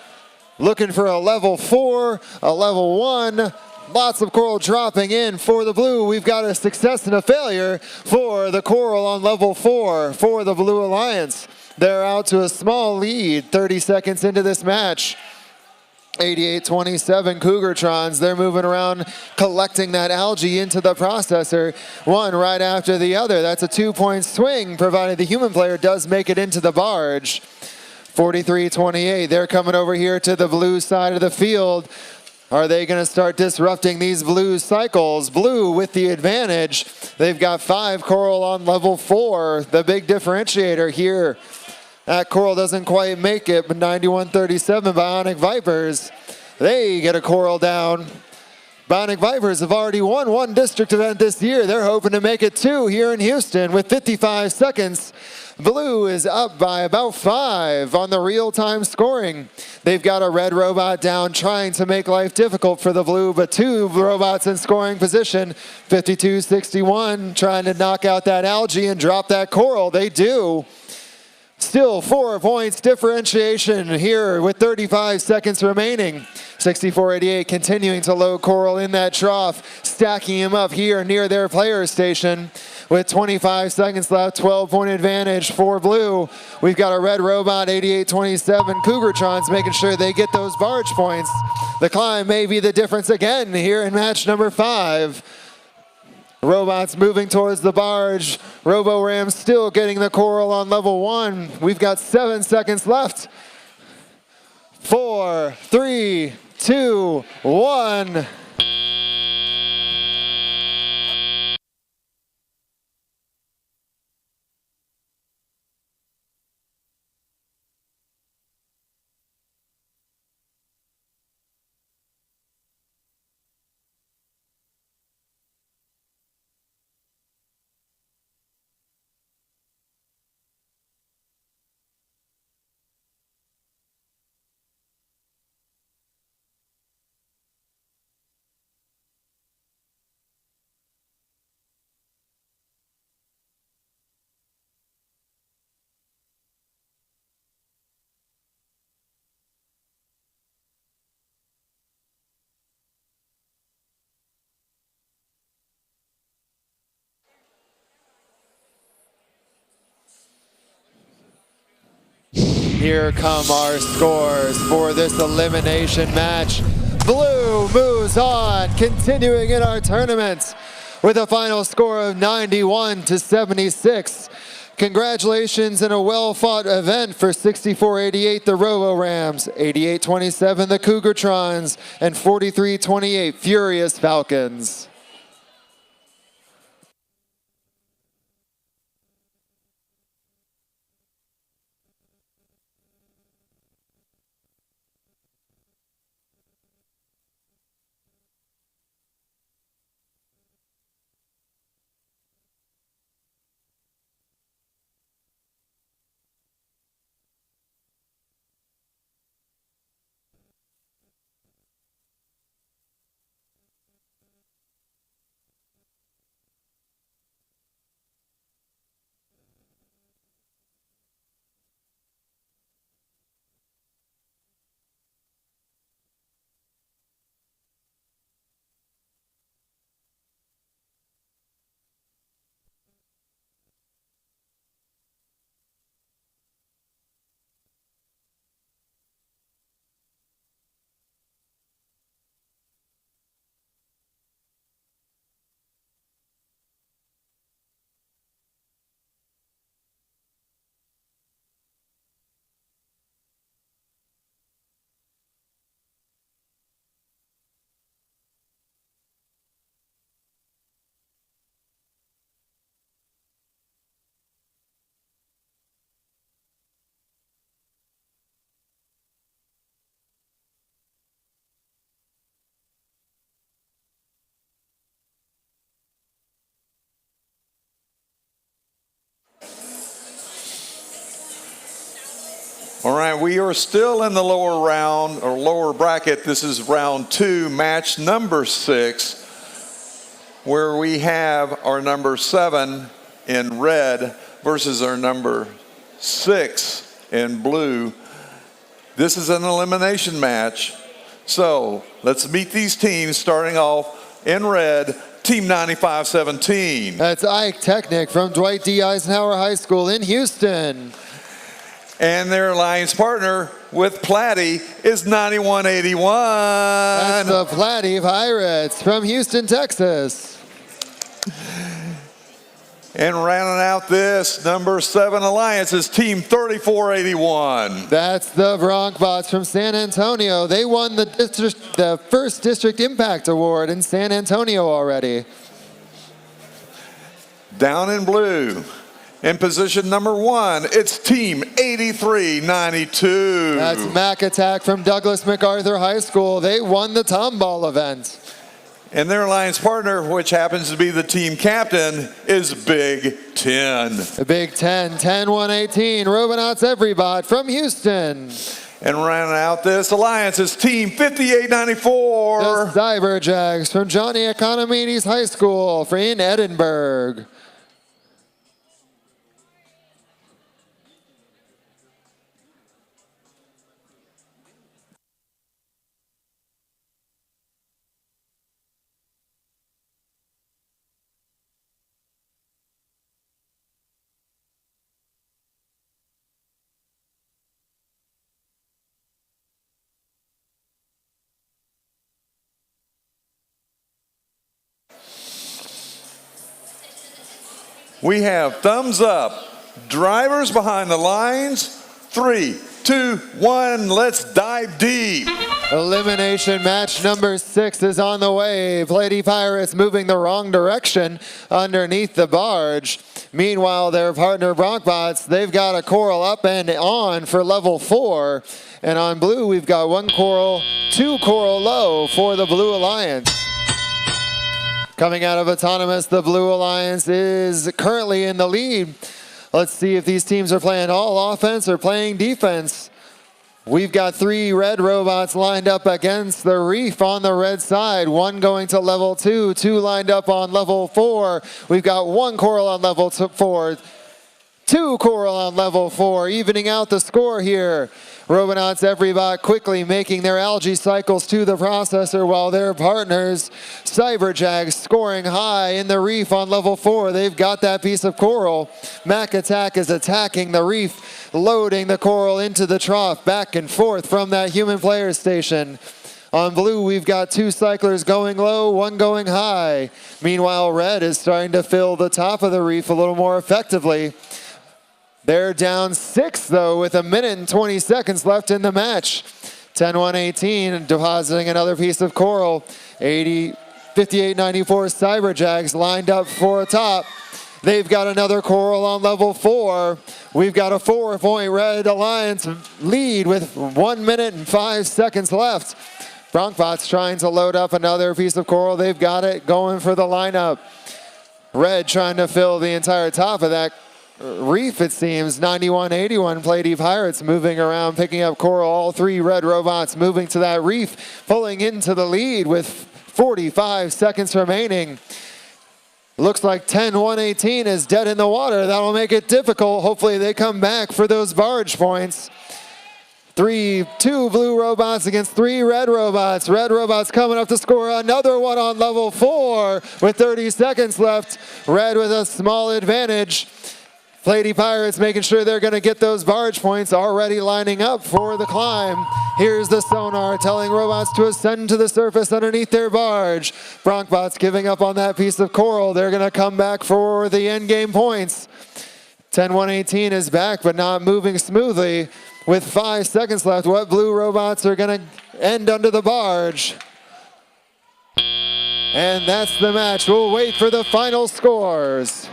looking for a level 4, a level 1. Lots of coral dropping in for the blue. We've got a success and a failure for the coral on level 4 for the Blue Alliance. They're out to a small lead 30 seconds into this match. 8827 Cougartrons, they're moving around collecting that algae into the processor, one right after the other. That's a 2-point swing, provided the human player does make it into the barge. 4328, they're coming over here to the blue side of the field. Are they going to start disrupting these blue cycles? Blue with the advantage. They've got 5 coral on level 4. The big differentiator here. That coral doesn't quite make it, but 9137 Bionic Vipers, they get a coral down. Bionic Vipers have already won 1 district event this year. They're hoping to make it 2 here in Houston with 55 seconds. Blue is up by about 5 on the real-time scoring. They've got a red robot down trying to make life difficult for the blue, but 2 robots in scoring position. 5261 trying to knock out that algae and drop that coral. They do. Still 4 points differentiation here with 35 seconds remaining. 6488 continuing to load coral in that trough, stacking him up here near their player station. With 25 seconds left, 12-point advantage for blue. We've got a red robot, 8827 Cougartrons, making sure they get those barge points. The climb may be the difference again here in match number 5. Robots moving towards the barge. Robo Rams still getting the coral on level 1. We've got 7 seconds left. 4, 3, 2, 1. here come our scores for this elimination match. Blue moves on, continuing in our tournament with a final score of 91-76. Congratulations in a well-fought event for 64-88 the Robo-Rams, 88-27 the Cougartrons, and 43-28 Furious Falcons.
All right, we are still in the lower round or lower bracket. This is round 2, match number 6, where we have our number 7 in red versus our number 6 in blue. This is an elimination match. So let's meet these teams, starting off in red, Team 9517.
That's Ike Technic from Dwight D. Eisenhower High School in Houston.
And their alliance partner with Platy is 9181.
That's the Platy Pirates from Houston, Texas.
And rounding out this, number 7 alliance is Team 3481.
That's the Broncbots from San Antonio. They won the first District Impact Award in San Antonio already.
Down in blue, in position number 1, it's Team 8392.
That's Mac Attack from Douglas MacArthur High School. They won the Tomball event.
And their alliance partner, which happens to be the team captain, is Big 10.
The Big 10, 10-1-18, Robonauts Everybot from Houston.
And rounding out this alliance is Team 5894.
The Cyberjacks from Johnny Economides High School in Edinburgh.
We have thumbs up. Drivers behind the lines. 3, 2, 1, let's dive deep.
Elimination match number 6 is on the way. Platy Pirates moving the wrong direction underneath the barge. Meanwhile, their partner Broncbots, they've got a coral up and on for level 4. And on blue, we've got 1 coral, 2 coral low for the Blue Alliance. Coming out of Autonomous, the Blue Alliance is currently in the lead. Let's see if these teams are playing all offense or playing defense. We've got 3 red robots lined up against the reef on the red side. 1 going to level 2, 2 lined up on level 4. We've got 1 coral on level 4. 2 coral on level 4, evening out the score here. Robonauts Everybot quickly making their algae cycles to the processor while their partners, Cyberjags, scoring high in the reef on level 4. They've got that piece of coral. Mac Attack is attacking the reef, loading the coral into the trough, back and forth from that human player station. On blue, we've got 2 cyclers going low, 1 going high. Meanwhile, red is starting to fill the top of the reef a little more effectively. They're down 6, though, with 1 minute and 20 seconds left in the match. 10-1-18, depositing another piece of coral. 58-94 Cyberjags lined up for a top. They've got another coral on level 4. We've got a 4-point Red Alliance lead with 1 minute and 5 seconds left. Bronkbot's trying to load up another piece of coral. They've got it going for the lineup. Red trying to fill the entire top of that reef, it seems. 91-81 Pleiade Pirates moving around, picking up coral. All 3 red robots moving to that reef, pulling into the lead with 45 seconds remaining. Looks like 10-1-18 is dead in the water. That'll make it difficult. Hopefully they come back for those barge points. 2 blue robots against 3 red robots. Red robots coming up to score another one on level 4 with 30 seconds left. Red with a small advantage. Pleiade Pirates making sure they're going to get those barge points, already lining up for the climb. Here's the sonar telling robots to ascend to the surface underneath their barge. Bronkbot's giving up on that piece of coral. They're going to come back for the endgame points. 10-1-18 is back, but not moving smoothly. With 5 seconds left, what blue robots are going to end under the barge? And that's the match. We'll wait for the final scores.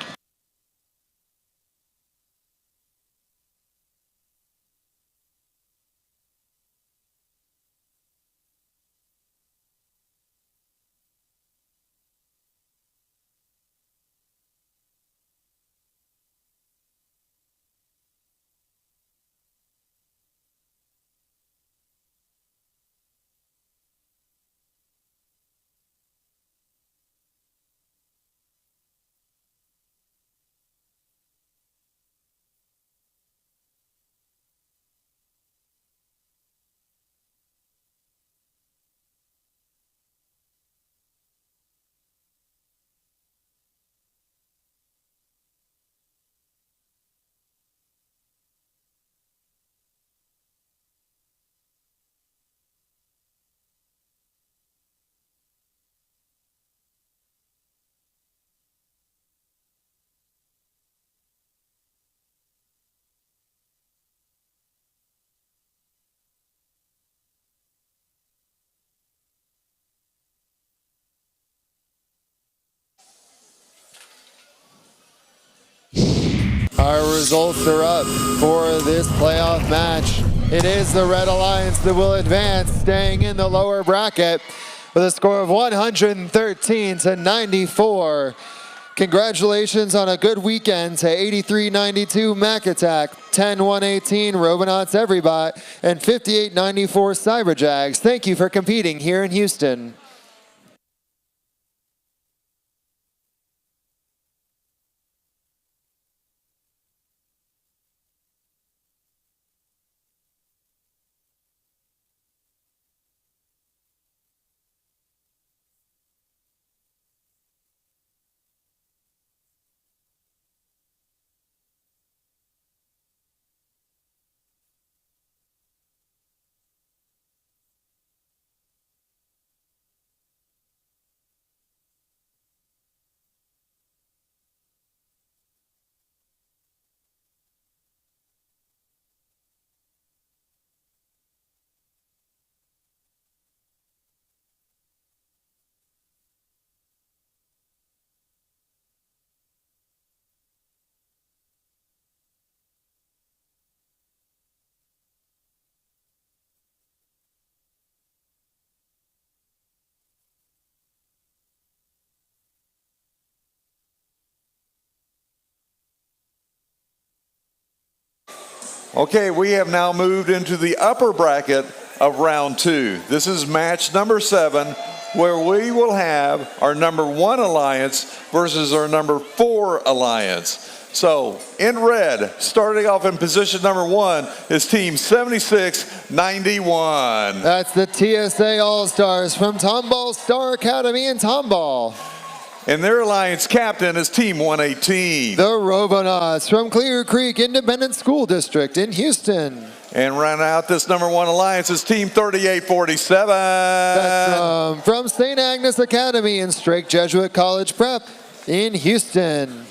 Our results are up for this playoff match. It is the Red Alliance that will advance, staying in the lower bracket with a score of 113-94. Congratulations on a good weekend to 83-92 Mac Attack, 10-1-18 Robonauts Everybot, and 58-94 Cyberjags. Thank you for competing here in Houston.
Okay, we have now moved into the upper bracket of round 2. This is match number 7, where we will have our number 1 alliance versus our number 4 alliance. So in red, starting off in position number 1 is team 7691.
That's the TSA All-Stars from Tomball Star Academy in Tomball.
And their alliance captain is team 118.
The Robonauts from Clear Creek Independent School District in Houston.
And rounding out this number 1 alliance is team 3847.
That's from St. Agnes Academy and Strake Jesuit College Prep in Houston.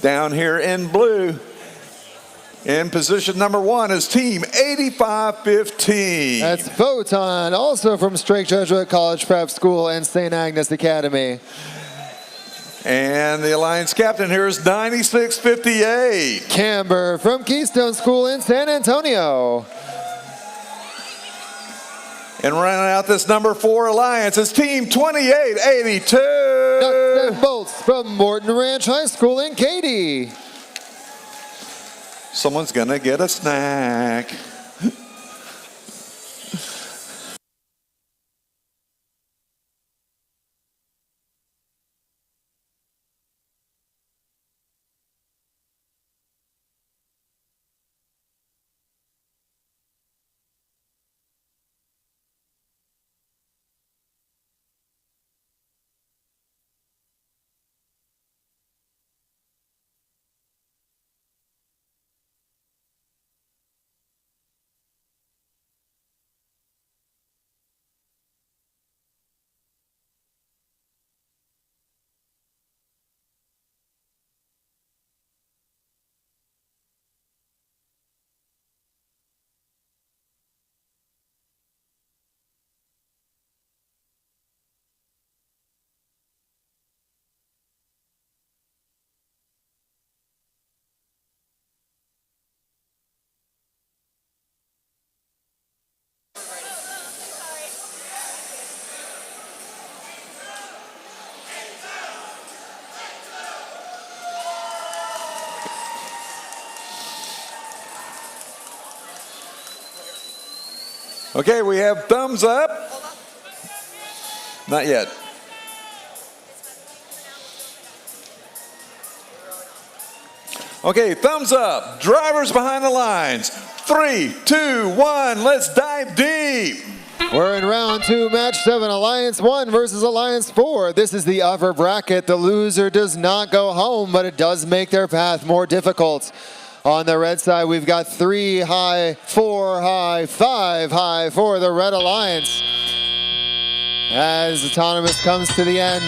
Down here in blue, in position number 1 is team 8515.
That's Photon, also from Strake Jesuit College Prep School and St. Agnes Academy.
And the alliance captain here is 9658.
Camber from Keystone School in San Antonio.
And rounding out this number 4 alliance is team 2882.
Nuts and bolts from Morton Ranch High School in Katy.
Someone's gonna get a snack. Okay, we have thumbs up. Not yet. Okay, thumbs up. Drivers behind the lines. 3, 2, 1, let's dive deep.
We're in round 2, match 7, Alliance 1 versus Alliance 4. This is the upper bracket. The loser does not go home, but it does make their path more difficult. On the red side, we've got 3 high, 4 high, 5 high for the Red Alliance. As Autonomous comes to the end,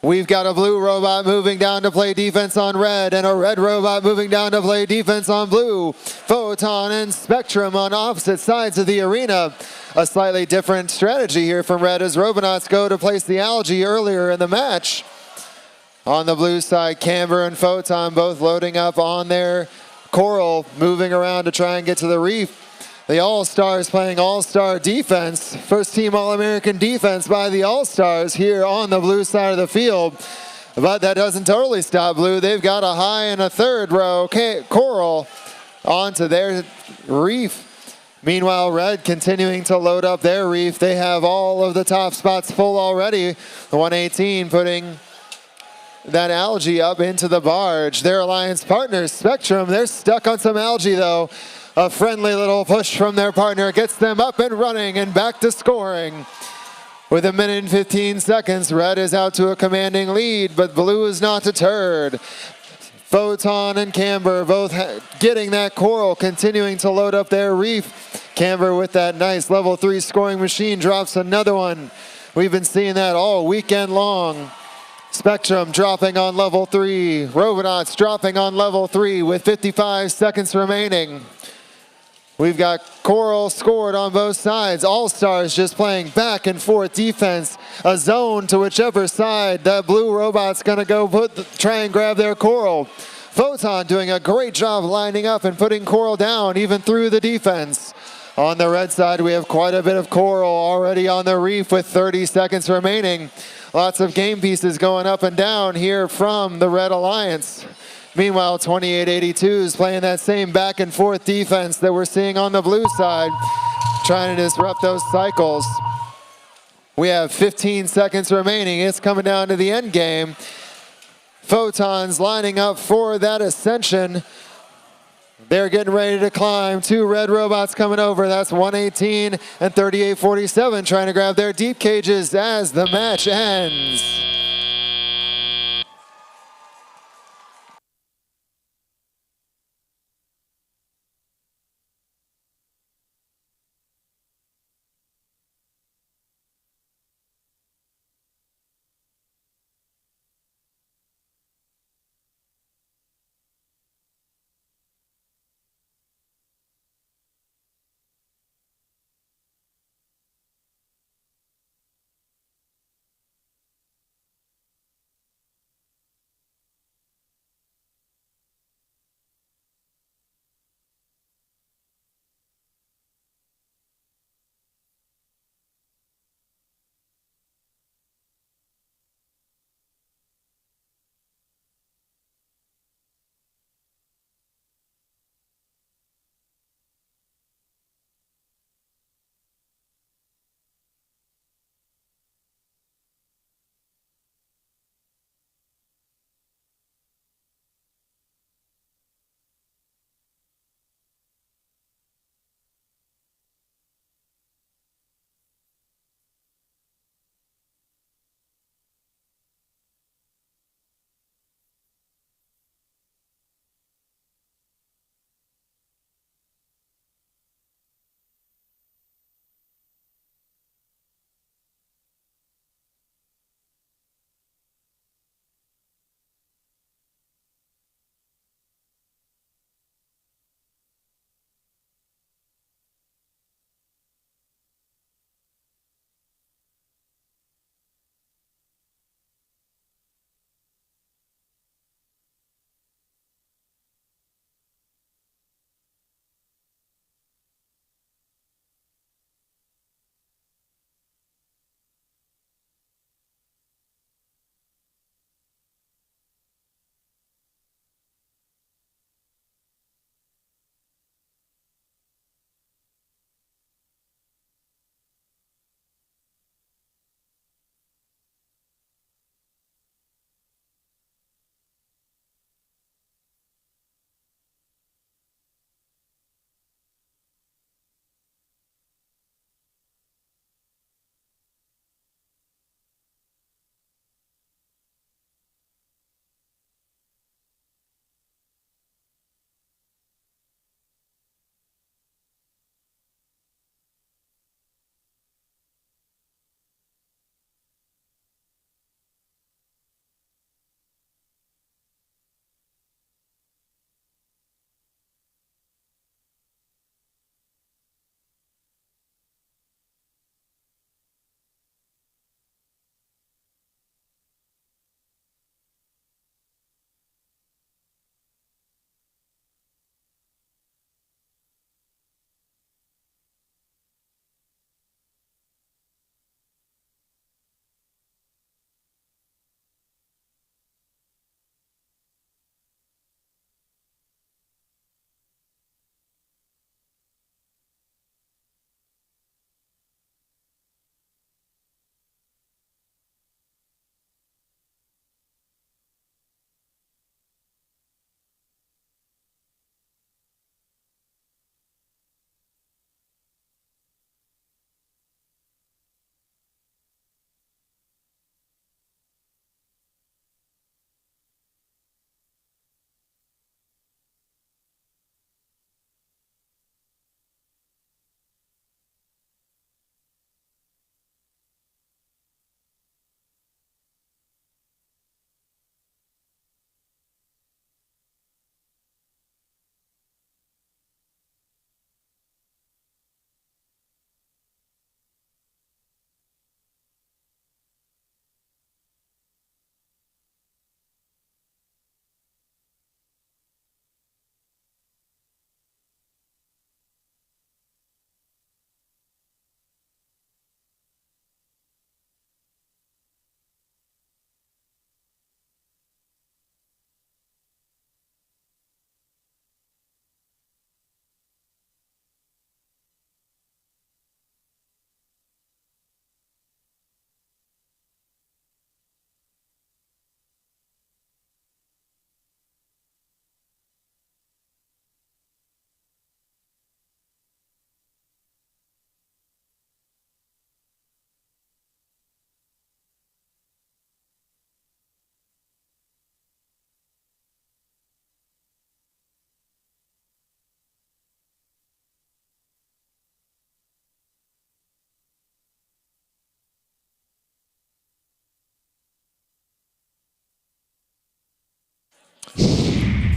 we've got a blue robot moving down to play defense on red and a red robot moving down to play defense on blue. Photon and Spectrum on opposite sides of the arena. A slightly different strategy here from red as Robonauts go to place the algae earlier in the match. On the blue side, Camber and Photon both loading up on their coral, moving around to try and get to the reef. The All-Stars playing All-Star defense. First team All-American defense by the All-Stars here on the blue side of the field. But that doesn't totally stop blue. They've got a high and a third row coral onto their reef. Meanwhile, red continuing to load up their reef. They have all of the top spots full already. The 118 putting that algae up into the barge. Their alliance partners, Spectrum, they're stuck on some algae though. A friendly little push from their partner gets them up and running and back to scoring. With 1 minute and 15 seconds, red is out to a commanding lead, but blue is not deterred. Photon and Camber both getting that coral, continuing to load up their reef. Camber with that nice level 3 scoring machine drops another one. We've been seeing that all weekend long. Spectrum dropping on level 3. Robonauts dropping on level 3 with 55 seconds remaining. We've got coral scored on both sides. All-Stars just playing back and forth defense. A zone to whichever side that blue robot's gonna go try and grab their coral. Photon doing a great job lining up and putting coral down even through the defense. On the red side, we have quite a bit of coral already on the reef with 30 seconds remaining. Lots of game pieces going up and down here from the Red Alliance. Meanwhile, 2882 is playing that same back and forth defense that we're seeing on the blue side, trying to disrupt those cycles. We have 15 seconds remaining. It's coming down to the end game. Photons lining up for that ascension. They're getting ready to climb. Two red robots coming over. That's 118 and 3847 trying to grab their deep cages as the match ends.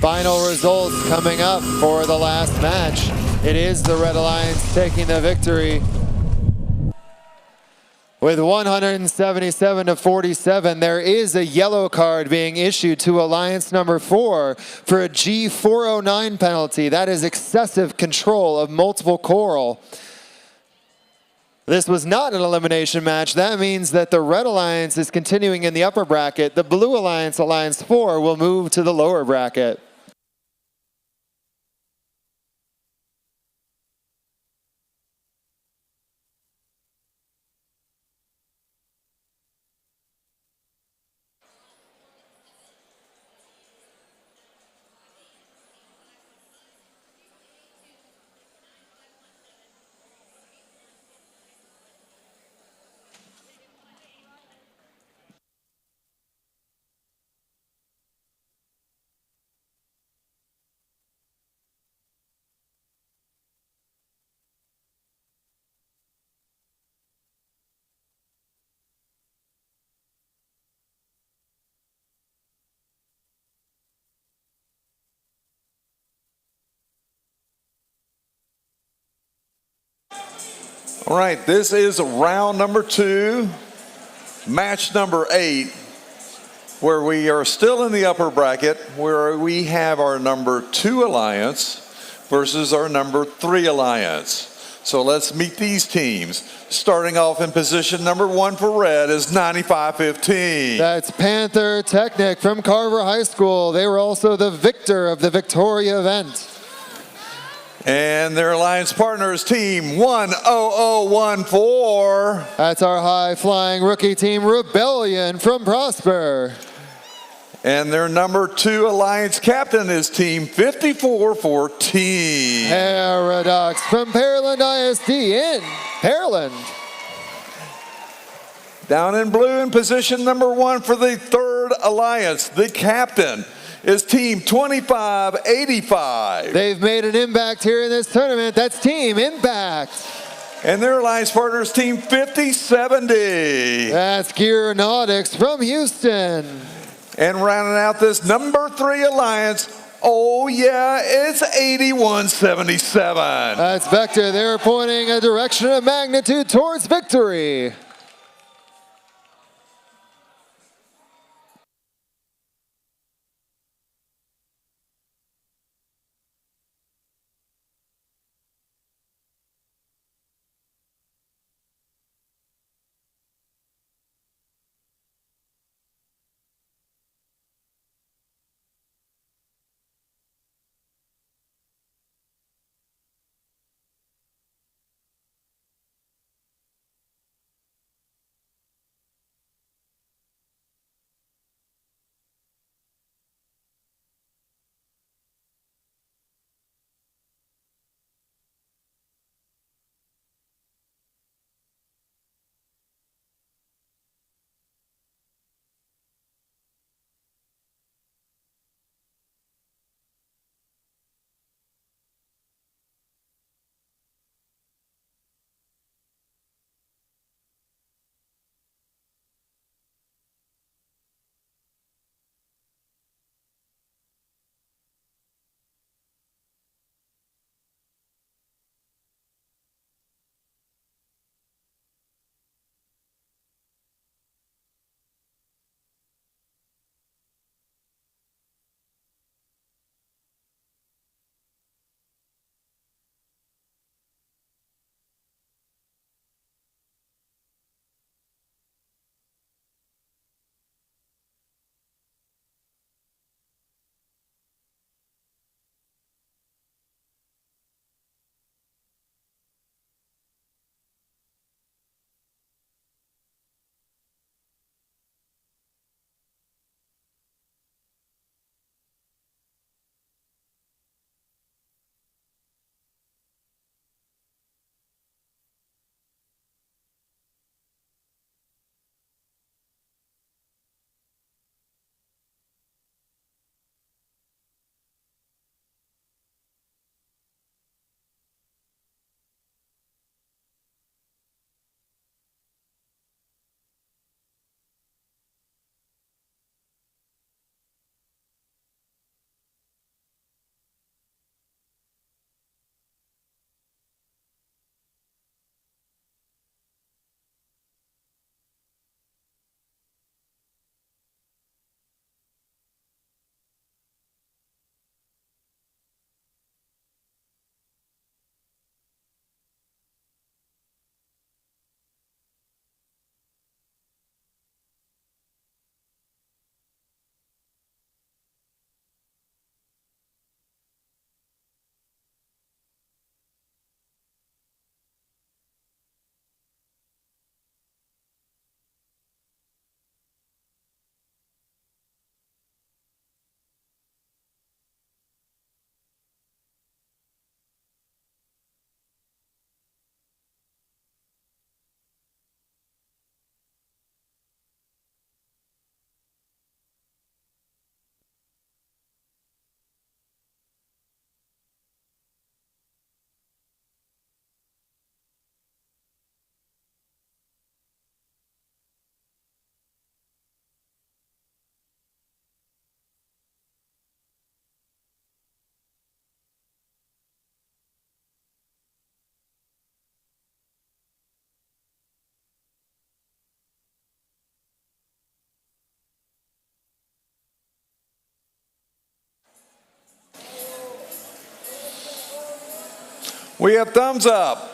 Final results coming up for the last match. It is the Red Alliance taking the victory with 177 to 47. There is a yellow card being issued to Alliance number 4 for a G409 penalty. That is excessive control of multiple coral. This was not an elimination match. That means that the Red Alliance is continuing in the upper bracket. The Blue Alliance, Alliance 4, will move to the lower bracket.
All right, this is round number 2, match number 8, where we are still in the upper bracket, where we have our number 2 alliance versus our number 3 alliance. So let's meet these teams. Starting off in position number 1 for red is 95-15.
That's Panther Technic from Carver High School. They were also the victor of the Victoria event.
And their alliance partner is team 10014.
That's our high-flying rookie team, Rebellion from Prosper.
And their number 2 alliance captain is team 5414.
Paradox from Pearland ISD in Pearland.
Down in blue in position number 1 for the 3rd alliance, the captain is team 2585.
They've made an impact here in this tournament. That's Team Impact.
And their alliance partner is team 5070.
That's Gearnautics from Houston.
And rounding out this number 3 alliance, oh yeah, it's 8177.
That's Vector. They're pointing a direction of magnitude towards victory.
We have thumbs up.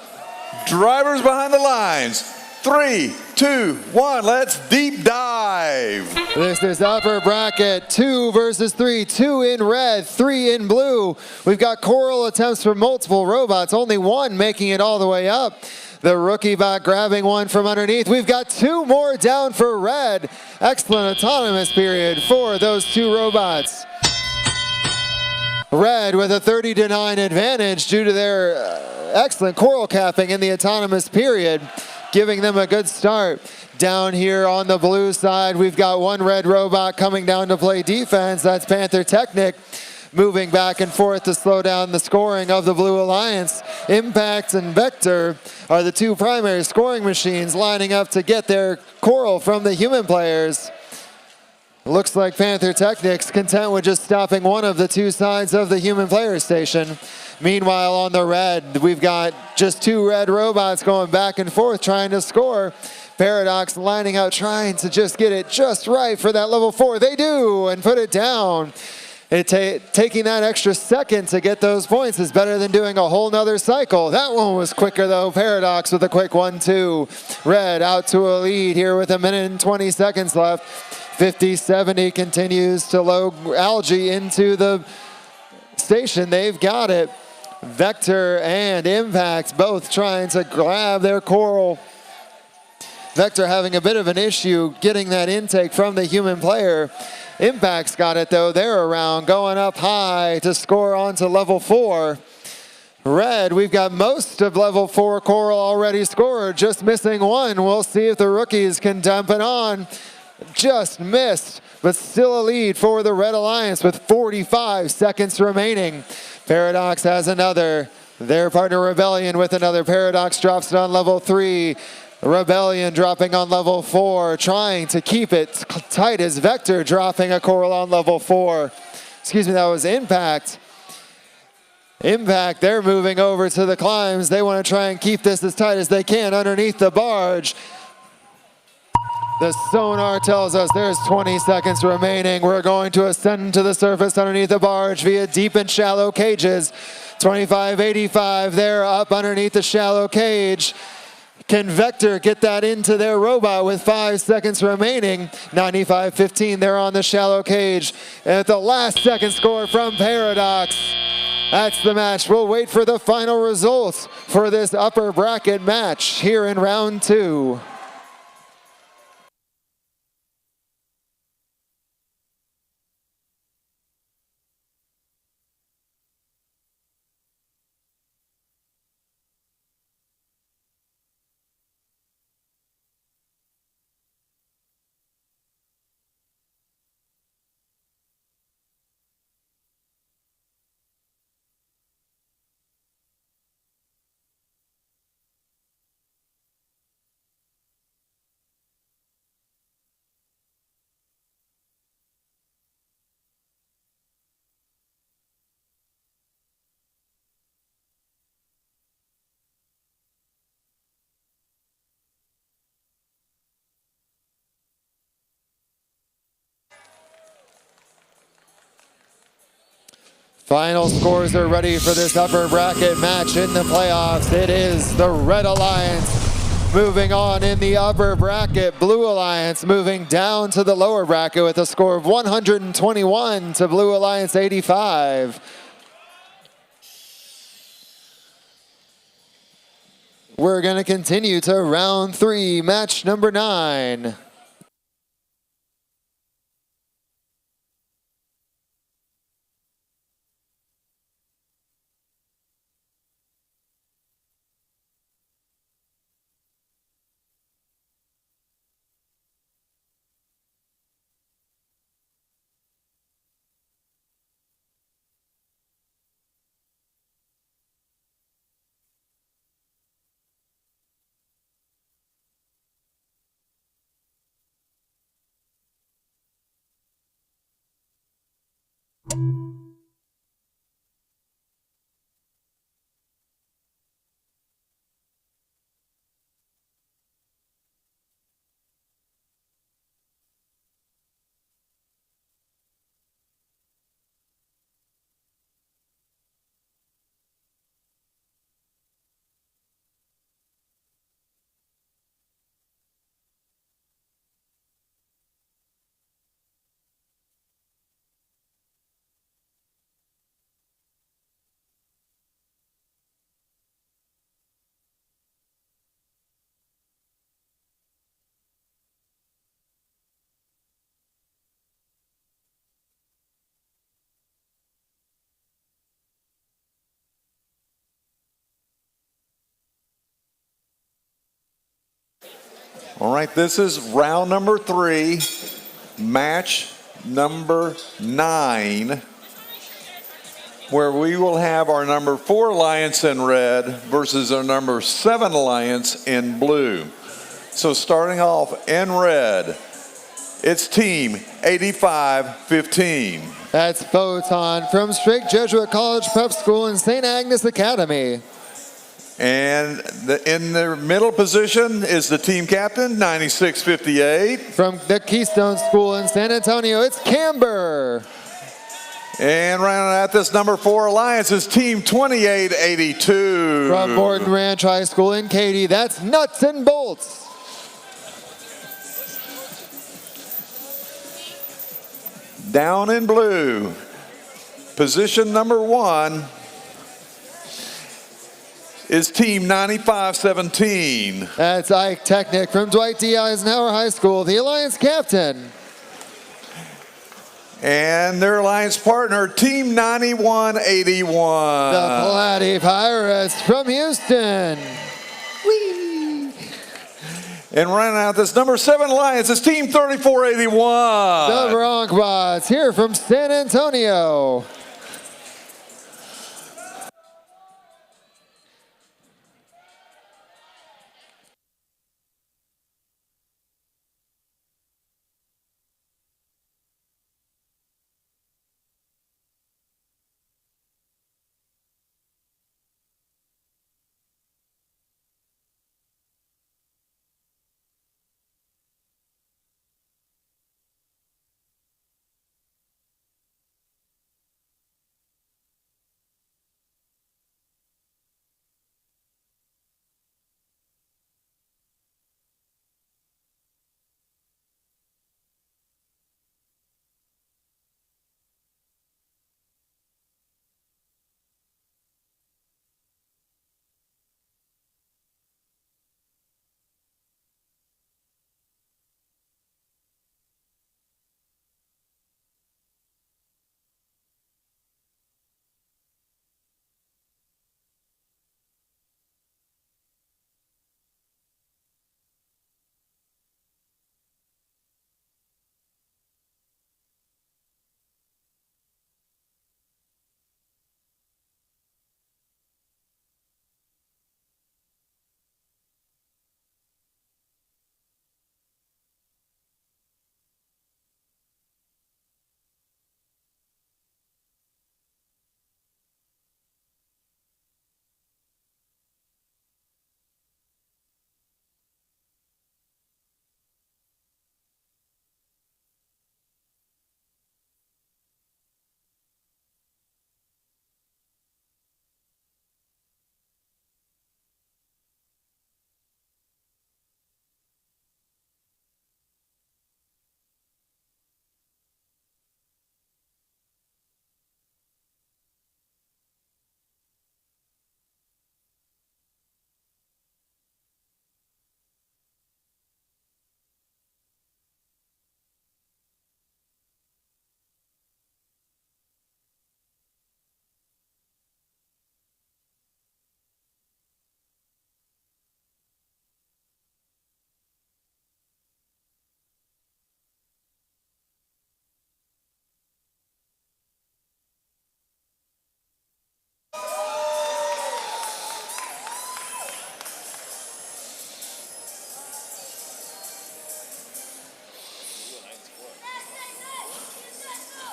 Drivers behind the lines. 3, 2, 1, let's deep dive.
This is upper bracket, 2 versus 3, 2 in red, 3 in blue. We've got choral attempts for multiple robots, only one making it all the way up. The rookie bot grabbing one from underneath. We've got 2 more down for red. Excellent autonomous period for those 2 robots. Red with a 30-9 advantage due to their excellent choral capping in the autonomous period, giving them a good start. Down here on the blue side, we've got one red robot coming down to play defense. That's Panther Technic, moving back and forth to slow down the scoring of the Blue Alliance. Impact and Vector are the 2 primary scoring machines lining up to get their choral from the human players. Looks like Panther Technic's content with just stopping one of the 2 sides of the human player station. Meanwhile, on the red, we've got just 2 red robots going back and forth trying to score. Paradox lining out, trying to just get it just right for that level 4. They do, and put it down. Taking that extra second to get those points is better than doing a whole nother cycle. That one was quicker though. Paradox with a quick 1-2. Red out to a lead here with 1 minute and 20 seconds left. 50-70 continues to load Algae into the station. They've got it. Vector and Impact both trying to grab their choral. Vector having a bit of an issue getting that intake from the human player. Impact's got it though. They're around, going up high to score onto level 4. Red, we've got most of level 4 choral already scored, just missing one. We'll see if the rookies can dump it on. Just missed, but still a lead for the Red Alliance with 45 seconds remaining. Paradox has another. Their partner Rebellion with another. Paradox drops it on level 3. Rebellion dropping on level 4, trying to keep it tight as Vector dropping a choral on level 4. Excuse me, that was Impact. Impact, they're moving over to the climbs. They want to try and keep this as tight as they can underneath the barge. The sonar tells us there's 20 seconds remaining. We're going to ascend to the surface underneath the barge via deep and shallow cages. 25-85, they're up underneath the shallow cage. Can Vector get that into their robot with 5 seconds remaining? 95-15, they're on the shallow cage. And at the last second score from Paradox. That's the match. We'll wait for the final results for this upper bracket match here in round 2. Final scores are ready for this upper bracket match in the playoffs. It is the Red Alliance moving on in the upper bracket. Blue Alliance moving down to the lower bracket with a score of 121 to Blue Alliance 85. We're going to continue to round 3, match number 9.
All right, this is round number 3, match number 9, where we will have our number 4 Alliance in red versus our number 7 Alliance in blue. So starting off in red, it's team 8515.
That's Photon from Strake Jesuit College Prep School and St. Agnes Academy.
And in the middle position is the team captain, 9658.
From the Keystone School in San Antonio, it's Camber.
And rounding out this number 4 Alliance is team 2882.
From Morton Ranch High School in Katy, that's Nuts and Bolts.
Down in blue, position number 1 is team 9517.
That's Ike Technic from Dwight D. Eisenhower High School, the Alliance captain.
And their alliance partner, team 9181.
The Platy Pirates from Houston. Whee!
And running out this number 7 alliance is team 3481.
The Broncbots here from San Antonio.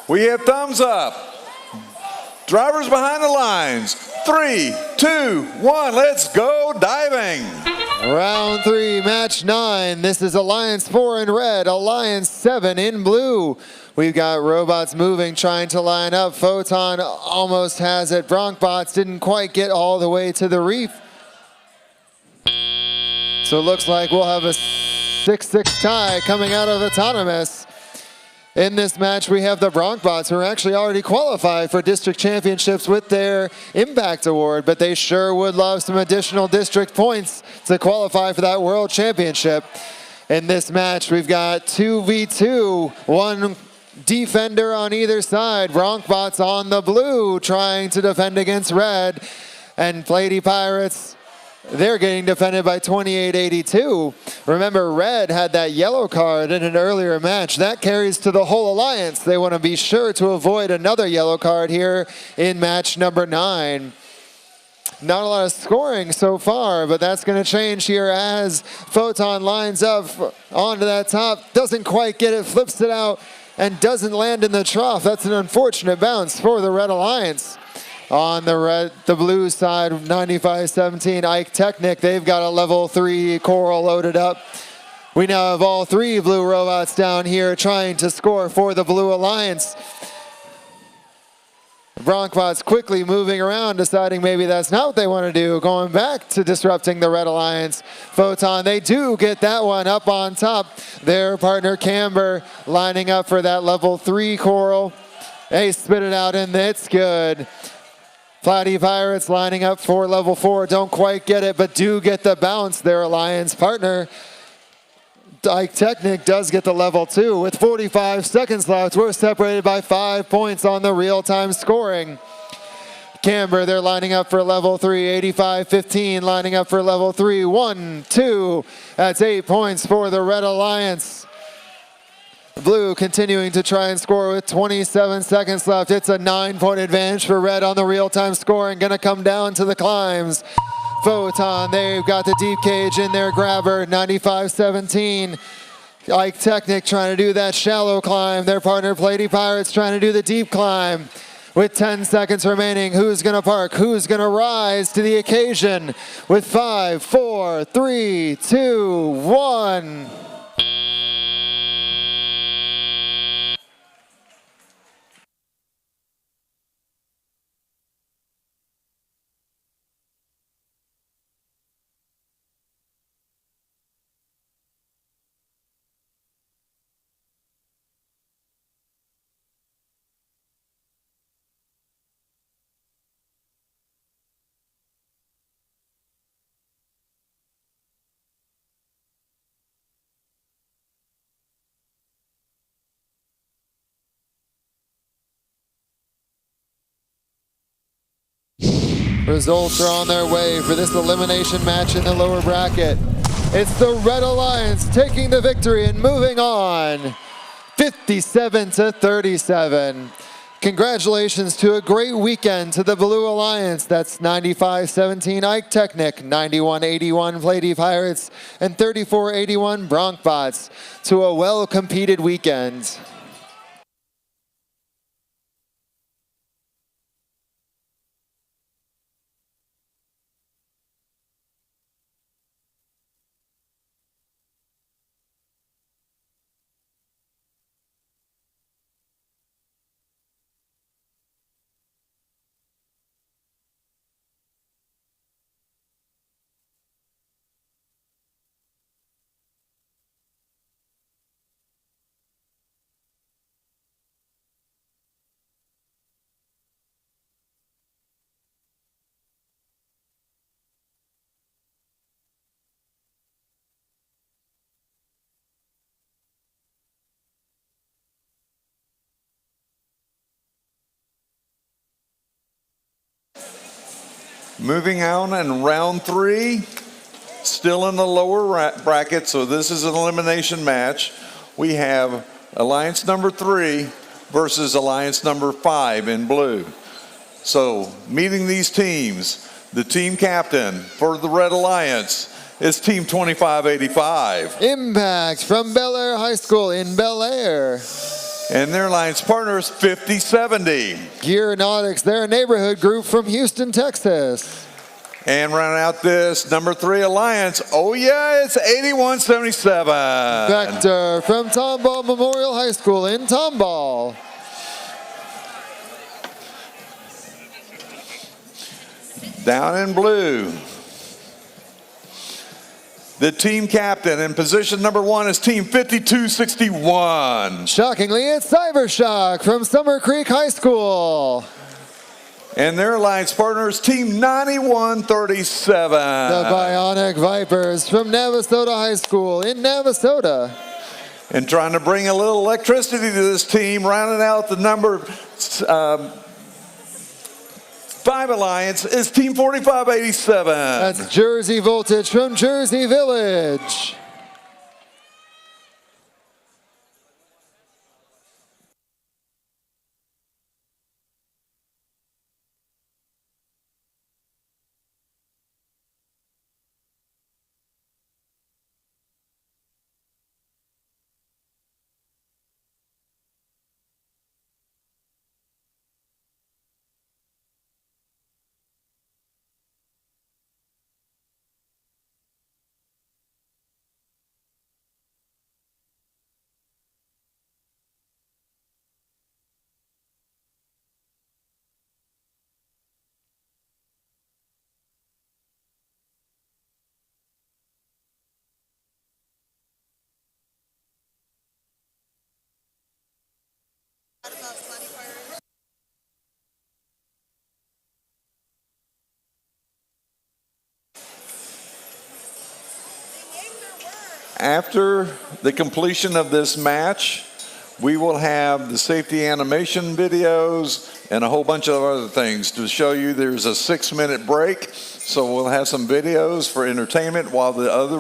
We have thumbs up. Drivers behind the lines. 3, 2, 1, let's go diving.
Round 3, match 9. This is Alliance 4 in red, Alliance 7 in blue. We've got robots moving, trying to line up. Photon almost has it. Broncbots didn't quite get all the way to the reef. So it looks like we'll have a 6-6 tie coming out of Autonomous. In this match, we have the Broncbots, who are actually already qualified for district championships with their Impact Award, but they sure would love some additional district points to qualify for that World Championship. In this match, we've got 2v2, one defender on either side. Broncbots on the blue, trying to defend against red, and Platy Pirates They're getting defended by 28-82. Remember, red had that yellow card in an earlier match. That carries to the whole alliance. They want to be sure to avoid another yellow card here in match number 9. Not a lot of scoring so far, but that's going to change here as Photon lines up onto that top. Doesn't quite get it, flips it out, and doesn't land in the trough. That's an unfortunate bounce for the Red Alliance. On the blue side, 95-17, Ike Technic, they've got a level 3 coral loaded up. We now have all 3 blue robots down here trying to score for the Blue Alliance. Broncbots quickly moving around, deciding maybe that's not what they want to do, going back to disrupting the Red Alliance. Photon, they do get that one up on top. Their partner Camber lining up for that level 3 coral. They spit it out and it's good. Platy Pirates lining up for level 4, don't quite get it, but do get the bounce. Their alliance partner, Ike Technic, does get the level 2. With 45 seconds left, we're separated by 5 points on the real-time scoring. Camber, they're lining up for level 3, 85-15, lining up for level 3, 1, 2. That's 8 points for the Red Alliance. Blue continuing to try and score with 27 seconds left. It's a 9-point advantage for red on the real-time scoring. Gonna come down to the climbs. Photon, they've got the deep cage in their grabber, 95-17. Ike Technic trying to do that shallow climb. Their partner Platy Pirates trying to do the deep climb. With 10 seconds remaining, who's gonna park? Who's gonna rise to the occasion? With 5, 4, 3, 2, 1. Results are on their way for this elimination match in the lower bracket. It's the Red Alliance taking the victory and moving on, 57-37. Congratulations to a great weekend to the Blue Alliance. That's 95-17 Ike Technic, 91-81 Platy Pirates, and 34-81 Broncbots. To a well-competed weekend.
Moving on in round 3, still in the lower bracket, so this is an elimination match. We have Alliance number 3 versus Alliance number 5 in blue. So meeting these teams, the team captain for the Red Alliance is Team 2585.
Impact from Bel Air High School in Bel Air.
And their alliance partners, 5070.
Gearnautics, their neighborhood group from Houston, Texas.
And rounding out this number 3 alliance, oh yeah, it's 8177.
Vector from Tomball Memorial High School in Tomball.
Down in blue, the team captain in position number 1 is Team 5261.
Shockingly, it's Cybershock from Summer Creek High School.
And their alliance partners, Team 9137.
The Bionic Vipers from Navasota High School in Navasota.
And trying to bring a little electricity to this team, rounding out the number 5 Alliance is Team 4587.
That's Jersey Voltage from Jersey Village.
After the completion of this match, we will have the safety animation videos and a whole bunch of other things to show you. There's a 6-minute break, so we'll have some videos for entertainment while the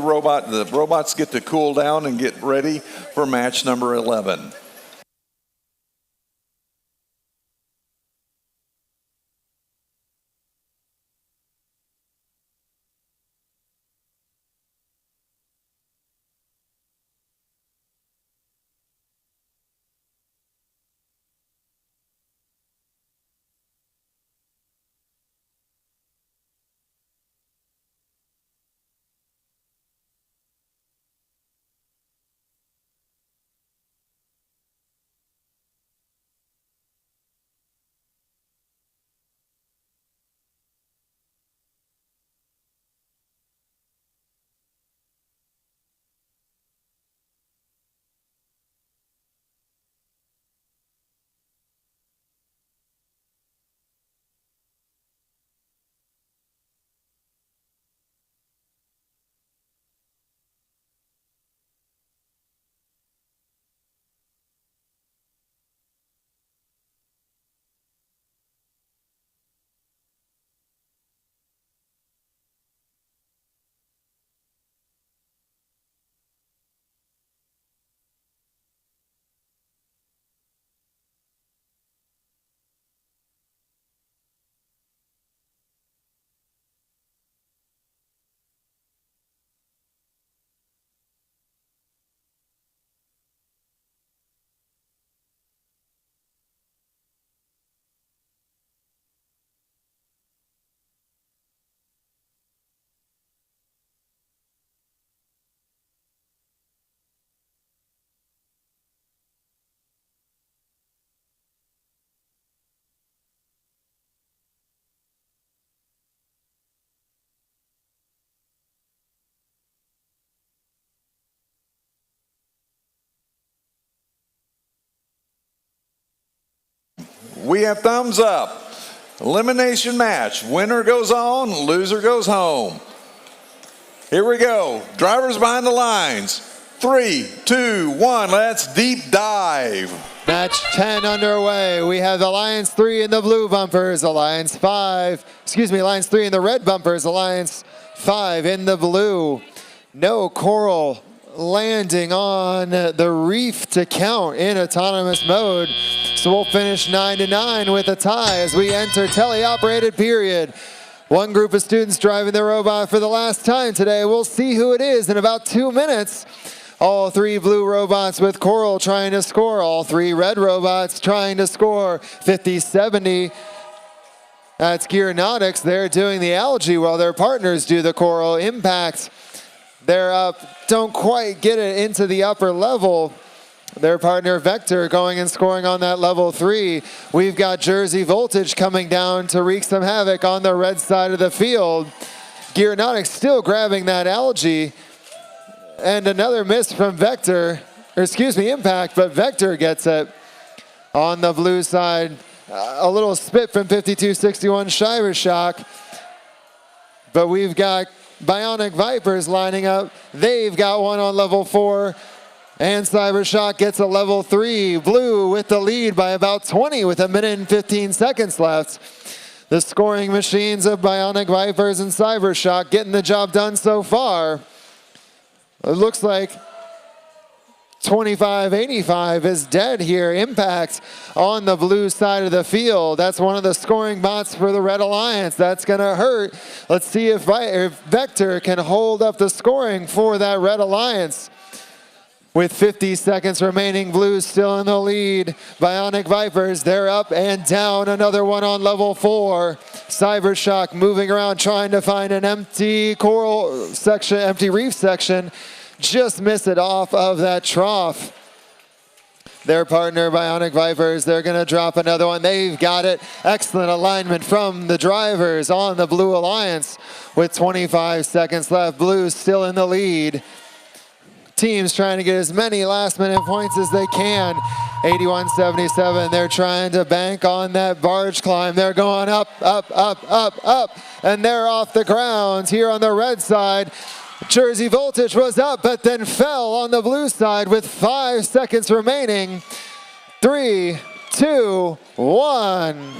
robots get to cool down and get ready for match number 11. We have thumbs up. Elimination match. Winner goes on, loser goes home. Here we go. Drivers behind the lines. 3, 2, 1. Let's deep dive.
Match 10 underway. We have Alliance 3 in the blue bumpers, Alliance 3 in the red bumpers, Alliance 5 in the blue. No coral landing on the reef to count in autonomous mode. So we'll finish 9-9 with a tie as we enter teleoperated period. One group of students driving the robot for the last time today. We'll see who it is in about 2 minutes. All 3 blue robots with coral trying to score. All 3 red robots trying to score 50-70. That's Gearnautics. They're doing the algae while their partners do the coral. Impact, they're up. Don't quite get it into the upper level. Their partner Vector going and scoring on that level 3. We've got Jersey Voltage coming down to wreak some havoc on the red side of the field. Gearnautics still grabbing that algae. And another miss from Vector, or excuse me, Impact, but Vector gets it on the blue side. A little spit from 5261 Shiver Shock. But we've got Bionic Vipers lining up. They've got one on level 4. And Cybershock gets a level 3. Blue with the lead by about 20 with 1 minute and 15 seconds left. The scoring machines of Bionic Vipers and Cybershock getting the job done so far. It looks like 2585 is dead here. Impact on the blue side of the field. That's one of the scoring bots for the Red Alliance. That's going to hurt. Let's see if Vector can hold up the scoring for that Red Alliance. With 50 seconds remaining, Blues still in the lead. Bionic Vipers, they're up and down. Another one on level 4. Cybershock moving around trying to find an empty coral section, empty reef section. Just miss it off of that trough. Their partner, Bionic Vipers, they're going to drop another one. They've got it. Excellent alignment from the drivers on the Blue Alliance. With 25 seconds left, Blues still in the lead. Teams trying to get as many last-minute points as they can. 81-77, they're trying to bank on that barge climb. They're going up, up, up, up, up, and they're off the ground here on the red side. Jersey Voltage was up, but then fell on the blue side with 5 seconds remaining. 3, 2, 1.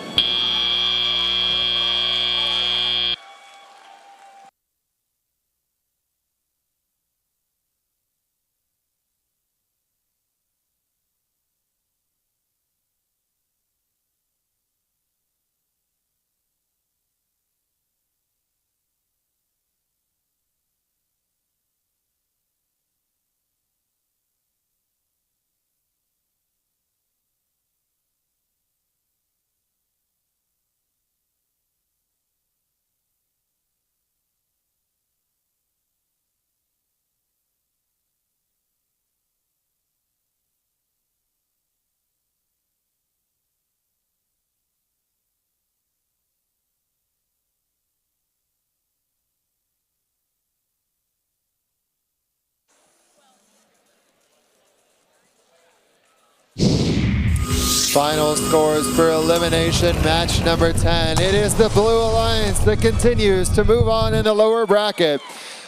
Final scores for elimination match number 10. It is the Blue Alliance that continues to move on in the lower bracket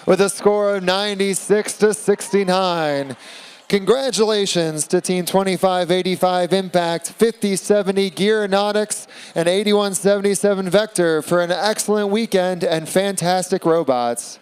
with a score of 96-69. Congratulations to Team 2585 Impact, 5070 Gearnautics, and 8177 Vector for an excellent weekend and fantastic robots.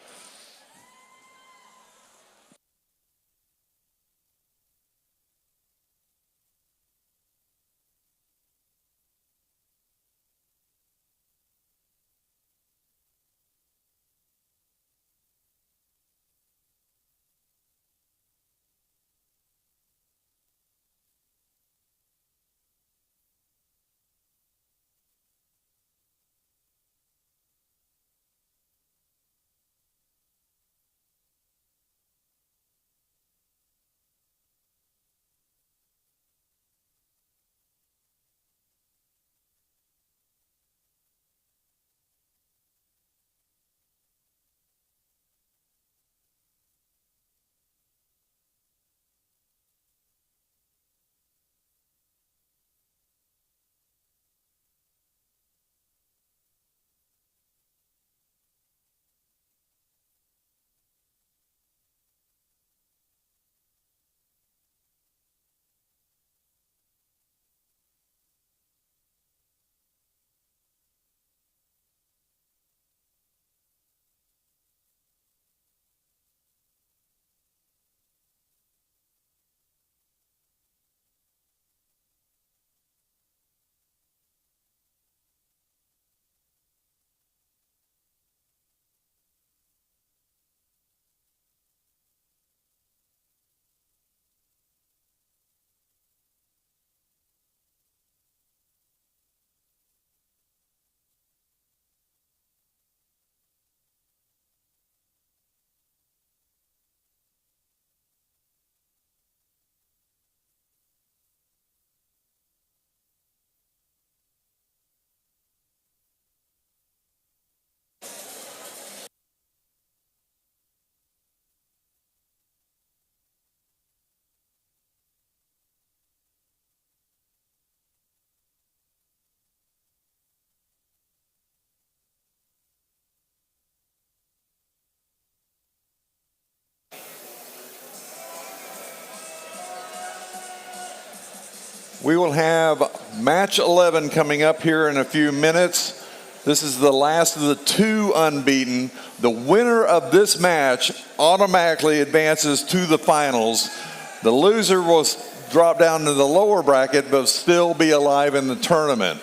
We will have match 11 coming up here in a few minutes. This is the last of the 2 unbeaten. The winner of this match automatically advances to the finals. The loser will drop down to the lower bracket, but still be alive in the tournament.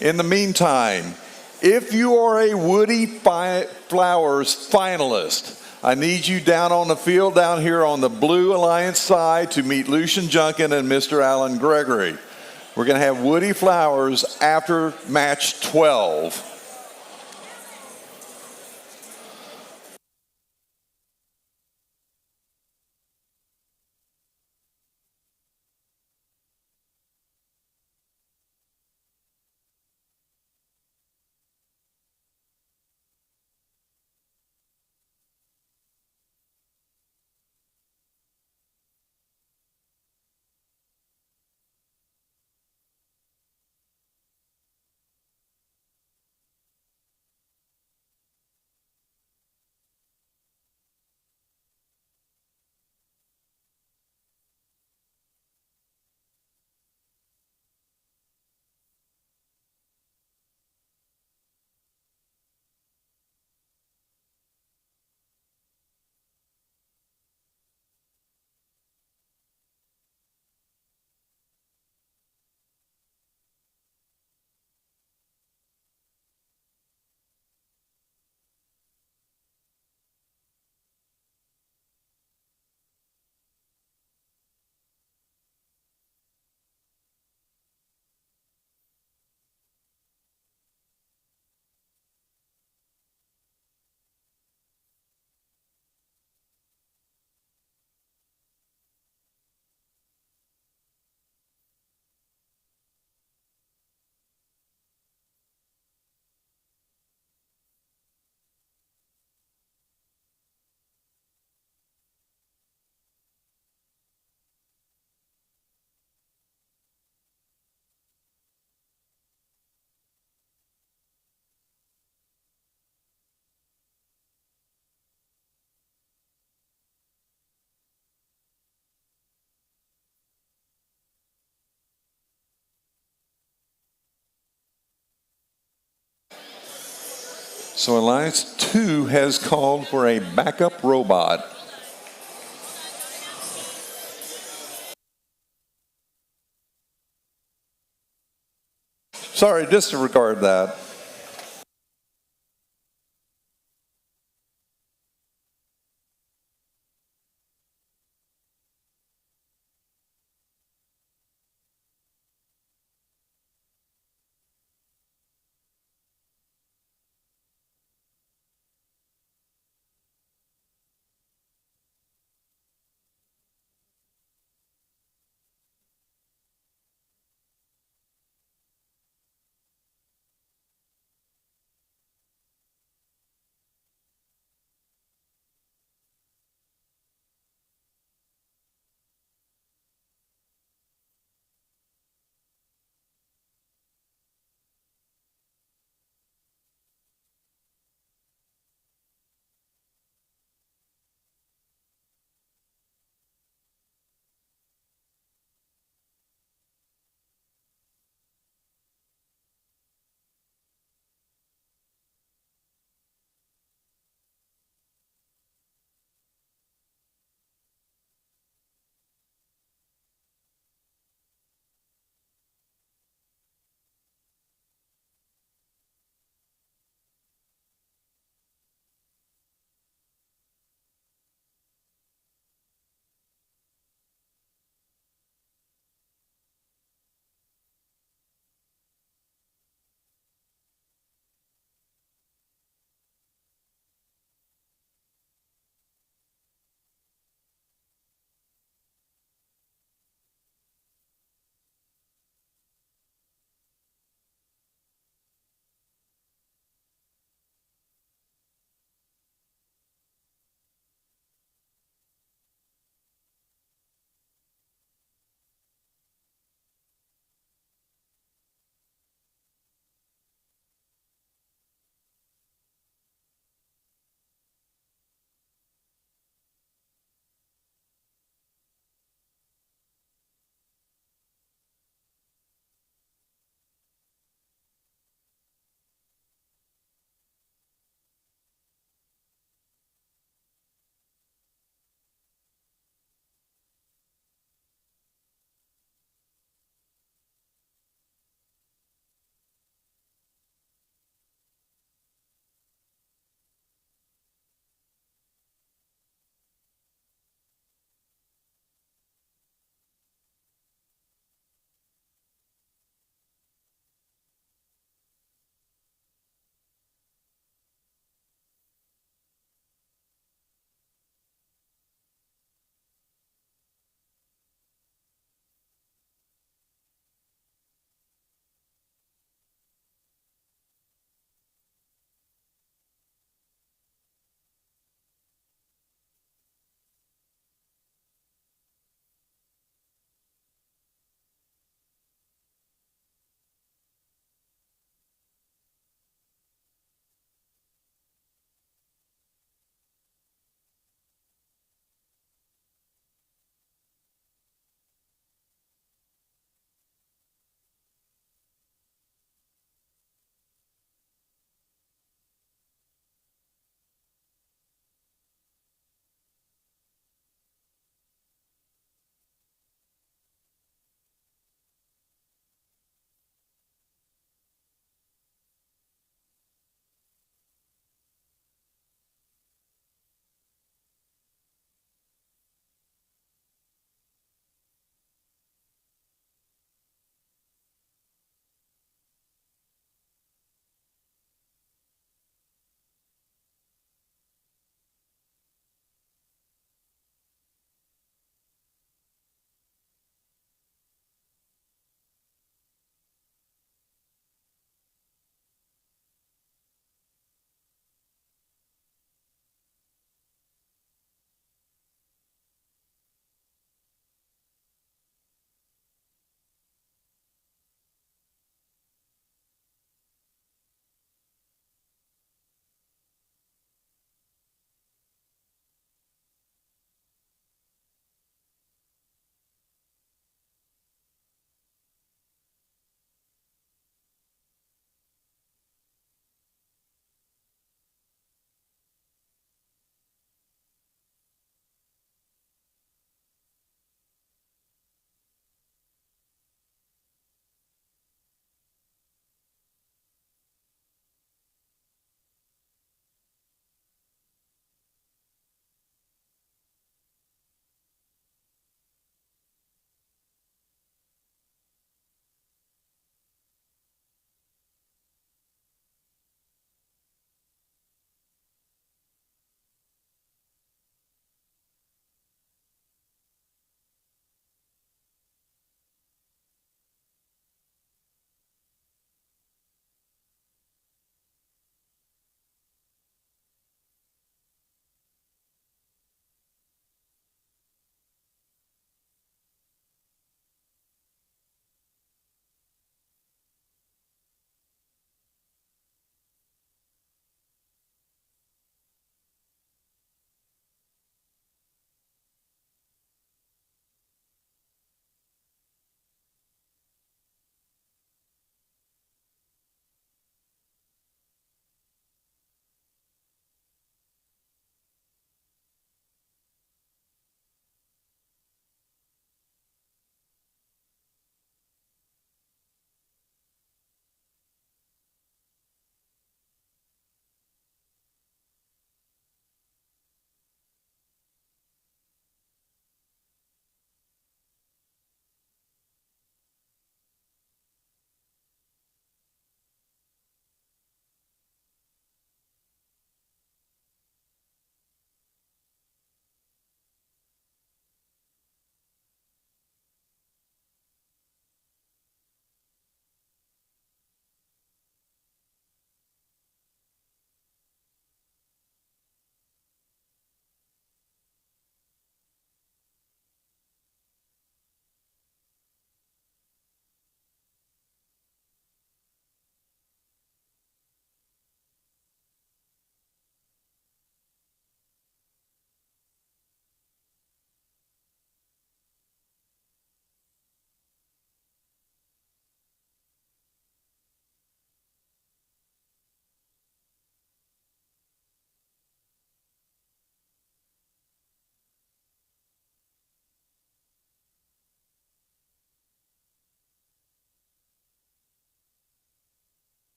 In the meantime, if you are a Woody Flowers finalist, I need you down on the field down here on the Blue Alliance side to meet Lucian Junkin and Mr. Alan Gregory. We're going to have Woody Flowers after match 12. So Alliance 2 has called for a backup robot. Sorry, disregard that.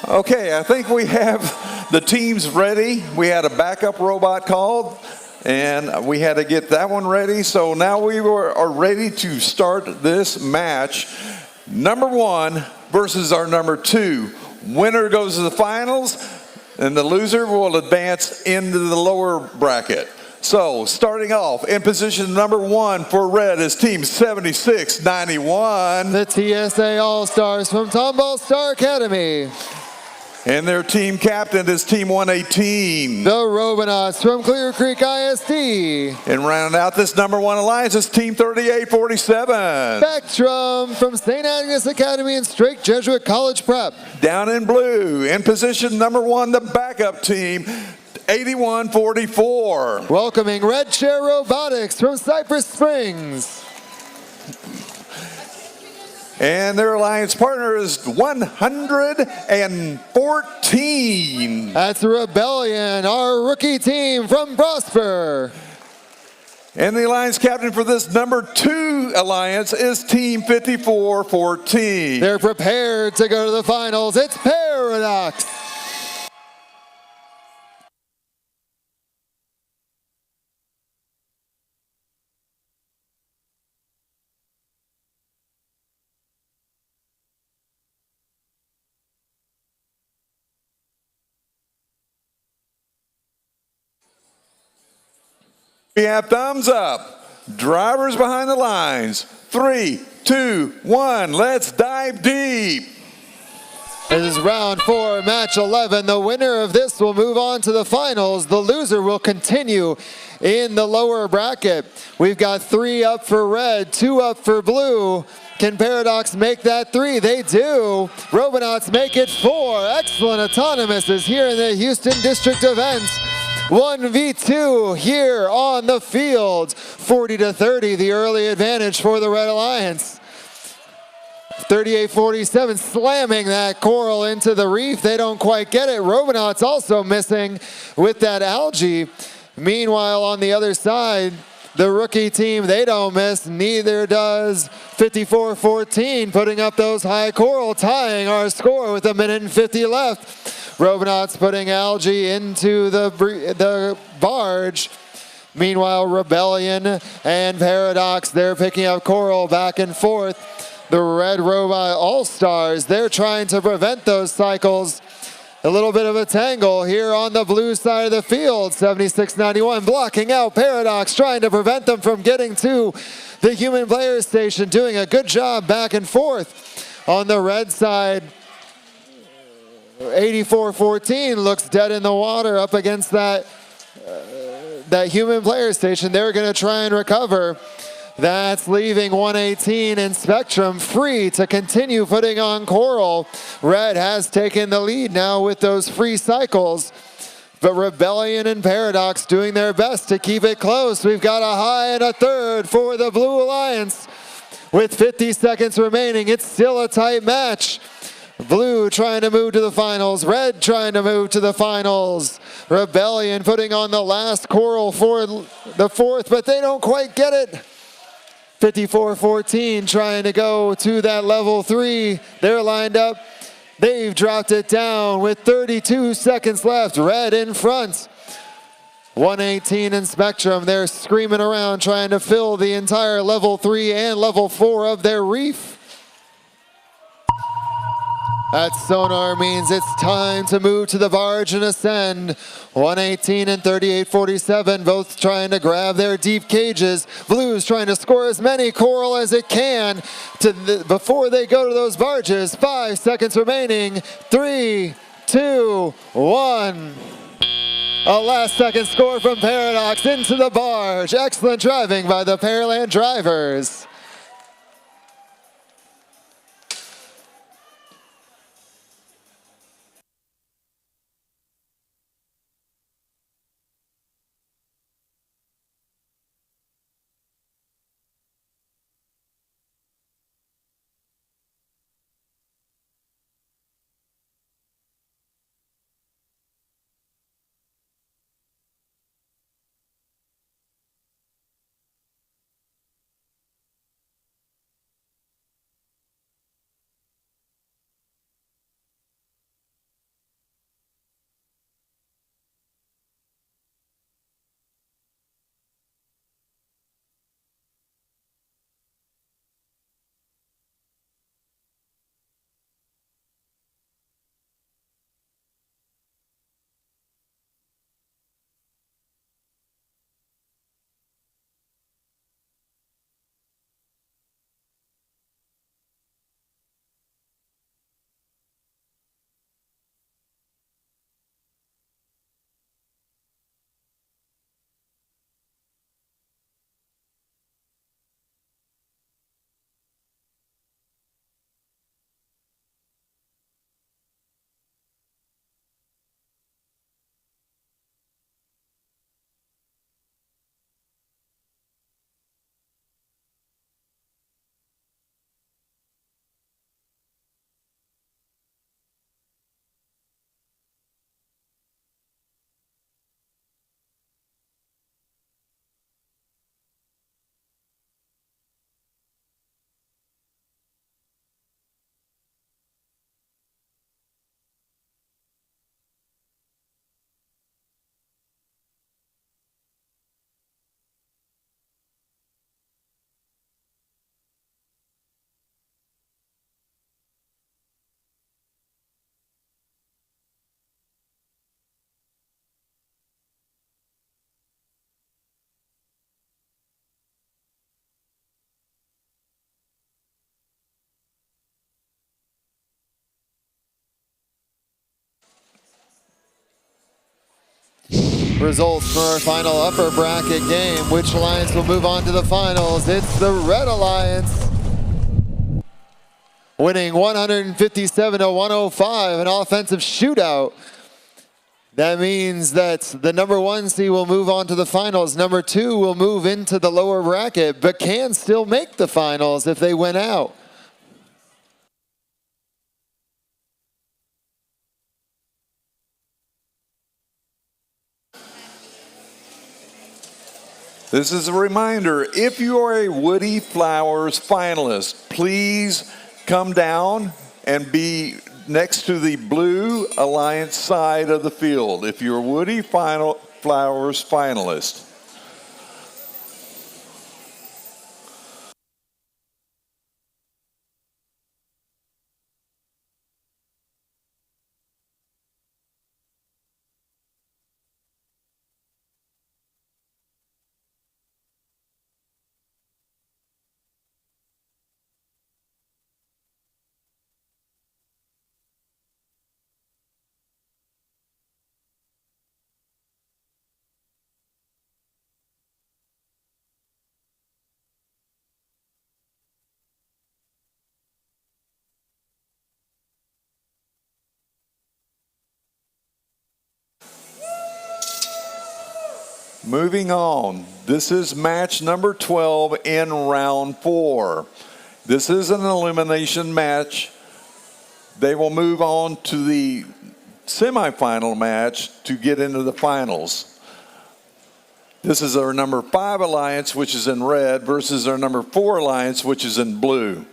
Okay, I think we have the teams ready. We had a backup robot called, and we had to get that one ready. So now we are ready to start this match. Number 1 versus our number 2. Winner goes to the finals, and the loser will advance into the lower bracket. So, starting off in position number 1 for red is Team 7691.
The TSA All-Stars from Tomball Star Academy.
And their team captain is Team 118.
The Robonauts from Clear Creek ISD.
And rounding out this number 1 alliance is Team 3847.
Spectrum from St. Agnes Academy and Strake Jesuit College Prep.
Down in blue, in position number 1, the backup team, 8144.
Welcoming Red Chair Robotics from Cypress Springs.
And their alliance partner is 114.
That's Rebellion, our rookie team from Prosper.
And the alliance captain for this number 2 alliance is Team 5414.
They're prepared to go to the finals. It's Paradox.
We have thumbs up. Drivers behind the lines. 3, 2, 1. Let's dive deep.
This is round 4, match 11. The winner of this will move on to the finals. The loser will continue in the lower bracket. We've got 3 up for red, 2 up for blue. Can Paradox make that 3? They do. Robonauts make it 4. Excellent autonomous is here in the Houston District events. 1v2 here on the field. 40-30, the early advantage for the Red Alliance. 38-47, slamming that coral into the reef. They don't quite get it. Robonauts also missing with that algae. Meanwhile, on the other side, the rookie team, they don't miss. Neither does 54-14, putting up those high coral, tying our score with 1:50 left. Robonauts putting algae into the barge. Meanwhile, Rebellion and Paradox, they're picking up coral back and forth. The Red Robot All-Stars, they're trying to prevent those cycles. A little bit of a tangle here on the blue side of the field. 7691 blocking out Paradox, trying to prevent them from getting to the human player station, doing a good job back and forth. On the red side, 84-14 looks dead in the water up against that human player station. They're going to try and recover. That's leaving 118 and Spectrum free to continue putting on coral. Red has taken the lead now with those free cycles. But Rebellion and Paradox doing their best to keep it close. We've got a high and a third for the Blue Alliance. With 50 seconds remaining, it's still a tight match. Blue trying to move to the finals. Red trying to move to the finals. Rebellion putting on the last coral for the fourth, but they don't quite get it. 54-14 trying to go to that level 3. They're lined up. They've dropped it down with 32 seconds left. Red in front. 118 in Spectrum. They're screaming around trying to fill the entire level 3 and level 4 of their reef. That sonar means it's time to move to the barge and ascend. 118 and 38-47, both trying to grab their deep cages. Blue's trying to score as many coral as it can before they go to those barges. 5 seconds remaining. 3, 2, 1. A last second score from Paradox into the barge. Excellent driving by the Pearland drivers. Results for our final upper bracket game. Which alliance will move on to the finals? It's the Red Alliance, winning 157 to 105, an offensive shootout. That means that the number 1 seed will move on to the finals. Number 2 will move into the lower bracket, but can still make the finals if they win out.
This is a reminder, if you are a Woody Flowers finalist, please come down and be next to the Blue Alliance side of the field if you're a Woody Flowers finalist. Moving on, this is match number 12 in round 4. This is an elimination match. They will move on to the semifinal match to get into the finals. This is our number 5 alliance, which is in red, versus our number 4 alliance, which is in blue.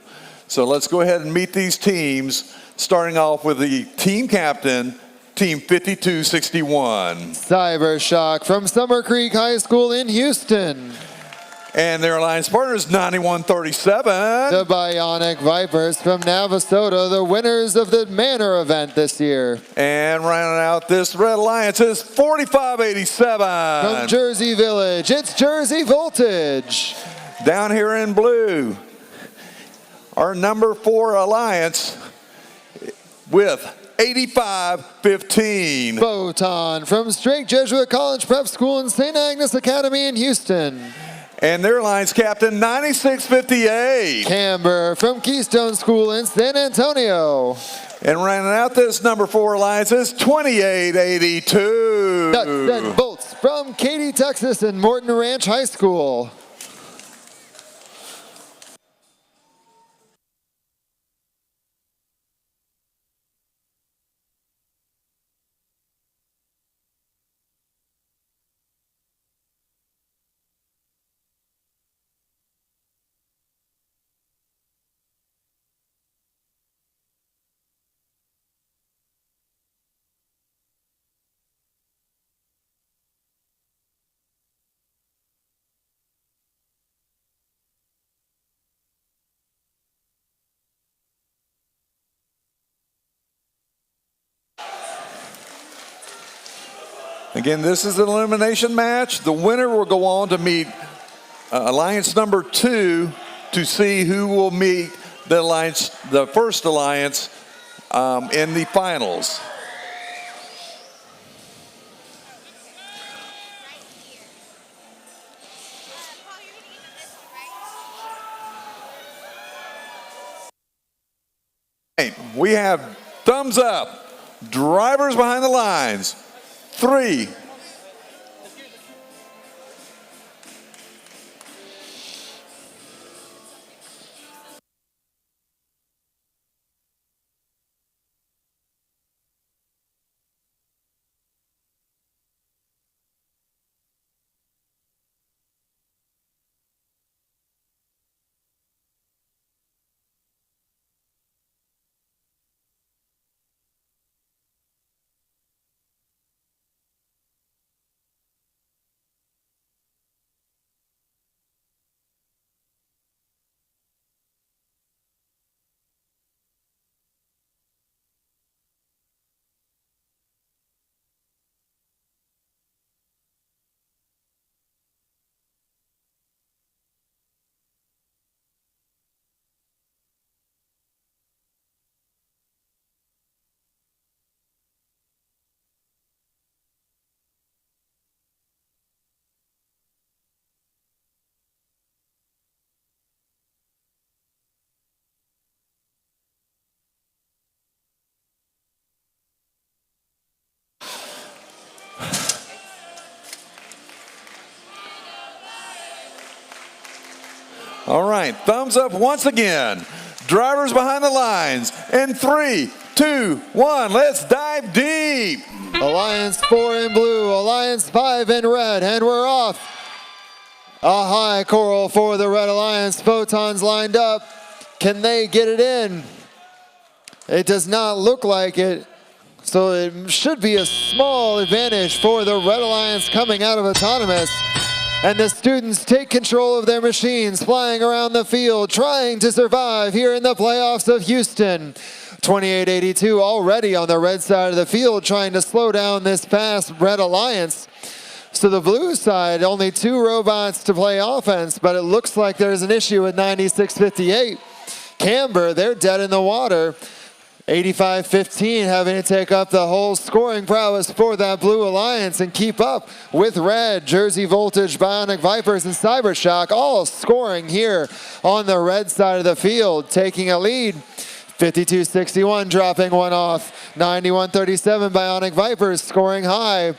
So let's go ahead and meet these teams, starting off with the team captain, Team 5261.
Cybershock from Summer Creek High School in Houston.
And their alliance partners, 9137.
The Bionic Vipers from Navasota, the winners of the Manor event this year.
And rounding out this red alliance is 4587.
From Jersey Village, it's Jersey Voltage.
Down here in blue, our number 4 alliance with 8515.
Photon from Strake Jesuit College Prep School and St. Agnes Academy in Houston.
And their alliance captain, 9658.
Camber from Keystone School in San Antonio.
And rounding out this number 4 alliance is 2882.
Nuts and Bolts from Katy, Texas and Morton Ranch High School.
Again, this is an elimination match. The winner will go on to meet alliance number 2 to see who will meet the alliance, the first alliance, in the finals. We have thumbs up, drivers behind the lines. 3. All right, thumbs up once again. Drivers behind the lines. In 3, 2, 1, let's dive deep.
Alliance 4 in blue, Alliance 5 in red, and we're off. A high coral for the Red Alliance. Photons lined up. Can they get it in? It does not look like it. So it should be a small advantage for the Red Alliance coming out of autonomous. And the students take control of their machines, flying around the field, trying to survive here in the playoffs of Houston. 2882 already on the red side of the field, trying to slow down this fast Red Alliance. So the blue side, only 2 robots to play offense, but it looks like there's an issue with 9658. Camber, they're dead in the water. 85-15 having to take up the whole scoring prowess for that blue alliance and keep up with red. Jersey Voltage, Bionic Vipers, and Cybershock all scoring here on the red side of the field, taking a lead. 52-61 dropping one off. 91-37 Bionic Vipers scoring high.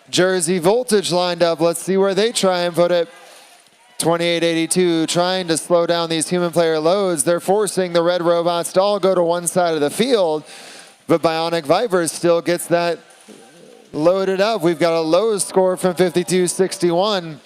Jersey Voltage lined up. Let's see where they try and put it. 2882 trying to slow down these human player loads. They're forcing the red robots to all go to one side of the field, but Bionic Vipers still gets that loaded up. We've got a low score from 52-61.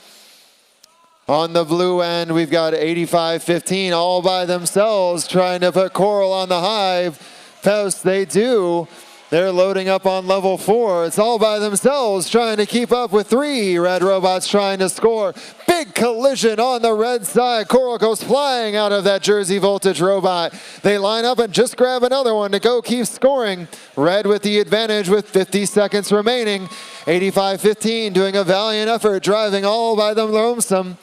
On the blue end, we've got 85-15 all by themselves trying to put Coral on the hive post. They do. They're loading up on level 4. It's all by themselves trying to keep up with 3 red robots trying to score. Big collision on the red side. Coral goes flying out of that Jersey Voltage robot. They line up and just grab another one to go keep scoring. Red with the advantage with 50 seconds remaining. 85-15 doing a valiant effort, driving all by them lonesome.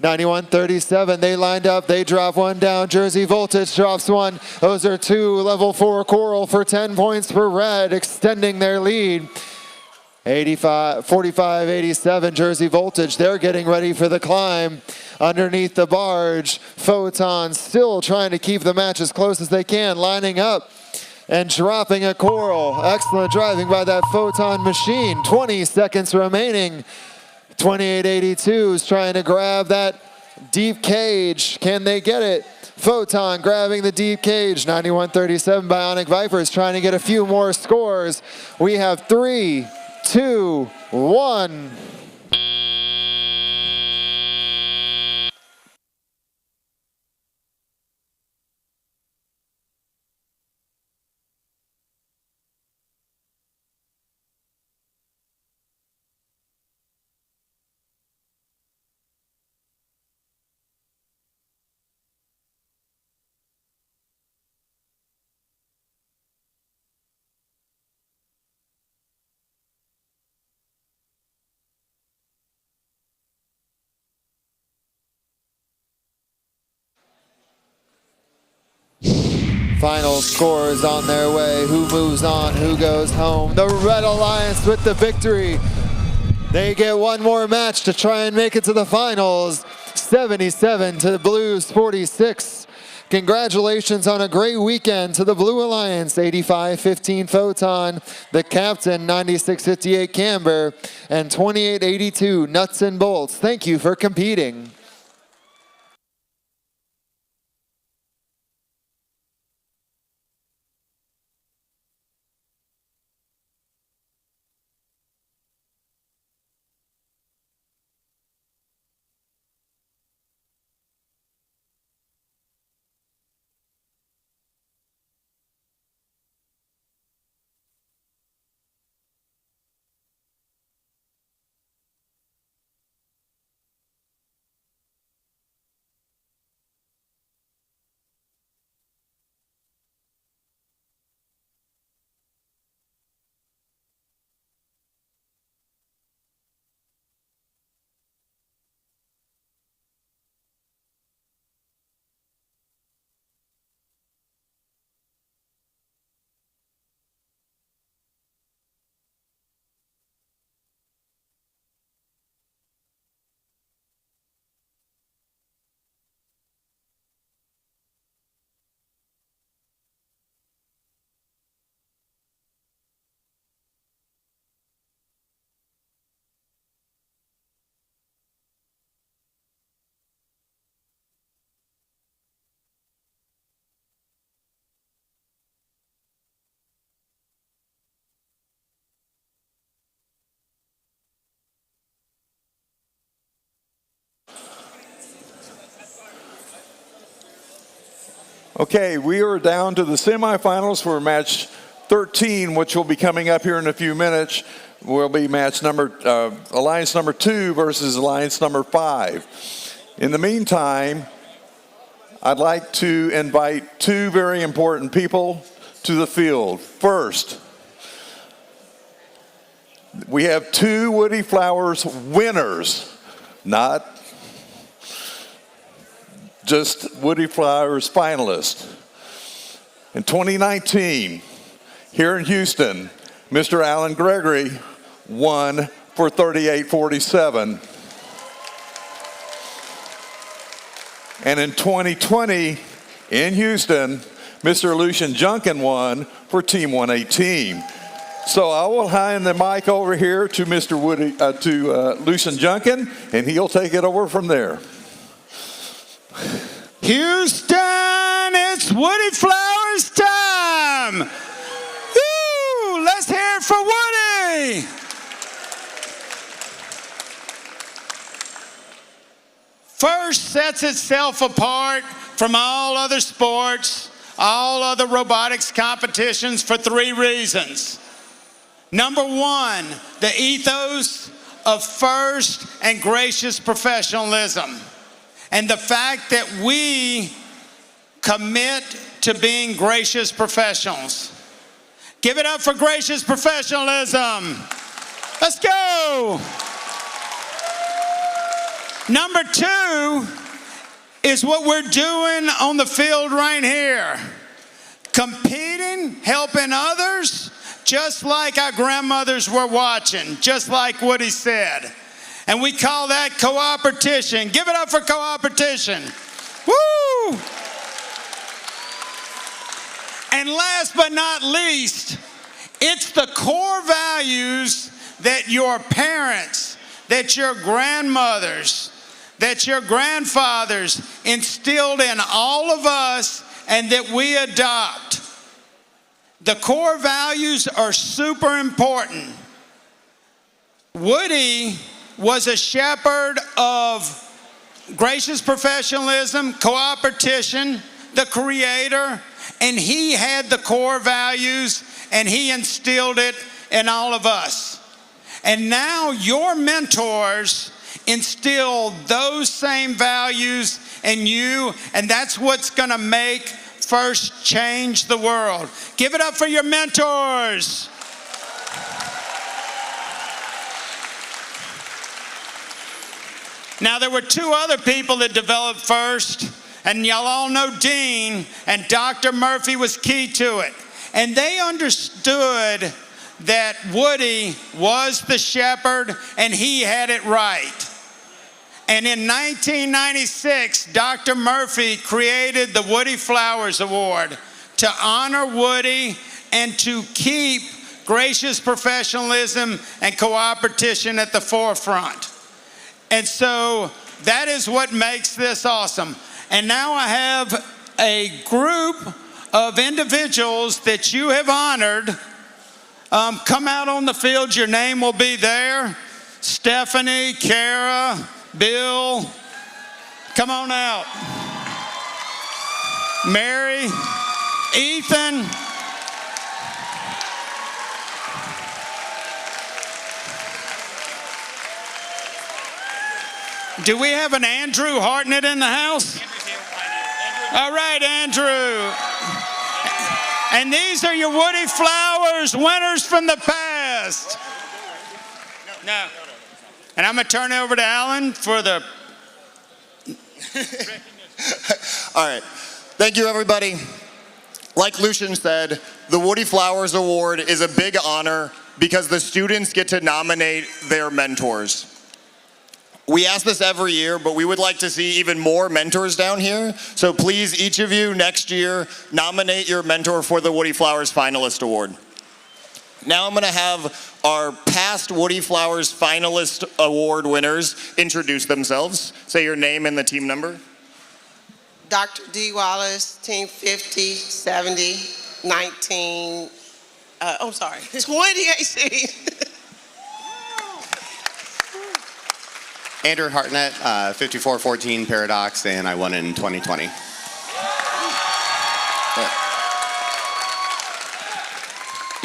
91-37, they lined up, they drop one down. Jersey Voltage drops one. Those are 2 level 4 Coral for 10 points for red, extending their lead. 45-87, Jersey Voltage, they're getting ready for the climb. Underneath the barge, Photon still trying to keep the match as close as they can, lining up and dropping a Coral. Excellent driving by that Photon machine. 20 seconds remaining. 2882 is trying to grab that deep cage. Can they get it? Photon grabbing the deep cage. 91-37 Bionic Vipers trying to get a few more scores. We have 3, 2, 1. Final scores on their way. Who moves on? Who goes home? The Red Alliance with the victory. They get one more match to try and make it to the finals. 77 to the Blues 46. Congratulations on a great weekend to the Blue Alliance. 85-15 Photon, the captain 96-58 Camber, and 28-82 Nuts and Bolts. Thank you for competing.
Okay, we are down to the semifinals for match 13, which will be coming up here in a few minutes. Will be alliance number 2 versus alliance number 5. In the meantime, I'd like to invite 2 very important people to the field. First, we have 2 Woody Flowers winners, not just Woody Flowers finalists. In 2019, here in Houston, Mr. Alan Gregory won for 3847. And in 2020, in Houston, Mr. Lucian Junkin won for Team 118. So I will hand the mic over here to Mr. Lucian Junkin, and he'll take it over from there.
Houston, it's Woody Flowers time. Woo! Let's hear it for Woody. First sets itself apart from all other sports, all other robotics competitions for 3 reasons. Number 1, the ethos of first and gracious professionalism, and the fact that we commit to being gracious professionals. Give it up for gracious professionalism. Let's go. Number 2 is what we're doing on the field right here. Competing, helping others, just like our grandmothers were watching, just like Woody said. And we call that cooperation. Give it up for cooperation. Woo! And last but not least, it's the core values that your parents, that your grandmothers, that your grandfathers instilled in all of us and that we adopt. The core values are super important. Woody was a shepherd of gracious professionalism, cooperation, the creator, and he had the core values and he instilled it in all of us. And now your mentors instill those same values in you, and that's what's gonna make FIRST change the world. Give it up for your mentors. Now, there were 2 other people that developed FIRST, and y'all all know Dean, and Dr. Murphy was key to it. And they understood that Woody was the shepherd and he had it right. And in 1996, Dr. Murphy created the Woody Flowers Award to honor Woody and to keep gracious professionalism and cooperation at the forefront. And so that is what makes this awesome. And now I have a group of individuals that you have honored. Come out on the field, your name will be there. Stephanie, Kara, Bill, come on out. Mary, Ethan. Do we have an Andrew Hartnett in the house? All right, Andrew. And these are your Woody Flowers winners from the past. No. And I'm going to turn it over to Alan for the...
All right. Thank you, everybody. Like Lucian said, the Woody Flowers Award is a big honor because the students get to nominate their mentors. We ask this every year, but we would like to see even more mentors down here. So please, each of you, next year, nominate your mentor for the Woody Flowers Finalist Award. Now I'm going to have our past Woody Flowers Finalist Award winners introduce themselves. Say your name and the team number.
Dr. D. Wallace, team 50, 70, 2018.
Andrew Hartnett, 5414 Paradox, and I won in 2020.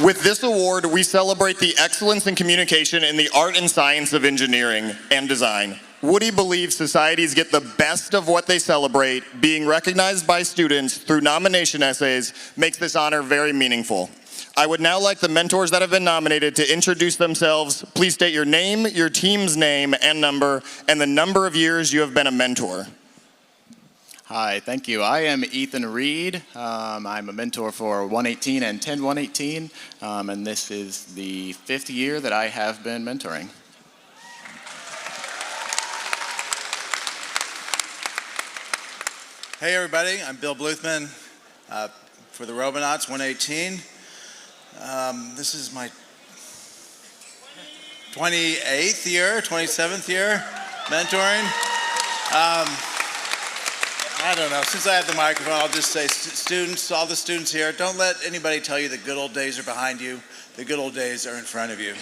With this award, we celebrate the excellence in communication in the art and science of engineering and design. Woody believes societies get the best of what they celebrate. Being recognized by students through nomination essays makes this honor very meaningful. I would now like the mentors that have been nominated to introduce themselves. Please state your name, your team's name and number, and the number of years you have been a mentor.
Hi, thank you. I am Ethan Reed. I'm a mentor for 118 and 10118, and this is the 5th year that I have been mentoring.
Hey everybody, I'm Bill Bluthman for the Robotics 118. This is my 28th year, 27th year mentoring. I don't know, since I have the microphone, I'll just say students, all the students here, don't let anybody tell you the good old days are behind you. The good old days are in front of you.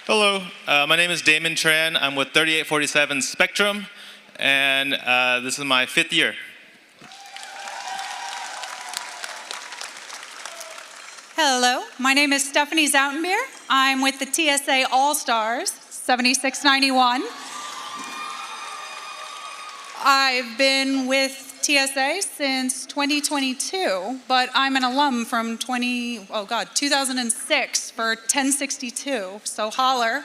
Hello, my name is Damon Tran. I'm with 3847 Spectrum, and this is my 5th year.
Hello, my name is Stephanie Zoutenbeer. I'm with the TSA All-Stars 7691. I've been with TSA since 2022, but I'm an alum from 2006 for 1062, so holler.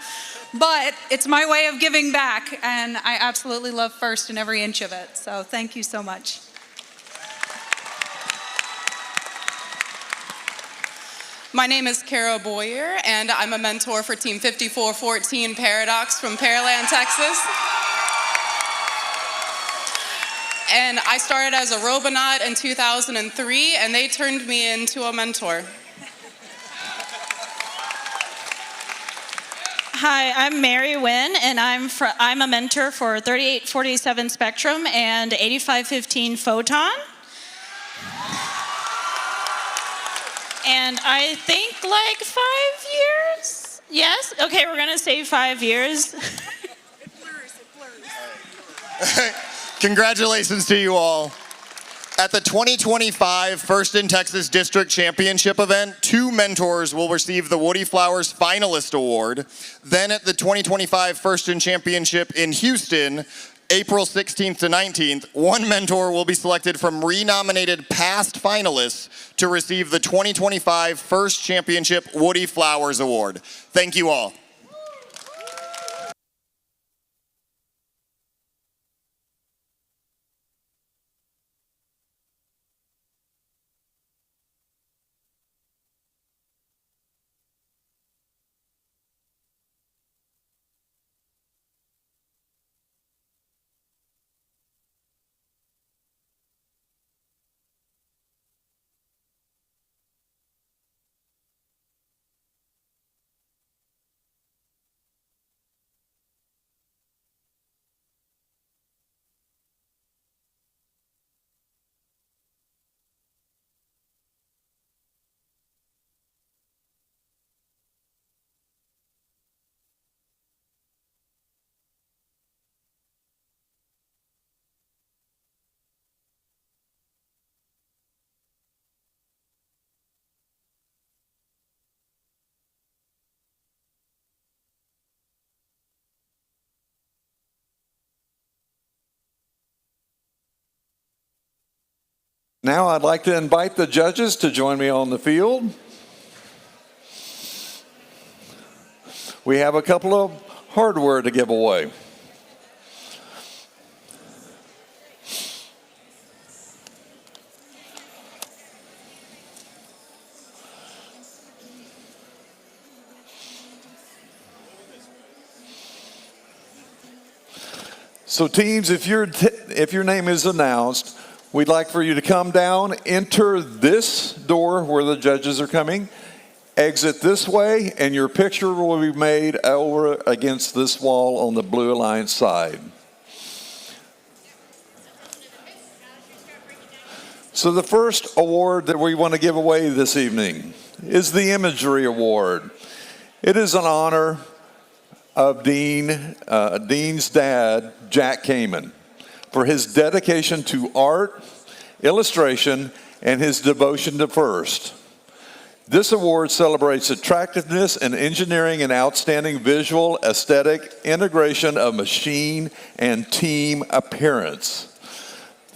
But it's my way of giving back, and I absolutely love FIRST and every inch of it, so thank you so much.
My name is Kara Boyer, and I'm a mentor for Team 5414 Paradox from Pearland, Texas. And I started as a Robonaut in 2003, and they turned me into a mentor.
Hi, I'm Mary Wynn, and I'm a mentor for 3847 Spectrum and 8515 Photon. And I think like 5 years? Yes? Okay, we're gonna say 5 years.
Congratulations to you all. At the 2025 First in Texas District Championship event, 2 mentors will receive the Woody Flowers Finalist Award. Then at the 2025 First in Championship in Houston, April 16th to 19th, 1 mentor will be selected from renominated past finalists to receive the 2025 First Championship Woody Flowers Award. Thank you all.
Now I'd like to invite the judges to join me on the field. We have a couple of hardware to give away. So teams, if your name is announced, we'd like for you to come down, enter this door where the judges are coming, exit this way, and your picture will be made over against this wall on the Blue Alliance side. So the first award that we want to give away this evening is the Imagery Award. It is an honor of Dean's dad, Jack Kamen. for his dedication to art, illustration, and his devotion to FIRST. This award celebrates attractiveness in engineering and outstanding visual, aesthetic, integration of machine and team appearance.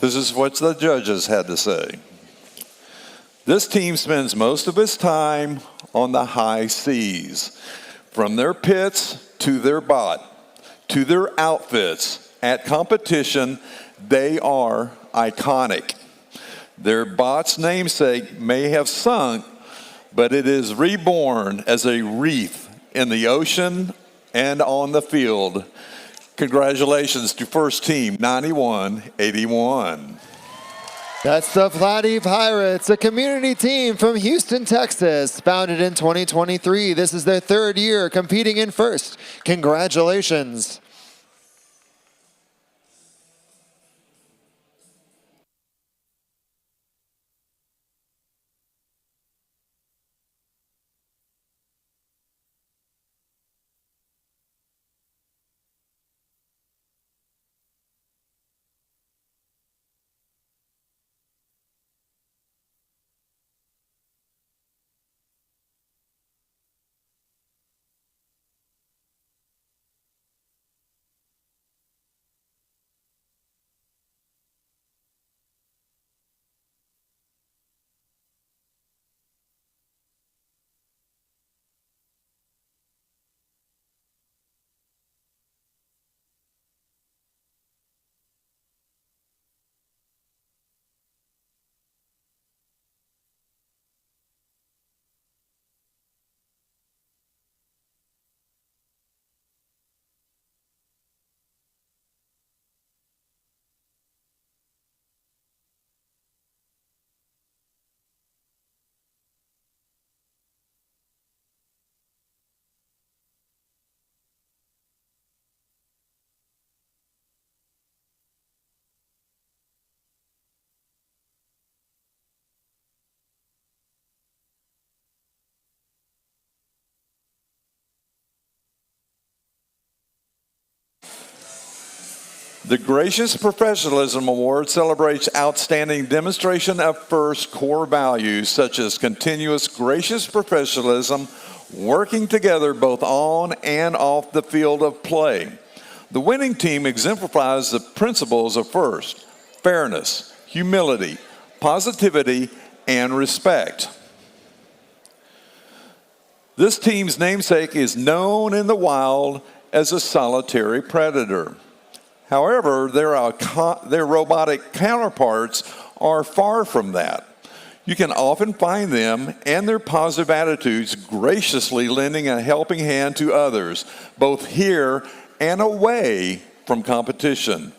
This is what the judges had to say. This team spends most of its time on the high seas, from their pits to their bot, to their outfits. At competition, they are iconic. Their bot's namesake may have sunk, but it is reborn as a wreath in the ocean and on the field. Congratulations to First Team 9181.
That's the Platte Pirates, a community team from Houston, Texas, founded in 2023. This is their third year competing in FIRST. Congratulations.
The Gracious Professionalism Award celebrates outstanding demonstration of FIRST core values such as continuous gracious professionalism, working together both on and off the field of play. The winning team exemplifies the principles of FIRST: fairness, humility, positivity, and respect. This team's namesake is known in the wild as a solitary predator. However, their robotic counterparts are far from that. You can often find them and their positive attitudes graciously lending a helping hand to others, both here and away from competition.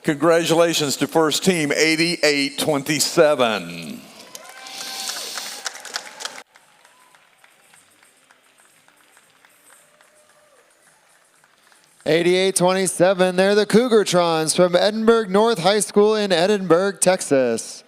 Congratulations to First Team 8827.
'88-27, they're the Cougartrons from Edinburgh North High School in Edinburgh, Texas.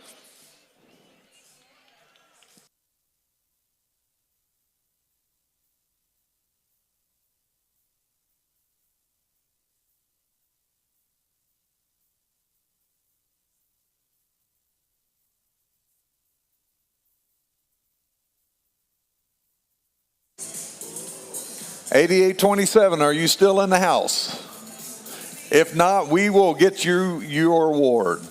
'88-27, are you still in the house? If not, we will get you your award.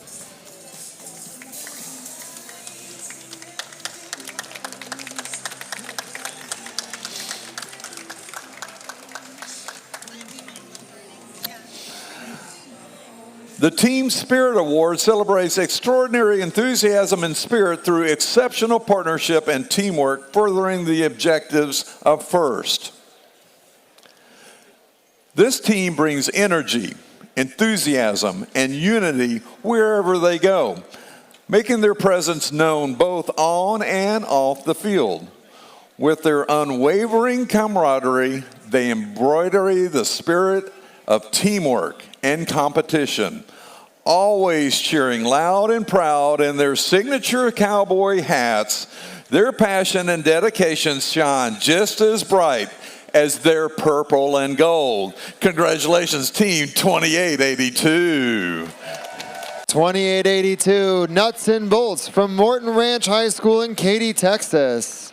The Team Spirit Award celebrates extraordinary enthusiasm and spirit through exceptional partnership and teamwork, furthering the objectives of FIRST. This team brings energy, enthusiasm, and unity wherever they go, making their presence known both on and off the field. With their unwavering camaraderie, they embroider the spirit of teamwork and competition, always cheering loud and proud in their signature cowboy hats. Their passion and dedication shine just as bright as their purple and gold. Congratulations, Team 2882.
2882, Nuts and Bolts from Morton Ranch High School in Katy, Texas.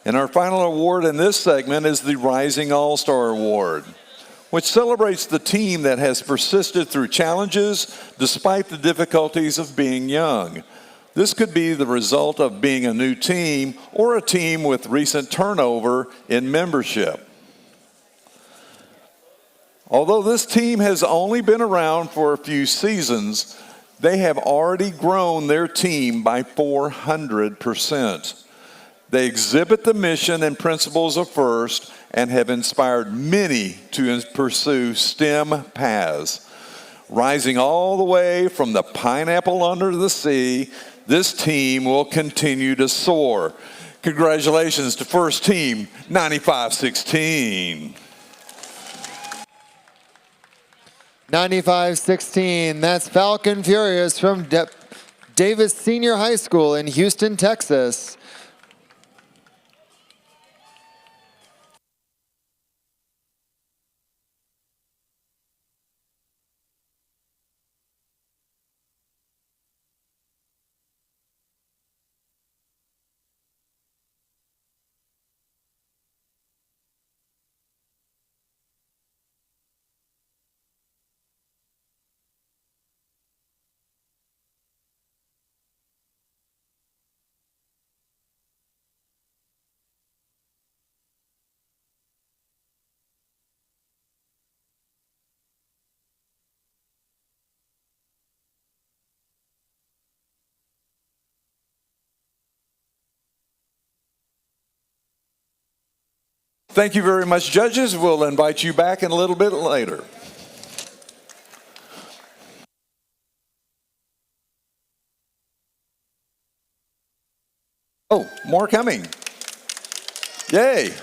And our final award in this segment is the Rising All-Star Award, which celebrates the team that has persisted through challenges despite the difficulties of being young. This could be the result of being a new team or a team with recent turnover in membership. Although this team has only been around for a few seasons, they have already grown their team by 400%. They exhibit the mission and principles of FIRST and have inspired many to pursue STEM paths. Rising all the way from the pineapple under the sea, this team will continue to soar. Congratulations to First Team 9516.
9516, that's Falcon Furious from Davis Senior High School in Houston, Texas.
Thank you very much, judges. We'll invite you back in a little bit later. Oh, more coming. Yay.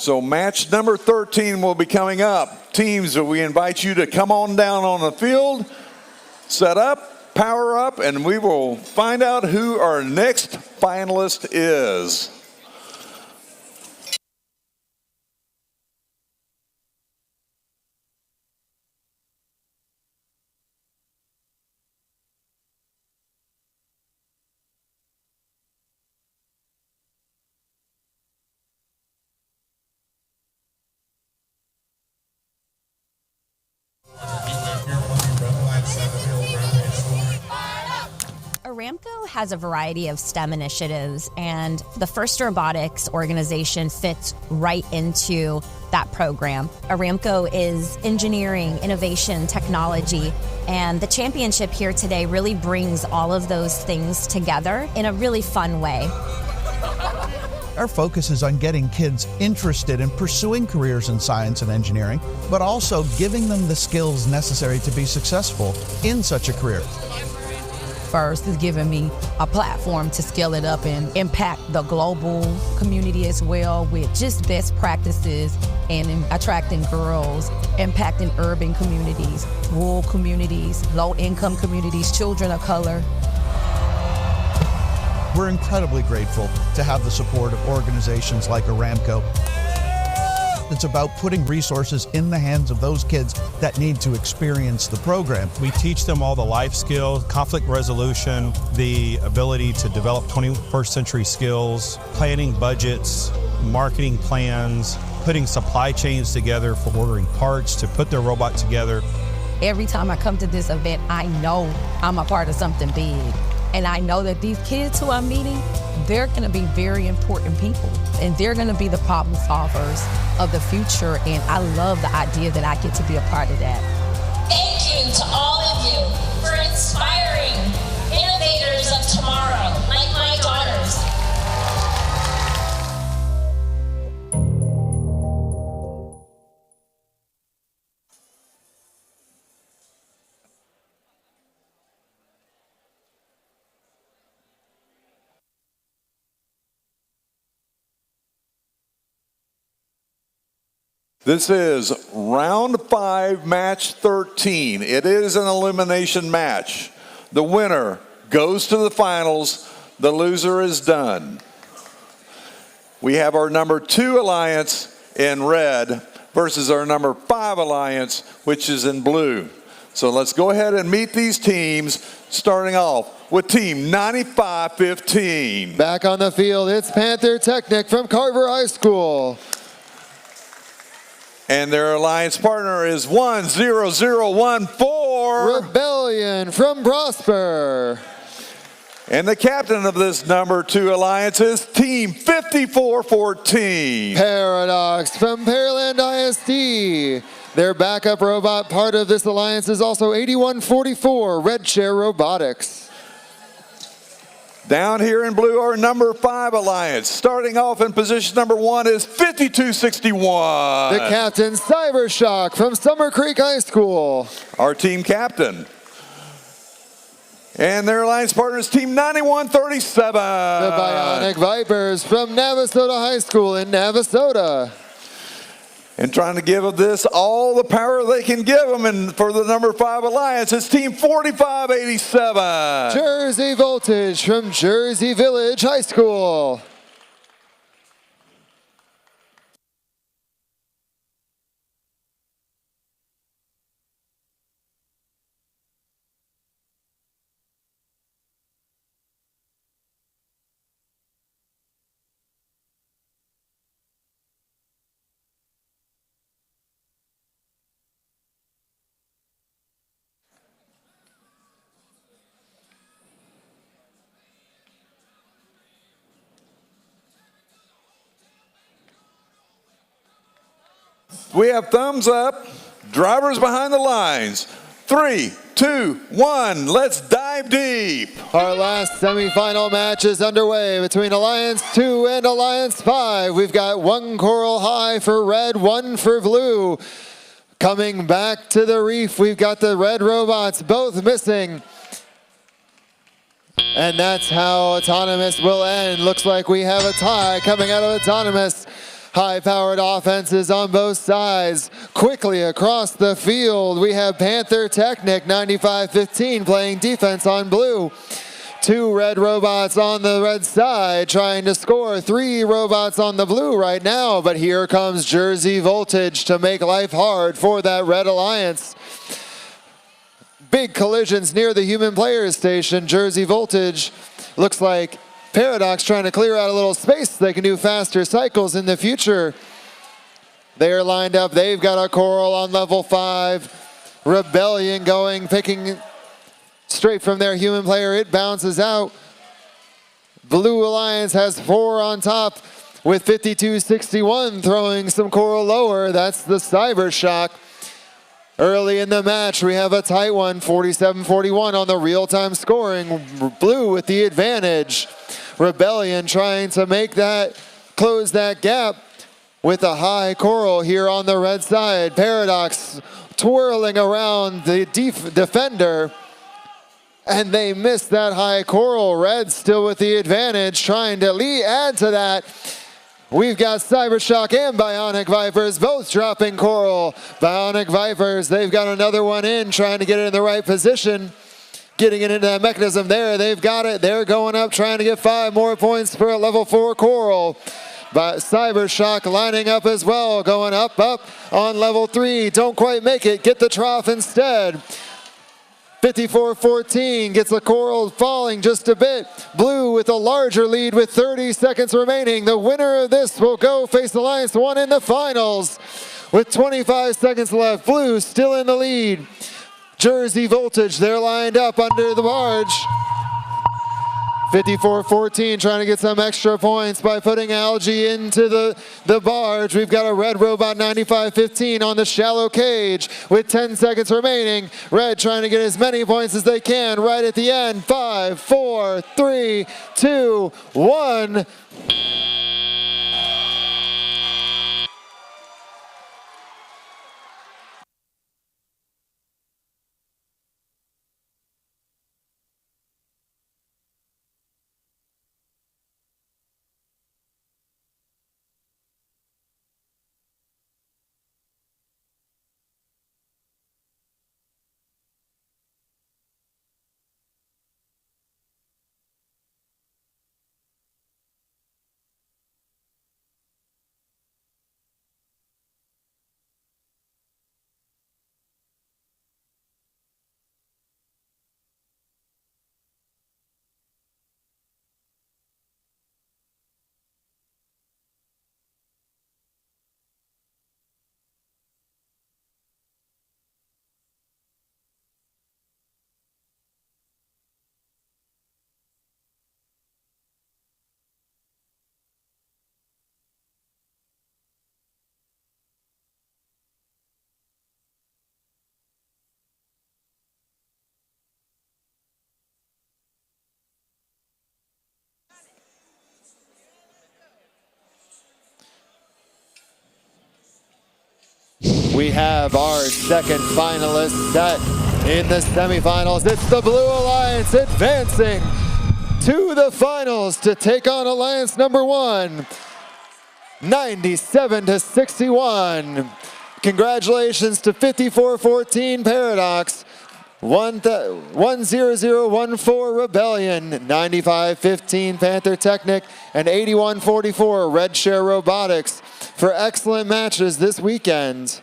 So match number 13 will be coming up. Teams, we invite you to come on down on the field, set up, power up, and we will find out who our next finalist is.
Aramco has a variety of STEM initiatives, and the First Robotics organization fits right into that program. Aramco is engineering, innovation, technology, and the championship here today really brings all of those things together in a really fun way.
Our focus is on getting kids interested in pursuing careers in science and engineering, but also giving them the skills necessary to be successful in such a career.
First is giving me a platform to scale it up and impact the global community as well with just best practices and attracting girls, impacting urban communities, rural communities, low-income communities, children of color.
We're incredibly grateful to have the support of organizations like Aramco. It's about putting resources in the hands of those kids that need to experience the program.
We teach them all the life skills, conflict resolution, the ability to develop 21st century skills, planning budgets, marketing plans, putting supply chains together for ordering parts to put their robot together.
Every time I come to this event, I know I'm a part of something big. And I know that these kids who I'm meeting, they're going to be very important people, and they're going to be the problem solvers of the future, and I love the idea that I get to be a part of that.
Thank you to all of you for inspiring innovators of tomorrow, like my daughters.
This is round 5, match 13. It is an elimination match. The winner goes to the finals. The loser is done. We have our number 2 alliance in red versus our number 5 alliance, which is in blue. So let's go ahead and meet these teams, starting off with team 9515.
Back on the field, it's Panther Technic from Carver High School.
And their alliance partner is 10014.
Rebellion from Prosper.
And the captain of this number 2 alliance is team 5414.
Paradox from Pearland ISD. Their backup robot part of this alliance is also 8144, Red Chair Robotics.
Down here in blue, our number 5 alliance. Starting off in position number 1 is 5261.
The captain, Cybershock from Summer Creek High School.
Our team captain. And their alliance partner is team 9137.
The Bionic Vipers from Navasota High School in Navasota.
And trying to give this all the power they can give them. And for the number 5 alliance, it's team 4587.
Jersey Voltage from Jersey Village High School.
We have thumbs up, drivers behind the lines. 3, 2, 1, let's dive deep.
Our last semifinal match is underway between Alliance 2 and Alliance 5. We've got 1 coral high for red, 1 for blue. Coming back to the reef, we've got the red robots both missing. And that's how Autonomous will end. Looks like we have a tie coming out of Autonomous. High-powered offenses on both sides. Quickly across the field, we have Panther Technic 95-15 playing defense on blue. 2 red robots on the red side trying to score. 3 robots on the blue right now, but here comes Jersey Voltage to make life hard for that Red Alliance. Big collisions near the human players station. Jersey Voltage looks like Paradox trying to clear out a little space so they can do faster cycles in the future. They're lined up. They've got a Coral on level 5. Rebellion going, picking straight from their human player. It bounces out. Blue Alliance has 4 on top with 52-61 throwing some Coral lower. That's the Cyber Shock. Early in the match, we have a tight one, 47-41 on the real-time scoring. Blue with the advantage. Rebellion trying to make that, close that gap with a high Coral here on the red side. Paradox twirling around the defender, and they missed that high Coral. Red still with the advantage, trying to add to that. We've got Cybershock and Bionic Vipers both dropping Coral. Bionic Vipers, they've got another one in, trying to get it in the right position. Getting it into that mechanism there. They've got it. They're going up, trying to get 5 more points for a level 4 Coral. But Cybershock lining up as well, going up on level 3. Don't quite make it. Get the trough instead. 54-14 gets the Coral falling just a bit. Blue with a larger lead with 30 seconds remaining. The winner of this will go face Alliance 1 in the finals. With 25 seconds left, Blue still in the lead. Jersey Voltage, they're lined up under the barge. 54-14, trying to get some extra points by putting Algae into the barge. We've got a Red Robot 95-15 on the shallow cage with 10 seconds remaining. Red trying to get as many points as they can right at the end. 5, 4, 3, 2, 1. We have our second finalist set in the semifinals. It's the Blue Alliance advancing to the finals to take on Alliance number 1, 97-61. Congratulations to 54-14 Paradox, 10014 Rebellion, 95-15 Panther Technic, and 81-44 Red Share Robotics for excellent matches this weekend.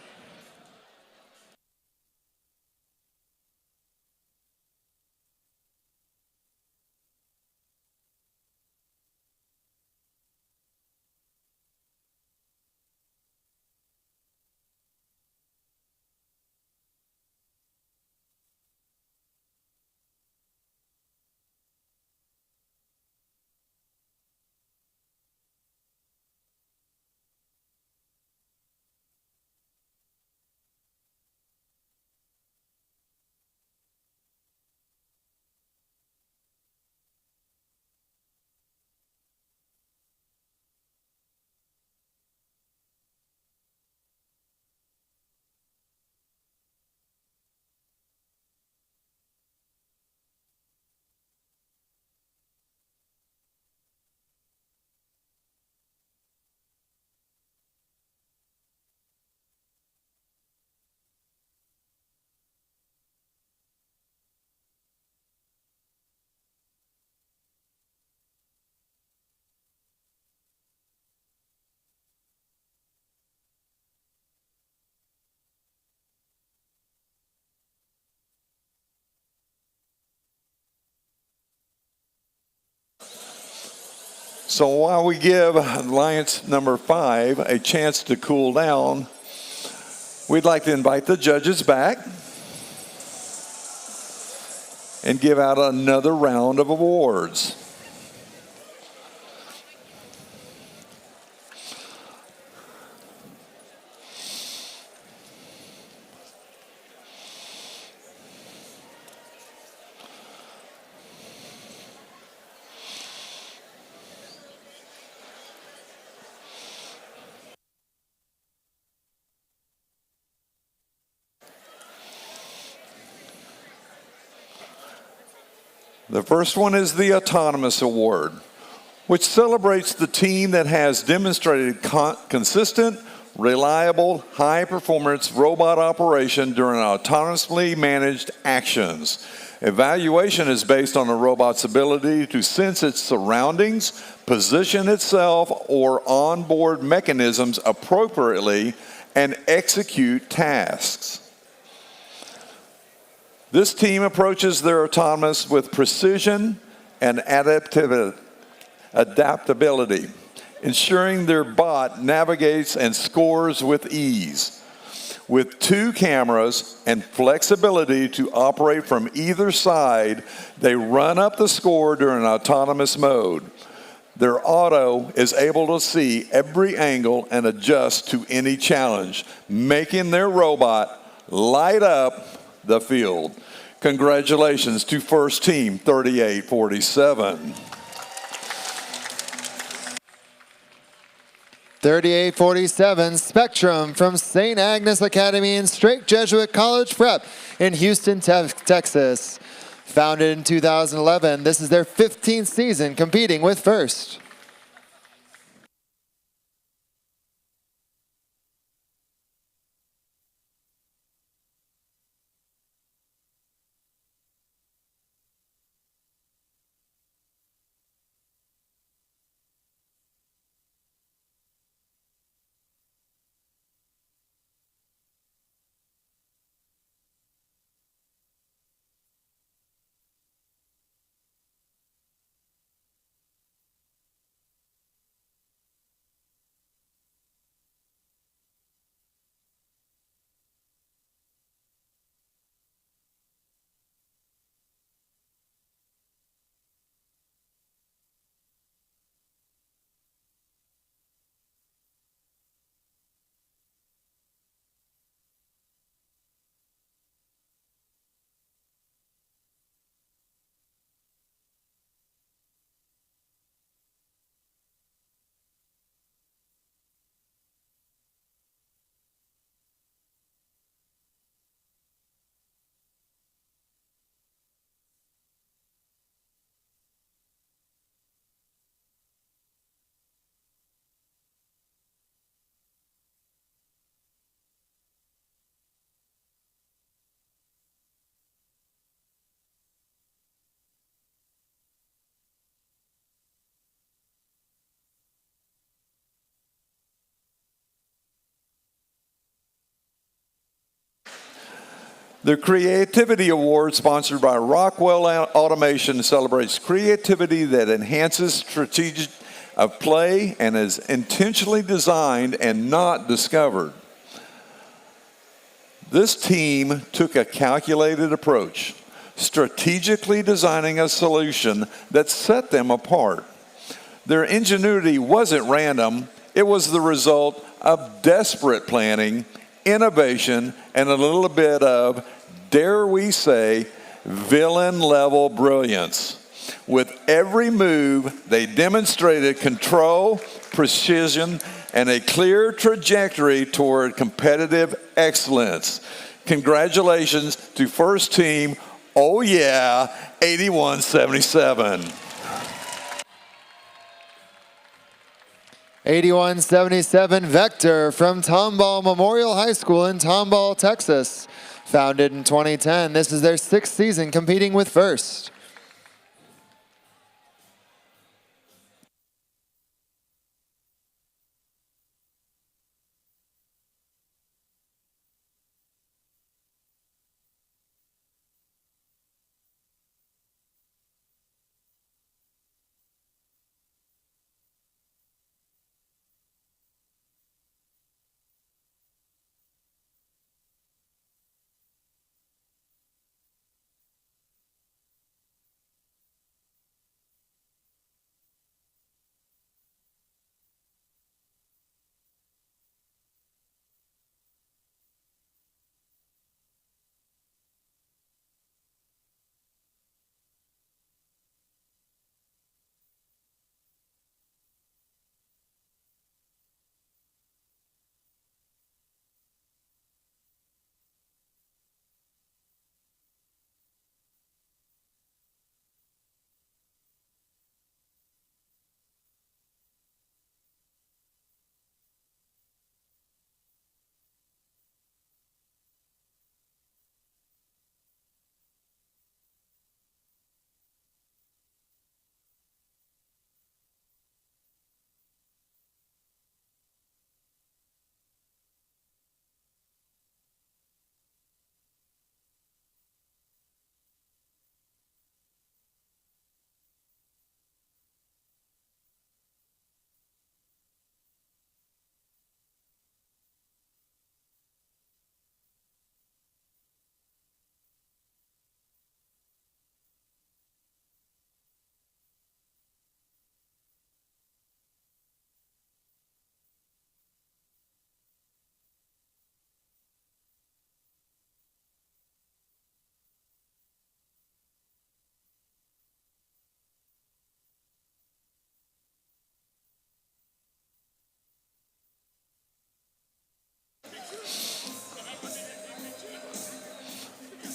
So while we give Alliance number 5 a chance to cool down, we'd like to invite the judges back and give out another round of awards. The first one is the Autonomous Award, which celebrates the team that has demonstrated consistent, reliable, high-performance robot operation during autonomously managed actions. Evaluation is based on a robot's ability to sense its surroundings, position itself or onboard mechanisms appropriately, and execute tasks. This team approaches their autonomous with precision and adaptability, ensuring their bot navigates and scores with ease. With 2 cameras and flexibility to operate from either side, they run up the score during autonomous mode. Their auto is able to see every angle and adjust to any challenge, making their robot light up the field. Congratulations to First Team 3847.
3847 Spectrum from St. Agnes Academy and Straight Jesuit College Prep in Houston, Texas. Founded in 2011, this is their 15th season competing with First.
The Creativity Award, sponsored by Rockwell Automation, celebrates creativity that enhances strategic of play and is intentionally designed and not discovered. This team took a calculated approach, strategically designing a solution that set them apart. Their ingenuity wasn't random, it was the result of desperate planning, innovation, and a little bit of, dare we say, villain-level brilliance. With every move, they demonstrated control, precision, and a clear trajectory toward competitive excellence. Congratulations to First Team, oh yeah, 8177.
8177 Vector from Tomball Memorial High School in Tomball, Texas. Founded in 2010, this is their 6th season competing with First.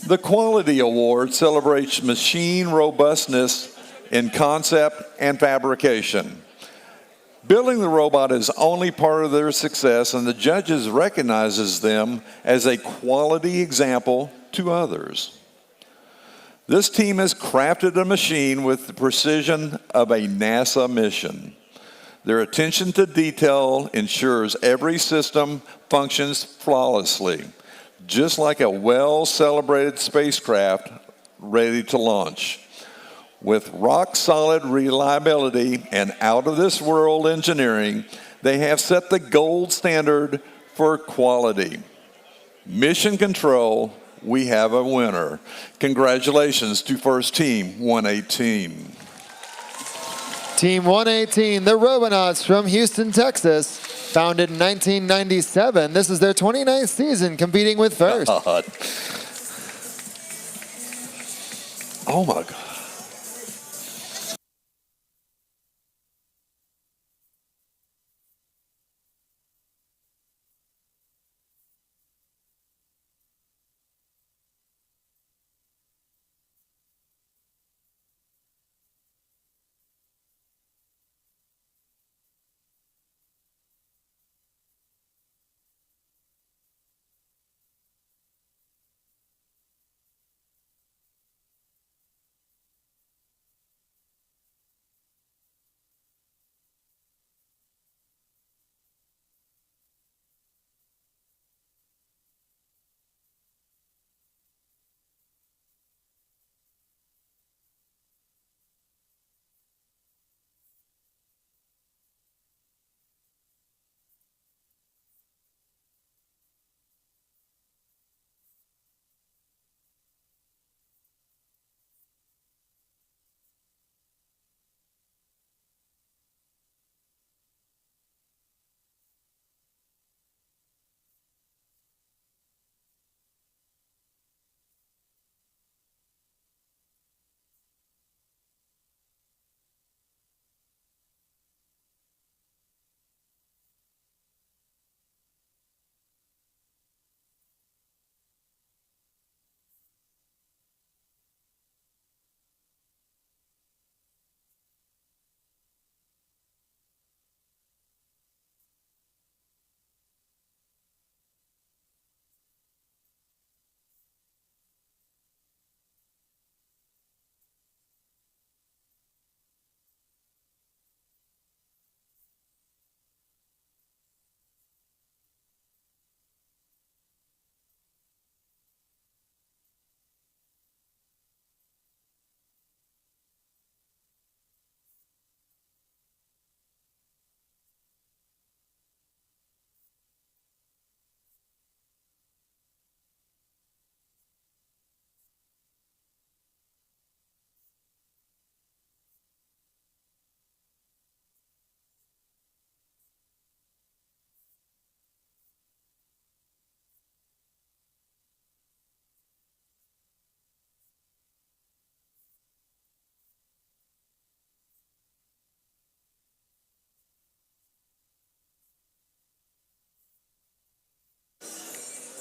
The Quality Award celebrates machine robustness in concept and fabrication. Building the robot is only part of their success, and the judges recognizes them as a quality example to others. This team has crafted a machine with the precision of a NASA mission. Their attention to detail ensures every system functions flawlessly, just like a well-celebrated spacecraft ready to launch. With rock-solid reliability and out-of-this-world engineering, they have set the gold standard for quality. Mission Control, we have a winner. Congratulations to First Team 118.
Team 118, the Robonauts from Houston, Texas. Founded in 1997, this is their 29th season competing with First.
God. Oh my God.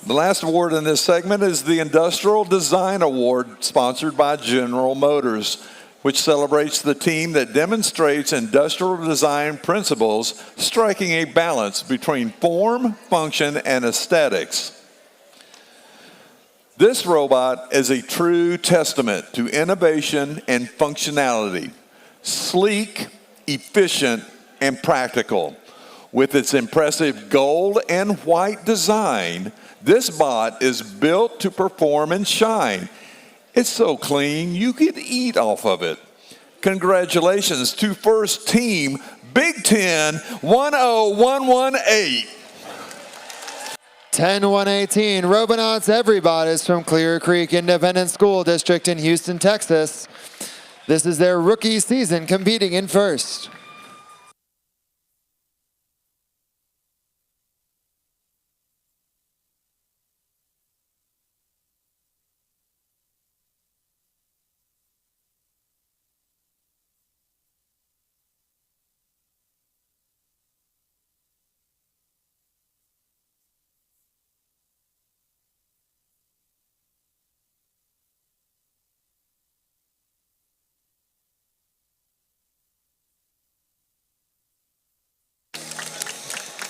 The last award in this segment is the Industrial Design Award, sponsored by General Motors, which celebrates the team that demonstrates industrial design principles, striking a balance between form, function, and aesthetics. This robot is a true testament to innovation and functionality, sleek, efficient, and practical. With its impressive gold and white design, this bot is built to perform and shine. It's so clean, you could eat off of it. Congratulations to First Team Big Ten 10118.
10-118, Robonauts Everybody's from Clear Creek Independent School District in Houston, Texas. This is their rookie season competing in First.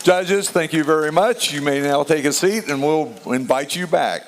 Judges, thank you very much. You may now take a seat and we'll invite you back.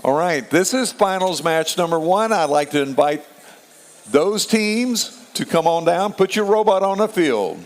All right, this is finals match number 1. I'd like to invite those teams to come on down. Put your robot on the field.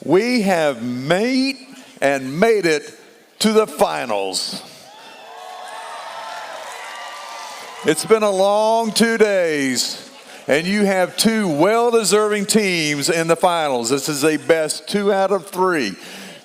We have made it to the finals. It's been a long 2 days, and you have two well-deserving teams in the finals. This is a best 2 out of 3.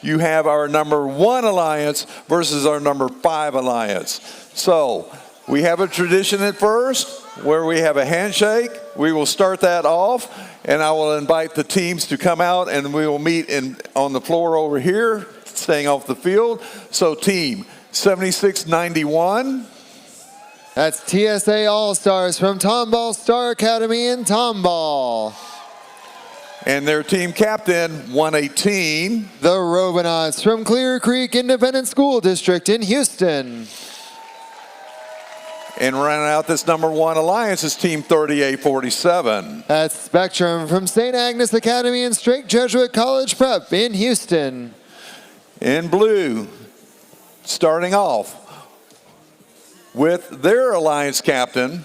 You have our number 1 alliance versus our number 5 alliance. So we have a tradition at first where we have a handshake. We will start that off, and I will invite the teams to come out, and we will meet on the floor over here, staying off the field. So team 7691.
That's TSA All-Stars from Tomball Star Academy in Tomball.
And their team captain, 118.
The Robonauts from Clear Creek Independent School District in Houston.
And running out this number 1 alliance is team 3847.
That's Spectrum from St. Agnes Academy and Strake Jesuit College Prep in Houston.
In blue, starting off with their alliance captain,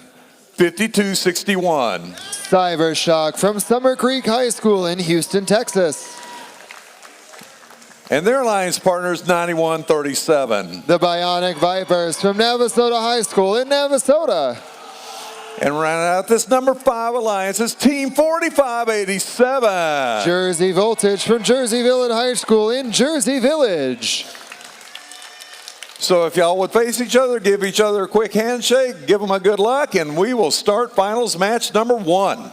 5261.
Cybershock from Summer Creek High School in Houston, Texas.
And their alliance partner is 9137.
The Bionic Vipers from Navasota High School in Navasota.
And running out this number 5 alliance is team 4587.
Jersey Voltage from Jersey Village High School in Jersey Village.
So if y'all would face each other, give each other a quick handshake, give them a good luck, and we will start finals match number 1.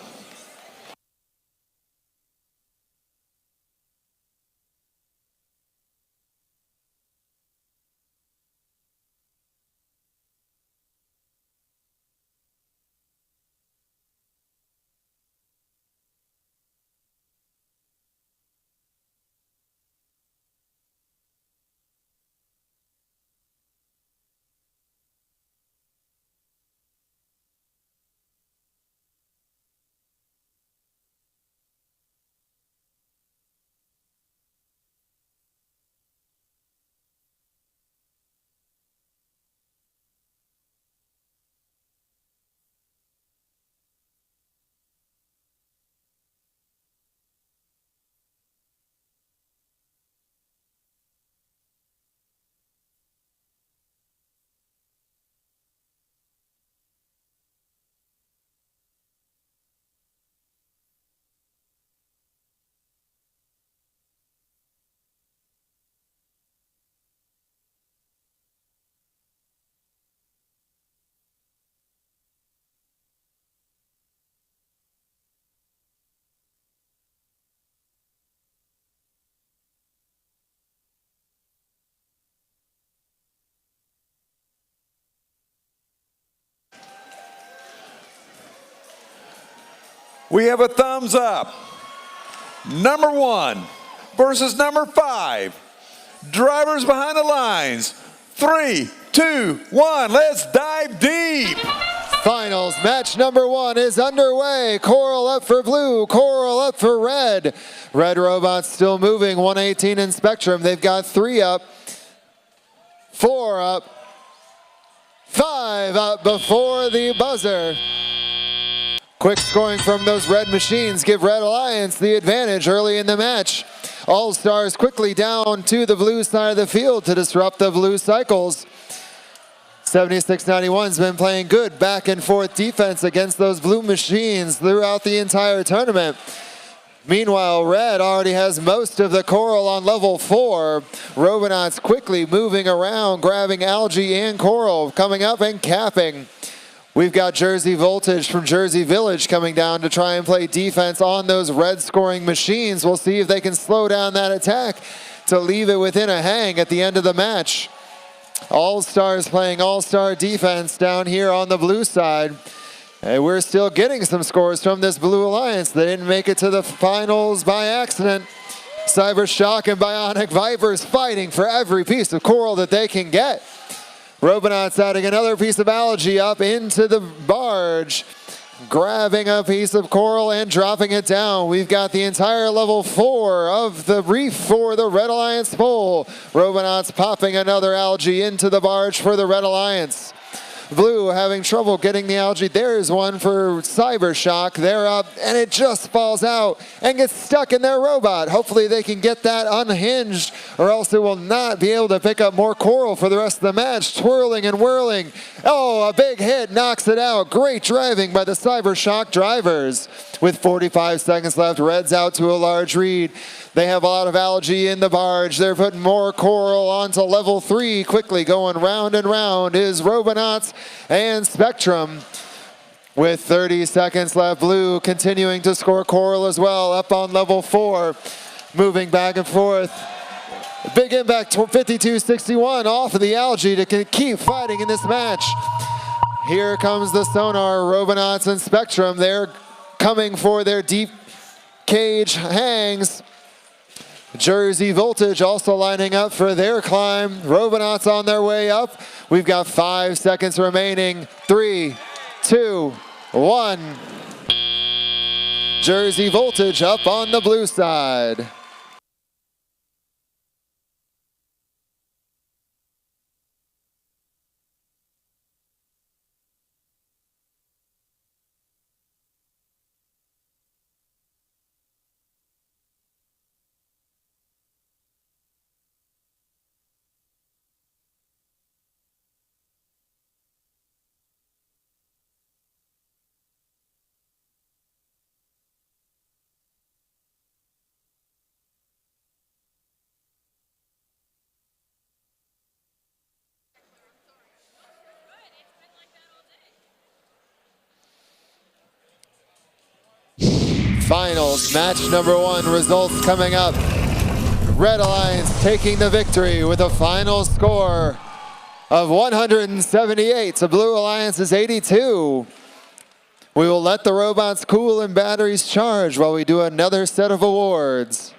We have a thumbs up. Number 1 versus number 5. Drivers behind the lines. 3, 2, 1, let's dive deep.
Finals match number 1 is underway. Coral up for blue, coral up for red. Red Robots still moving, 118 in Spectrum. They've got 3 up, 4 up, 5 up before the buzzer. Quick scoring from those red machines give Red Alliance the advantage early in the match. All-Stars quickly down to the blue side of the field to disrupt the blue cycles. 7691's been playing good back and forth defense against those blue machines throughout the entire tournament. Meanwhile, Red already has most of the coral on level 4. Robonauts quickly moving around, grabbing algae and coral, coming up and capping. We've got Jersey Voltage from Jersey Village coming down to try and play defense on those red scoring machines. We'll see if they can slow down that attack to leave it within a hang at the end of the match. All-Stars playing all-star defense down here on the blue side. And we're still getting some scores from this blue alliance. They didn't make it to the finals by accident. Cybershock and Bionic Vipers fighting for every piece of coral that they can get. Robonauts adding another piece of algae up into the barge, grabbing a piece of coral and dropping it down. We've got the entire level 4 of the reef for the Red Alliance pole. Robonauts popping another algae into the barge for the Red Alliance. Blue having trouble getting the algae. There's one for Cybershock. They're up, and it just falls out and gets stuck in their robot. Hopefully they can get that unhinged, or else it will not be able to pick up more coral for the rest of the match. Twirling and whirling. Oh, a big hit knocks it out. Great driving by the Cybershock drivers. With 45 seconds left, Red's out to a large lead. They have a lot of algae in the barge. They're putting more coral onto level 3. Quickly going round and round is Robotics and Spectrum. With 30 seconds left, Blue continuing to score coral as well, up on level 4. Moving back and forth. Big impact, 52-61 off of the algae to keep fighting in this match. Here comes the sonar, Robotics and Spectrum. They're coming for their deep cage hangs. Jersey Voltage also lining up for their climb. Robotics on their way up. We've got 5 seconds remaining. 3, 2, 1. Jersey Voltage up on the blue side. Finals, match number 1, results coming up. Red Alliance taking the victory with a final score of 178 to Blue Alliance's 82. We will let the robots cool and batteries charge while we do another set of awards.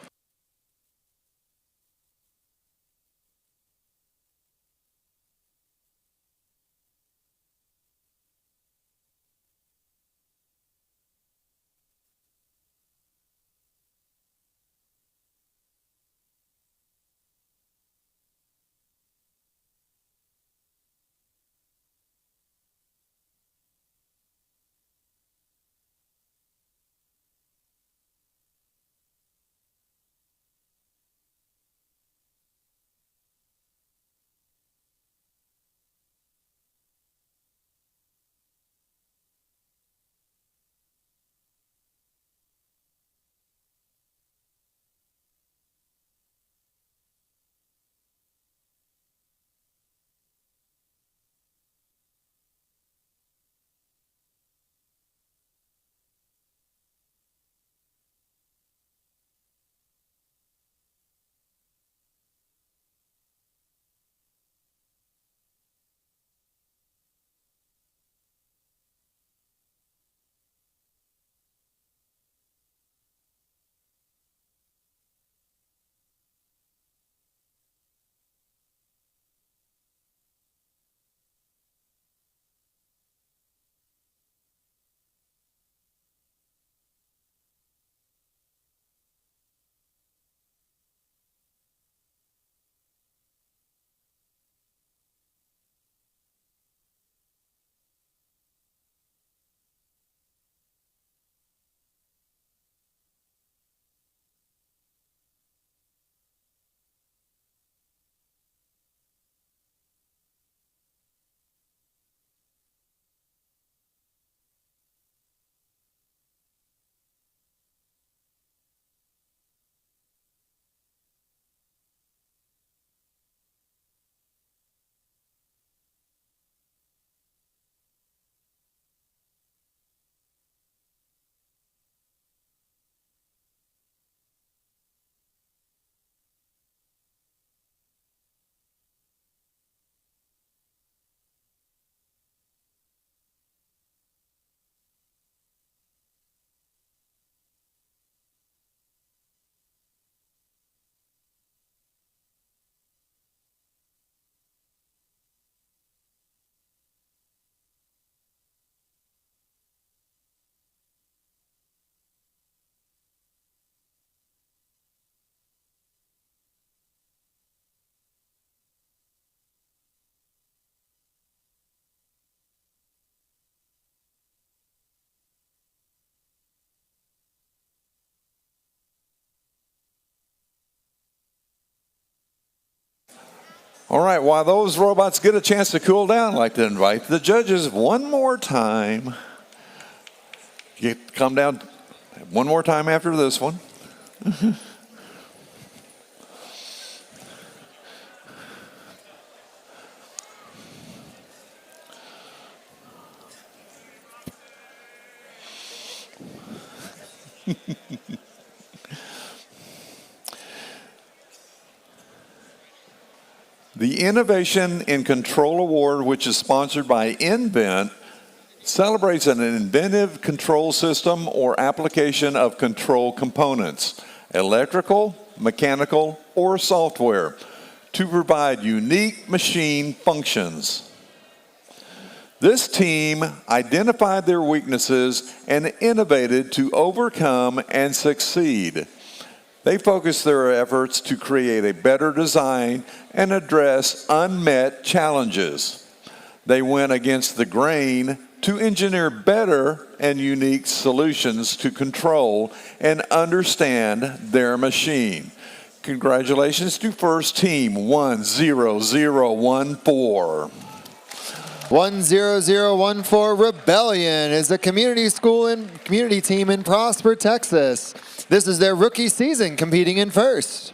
All right, while those robots get a chance to cool down, I'd like to invite the judges one more time. Come down one more time after this one. The Innovation in Control Award, which is sponsored by Invent, celebrates an inventive control system or application of control components, electrical, mechanical, or software, to provide unique machine functions. This team identified their weaknesses and innovated to overcome and succeed. They focused their efforts to create a better design and address unmet challenges. They went against the grain to engineer better and unique solutions to control and understand their machine. Congratulations to First Team 10014.
10014 Rebellion is a community school and community team in Prosper, Texas. This is their rookie season competing in first.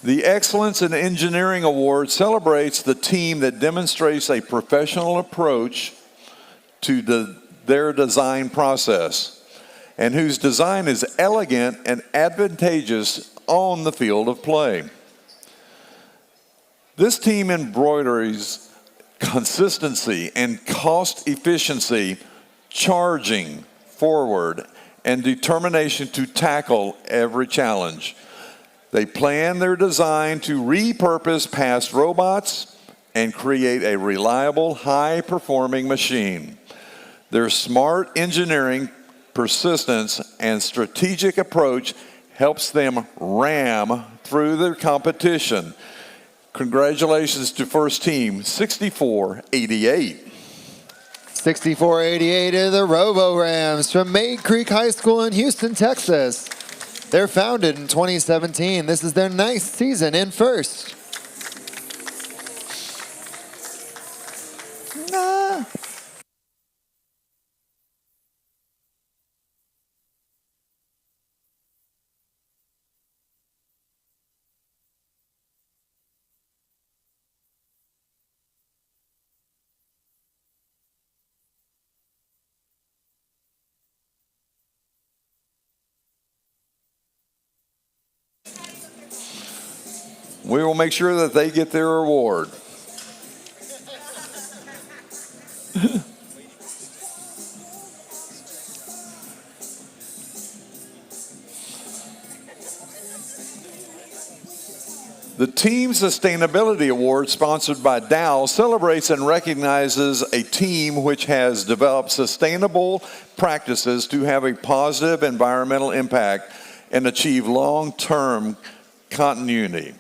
The Excellence in Engineering Award celebrates the team that demonstrates a professional approach to their design process and whose design is elegant and advantageous on the field of play. This team embroideries consistency and cost efficiency, charging forward, and determination to tackle every challenge. They plan their design to repurpose past robots and create a reliable, high-performing machine. Their smart engineering, persistence, and strategic approach helps them ram through their competition. Congratulations to First Team 6488.
6488 are the Robo Rams from Maid Creek High School in Houston, Texas. They're founded in 2017. This is their ninth season in first.
We will make sure that they get their award. The Team Sustainability Award, sponsored by Dow, celebrates and recognizes a team which has developed sustainable practices to have a positive environmental impact and achieve long-term continuity.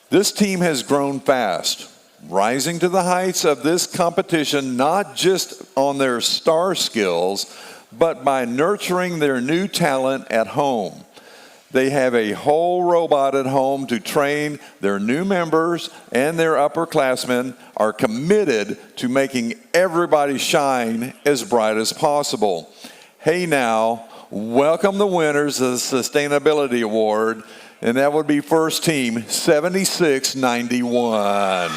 This team has grown fast, rising to the heights of this competition not just on their star skills, but by nurturing their new talent at home. They have a whole robot at home to train their new members, and their upperclassmen are committed to making everybody shine as bright as possible. Hey now, welcome the winners of the Sustainability Award. And that would be First Team 7691.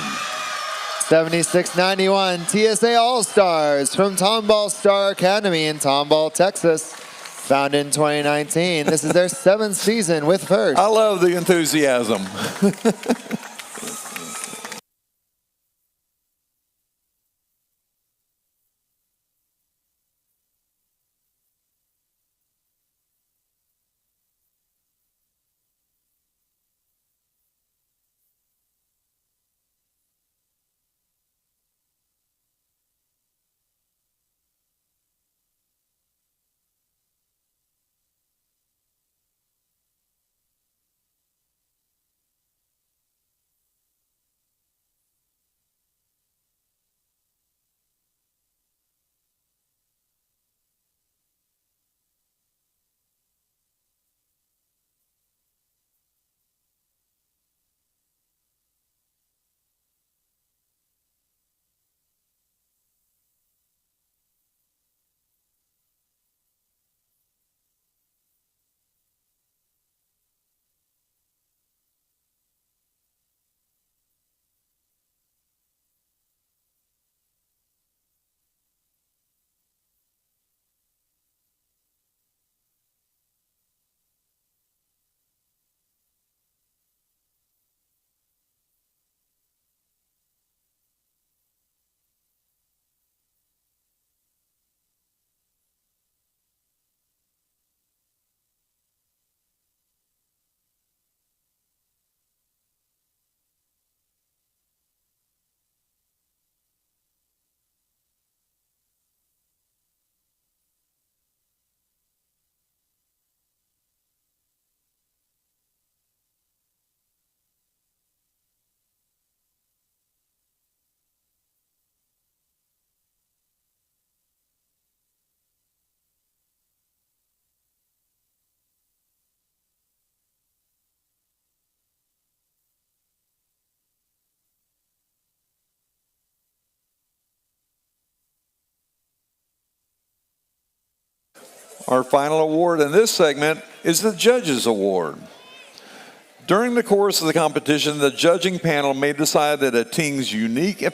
7691 TSA All-Stars from Tomball Star Academy in Tomball, Texas. Founded in 2019. This is their 7th season with first.
I love the enthusiasm. Our final award in this segment is the Judges Award. During the course of the competition, the judging panel may decide that a team's unique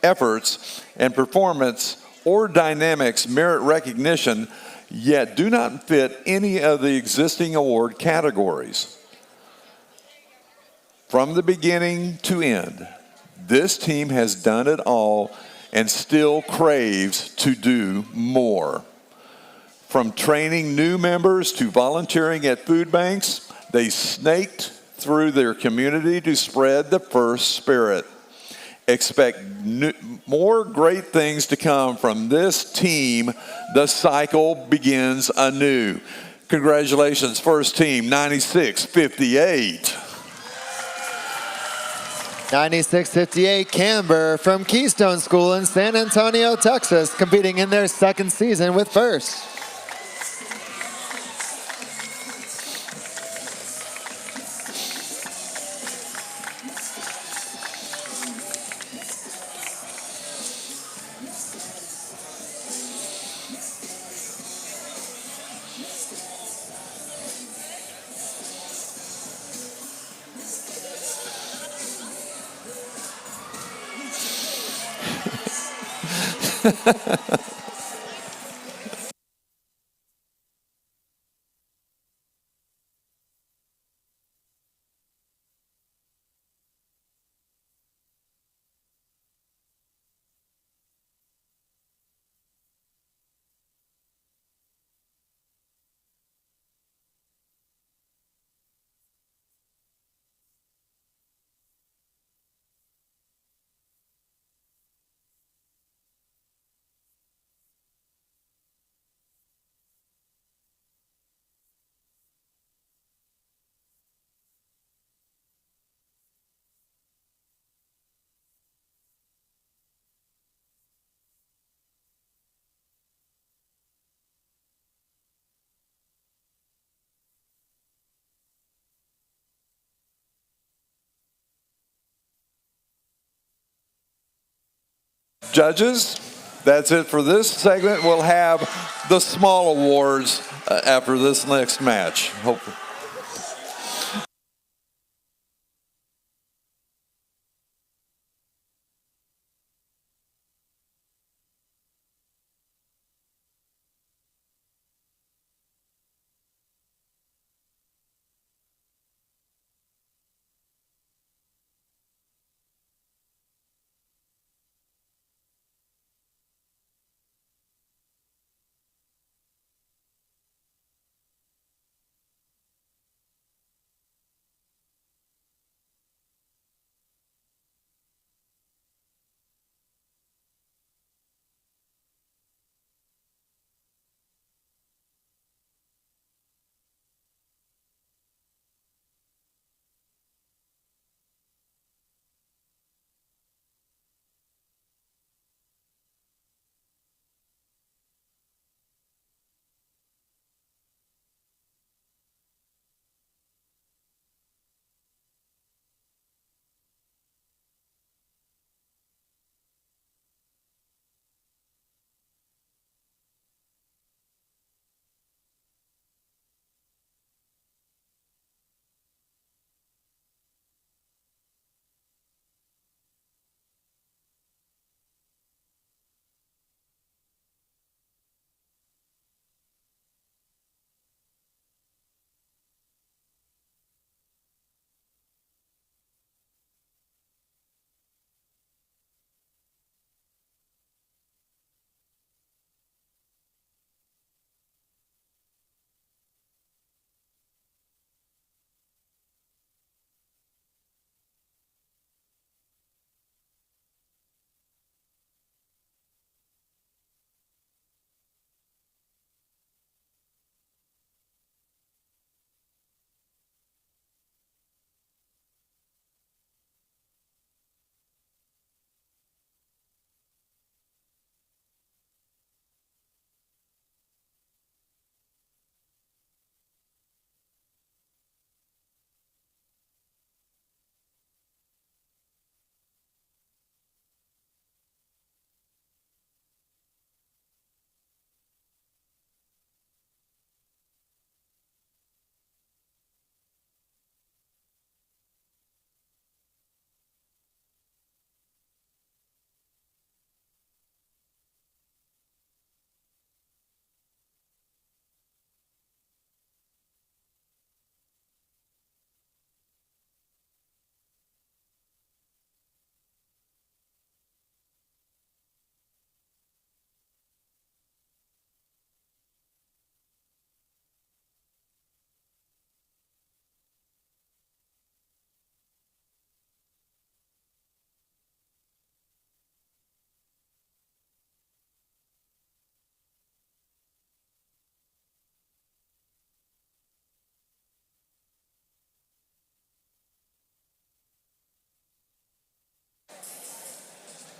efforts and performance or dynamics merit recognition, yet do not fit any of the existing award categories. From the beginning to end, this team has done it all and still craves to do more. From training new members to volunteering at food banks, they snaked through their community to spread the first spirit. Expect more great things to come from this team. The cycle begins anew. Congratulations, first team, 9658.
9658 Camber from Keystone School in San Antonio, Texas, competing in their second season with first.
Judges, that's it for this segment. We'll have the small awards after this next match. Hopefully.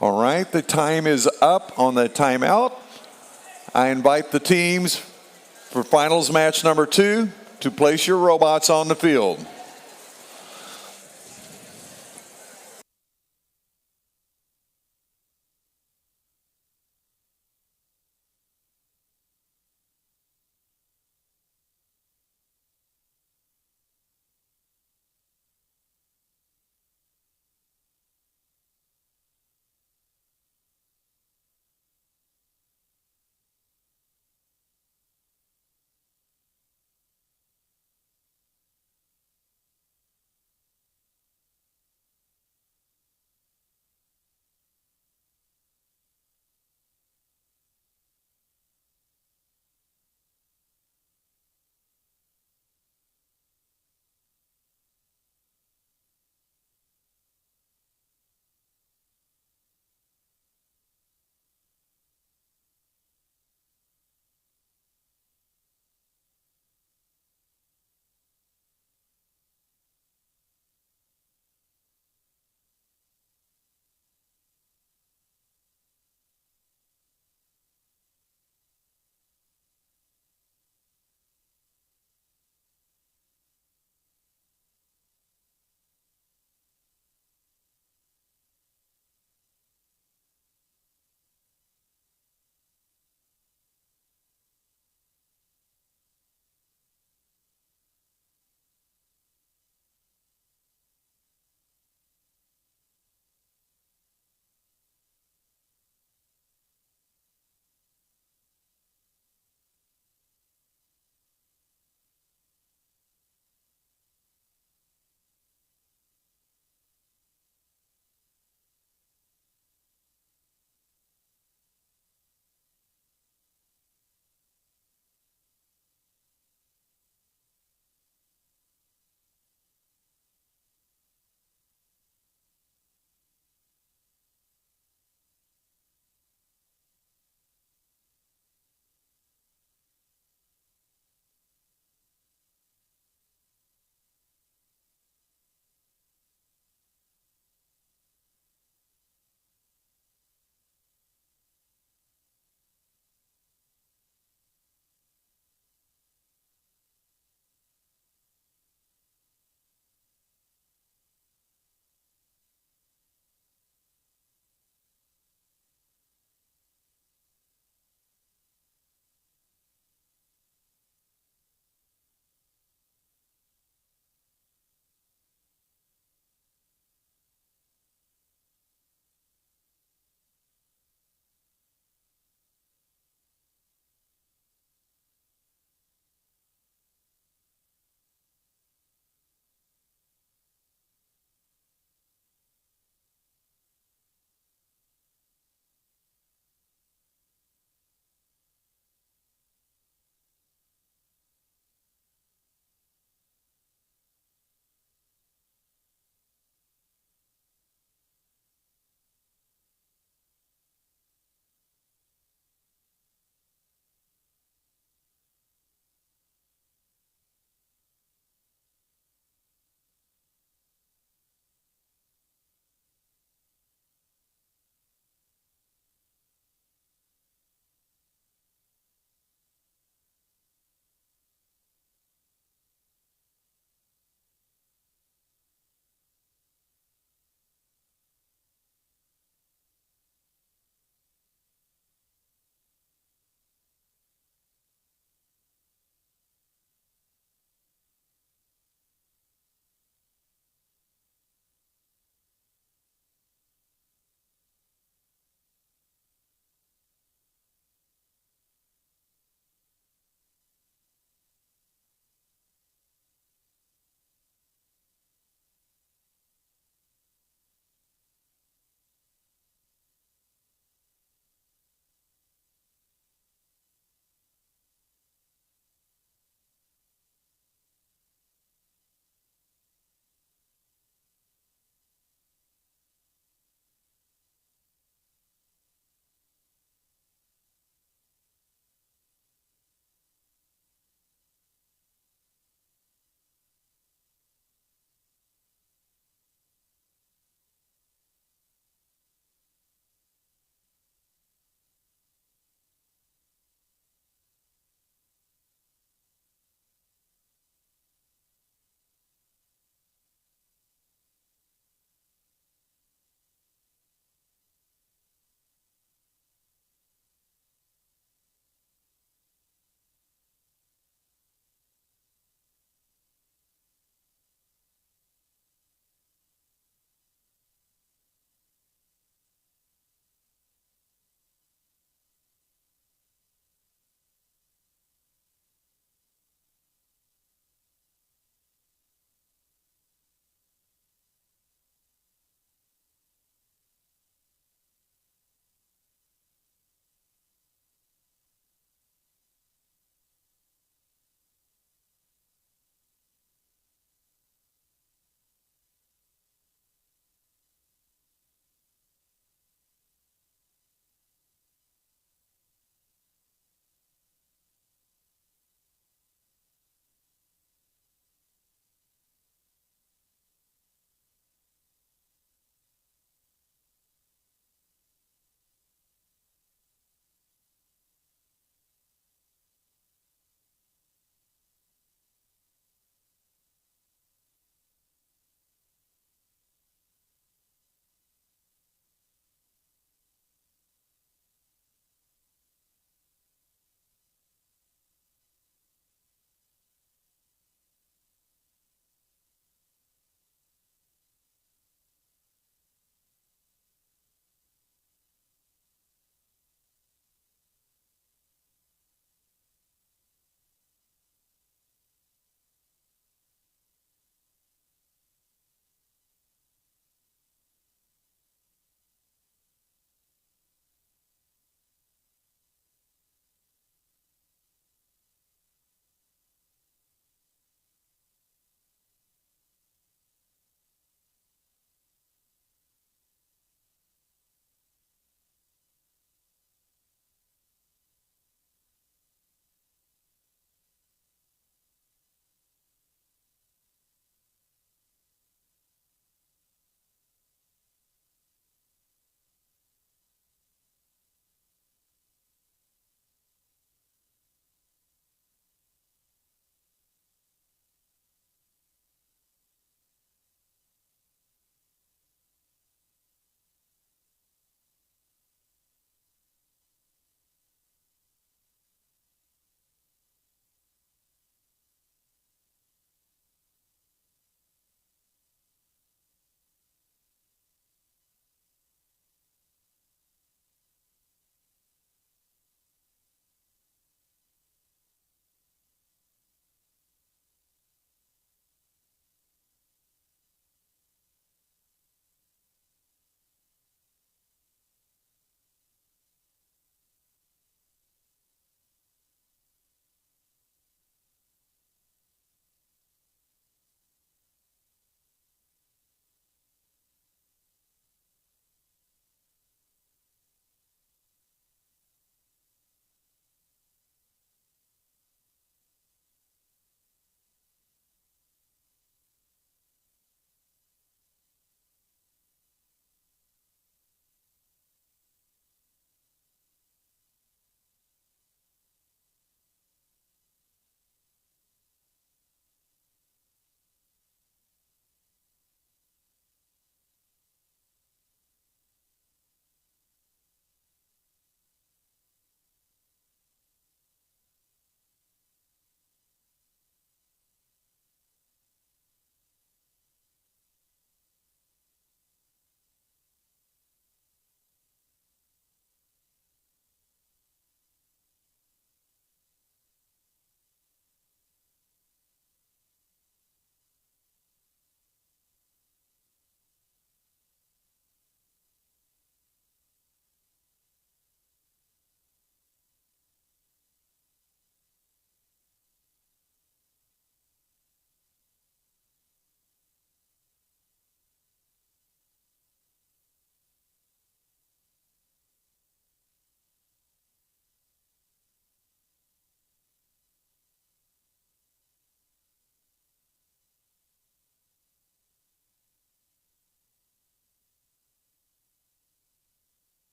All right, the time is up on the timeout. I invite the teams for finals match number 2 to place your robots on the field.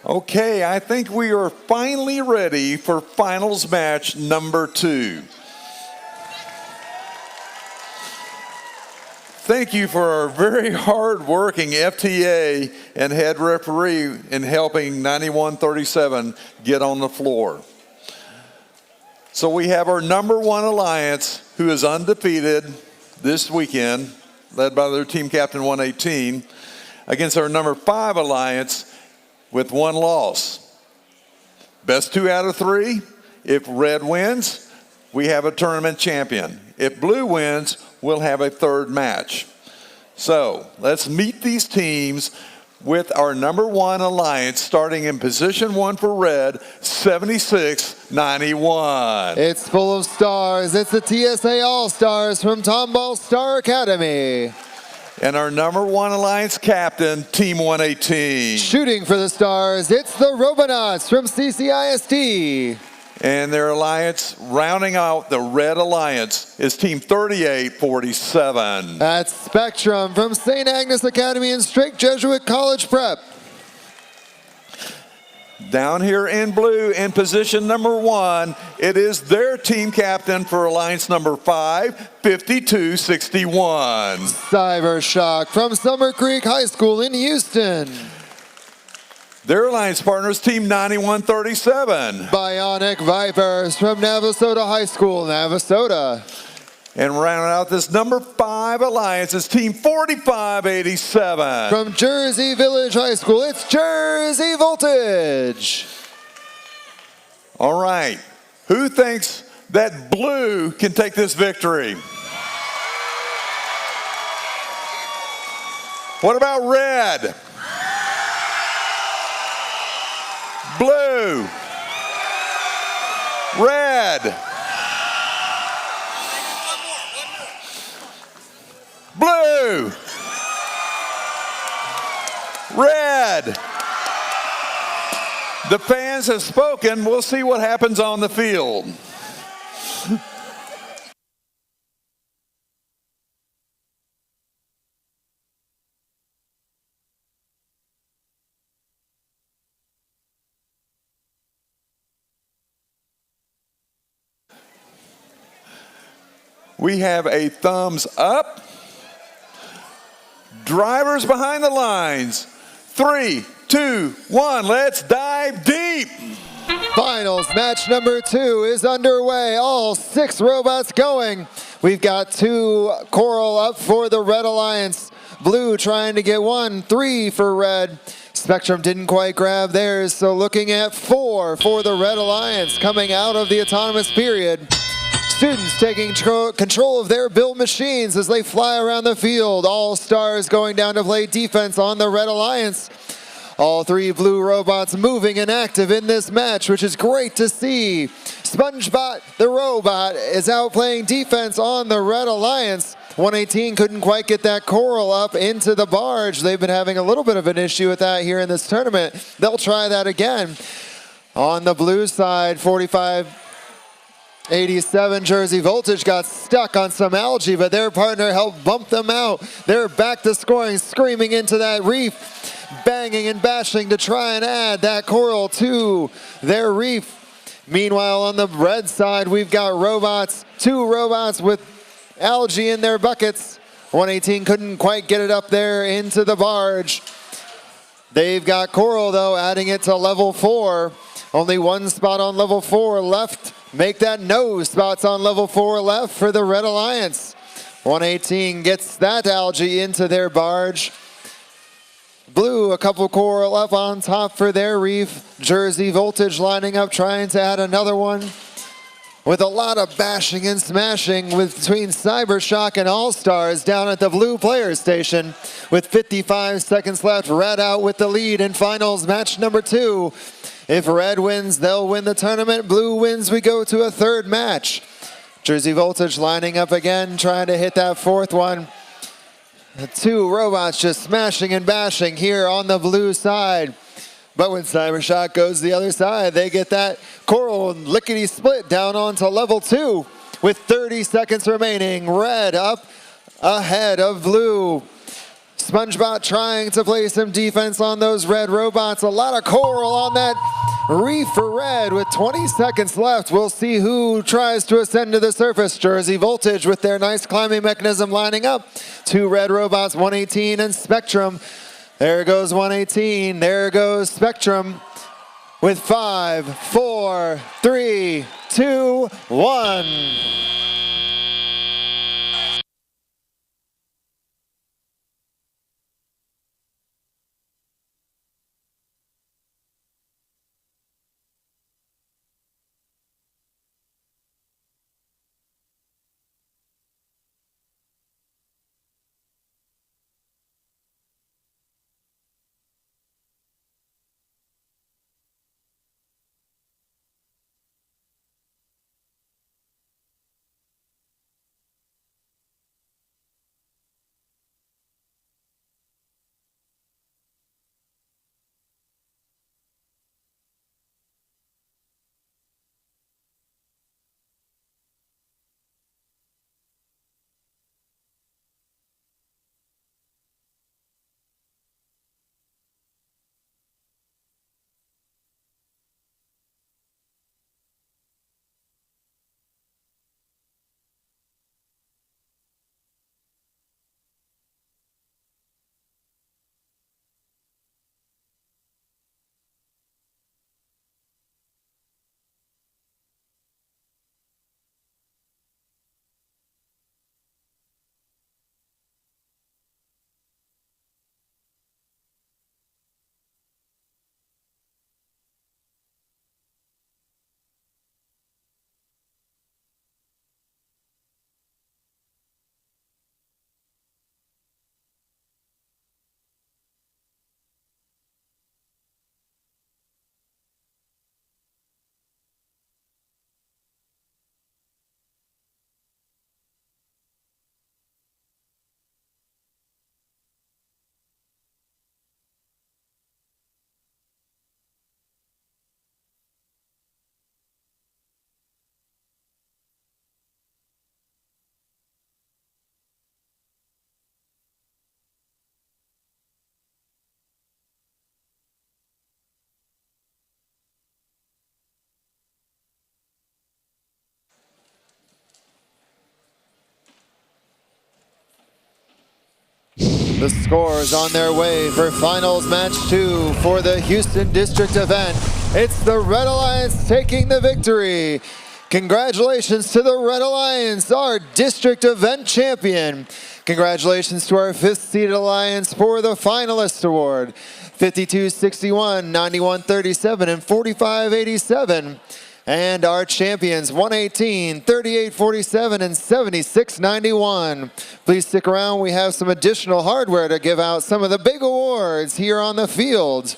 Okay, I think we are finally ready for finals match number 2. Thank you for our very hard-working FTA and head referee in helping 9137 get on the floor. So we have our number 1 alliance, who is undefeated this weekend, led by their team captain 118, against our number 5 alliance with 1 loss. Best 2 out of 3. If red wins, we have a tournament champion. If blue wins, we'll have a 3rd match. So let's meet these teams with our number 1 alliance, starting in position 1 for red, 76-91.
It's full of stars. It's the TSA All-Stars from Tomball Star Academy.
And our number 1 alliance captain, Team 118.
Shooting for the stars, it's the Robotics from CCISD.
And their alliance, rounding out the red alliance, is Team 3847.
That's Spectrum from St. Agnes Academy and Strake Jesuit College Prep.
Down here in blue, in position number 1, it is their team captain for alliance number 5, 5261.
Cybershock from Summer Creek High School in Houston.
Their alliance partners, Team 9137.
Bionic Vipers from Navasota High School, Navasota.
And rounding out this number 5 alliance is Team 4587.
From Jersey Village High School, it's Jersey Voltage.
All right. Who thinks that blue can take this victory? What about red? Blue. Red. Blue. Red. The fans have spoken. We'll see what happens on the field. We have a thumbs up. Drivers behind the lines. 3, 2, 1, let's dive deep.
Finals match number 2 is underway. All 6 robots going. We've got 2 coral up for the Red Alliance. Blue trying to get 1, 3 for red. Spectrum didn't quite grab theirs, so looking at 4 for the Red Alliance coming out of the autonomous period. Students taking control of their build machines as they fly around the field. All stars going down to play defense on the Red Alliance. All 3 blue robots moving and active in this match, which is great to see. SpongeBot, the robot, is out playing defense on the Red Alliance. 118 couldn't quite get that coral up into the barge. They've been having a little bit of an issue with that here in this tournament. They'll try that again. On the blue side, 45-87 Jersey Voltage got stuck on some algae, but their partner helped bump them out. They're back to scoring, screaming into that reef, banging and bashing to try and add that coral to their reef. Meanwhile, on the red side, we've got robots, 2 robots with algae in their buckets. 118 couldn't quite get it up there into the barge. They've got coral, though, adding it to level 4. Only 1 spot on level 4 left. Make that no spots on level 4 left for the Red Alliance. 118 gets that algae into their barge. Blue, a couple coral up on top for their reef. Jersey Voltage lining up, trying to add another one. With a lot of bashing and smashing between Cybershock and All-Stars down at the blue player station. With 55 seconds left, red out with the lead in finals match number 2. If red wins, they'll win the tournament. Blue wins, we go to a 3rd match. Jersey Voltage lining up again, trying to hit that 4th one. The 2 robots just smashing and bashing here on the blue side. But when Cybershock goes the other side, they get that coral lickety-split down onto level 2 with 30 seconds remaining. Red up ahead of blue. SpongeBob trying to play some defense on those red robots. A lot of coral on that reefer red with 20 seconds left. We'll see who tries to ascend to the surface. Jersey Voltage with their nice climbing mechanism lining up. Two red robots, 118 and Spectrum. There goes 118. There goes Spectrum with 5, 4, 3, 2, 1. The scores on their way for finals match 2 for the Houston District event. It's the Red Alliance taking the victory. Congratulations to the Red Alliance, our district event champion. Congratulations to our 5th seeded alliance for the finalist award. 52-61, 91-37, and 45-87. And our champions, 118, 38-47, and 76-91. Please stick around. We have some additional hardware to give out, some of the big awards here on the field.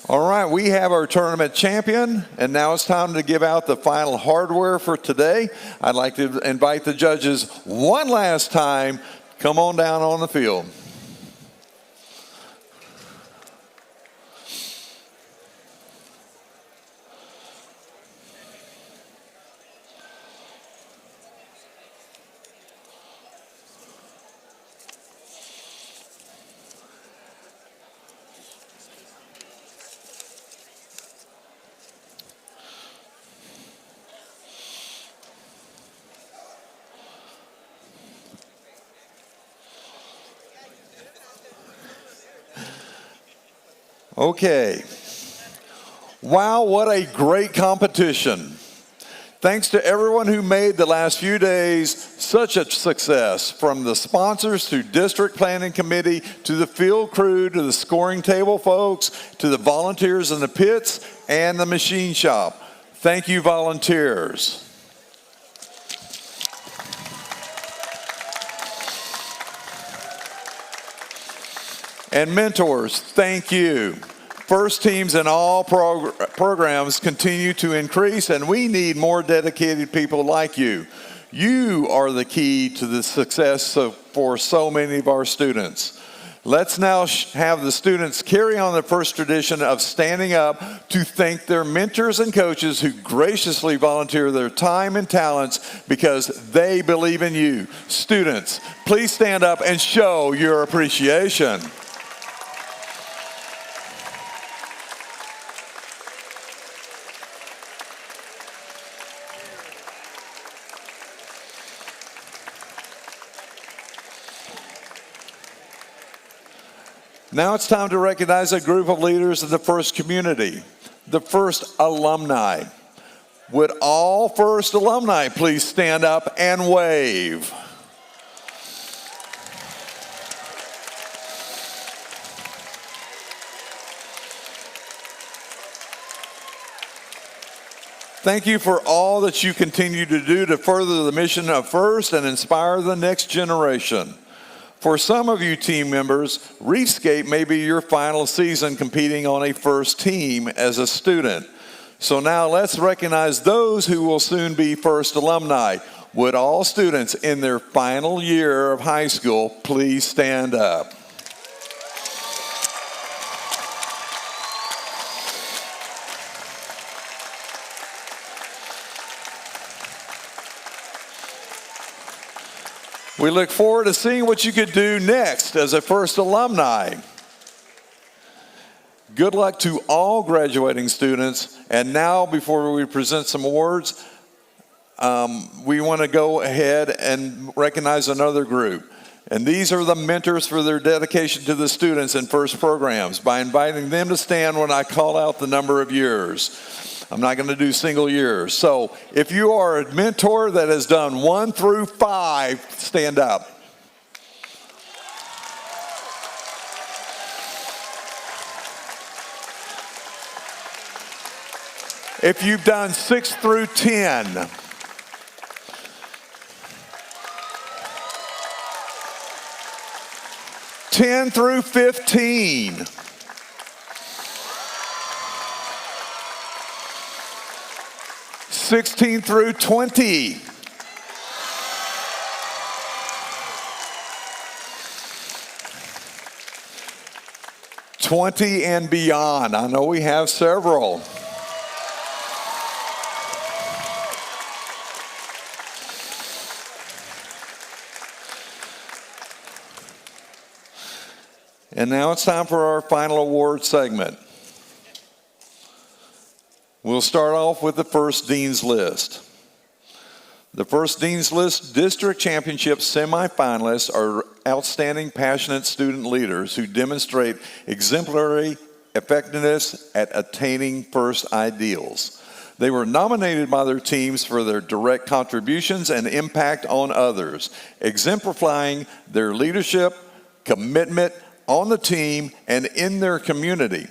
All right, we have our tournament champion, and now it's time to give out the final hardware for today. I'd like to invite the judges one last time. Come on down on the field. Okay. Wow, what a great competition. Thanks to everyone who made the last few days such a success, from the sponsors to district planning committee, to the field crew, to the scoring table folks, to the volunteers in the pits and the machine shop. Thank you, volunteers. And mentors, thank you. First teams in all programs continue to increase, and we need more dedicated people like you. You are the key to the success for so many of our students. Let's now have the students carry on the first tradition of standing up to thank their mentors and coaches who graciously volunteer their time and talents because they believe in you. Students, please stand up and show your appreciation. Now it's time to recognize a group of leaders in the First community, the First alumni. Would all First alumni please stand up and wave? Thank you for all that you continue to do to further the mission of First and inspire the next generation. For some of you team members, Reefscape may be your final season competing on a First team as a student. So now let's recognize those who will soon be First alumni. Would all students in their final year of high school please stand up? We look forward to seeing what you could do next as a First alumni. Good luck to all graduating students. And now, before we present some awards, we want to go ahead and recognize another group. And these are the mentors for their dedication to the students in First programs by inviting them to stand when I call out the number of years. I'm not going to do single years. So if you are a mentor that has done 1 through 5, stand up. If you've done 6 through 10, (10 through 15, 16 through 20, 20 and beyond. I know we have several. And now it's time for our final award segment. We'll start off with the First Dean's List. The First Dean's List District Championship semifinalists are outstanding, passionate student leaders who demonstrate exemplary effectiveness at attaining First ideals. They were nominated by their teams for their direct contributions and impact on others, exemplifying their leadership, commitment on the team, and in their community.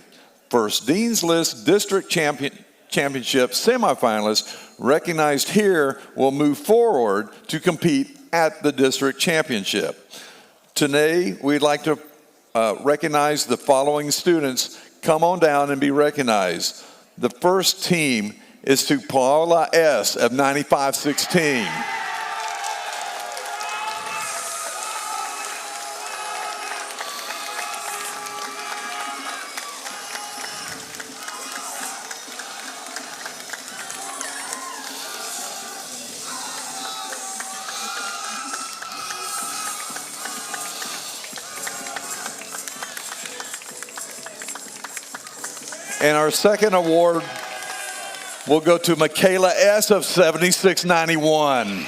First Dean's List District Championship semifinalists recognized here will move forward to compete at the district championship. Today, we'd like to recognize the following students come on down and be recognized. The first team is to Paula S. of 9516. And our second award will go to Michaela S. of 7691.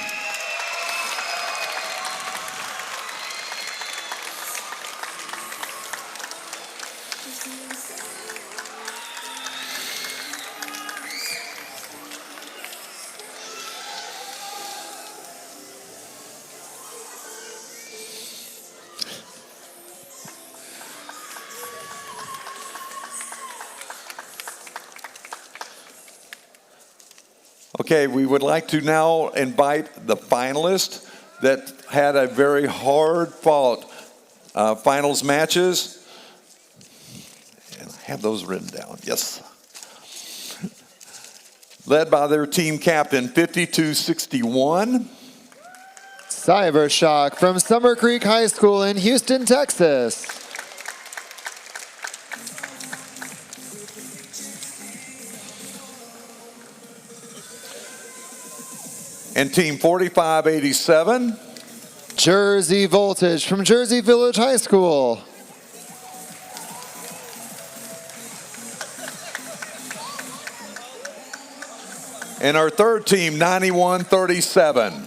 Okay, we would like to now invite the finalists that had a very hard-fought finals matches. And I have those written down, yes. Led by their team captain, 5261.
Cybershock from Summer Creek High School in Houston, Texas.
And team 4587.
Jersey Voltage from Jersey Village High School.
And our third team, 9137.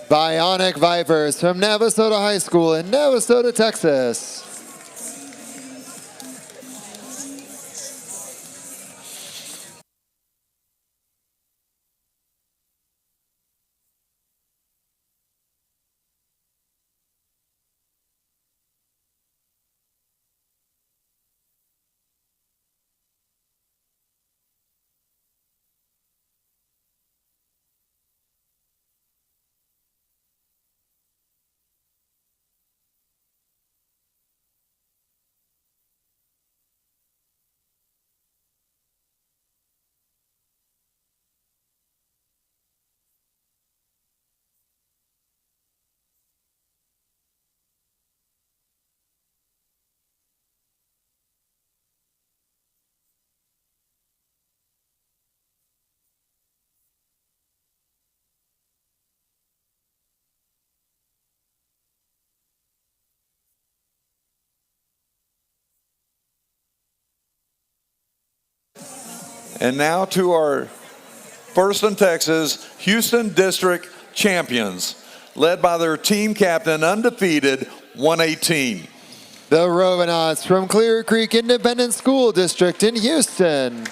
Bionic Vipers from Navasota High School in Navasota, Texas.
And now to our First in Texas Houston District champions, led by their team captain, undefeated, 118.
The Robotics from Clear Creek Independent School District in Houston.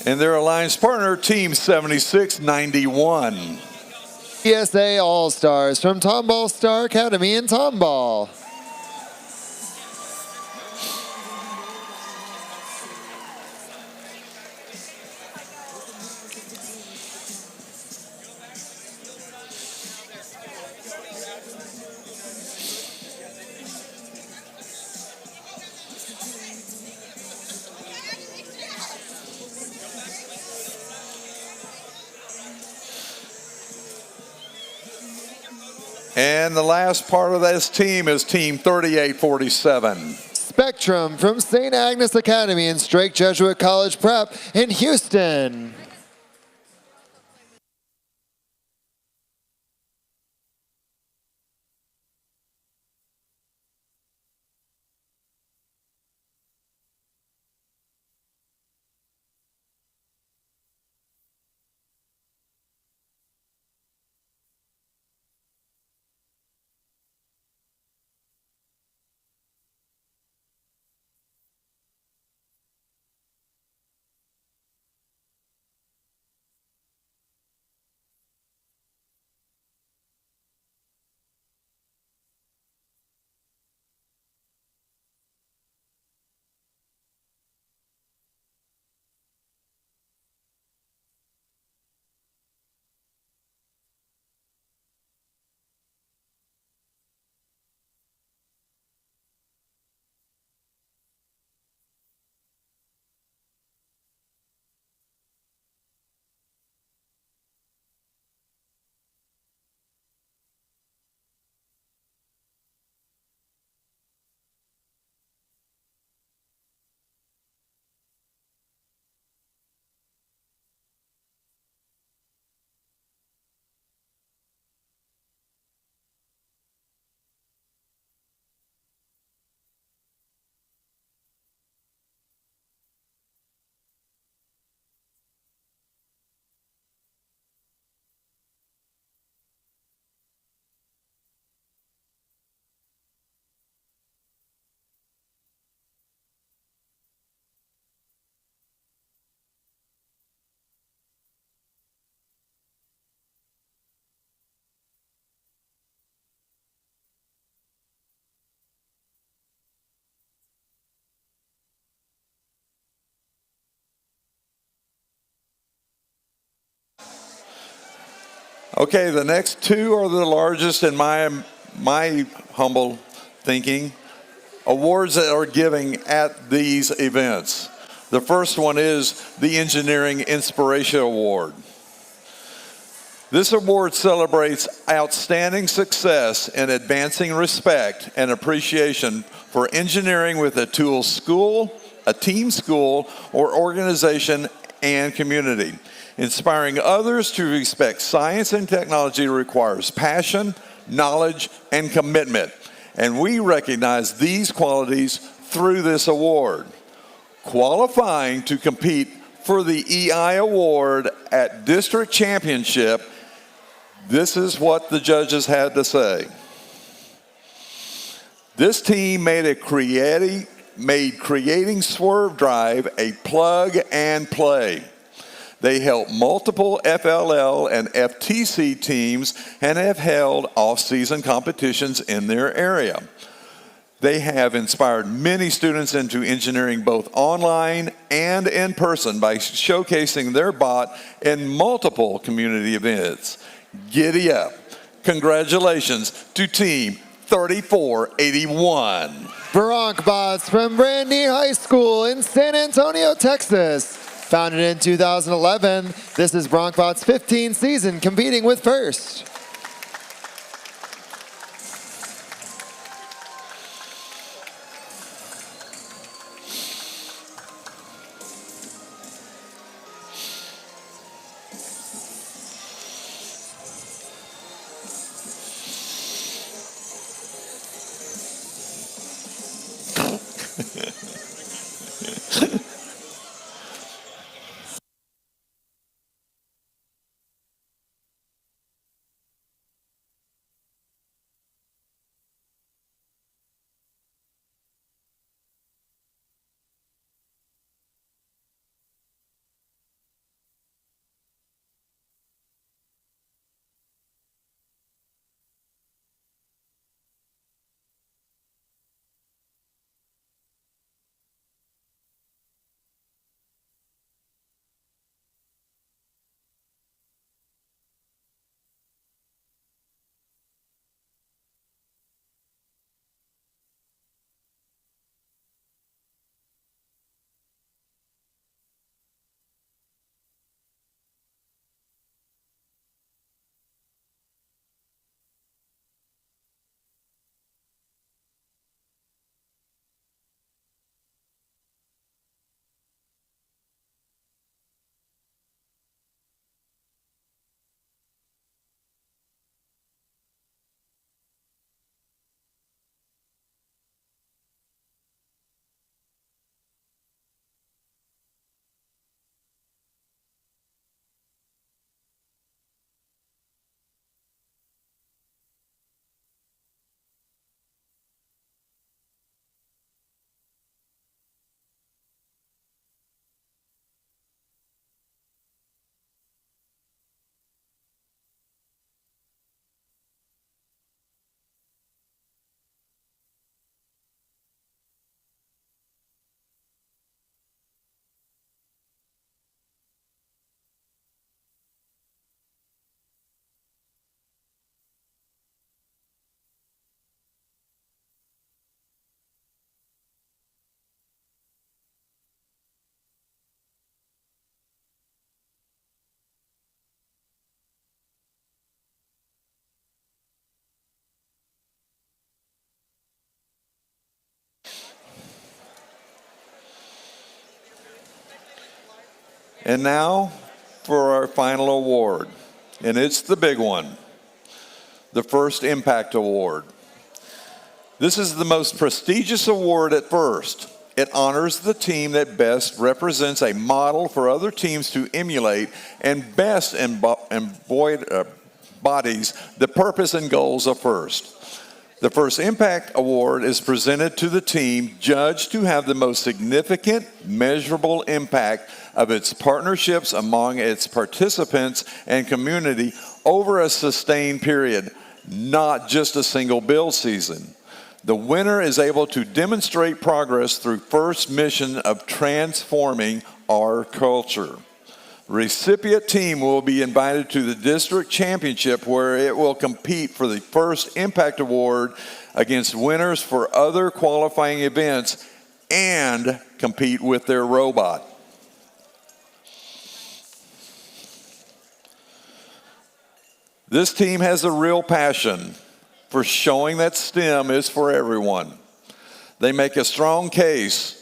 And their alliance partner, team 7691.
ESA All-Stars from Tomball Star Academy in Tomball.
And the last part of this team is team 3847.
Spectrum from St. Agnes Academy and Strake Jesuit College Prep in Houston.
Okay, the next two are the largest in my humble thinking, awards that are given at these events. The first one is the Engineering Inspiration Award. This award celebrates outstanding success in advancing respect and appreciation for engineering with a tool school, a team school, or organization and community. Inspiring others to respect science and technology requires passion, knowledge, and commitment. And we recognize these qualities through this award. Qualifying to compete for the EI Award at District Championship, this is what the judges had to say. This team made creating Swerve Drive a plug and play. They helped multiple FLL and FTC teams and have held off-season competitions in their area. They have inspired many students into engineering both online and in person by showcasing their bot in multiple community events. Giddy up. Congratulations to Team 3481.
Bronc Bots from Brandy High School in San Antonio, Texas. Founded in 2011, this is Bronc Bots' 15th season competing with FIRST.
And now for our final award, and it's the big one, the First Impact Award. This is the most prestigious award at FIRST. It honors the team that best represents a model for other teams to emulate and best embodies the purpose and goals of FIRST. The First Impact Award is presented to the team judged to have the most significant, measurable impact of its partnerships among its participants and community over a sustained period, not just a single build season. The winner is able to demonstrate progress through FIRST's mission of transforming our culture. Recipient team will be invited to the district championship where it will compete for the first Impact Award against winners for other qualifying events and compete with their robot. This team has a real passion for showing that STEM is for everyone. They make a strong case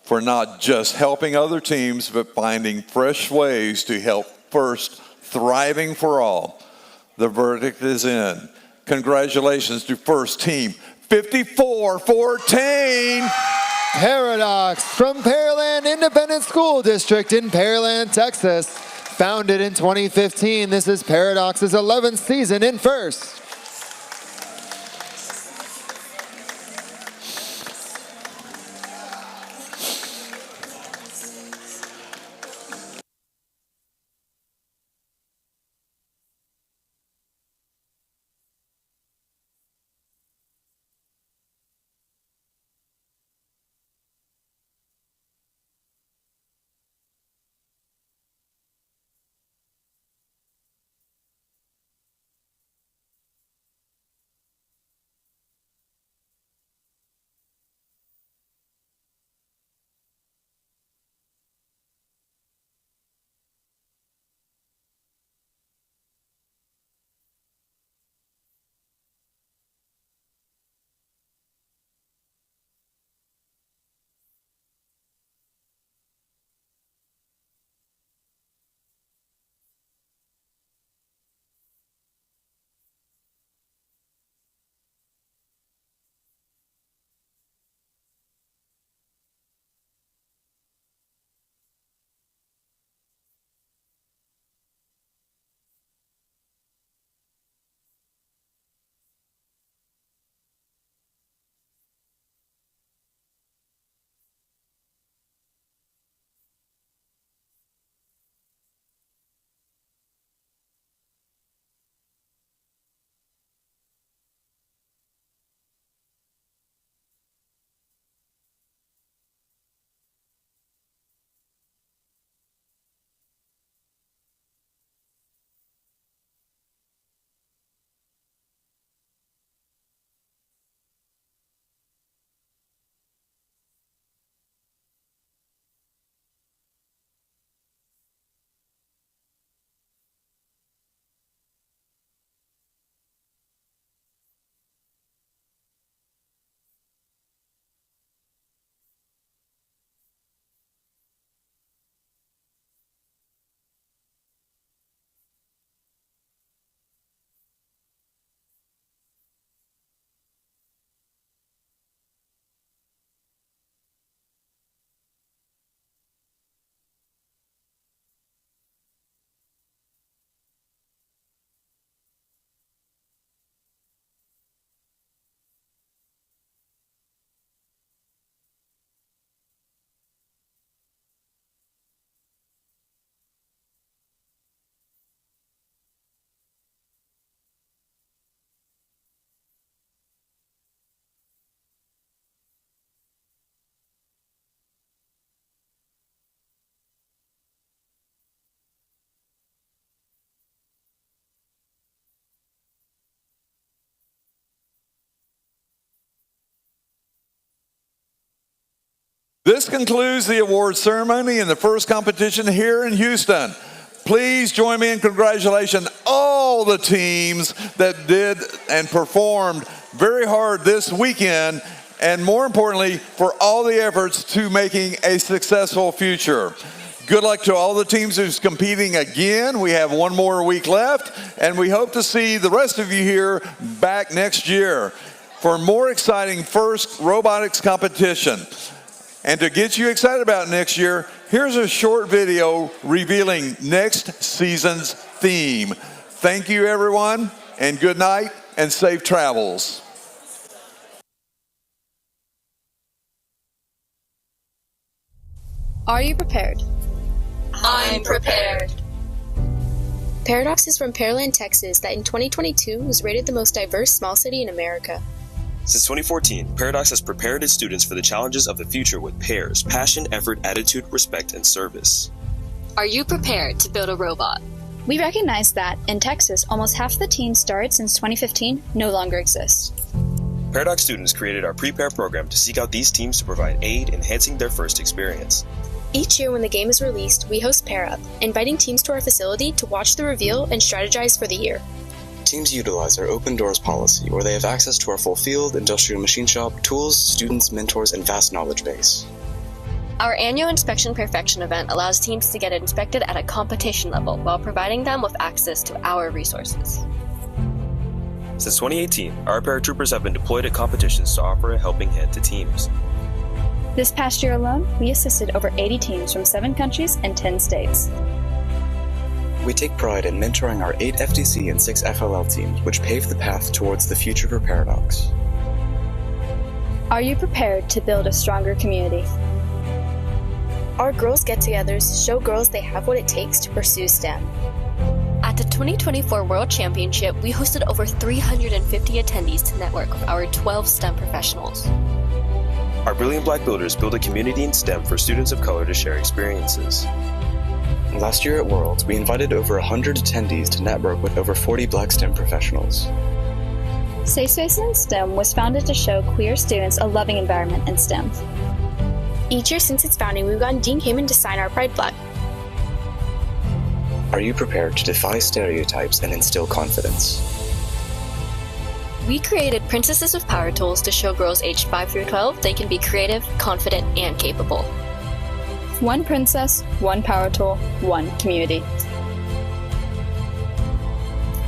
for not just helping other teams, but finding fresh ways to help FIRST, thriving for all. The verdict is in. Congratulations to FIRST Team 5414.
Paradox from Pearland Independent School District in Pearland, Texas. Founded in 2015, this is Paradox's 11th season in FIRST.
This concludes the award ceremony and the first competition here in Houston. Please join me in congratulating all the teams that did and performed very hard this weekend, and more importantly, for all the efforts to making a successful future. Good luck to all the teams who's competing again. We have one more week left, and we hope to see the rest of you here back next year for more exciting FIRST robotics competition. And to get you excited about next year, here's a short video revealing next season's theme. Thank you, everyone, and good night and safe travels.
Are you prepared?
I'm prepared.
Paradox is from Pearland, Texas, that in 2022 was rated the most diverse small city in America.
Since 2014, Paradox has prepared its students for the challenges of the future with PAIRS, passion, effort, attitude, respect, and service.
Are you prepared to build a robot?
We recognize that, in Texas, almost half the teams started since 2015 no longer exist.
Paradox students created our Prepare program to seek out these teams to provide aid enhancing their first experience.
Each year when the game is released, we host Pair Up, inviting teams to our facility to watch the reveal and strategize for the year.
Teams utilize our open doors policy, where they have access to our full field, industrial machine shop, tools, students, mentors, and vast knowledge base.
Our annual Inspection Perfection event allows teams to get inspected at a competition level while providing them with access to our resources.
Since 2018, our paratroopers have been deployed at competitions to offer a helping hand to teams.
This past year alone, we assisted over 80 teams from 7 countries and 10 states.
We take pride in mentoring our 8 FTC and 6 FLL teams, which pave the path towards the future for Paradox.
Are you prepared to build a stronger community?
Our girls' get-togethers show girls they have what it takes to pursue STEM. At the 2024 World Championship, we hosted over 350 attendees to network with our 12 STEM professionals.
Our Brilliant Black Builders build a community in STEM for students of color to share experiences.
Last year at Worlds, we invited over 100 attendees to network with over 40 Black STEM professionals.
Safe Space in STEM was founded to show queer students a loving environment in STEM.
Each year since its founding, we've gotten Dean Kamen to sign our Pride flag.
Are you prepared to defy stereotypes and instill confidence?
We created Princesses with Power Tools to show girls aged 5 through 12 they can be creative, confident, and capable.
One princess, one power tool, one community.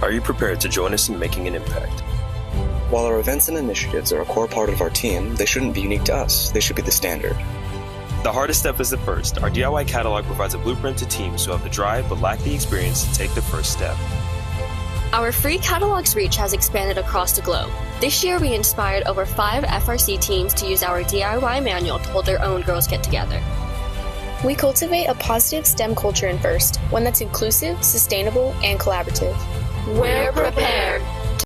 Are you prepared to join us in making an impact?
While our events and initiatives are a core part of our team, they shouldn't be unique to us. They should be the standard.
The hardest step is the first. Our DIY catalog provides a blueprint to teams who have the drive but lack the experience to take the first step.
Our free catalog's reach has expanded across the globe. This year, we inspired over 5 FRC teams to use our DIY manual to hold their own girls' get-together. We cultivate a positive STEM culture in FIRST, one that's inclusive, sustainable, and collaborative. We're prepared.